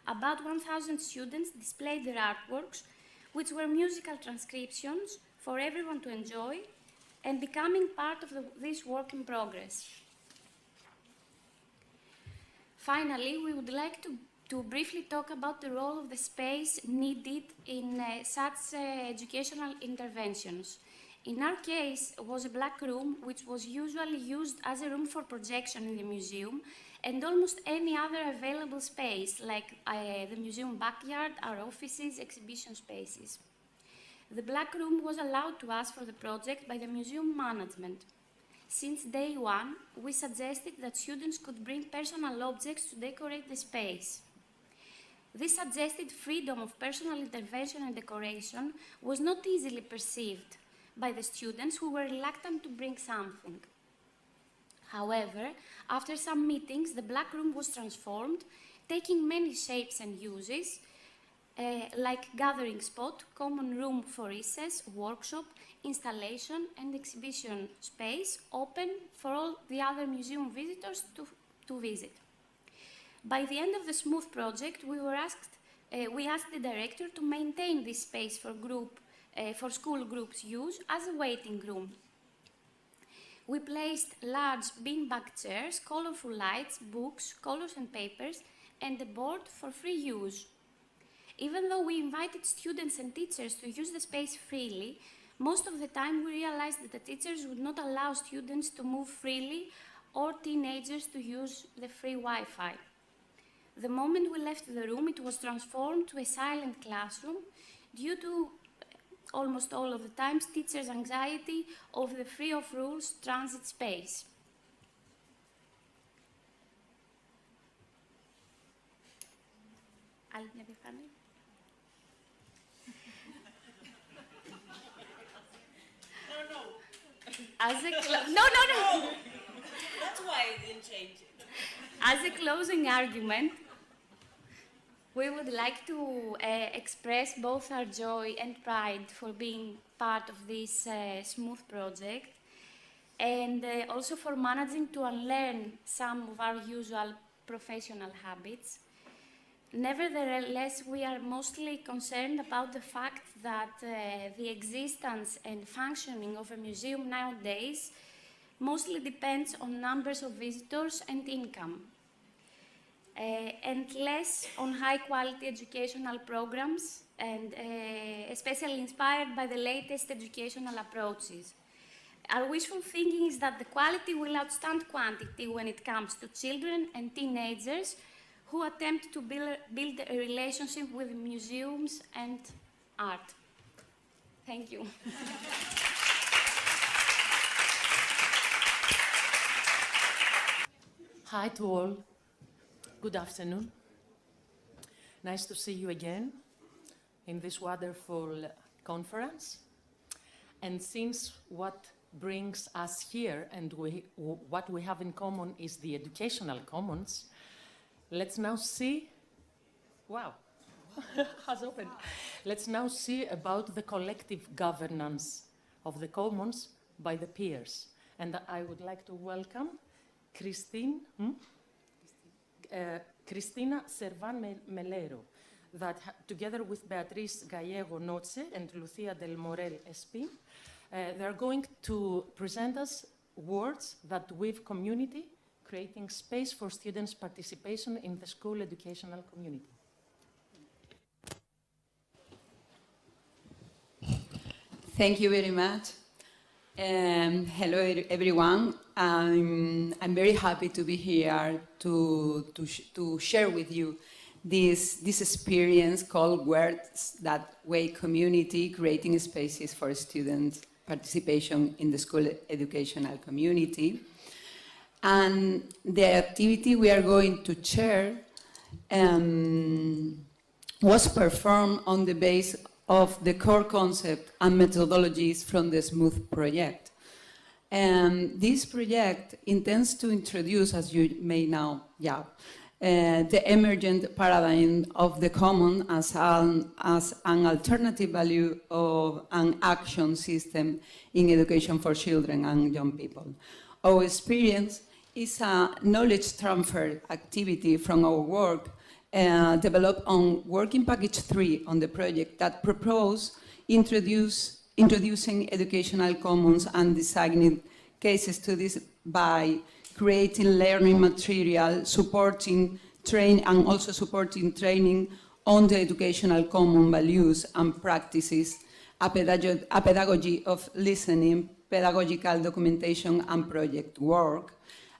About 1,000 students displayed their artworks, which were musical transcriptions for everyone to enjoy and becoming part of this work in progress. Finally, we would like to briefly talk about the role of the space needed in such educational interventions. In our case, it was a black room, which was usually used as a room for projection in the museum, and almost any other available space, like the museum backyard, our offices, exhibition spaces. The black room was allowed to us for the project by the museum management. Since day one, we suggested that students could bring personal objects to decorate the space. This suggested freedom of personal intervention and decoration was not easily perceived by the students who were reluctant to bring something. However, after some meetings, the black room was transformed, taking many shapes and uses, like gathering spot, common room for recess, workshop, installation and exhibition space, open for all the other museum visitors to visit. By the end of the Smooth project, we asked the director to maintain this space for school groups' use as a waiting room. We placed large beanbag chairs, colorful lights, books, colors and papers, and a board for free use. Even though we invited students and teachers to use the space freely, most of the time we realized that the teachers would not allow students to move freely or teenagers to use the free Wi-Fi. The moment we left the room, it was transformed to a silent classroom due to almost all of the times teachers' anxiety of the free of rules transit space. I'll never finish. No. That's why I didn't change it. As a closing argument, We would like to express both our joy and pride for being part of this smooth project, and also for managing to unlearn some of our usual professional habits. Nevertheless, we are mostly concerned about the fact that the existence and functioning of a museum nowadays mostly depends on numbers of visitors and income, and less on high-quality educational programs, and especially inspired by the latest educational approaches. Our wishful thinking is that the quality will outstand quantity when it comes to children and teenagers who attempt to build a relationship with museums and art. Thank you. Hi to all. Good afternoon. Nice to see you again in this wonderful conference. And since what brings us here and what we have in common is the educational commons, let's now see, wow, has opened. Let's now see about the collective governance of the commons by the peers. And I would like to welcome Cristina Servan Melero, that together with Beatriz Gallego Noce and Lucia del Morel Espin, they're going to present us words that weave community, creating space for students' participation in the school educational community. Thank you very much. Hello, everyone. I'm very happy to be here to share with you this experience called Words That Wake Community, creating spaces for students' participation in the school educational community. And the activity we are going to share was performed on the base of the core concept and methodologies from the SMOOTH project. This project intends to introduce, as you may know, the emergent paradigm of the common as an alternative value of an action system in education for children and young people. Our experience is a knowledge transfer activity from our work developed on Working Package 3 on the project that propose introducing educational commons and designing case studies by creating learning material, supporting training on the educational common values and practices, a pedagogy of listening, pedagogical documentation and project work,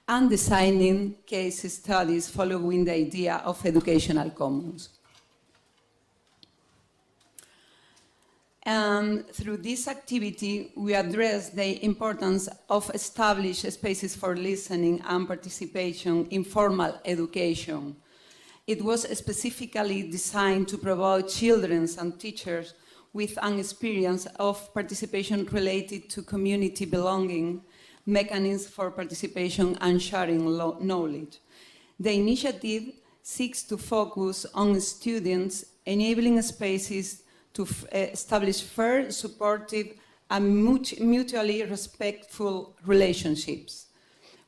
and designing case studies following the idea of educational commons. And through this activity, we address the importance of established spaces for listening and participation in formal education. It was specifically designed to provide children and teachers with an experience of participation related to community belonging, mechanisms for participation and sharing knowledge. The initiative seeks to focus on students enabling spaces to establish fair, supportive, and mutually respectful relationships.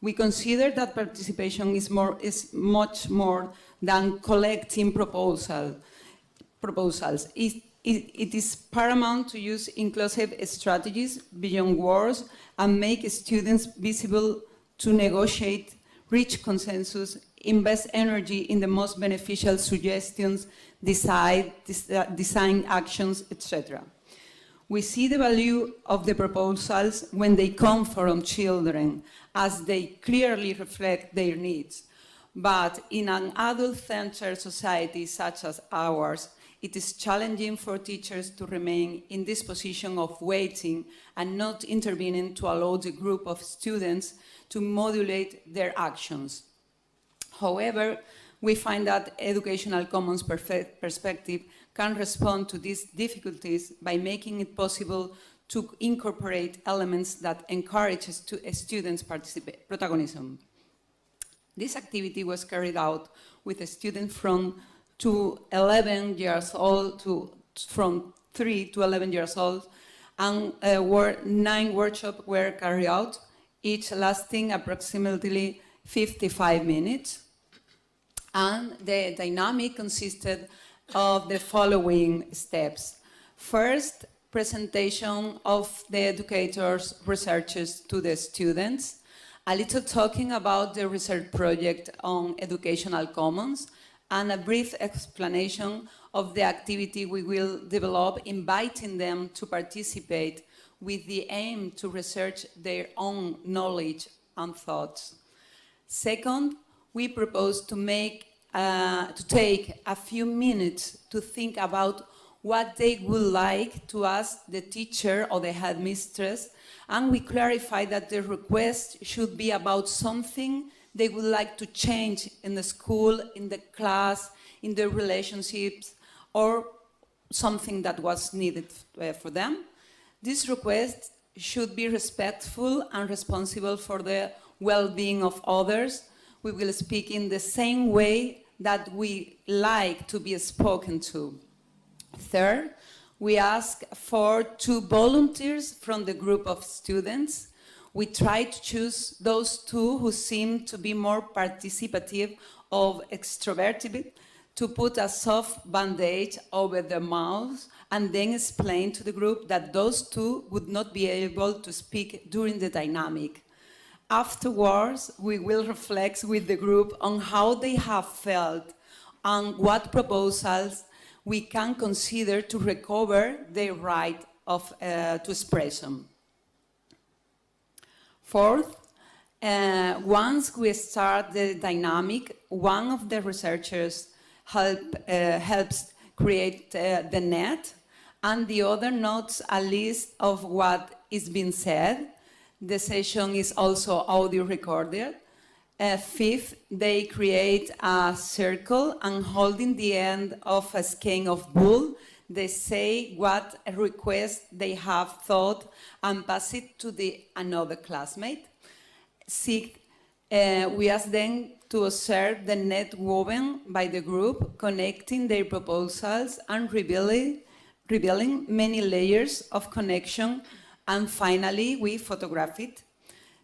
We consider that participation is much more than collecting proposals. It is paramount to use inclusive strategies beyond words and make students visible to negotiate, reach consensus, invest energy in the most beneficial suggestions, design actions, etc. We see the value of the proposals when they come from children, as they clearly reflect their needs. But in an adult-centered society such as ours, it is challenging for teachers to remain in this position of waiting and not intervening to allow the group of students to modulate their actions. However, we find that educational commons perspective can respond to these difficulties by making it possible to incorporate elements that encourage students' protagonism. This activity was carried out with a student from to 11 years old, from 3 to 11 years old, and 9 workshops were carried out, each lasting approximately 55 minutes. And the dynamic consisted of the following steps. First, presentation of the educators' researches to the students, a little talking about the research project on educational commons, and a brief explanation of the activity we will develop, inviting them to participate with the aim to research their own knowledge and thoughts. Second, we propose to take a few minutes to think about what they would like to ask the teacher or the headmistress, and we clarify that the request should be about something they would like to change in the school, in the class, in their relationships, or something that was needed for them. This request should be respectful and responsible for the well-being of others. We will speak in the same way that we like to be spoken to. Third, we ask for 2 volunteers from the group of students. We try to choose those 2 who seem to be more participative or extroverted, to put a soft bandage over their mouths and then explain to the group that those 2 would not be able to speak during the dynamic. Afterwards, we will reflect with the group on how they have felt and what proposals we can consider to recover their right to expression. Fourth, once we start the dynamic, one of the researchers helps create the net, and the other notes a list of what is being said. The session is also audio recorded. Fifth, they create a circle, and holding the end of a skein of wool, they say what request they have thought and pass it to another classmate. Sixth, we ask them to observe the net woven by the group, connecting their proposals and revealing many layers of connection. And finally, we photograph it.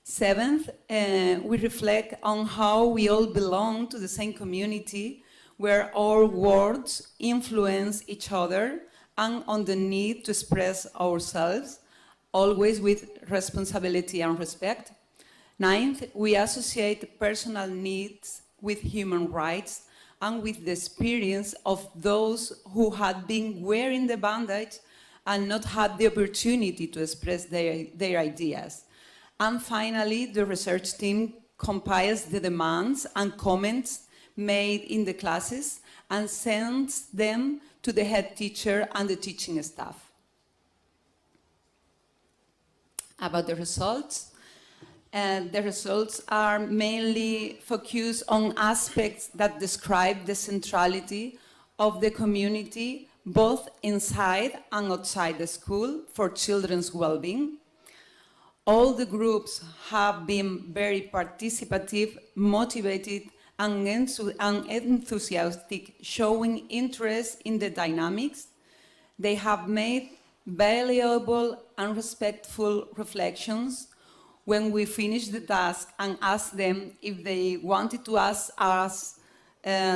Seventh, we reflect on how we all belong to the same community, where our words influence each other, and on the need to express ourselves, always with responsibility and respect. Ninth, we associate personal needs with human rights and with the experience of those who had been wearing the bandage and not had the opportunity to express their ideas. And finally, the research team compiles the demands and comments made in the classes and sends them to the head teacher and the teaching staff. About the results are mainly focused on aspects that describe the centrality of the community, both inside and outside the school, for children's well-being. All the groups have been very participative, motivated, and enthusiastic, showing interest in the dynamics. They have made valuable and respectful reflections. When we finished the task and asked them if they wanted to ask us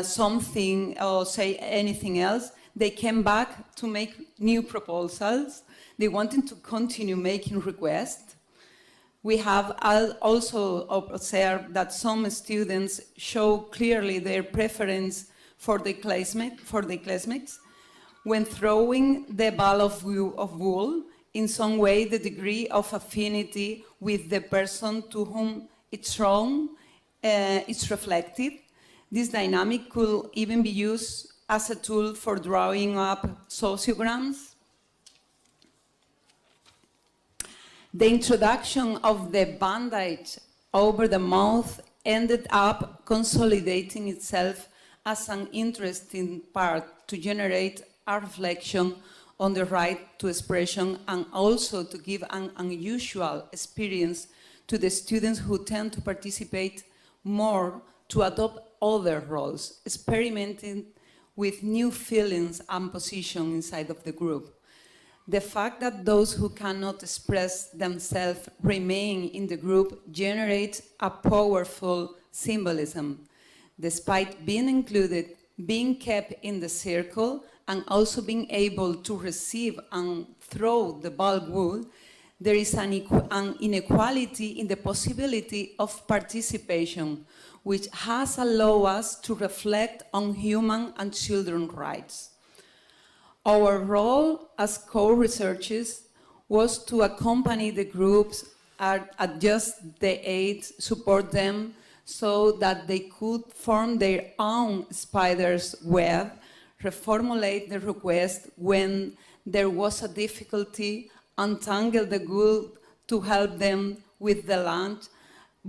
something or say anything else, they came back to make new proposals. They wanted to continue making requests. We have also observed that some students show clearly their preference for the classmates when throwing the ball of wool. In some way, the degree of affinity with the person to whom it's thrown is reflected. This dynamic could even be used as a tool for drawing up sociograms. The introduction of the bandage over the mouth ended up consolidating itself as an interesting part to generate a reflection on the right to expression, and also to give an unusual experience to the students who tend to participate more, to adopt other roles, experimenting with new feelings and position inside of the group. The fact that those who cannot express themselves remain in the group generates a powerful symbolism. Despite being included, being kept in the circle, and also being able to receive and throw the bulk wood, there is an inequality in the possibility of participation, which has allowed us to reflect on human and children's rights. Our role as co-researchers was to accompany the groups, adjust the aid, support them, so that they could form their own spider's web, reformulate the request when there was a difficulty, untangle the wood to help them with the lunch,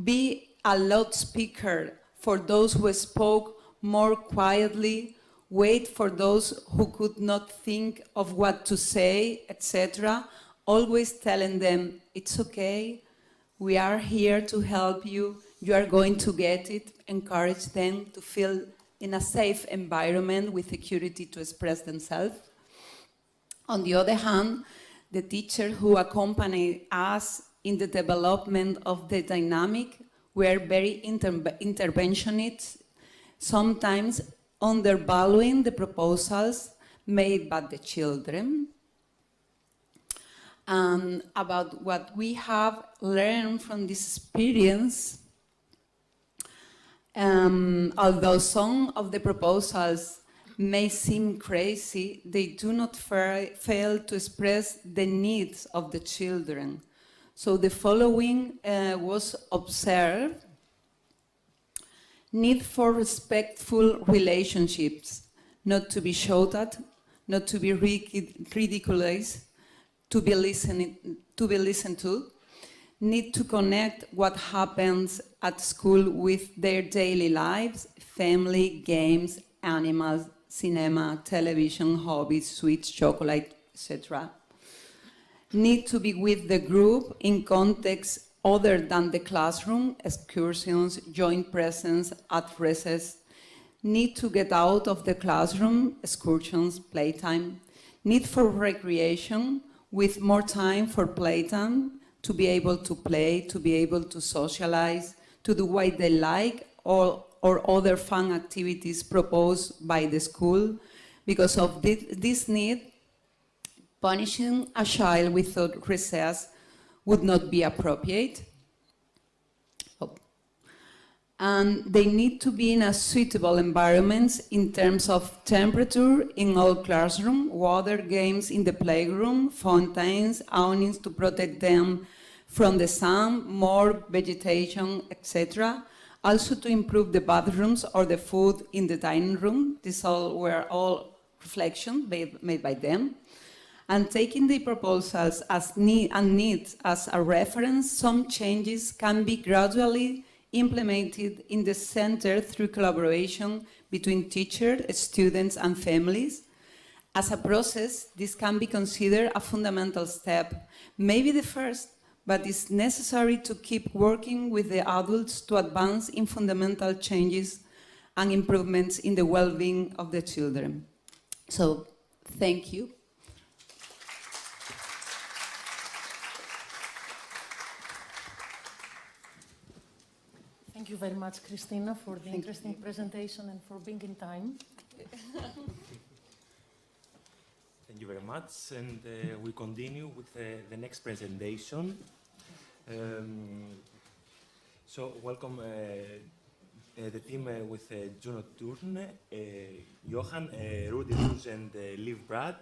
be a loudspeaker for those who spoke more quietly, wait for those who could not think of what to say, etc., always telling them, it's okay, we are here to help you, you are going to get it, encourage them to feel in a safe environment with security to express themselves. On the other hand, the teachers who accompanied us in the development of the dynamic were very interventionist, sometimes undervaluing the proposals made by the children. And about what we have learned from this experience, although some of the proposals may seem crazy, they do not fail to express the needs of the children. So the following was observed: need for respectful relationships, not to be shouted at, not to be ridiculed, to be listened to, need to connect what happens at school with their daily lives, family, games, animals, cinema, television, hobbies, sweets, chocolate, etc. Need to be with the group in context other than the classroom, excursions, joint presence at recess. Need to get out of the classroom, excursions, playtime. Need for recreation with more time for playtime, to be able to play, to be able to socialize, to do what they like, or other fun activities proposed by the school. Because of this need, punishing a child without recess would not be appropriate. And they need to be in a suitable environment in terms of temperature in all classrooms, water, games in the playroom, fountains, awnings to protect them from the sun, more vegetation, etc. Also to improve the bathrooms or the food in the dining room. These were all reflections made by them. And taking the proposals as needs as a reference, some changes can be gradually implemented in the center through collaboration between teachers, students, and families. As a process, this can be considered a fundamental step, maybe the first, but it's necessary to keep working with the adults to advance in fundamental changes and improvements in the well-being of the children. So, thank you. Thank you very much, Christina, for the interesting presentation and for being in time. Thank you very much, and we continue with the next presentation. So, welcome the team with Juno Turn, Johan, Rudy Ruz, and Liv Brad.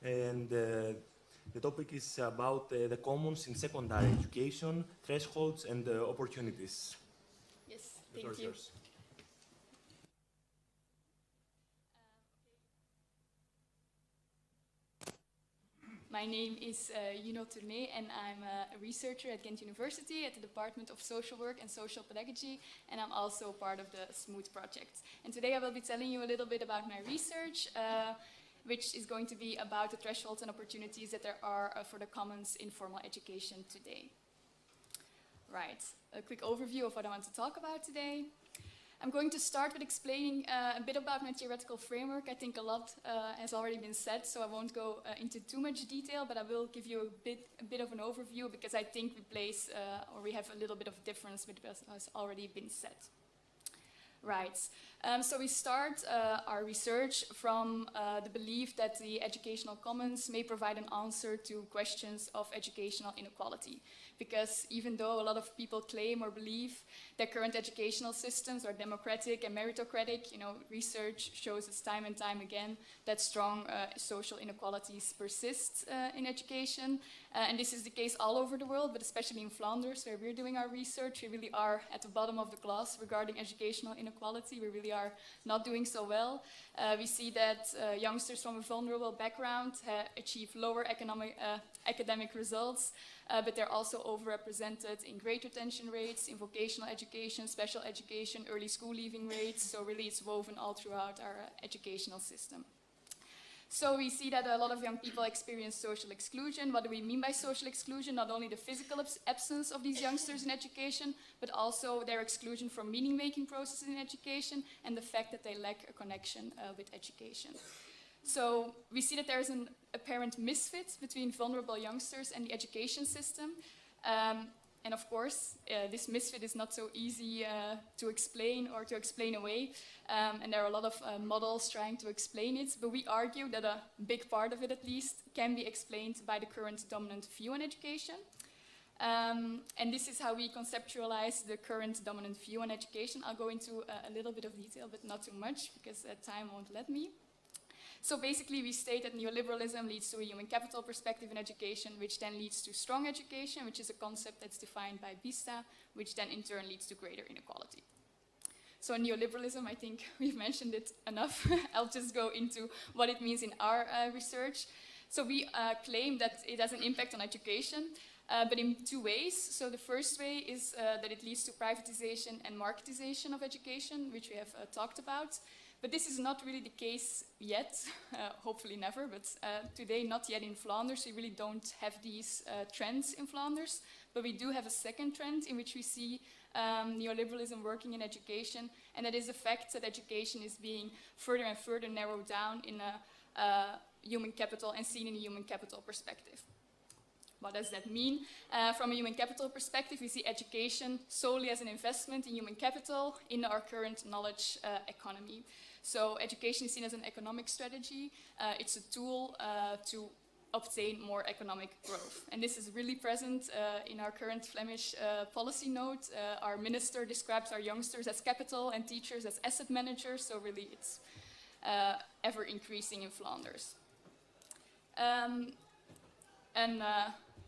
And the topic is about the commons in secondary education, thresholds, and opportunities. Yes, thank you. My name is Juno Tourné, and I'm a researcher at Ghent University at the Department of Social Work and Social Pedagogy, and I'm also part of the SMOOTH project. And today I will be telling you a little bit about my research, which is going to be about the thresholds and opportunities that there are for the commons in formal education today. Right, a quick overview of what I want to talk about today. I'm going to start with explaining a bit about my theoretical framework. I think a lot has already been said, so I won't go into too much detail, but I will give you a bit of an overview because I think we have a little bit of difference with what has already been said. Right. So we start our research from the belief that the educational commons may provide an answer to questions of educational inequality. Because even though a lot of people claim or believe that current educational systems are democratic and meritocratic, research shows us time and time again that strong social inequalities persist in education. And this is the case all over the world, but especially in Flanders, where we're doing our research. We really are at the bottom of the class regarding educational inequality. We really are not doing so well. We see that youngsters from a vulnerable background achieve lower academic results, but they're also overrepresented in grade retention rates, in vocational education, special education, early school leaving rates. So really it's woven all throughout our educational system. So we see that a lot of young people experience social exclusion. What do we mean by social exclusion? Not only the physical absence of these youngsters in education, but also their exclusion from meaning-making processes in education and the fact that they lack a connection with education. So we see that there's an apparent misfit between vulnerable youngsters and the education system. And of course, this misfit is not so easy to explain or to explain away. And there are a lot of models trying to explain it. But we argue that a big part of it, at least, can be explained by the current dominant view on education. And this is how we conceptualize the current dominant view on education. I'll go into a little bit of detail, but not too much, because time won't let me. So basically, we state that neoliberalism leads to a human capital perspective in education, which then leads to strong education, which is a concept that's defined by BISTA, which then in turn leads to greater inequality. So neoliberalism, I think we've mentioned it enough. I'll just go into what it means in our research. So we claim that it has an impact on education, but in two ways. So the first way is that it leads to privatization and marketization of education, which we have talked about. But this is not really the case yet, hopefully never, but today not yet in Flanders. We really don't have these trends in Flanders, but we do have a second trend in which we see neoliberalism working in education, and that is the fact that education is being further and further narrowed down in a human capital and seen in a human capital perspective. What does that mean? From a human capital perspective, we see education solely as an investment in human capital in our current knowledge economy. So education is seen as an economic strategy. It's a tool to obtain more economic growth. And this is really present in our current Flemish policy note. Our minister describes our youngsters as capital and teachers as asset managers. So really it's ever increasing in Flanders.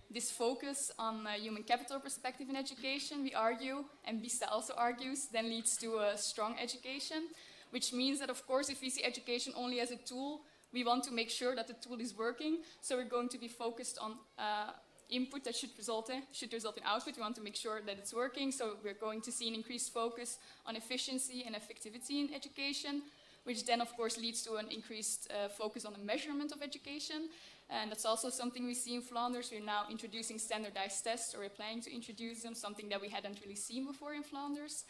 This focus on human capital perspective in education, we argue, and BISTA also argues, then leads to a strong education, which means that, of course, if we see education only as a tool, we want to make sure that the tool is working. So we're going to be focused on input that should result in output. We want to make sure that it's working. So we're going to see an increased focus on efficiency and effectivity in education, which then, of course, leads to an increased focus on the measurement of education. And that's also something we see in Flanders. We're now introducing standardized tests, or we're planning to introduce them, something that we hadn't really seen before in Flanders.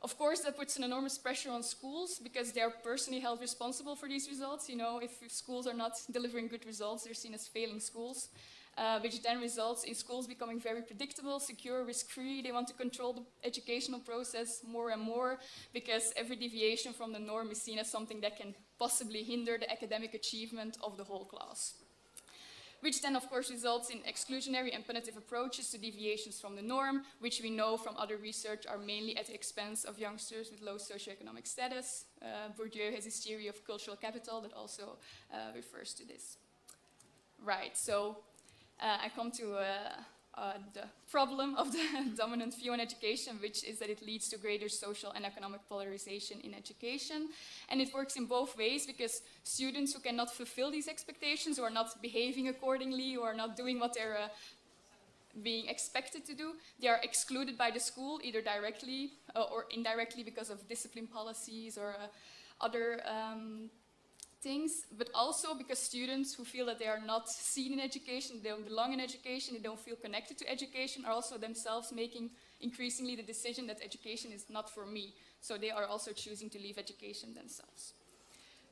Of course, that puts an enormous pressure on schools because they're personally held responsible for these results. If schools are not delivering good results, they're seen as failing schools, which then results in schools becoming very predictable, secure, risk-free. They want to control the educational process more and more because every deviation from the norm is seen as something that can possibly hinder the academic achievement of the whole class. Which then, of course, results in exclusionary and punitive approaches to deviations from the norm, which we know from other research are mainly at the expense of youngsters with low socioeconomic status. Bourdieu has his theory of cultural capital that also refers to this. Right, so I come to the problem of the dominant view on education, which is that it leads to greater social and economic polarization in education. And it works in both ways because students who cannot fulfill these expectations, who are not behaving accordingly, or are not doing what they're being expected to do, they are excluded by the school, either directly or indirectly because of discipline policies or other things, but also because students who feel that they are not seen in education, they don't belong in education, they don't feel connected to education, are also themselves making increasingly the decision that education is not for me. So they are also choosing to leave education themselves.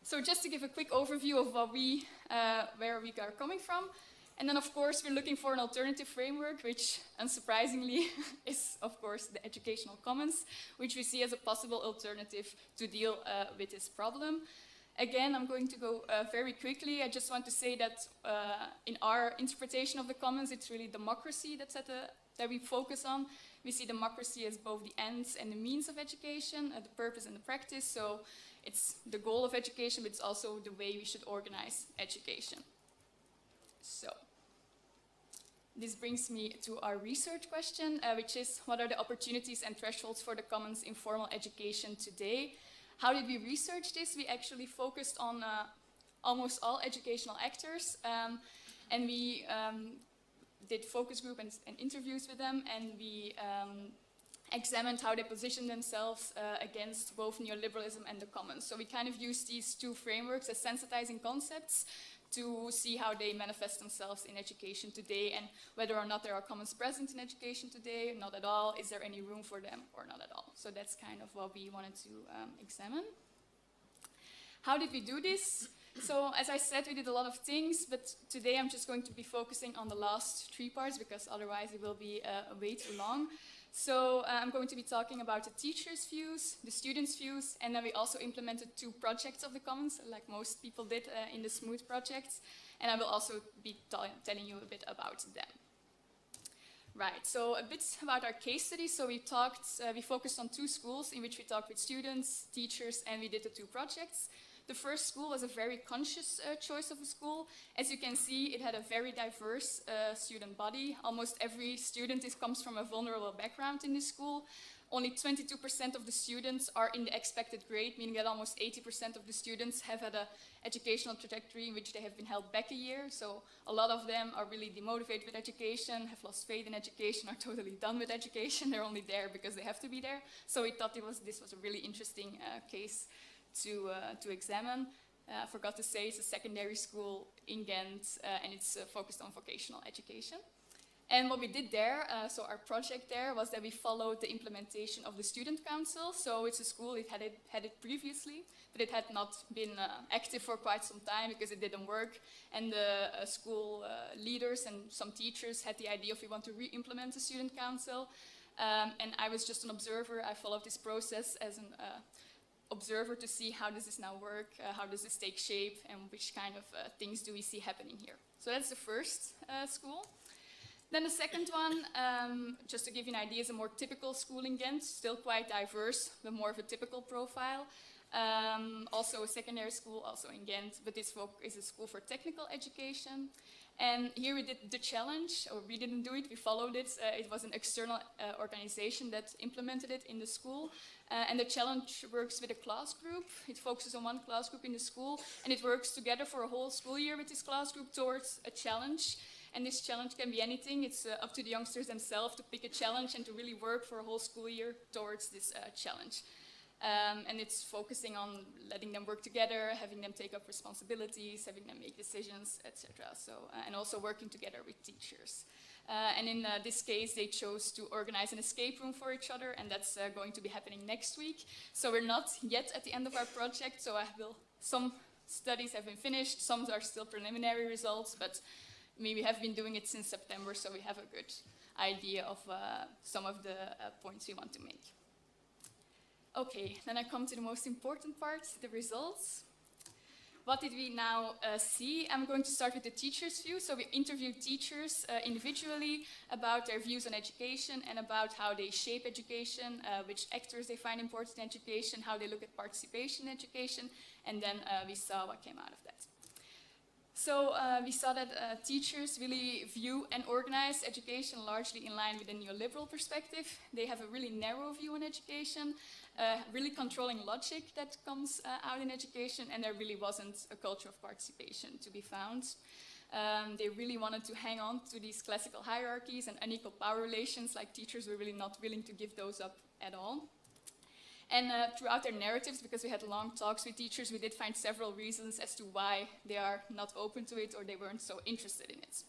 So just to give a quick overview of what where we are coming from. And then, of course, we're looking for an alternative framework, which, unsurprisingly, is, of course, the Educational Commons, which we see as a possible alternative to deal with this problem. Again, I'm going to go very quickly. I just want to say that in our interpretation of the Commons, it's really democracy that we focus on. We see democracy as both the ends and the means of education, the purpose and the practice. So it's the goal of education, but it's also the way we should organize education. So this brings me to our research question, which is, what are the opportunities and thresholds for the Commons in formal education today? How did we research this? We actually focused on almost all educational actors, and we did focus group and interviews with them, and we examined how they position themselves against both neoliberalism and the Commons. So we kind of used these two frameworks as sensitizing concepts to see how they manifest themselves in education today, and whether or not there are commons present in education today, not at all, is there any room for them, or not at all. So that's kind of what we wanted to examine. How did we do this? So as I said, we did a lot of things, but today I'm just going to be focusing on the last three parts, because otherwise it will be way too long. So I'm going to be talking about the teachers' views, the students' views, and then we also implemented 2 projects of the Commons, like most people did in the Smooth projects, and I will also be telling you a bit about them. Right, so a bit about our case study. So we focused on 2 schools in which we talked with students, teachers, and we did the 2 projects. The first school was a very conscious choice of a school. As you can see, it had a very diverse student body. Almost every student comes from a vulnerable background in this school. Only 22% of the students are in the expected grade, meaning that almost 80% of the students have had an educational trajectory in which they have been held back a year. So a lot of them are really demotivated with education, have lost faith in education, are totally done with education. They're only there because they have to be there. So we thought this was a really interesting case to examine. I forgot to say, it's a secondary school in Ghent, and it's focused on vocational education. And what we did there, so our project there, was that we followed the implementation of the Student Council. So it's a school, it had it previously, but it had not been active for quite some time because it didn't work. And the school leaders and some teachers had the idea if we want to re-implement the Student Council. And I was just an observer. I followed this process as an observer to see how does this now work, how does this take shape, and which kind of things do we see happening here. So that's the first school. Then the second one, just to give you an idea, is a more typical school in Ghent, still quite diverse, but more of a typical profile. Also a secondary school, also in Ghent, but this is a school for technical education. And here we did the challenge, or we didn't do it, we followed it. It was an external organization that implemented it in the school. And the challenge works with a class group. It focuses on one class group in the school, and it works together for a whole school year with this class group towards a challenge. And this challenge can be anything. It's up to the youngsters themselves to pick a challenge and to really work for a whole school year towards this challenge. And it's focusing on letting them work together, having them take up responsibilities, having them make decisions, etc. So, and also working together with teachers. And in this case, they chose to organize an escape room for each other, and that's going to be happening next week. So we're not yet at the end of our project, so some studies have been finished, some are still preliminary results, but we have been doing it since September, so we have a good idea of some of the points we want to make. Okay, then I come to the most important part, the results. What did we now see? I'm going to start with the teachers' view. So we interviewed teachers individually about their views on education and about how they shape education, which actors they find important in education, how they look at participation in education, and then we saw what came out of that. So we saw that teachers really view and organize education largely in line with a neoliberal perspective. They have a really narrow view on education, really controlling logic that comes out in education, and there really wasn't a culture of participation to be found. They really wanted to hang on to these classical hierarchies and unequal power relations, like teachers were really not willing to give those up at all. And throughout their narratives, because we had long talks with teachers, we did find several reasons as to why they are not open to it or they weren't so interested in it.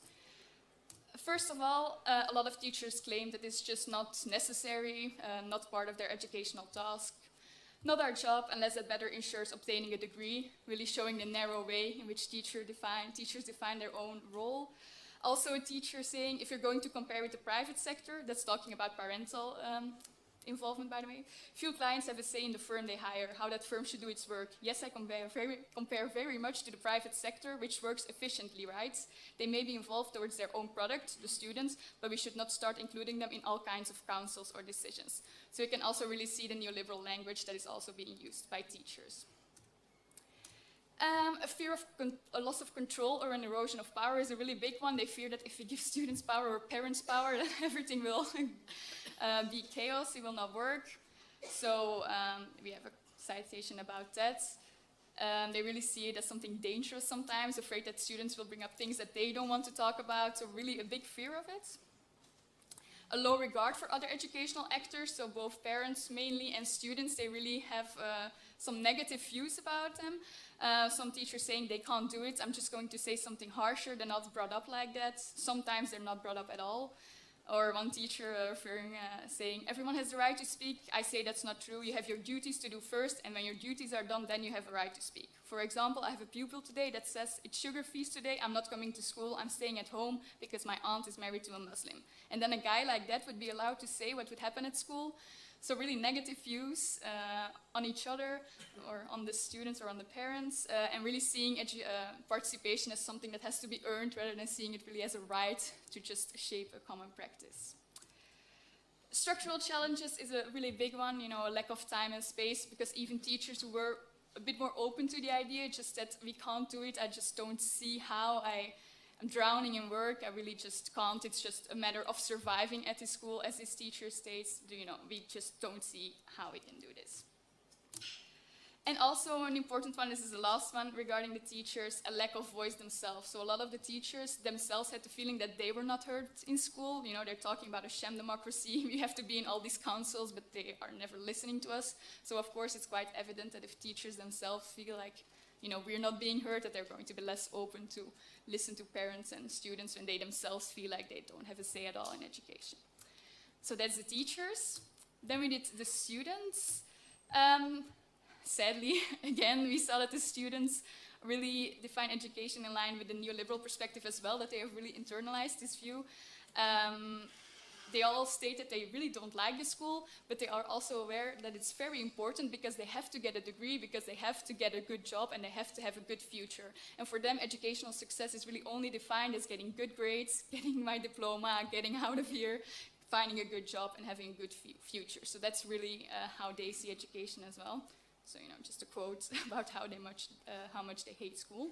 First of all, a lot of teachers claim that it's just not necessary, not part of their educational task. Not our job unless that better ensures obtaining a degree, really showing the narrow way in which teachers define their own role. Also a teacher saying, if you're going to compare with the private sector, that's talking about parental involvement, by the way. Few clients have a say in the firm they hire, how that firm should do its work. Yes, I compare very much to the private sector, which works efficiently, right? They may be involved towards their own product, the students, but we should not start including them in all kinds of councils or decisions. So you can also really see the neoliberal language that is also being used by teachers. A fear of a loss of control or an erosion of power is a really big one. They fear that if we give students power or parents power, then everything will be chaos, it will not work. So we have a citation about that. They really see it as something dangerous sometimes, afraid that students will bring up things that they don't want to talk about, so really a big fear of it. A low regard for other educational actors, so both parents mainly and students, they really have some negative views about them. Some teachers saying they can't do it, I'm just going to say something harsher, they're not brought up like that. Sometimes they're not brought up at all. Or one teacher saying, everyone has the right to speak. I say that's not true. You have your duties to do first, and when your duties are done, then you have a right to speak. For example, I have a pupil today that says, it's sugar feast today, I'm not coming to school, I'm staying at home because my aunt is married to a Muslim. And then a guy like that would be allowed to say what would happen at school. So really negative views on each other, or on the students or on the parents, and really seeing participation as something that has to be earned rather than seeing it really as a right to just shape a common practice. Structural challenges is a really big one, you know, a lack of time and space, because even teachers who were a bit more open to the idea, just that we can't do it, I just don't see how I'm drowning in work, I really just can't. It's just a matter of surviving at the school, as this teacher states. You know, we just don't see how we can do this. And also an important one, this is the last one, regarding the teachers, a lack of voice themselves. So a lot of the teachers themselves had the feeling that they were not heard in school. You know, they're talking about a sham democracy. We have to be in all these councils, but they are never listening to us. So of course, it's quite evident that if teachers themselves feel like, you know, we're not being heard, that they're going to be less open to listen to parents and students when they themselves feel like they don't have a say at all in education. So that's the teachers. Then we did the students. Sadly, again, we saw that the students really define education in line with the neoliberal perspective as well, that they have really internalized this view. They all state that they really don't like the school, but they are also aware that it's very important because they have to get a degree, because they have to get a good job, and they have to have a good future. And for them, educational success is really only defined as getting good grades, getting my diploma, getting out of here, finding a good job, and having a good future. So that's really how they see education as well. So, you know, just a quote about how much they hate school.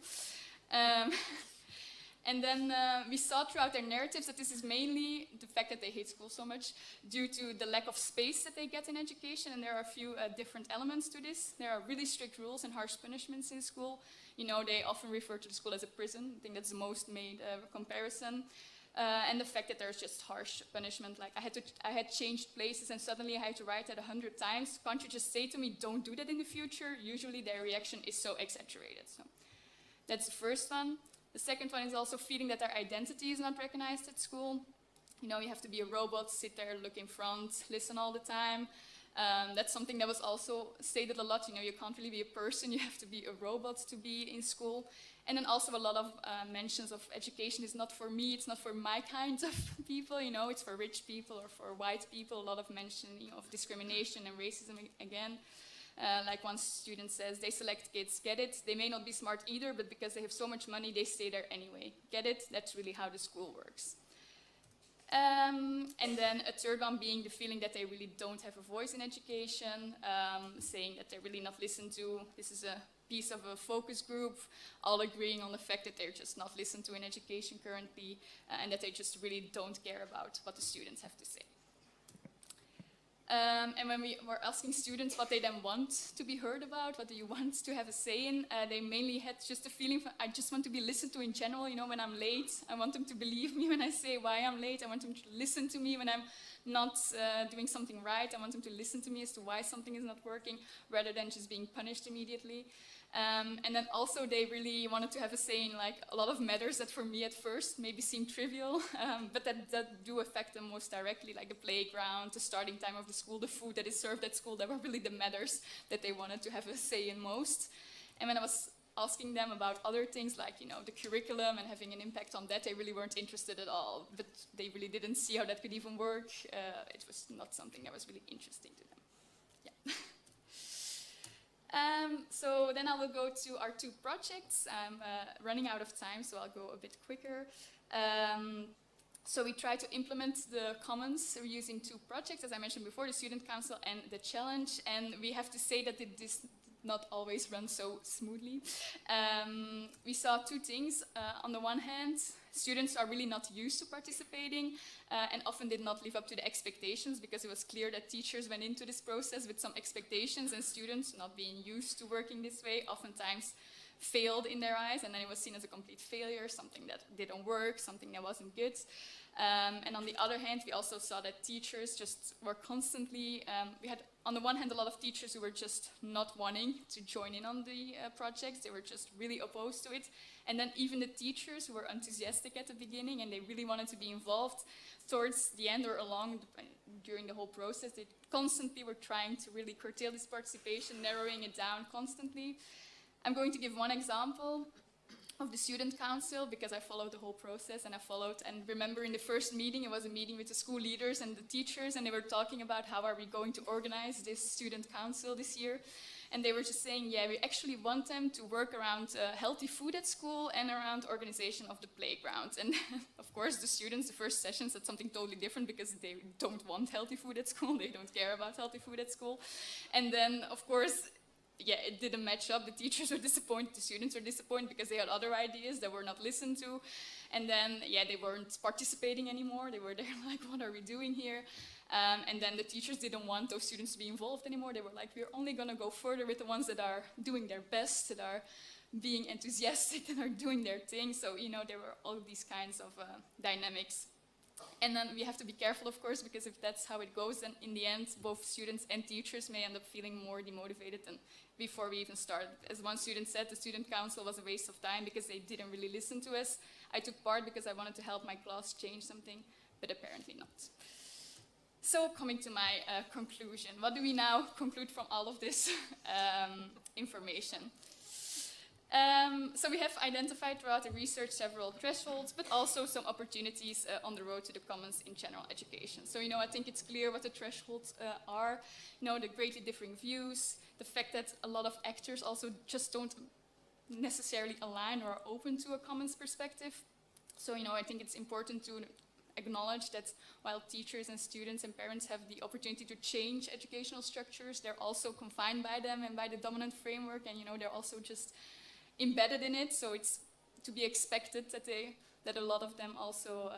And then we saw throughout their narratives that this is mainly the fact that they hate school so much due to the lack of space that they get in education. And there are a few different elements to this. There are really strict rules and harsh punishments in school. You know, they often refer to the school as a prison. I think that's the most made comparison. And the fact that there's just harsh punishment. Like I had changed places and suddenly I had to write that 100 times. Can't you just say to me, don't do that in the future? Usually their reaction is so exaggerated. So that's the first one. The second one is also feeling that their identity is not recognized at school. You know, you have to be a robot, sit there, look in front, listen all the time. That's something that was also stated a lot. You know, you can't really be a person, you have to be a robot to be in school. And then also a lot of mentions of education is not for me, it's not for my kind of people, you know, it's for rich people or for white people. A lot of mentioning of discrimination and racism again. Like one student says, they select kids, get it? They may not be smart either, but because they have so much money, they stay there anyway. Get it? That's really how the school works. And then a third one being the feeling that they really don't have a voice in education, saying that they're really not listened to. This is a piece of a focus group, all agreeing on the fact that they're just not listened to in education currently, and that they just really don't care about what the students have to say. And when we were asking students what they then want to be heard about, what do you want to have a say in, they mainly had just a feeling, I just want to be listened to in general. You know, when I'm late, I want them to believe me when I say why I'm late. I want them to listen to me when I'm not doing something right. I want them to listen to me as to why something is not working, rather than just being punished immediately. And then also they really wanted to have a say in like a lot of matters that for me at first maybe seemed trivial, but that do affect them most directly, like the playground, the starting time of the school, the food that is served at school. That were really the matters that they wanted to have a say in most. And when I was asking them about other things like, you know, the curriculum and having an impact on that, they really weren't interested at all. But they really didn't see how that could even work. It was not something that was really interesting to them. Yeah. So then I will go to our two projects. I'm running out of time, so I'll go a bit quicker. So we try to implement the Commons using two projects, as I mentioned before, the Student Council and the Challenge. And we have to say that it did not always run so smoothly. We saw two things. On the one hand, students are really not used to participating and often did not live up to the expectations, because it was clear that teachers went into this process with some expectations, and students, not being used to working this way, oftentimes failed in their eyes, and then it was seen as a complete failure, something that didn't work, something that wasn't good. And on the other hand, we also saw that teachers just were constantly, we had on the one hand a lot of teachers who were just not wanting to join in on the projects, they were just really opposed to it. And then even the teachers who were enthusiastic at the beginning and they really wanted to be involved, towards the end or during the whole process, they constantly were trying to really curtail this participation, narrowing it down constantly. I'm going to give one example of the Student Council, because I followed the whole process and remember in the first meeting, it was a meeting with the school leaders and the teachers, and they were talking about how are we going to organize this Student Council this year. And they were just saying, yeah, we actually want them to work around healthy food at school and around organization of the playground. And of course, the students, the first session said something totally different, because they don't want healthy food at school. They don't care about healthy food at school. And then, of course, yeah, it didn't match up. The teachers were disappointed, the students were disappointed, because they had other ideas that were not listened to. And then, yeah, they weren't participating anymore. They were there like, what are we doing here? And then the teachers didn't want those students to be involved anymore. They were like, we're only going to go further with the ones that are doing their best, that are being enthusiastic, that are doing their thing. So, you know, there were all these kinds of dynamics. And then we have to be careful, of course, because if that's how it goes, then in the end, both students and teachers may end up feeling more demotivated than before we even started. As one student said, the Student Council was a waste of time because they didn't really listen to us. I took part because I wanted to help my class change something, but apparently not. So coming to my conclusion, what do we now conclude from all of this information? So we have identified throughout the research several thresholds, but also some opportunities on the road to the commons in general education. So, you know, I think it's clear what the thresholds are, you know, the greatly differing views, the fact that a lot of actors also just don't necessarily align or are open to a commons perspective. So, you know, I think it's important to acknowledge that while teachers and students and parents have the opportunity to change educational structures, they're also confined by them and by the dominant framework, and, you know, they're also just embedded in it, so it's to be expected that a lot of them also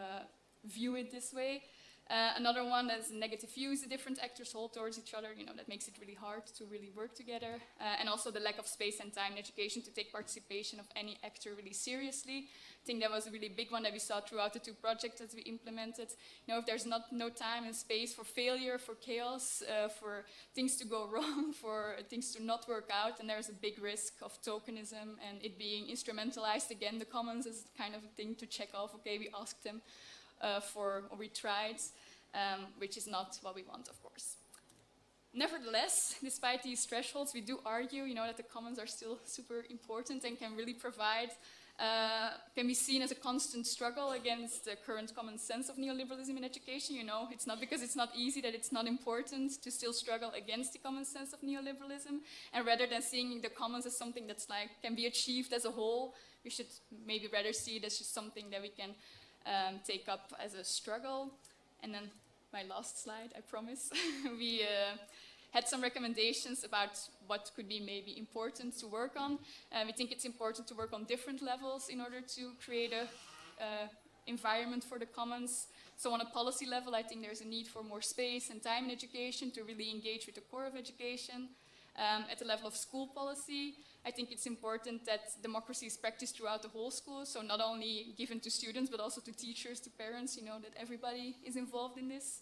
view it this way. Another one is negative views the different actors hold towards each other, you know, that makes it really hard to really work together. And also the lack of space and time in education to take participation of any actor really seriously. I think that was a really big one that we saw throughout the two projects that we implemented. You know, if there's no time and space for failure, for chaos, for things to go wrong, for things to not work out, then there's a big risk of tokenism and it being instrumentalized. Again, the commons is kind of a thing to check off, okay, we asked them or we tried, which is not what we want, of course. Nevertheless, despite these thresholds, we do argue, you know, that the commons are still super important and can really provide, can be seen as a constant struggle against the current common sense of neoliberalism in education. You know, it's not because it's not easy that it's not important to still struggle against the common sense of neoliberalism. And rather than seeing the commons as something that's like, can be achieved as a whole, we should maybe rather see it as just something that we can take up as a struggle. And then my last slide, I promise. We had some recommendations about what could be maybe important to work on. We think it's important to work on different levels in order to create a environment for the commons. So on a policy level, I think there's a need for more space and time in education to really engage with the core of education. At the level of school policy, I think it's important that democracy is practiced throughout the whole school, so not only given to students, but also to teachers, to parents, you know, that everybody is involved in this.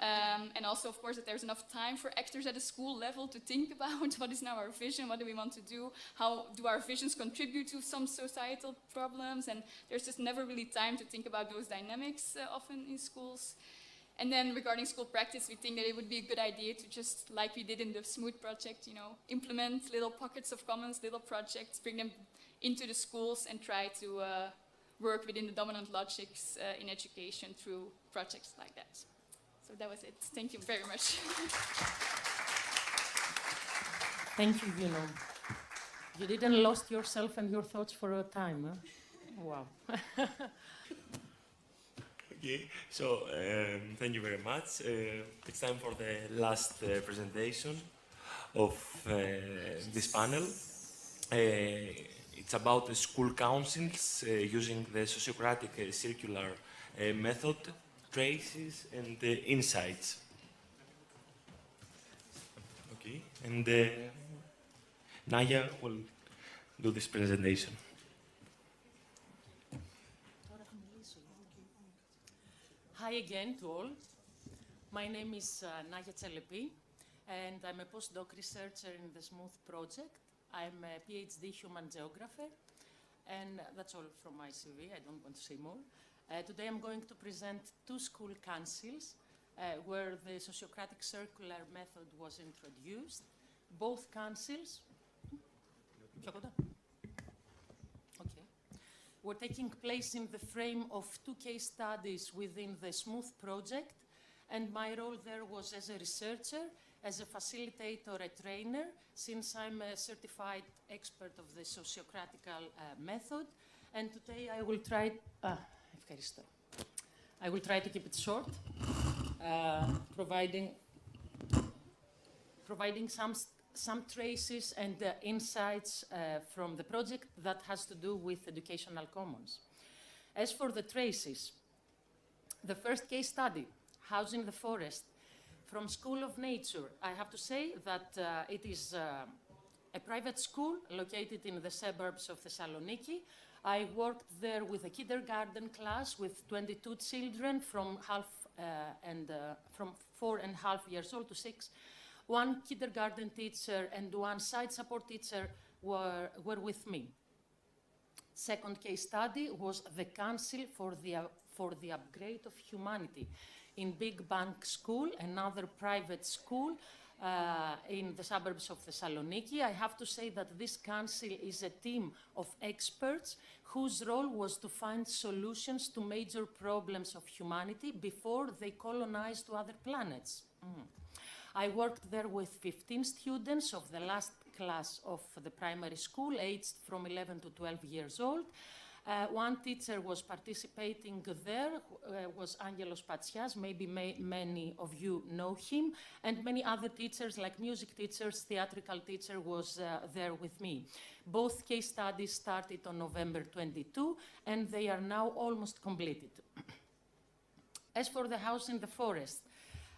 And also, of course, that there's enough time for actors at a school level to think about what is now our vision, what do we want to do, how do our visions contribute to some societal problems, and there's just never really time to think about those dynamics often in schools. And then regarding school practice, we think that it would be a good idea to just, like we did in the Smooth project, implement little pockets of commons, little projects, bring them into the schools and try to work within the dominant logics in education through projects like that. So that was it. Thank you very much. Thank you, Juno. You didn't lost yourself and your thoughts for a time, huh? Wow. Okay, so thank you very much. It's time for the last presentation of this panel. It's about the school councils using the Sociocratic circular method, traces and insights. Okay, and Naya will do this presentation. Hi again to all. My name is Naya Tselepi, and I'm a postdoc researcher in the Smooth project. I'm a PhD human geographer, and that's all from my CV. I don't want to say more. Today I'm going to present two school councils where the Sociocratic circular method was introduced. Both councils were taking place in the frame of two case studies within the Smooth project, and my role there was as a researcher, as a facilitator, a trainer, since I'm a certified expert of the Sociocratic method. And today I will try to keep it short, providing some traces and insights from the project that has to do with educational commons. As for the traces, the first case study, House in the Forest, from School of Nature, I have to say that it is a private school located in the suburbs of Thessaloniki. I worked there with a kindergarten class with 22 children from 4.5 years old to 6. One kindergarten teacher and one site support teacher were with me. Second case study was the Council for the Upgrade of Humanity in Big Bank School, another private school in the suburbs of Thessaloniki. I have to say that this council is a team of experts whose role was to find solutions to major problems of humanity before they colonized to other planets. I worked there with 15 students of the last class of the primary school, aged from 11 to 12 years old. One teacher was participating there, was Angelos Patsias, maybe many of you know him, and many other teachers like music teachers, theatrical teacher was there with me. Both case studies started on November 22, and they are now almost completed. As for the House in the Forest,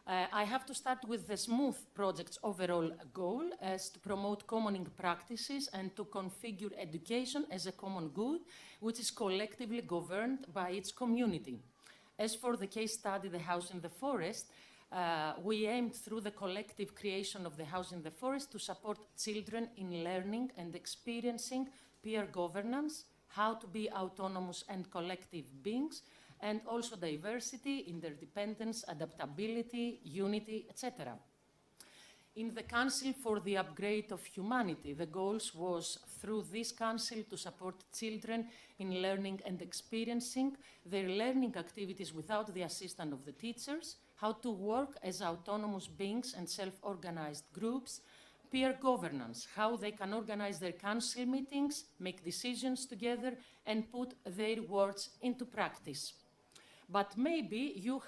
I have to start with the Smooth project's overall goal as to promote commoning practices and to configure education as a common good, which is collectively governed by its community. As for the case study, The House in the Forest, we aimed through the collective creation of the House in the Forest to support children in learning and experiencing peer governance, how to be autonomous and collective beings, and also diversity, interdependence, adaptability, unity, etc. In the Council for the Upgrade of Humanity, the goals was through this council to support children in learning and experiencing their learning activities without the assistance of the teachers, how to work as autonomous beings and self-organized groups, peer governance, how they can organize their council meetings, make decisions together, and put their words into practice. But maybe you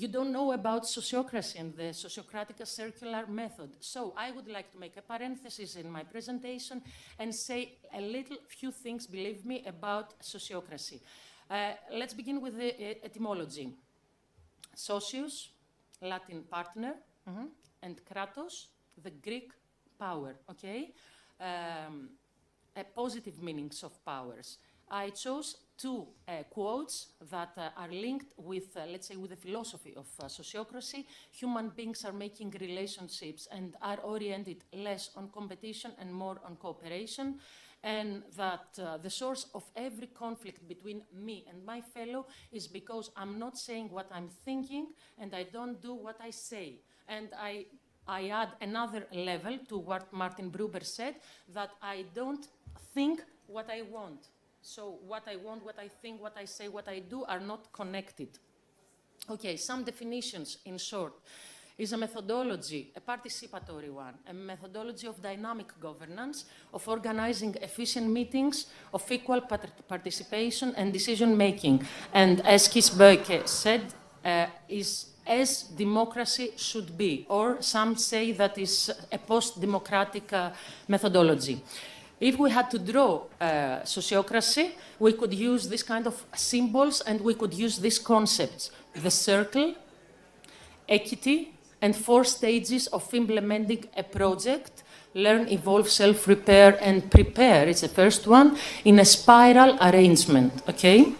don't know about sociocracy and the Sociocratic circular method. So I would like to make a parenthesis in my presentation and say a few things, believe me, about sociocracy. Let's begin with the etymology. Socius, Latin partner, and kratos, the Greek power, okay? Positive meanings of powers. I chose two quotes that are linked with, let's say, with the philosophy of sociocracy. Human beings are making relationships and are oriented less on competition and more on cooperation, and that the source of every conflict between me and my fellow is because I'm not saying what I'm thinking and I don't do what I say. And I add another level to what Martin Buber said, that I don't think what I want. So what I want, what I think, what I say, what I do are not connected. Okay, some definitions in short. Is a methodology, a participatory one, a methodology of dynamic governance, of organizing efficient meetings, of equal participation and decision-making. And as Kees Buyke said, is as democracy should be, or some say that is a post-democratic methodology. If we had to draw sociocracy, we could use this kind of symbols and we could use these concepts: the circle, equity, and 4 stages of implementing a project: learn, evolve, self-repair, and prepare. It's the first one, in a spiral arrangement, okay?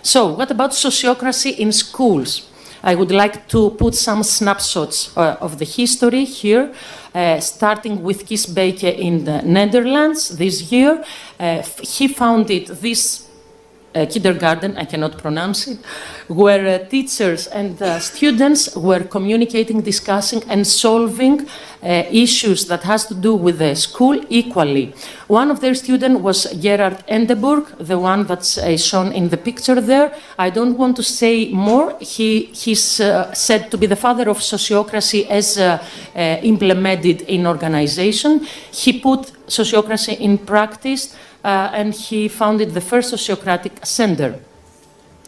So, what about sociocracy in schools? I would like to put some snapshots of the history here, starting with Kees Buyke in the Netherlands this year. He founded this kindergarten, I cannot pronounce it, where teachers and students were communicating, discussing, and solving issues that has to do with the school equally. One of their students was Gerard Endeburg, the one that's shown in the picture there. I don't want to say more. He's said to be the father of sociocracy as implemented in organization. He put sociocracy in practice, and he founded the first sociocratic center.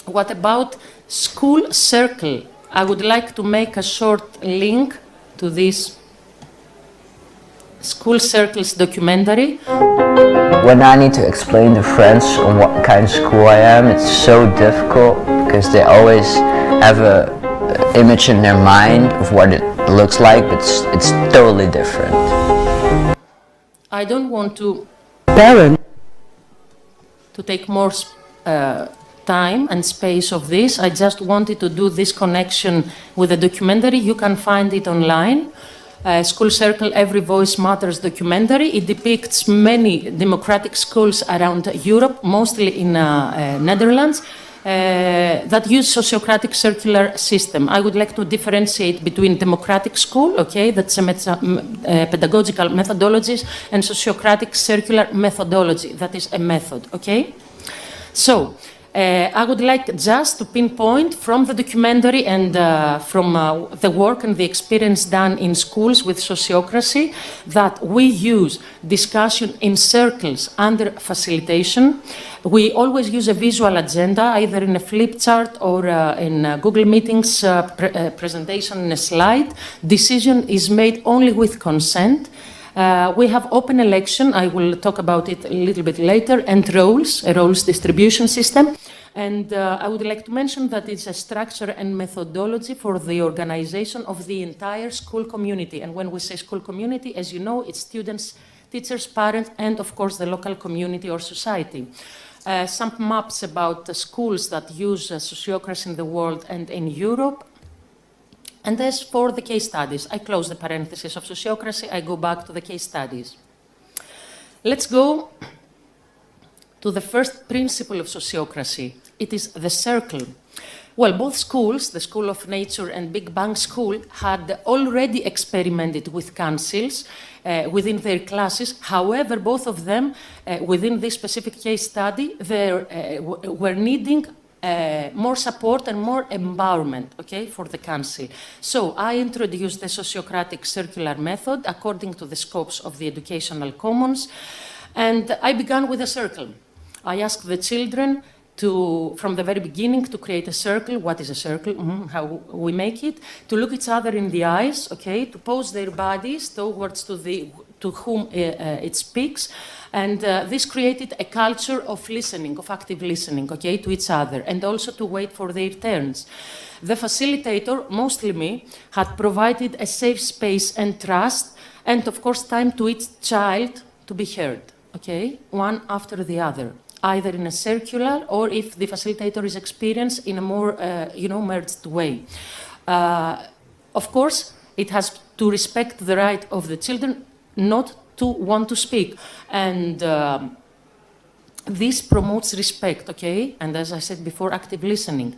What about school circle? I would like to make a short link to this School Circles documentary. When I need to explain to friends on what kind of school I am, it's so difficult because they always have an image in their mind of what it looks like, but it's totally different. I don't want to take more time and space of this. I just wanted to do this connection with the documentary. You can find it online. School Circle, Every Voice Matters documentary. It depicts many democratic schools around Europe, mostly in Netherlands, that use sociocratic circular system. I would like to differentiate between democratic school, okay, that's a pedagogical methodologies, and sociocratic circular methodology, that is a method, okay? So, I would like just to pinpoint from the documentary and from the work and the experience done in schools with sociocracy that we use discussion in circles under facilitation. We always use a visual agenda, either in a flip chart or in Google Meetings presentation in a slide. Decision is made only with consent. We have open election, I will talk about it a little bit later, and roles, a roles distribution system. And I would like to mention that it's a structure and methodology for the organization of the entire school community. And when we say school community, as you know, it's students, teachers, parents, and of course the local community or society. Some maps about the schools that use sociocracy in the world and in Europe. And as for the case studies, I close the parenthesis of sociocracy, I go back to the case studies. Let's go to the first principle of sociocracy. It is the circle. Well, both schools, the School of Nature and Big Bang School, had already experimented with councils within their classes. However, both of them, within this specific case study, were needing more support and more empowerment, okay, for the council. So I introduced the sociocratic circular method according to the scopes of the educational commons, and I began with a circle. I asked the children to, from the very beginning, to create a circle. What is a circle? How we make it? To look each other in the eyes, okay, to pose their bodies towards to whom it speaks. And this created a culture of listening, of active listening, okay, to each other, and also to wait for their turns. The facilitator, mostly me, had provided a safe space and trust, and of course time to each child to be heard, okay, one after the other. either in a circular or if the facilitator is experienced in a more, merged way. Of course, it has to respect the right of the children not to want to speak. And this promotes respect, okay? And as I said before, active listening.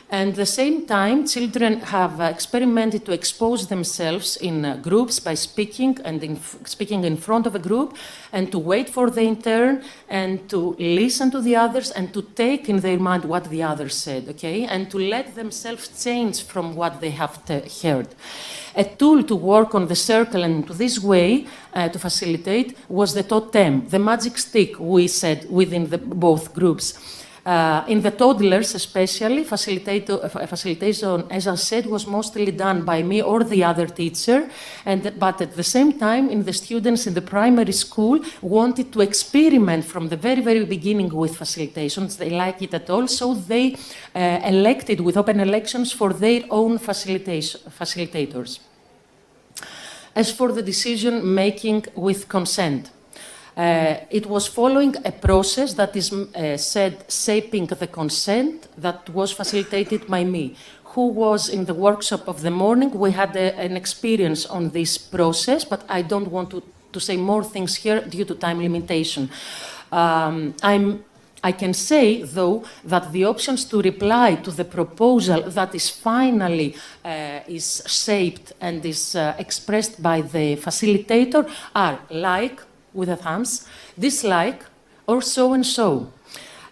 And at the same time, children have experimented to expose themselves in groups by speaking and speaking in front of a group, and to wait for their turn, and to listen to the others, and to take in their mind what the others said, okay? And to let themselves change from what they have heard. A tool to work on the circle and to this way to facilitate was the totem, the magic stick, we said, within both groups. In the toddlers especially, facilitation, as I said, was mostly done by me or the other teacher, but at the same time, in the students in the primary school wanted to experiment from the very, very beginning with facilitations. They like it at all, so they elected with open elections for their own facilitators. As for the decision-making with consent, it was following a process that is shaping the consent that was facilitated by me, who was in the workshop of the morning. We had an experience on this process, but I don't want to say more things here due to time limitation. I can say, though, that the options to reply to the proposal that is finally is shaped and is expressed by the facilitator are like, with the thumbs, dislike, or so and so.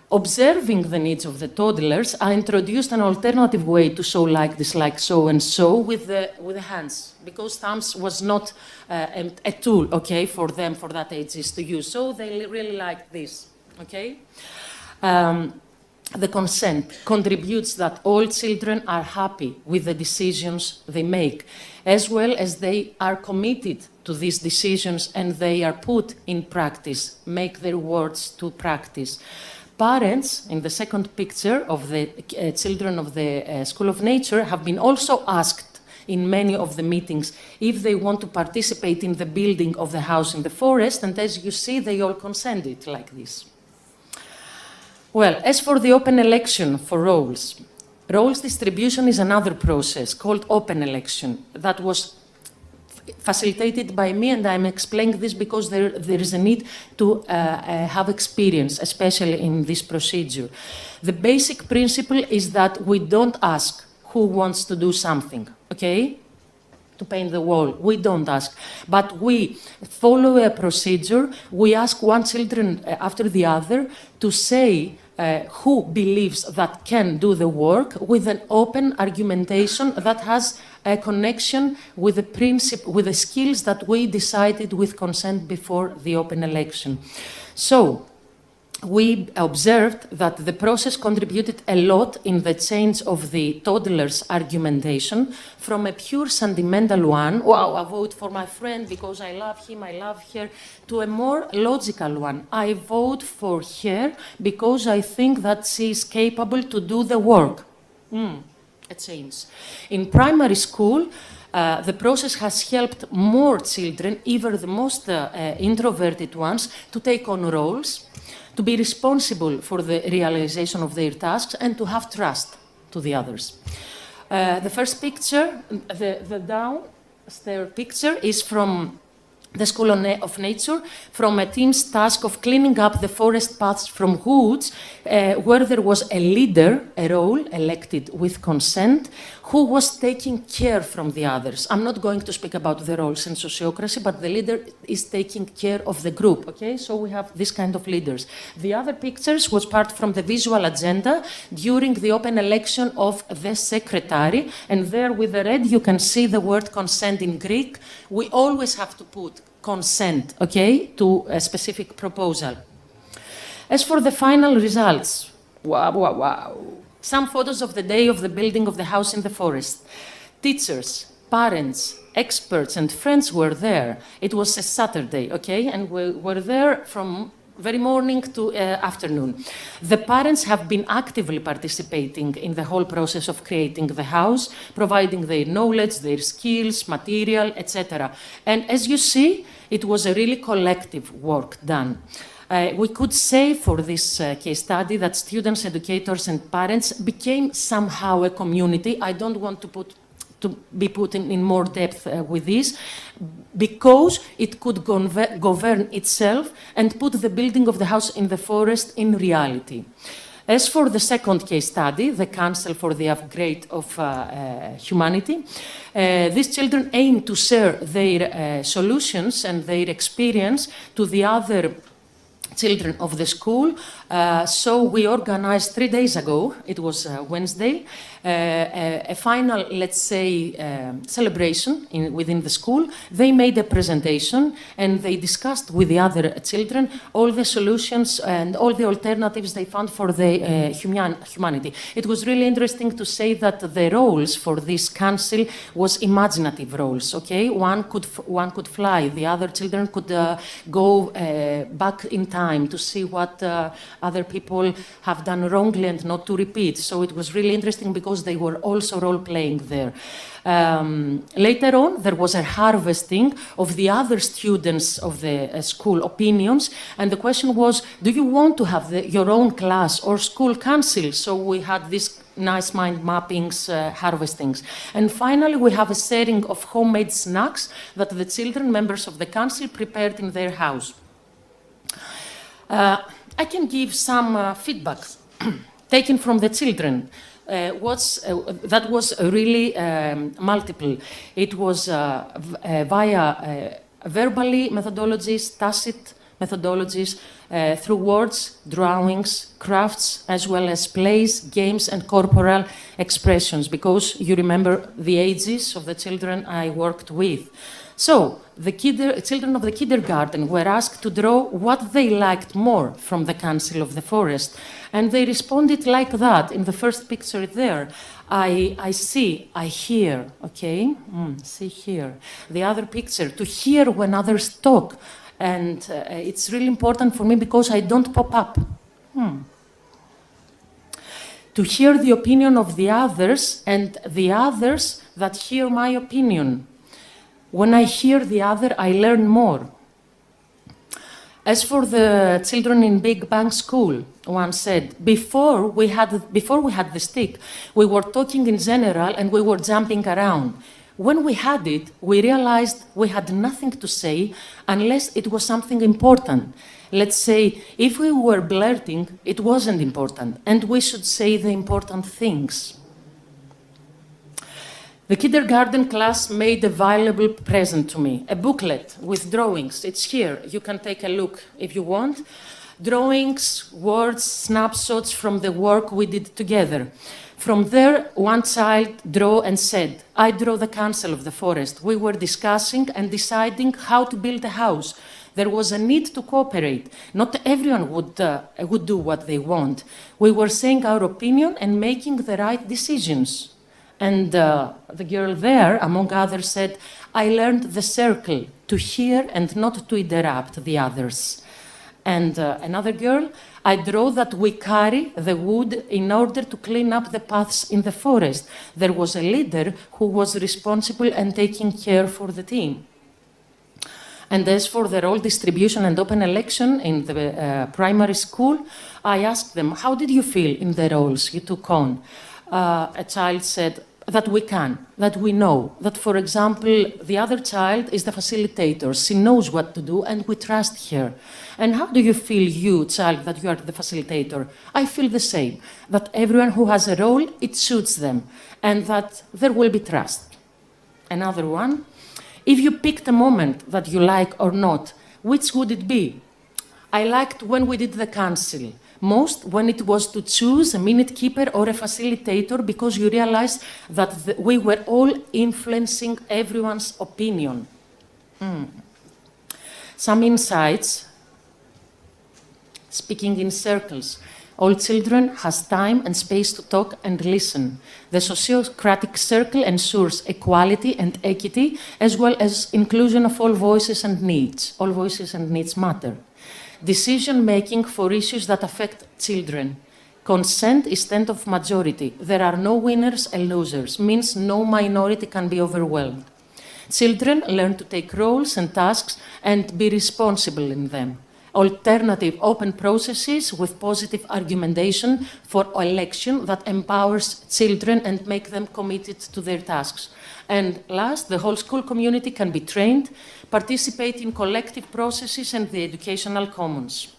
Observing the needs of the toddlers, I introduced an alternative way to show like, dislike, so and so with the hands, because thumbs was not a tool, okay, for them, for that ages to use. So they really liked this, okay? The consent contributes that all children are happy with the decisions they make, as well as they are committed to these decisions and they are put in practice, make their words to practice. Parents, in the second picture of the children of the School of Nature, have been also asked in many of the meetings if they want to participate in the building of the house in the forest, and as you see, they all consented like this. Well, as for the open election for roles distribution is another process called open election that was facilitated by me, and I'm explaining this because there is a need to have experience, especially in this procedure. The basic principle is that we don't ask who wants to do something, okay? To paint the wall, we don't ask, but we follow a procedure. We ask one children after the other to say who believes that can do the work with an open argumentation that has a connection with the principle, with the skills that we decided with consent before the open election. So we observed that the process contributed a lot in the change of the toddler's argumentation from a pure sentimental one, wow, I vote for my friend because I love him, I love her, to a more logical one. I vote for her because I think that she is capable to do the work. A change. In primary school, the process has helped more children, even the most introverted ones, to take on roles, to be responsible for the realization of their tasks, and to have trust to the others. The first picture, the downstairs picture, is from the School of Nature, from a team's task of cleaning up the forest paths from woods, where there was a leader, a role elected with consent, who was taking care from the others. I'm not going to speak about the roles in sociocracy, but the leader is taking care of the group, okay? So we have this kind of leaders. The other pictures was part from the visual agenda during the open election of the secretary, and there with the red you can see the word consent in Greek. We always have to put consent, okay, to a specific proposal. As for the final results, wow. Some photos of the day of the building of the house in the forest. Teachers, parents, experts, and friends were there. It was a Saturday, okay, and we were there from very morning to afternoon. The parents have been actively participating in the whole process of creating the house, providing their knowledge, their skills, material, etc. And as you see, it was a really collective work done. We could say for this case study that students, educators, and parents became somehow a community. I don't want to be put in more depth with this, because it could govern itself and put the building of the house in the forest in reality. As for the second case study, the Council for the Upgrade of Humanity, these children aim to share their solutions and their experience to the other children of the school. So we organized 3 days ago, it was Wednesday, a final, let's say, celebration within the school. They made a presentation and they discussed with the other children all the solutions and all the alternatives they found for the humanity. It was really interesting to say that the roles for this council was imaginative roles, okay? One could fly, the other children could go back in time to see what other people have done wrongly and not to repeat. So it was really interesting because they were also role-playing there. Later on, there was a harvesting of the other students of the school opinions, and the question was, do you want to have your own class or school council? So we had these nice mind mappings, harvestings. And finally, we have a sharing of homemade snacks that the children, members of the council, prepared in their house. I can give some feedback taken from the children. That was really multiple. It was via verbally methodologies, tacit methodologies, through words, drawings, crafts, as well as plays, games, and corporal expressions, because you remember the ages of the children I worked with. So, the children of the kindergarten were asked to draw what they liked more from the Council of the Forest. And they responded like that. In the first picture there, I see, I hear, okay? See here. The other picture, to hear when others talk. And it's really important for me because I don't pop up. To hear the opinion of the others and the others that hear my opinion. When I hear the other, I learn more. As for the children in Big Bang School, one said, before we had the stick, we were talking in general and we were jumping around. When we had it, we realized we had nothing to say unless it was something important. Let's say, if we were blurting, it wasn't important, and we should say the important things. The kindergarten class made a valuable present to me, a booklet with drawings. It's here. You can take a look if you want. Drawings, words, snapshots from the work we did together. From there, one child drew and said, I draw the Council of the Forest. We were discussing and deciding how to build a house. There was a need to cooperate. Not everyone would do what they want. We were saying our opinion and making the right decisions. And the girl there, among others, said, I learned the circle, to hear and not to interrupt the others. And another girl, I draw that we carry the wood in order to clean up the paths in the forest. There was a leader who was responsible and taking care for the team. And as for the role distribution and open election in the primary school, I asked them, how did you feel in the roles you took on? A child said, that we can, that we know, that, for example, the other child is the facilitator. She knows what to do, and we trust her. And how do you feel, you, child, that you are the facilitator? I feel the same, that everyone who has a role, it suits them, and that there will be trust. Another one, if you picked a moment that you like or not, which would it be? I liked when we did the council. Most when it was to choose a minute keeper or a facilitator, because you realize that we were all influencing everyone's opinion. Some insights, speaking in circles. All children has time and space to talk and listen. The sociocratic circle ensures equality and equity, as well as inclusion of all voices and needs. All voices and needs matter. Decision-making for issues that affect children. Consent is instead of majority. There are no winners and losers, means no minority can be overwhelmed. Children learn to take roles and tasks and be responsible in them. alternative open processes with positive argumentation for election that empowers children and make them committed to their tasks. And last, the whole school community can be trained, participate in collective processes and the educational commons.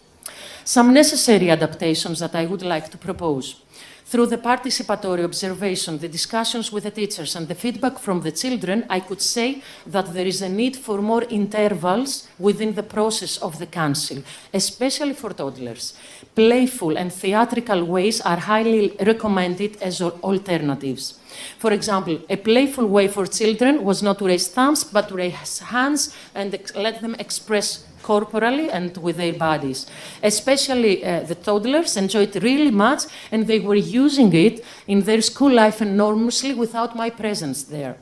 Some necessary adaptations that I would like to propose. Through the participatory observation, the discussions with the teachers and the feedback from the children, I could say that there is a need for more intervals within the process of the council, especially for toddlers. Playful and theatrical ways are highly recommended as alternatives. For example, a playful way for children was not to raise thumbs, but to raise hands and let them express corporally and with their bodies. Especially the toddlers enjoyed it really much, and they were using it in their school life enormously without my presence there.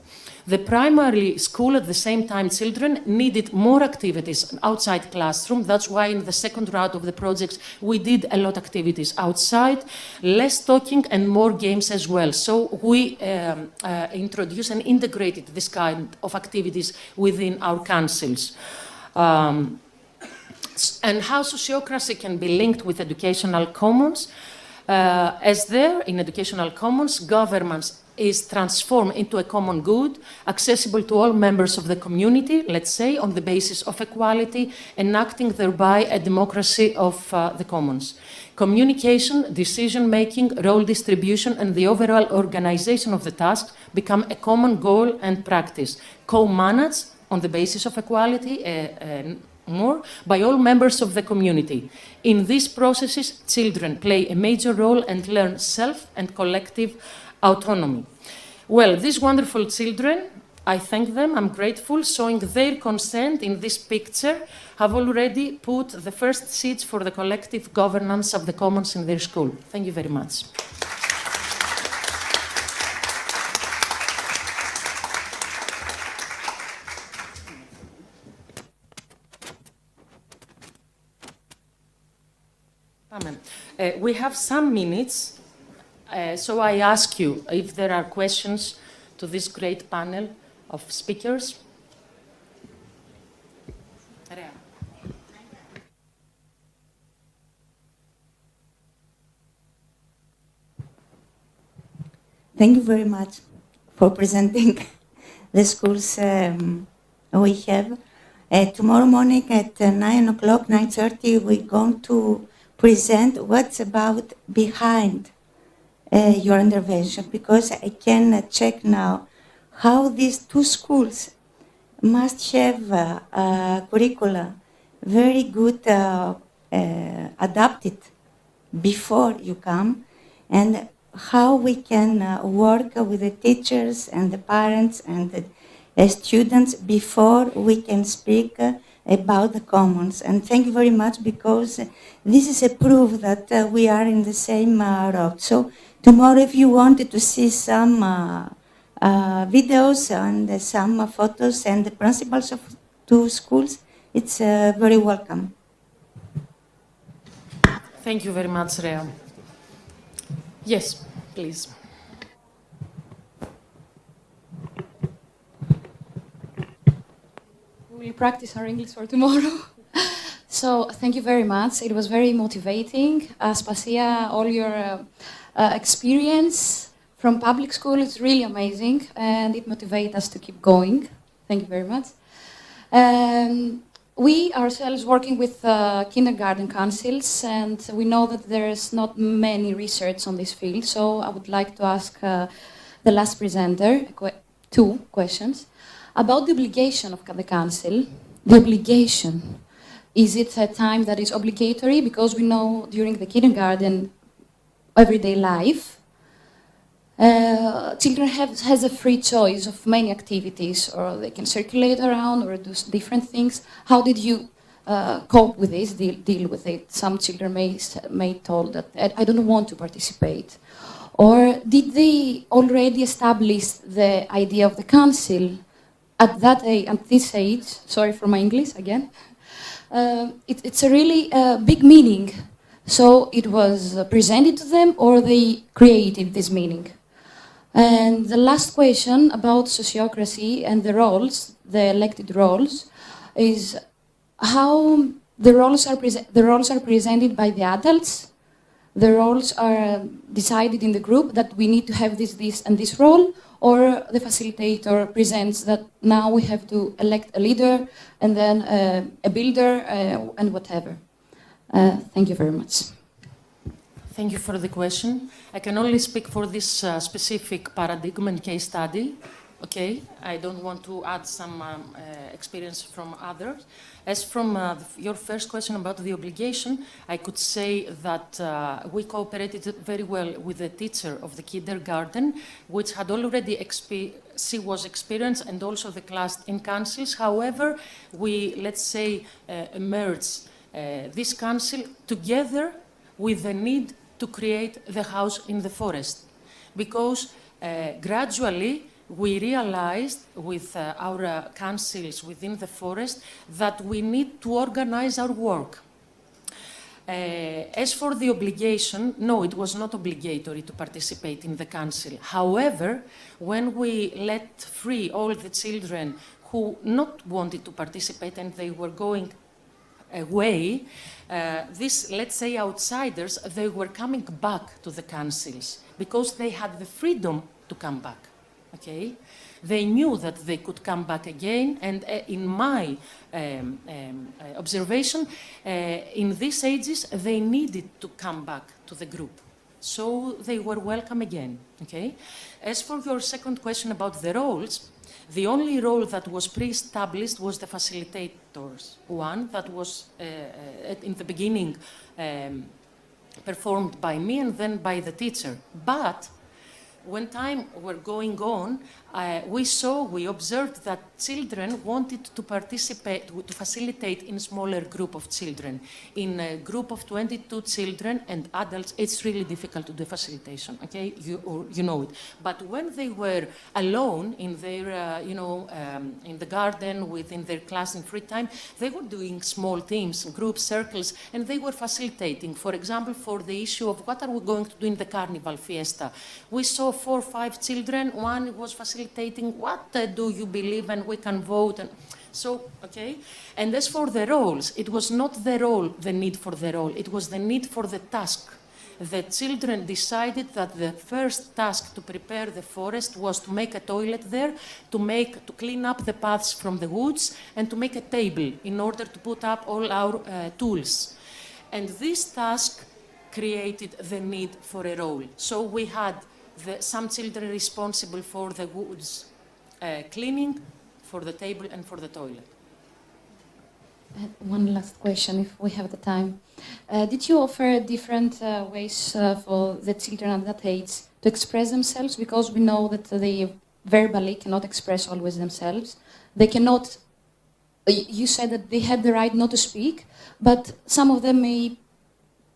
The primary school, at the same time, children needed more activities outside classroom. That's why in the second round of the projects, we did a lot of activities outside, less talking and more games as well. So we introduced and integrated this kind of activities within our councils. And how sociocracy can be linked with educational commons. As there, in educational commons, governments is transformed into a common good, accessible to all members of the community, let's say, on the basis of equality, enacting thereby a democracy of the commons. Communication, decision-making, role distribution, and the overall organization of the tasks become a common goal and practice, co-managed on the basis of equality, more by all members of the community. In these processes, children play a major role and learn self and collective autonomy. Well, these wonderful children, I thank them, I'm grateful, showing their consent in this picture, have already put the first seeds for the collective governance of the commons in their school. Thank you very much. We have some minutes, so I ask you if there are questions to this great panel of speakers. Thank you very much for presenting the schools we have. Tomorrow morning at 9 o'clock, 9:30, we're going to present what's about behind your intervention, because I can check now how these two schools must have curricula very good adapted before you come, and how we can work with the teachers and the parents and the students before we can speak about the commons. And thank you very much, because this is a proof that we are in the same road. So tomorrow, if you wanted to see some videos and some photos and the principals of two schools, it's very welcome. Thank you very much, Rea. Yes, please. We will practice our English for tomorrow. So thank you very much. It was very motivating. Spasia, all your experience from public school is really amazing, and it motivates us to keep going. Thank you very much. We ourselves working with kindergarten councils, and we know that there's not many research on this field. So I would like to ask the last presenter two questions. About the obligation of the council, the obligation, is it a time that is obligatory? Because we know during the kindergarten, everyday life, children has a free choice of many activities, or they can circulate around or do different things. How did you cope with this, deal with it? Some children may told that I don't want to participate. Or did they already establish the idea of the council at this age? Sorry for my English again. It's a really big meaning. So it was presented to them, or they created this meaning? And the last question about sociocracy and the roles, the elected roles, is how the roles are presented by the adults. The roles are decided in the group that we need to have this, and this role, or the facilitator presents that now we have to elect a leader and then a builder and whatever. Thank you very much. Thank you for the question. I can only speak for this specific paradigm and case study. Okay, I don't want to add some experience from others. As from your first question about the obligation, I could say that we cooperated very well with the teacher of the kindergarten, which had already she was experienced, and also the class in councils. However, we, let's say, merged this council together with the need to create the house in the forest, because gradually we realized with our councils within the forest that we need to organize our work. As for the obligation, no, it was not obligatory to participate in the council. However, when we let free all the children who not wanted to participate and they were going away, these, let's say, outsiders, they were coming back to the councils because they had the freedom to come back. Okay, they knew that they could come back again, and in my observation, in these ages, they needed to come back to the group. So they were welcome again. Okay. As for your second question about the roles, the only role that was pre-established was the facilitators one that was in the beginning performed by me and then by the teacher. But when time were going on, we observed that children wanted to participate, to facilitate in a smaller group of children. In a group of 22 children and adults, it's really difficult to do facilitation, okay? You know it. But when they were alone in their, in the garden, within their class in free time, they were doing small teams, group circles, and they were facilitating. For example, for the issue of what are we going to do in the carnival fiesta, we saw 4 or 5 children. One was facilitating what do you believe, and we can vote. And so, okay. And as for the roles, it was not the role, the need for the role. It was the need for the task. The children decided that the first task to prepare the forest was to make a toilet there, to clean up the paths from the woods, and to make a table in order to put up all our tools. And this task created the need for a role. So we had some children responsible for the woods cleaning, for the table, and for the toilet. One last question, if we have the time. Did you offer different ways for the children at that age to express themselves? Because we know that they verbally cannot express always themselves. They cannot, you said that they had the right not to speak, but some of them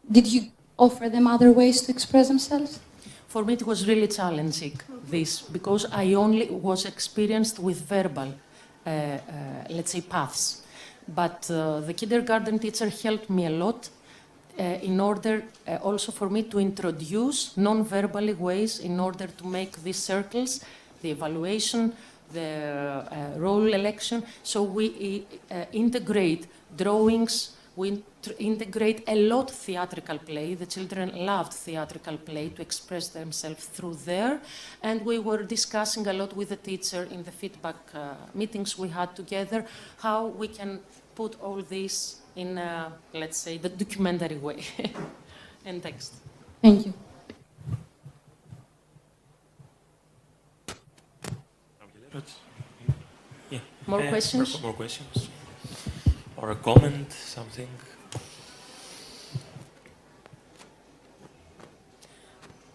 did you offer them other ways to express themselves? For me, it was really challenging, this, because I only was experienced with verbal, let's say, paths. But the kindergarten teacher helped me a lot in order also for me to introduce non-verbally ways in order to make these circles, the evaluation, the role election. So we integrate drawings, we integrate a lot theatrical play. The children loved theatrical play to express themselves through there. And we were discussing a lot with the teacher in the feedback meetings we had together, how we can put all this in, let's say, the documentary way and text. Thank you. Yeah. More questions? More questions? Or a comment, something?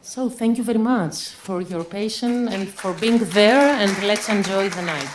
So thank you very much for your patience and for being there, and let's enjoy the night.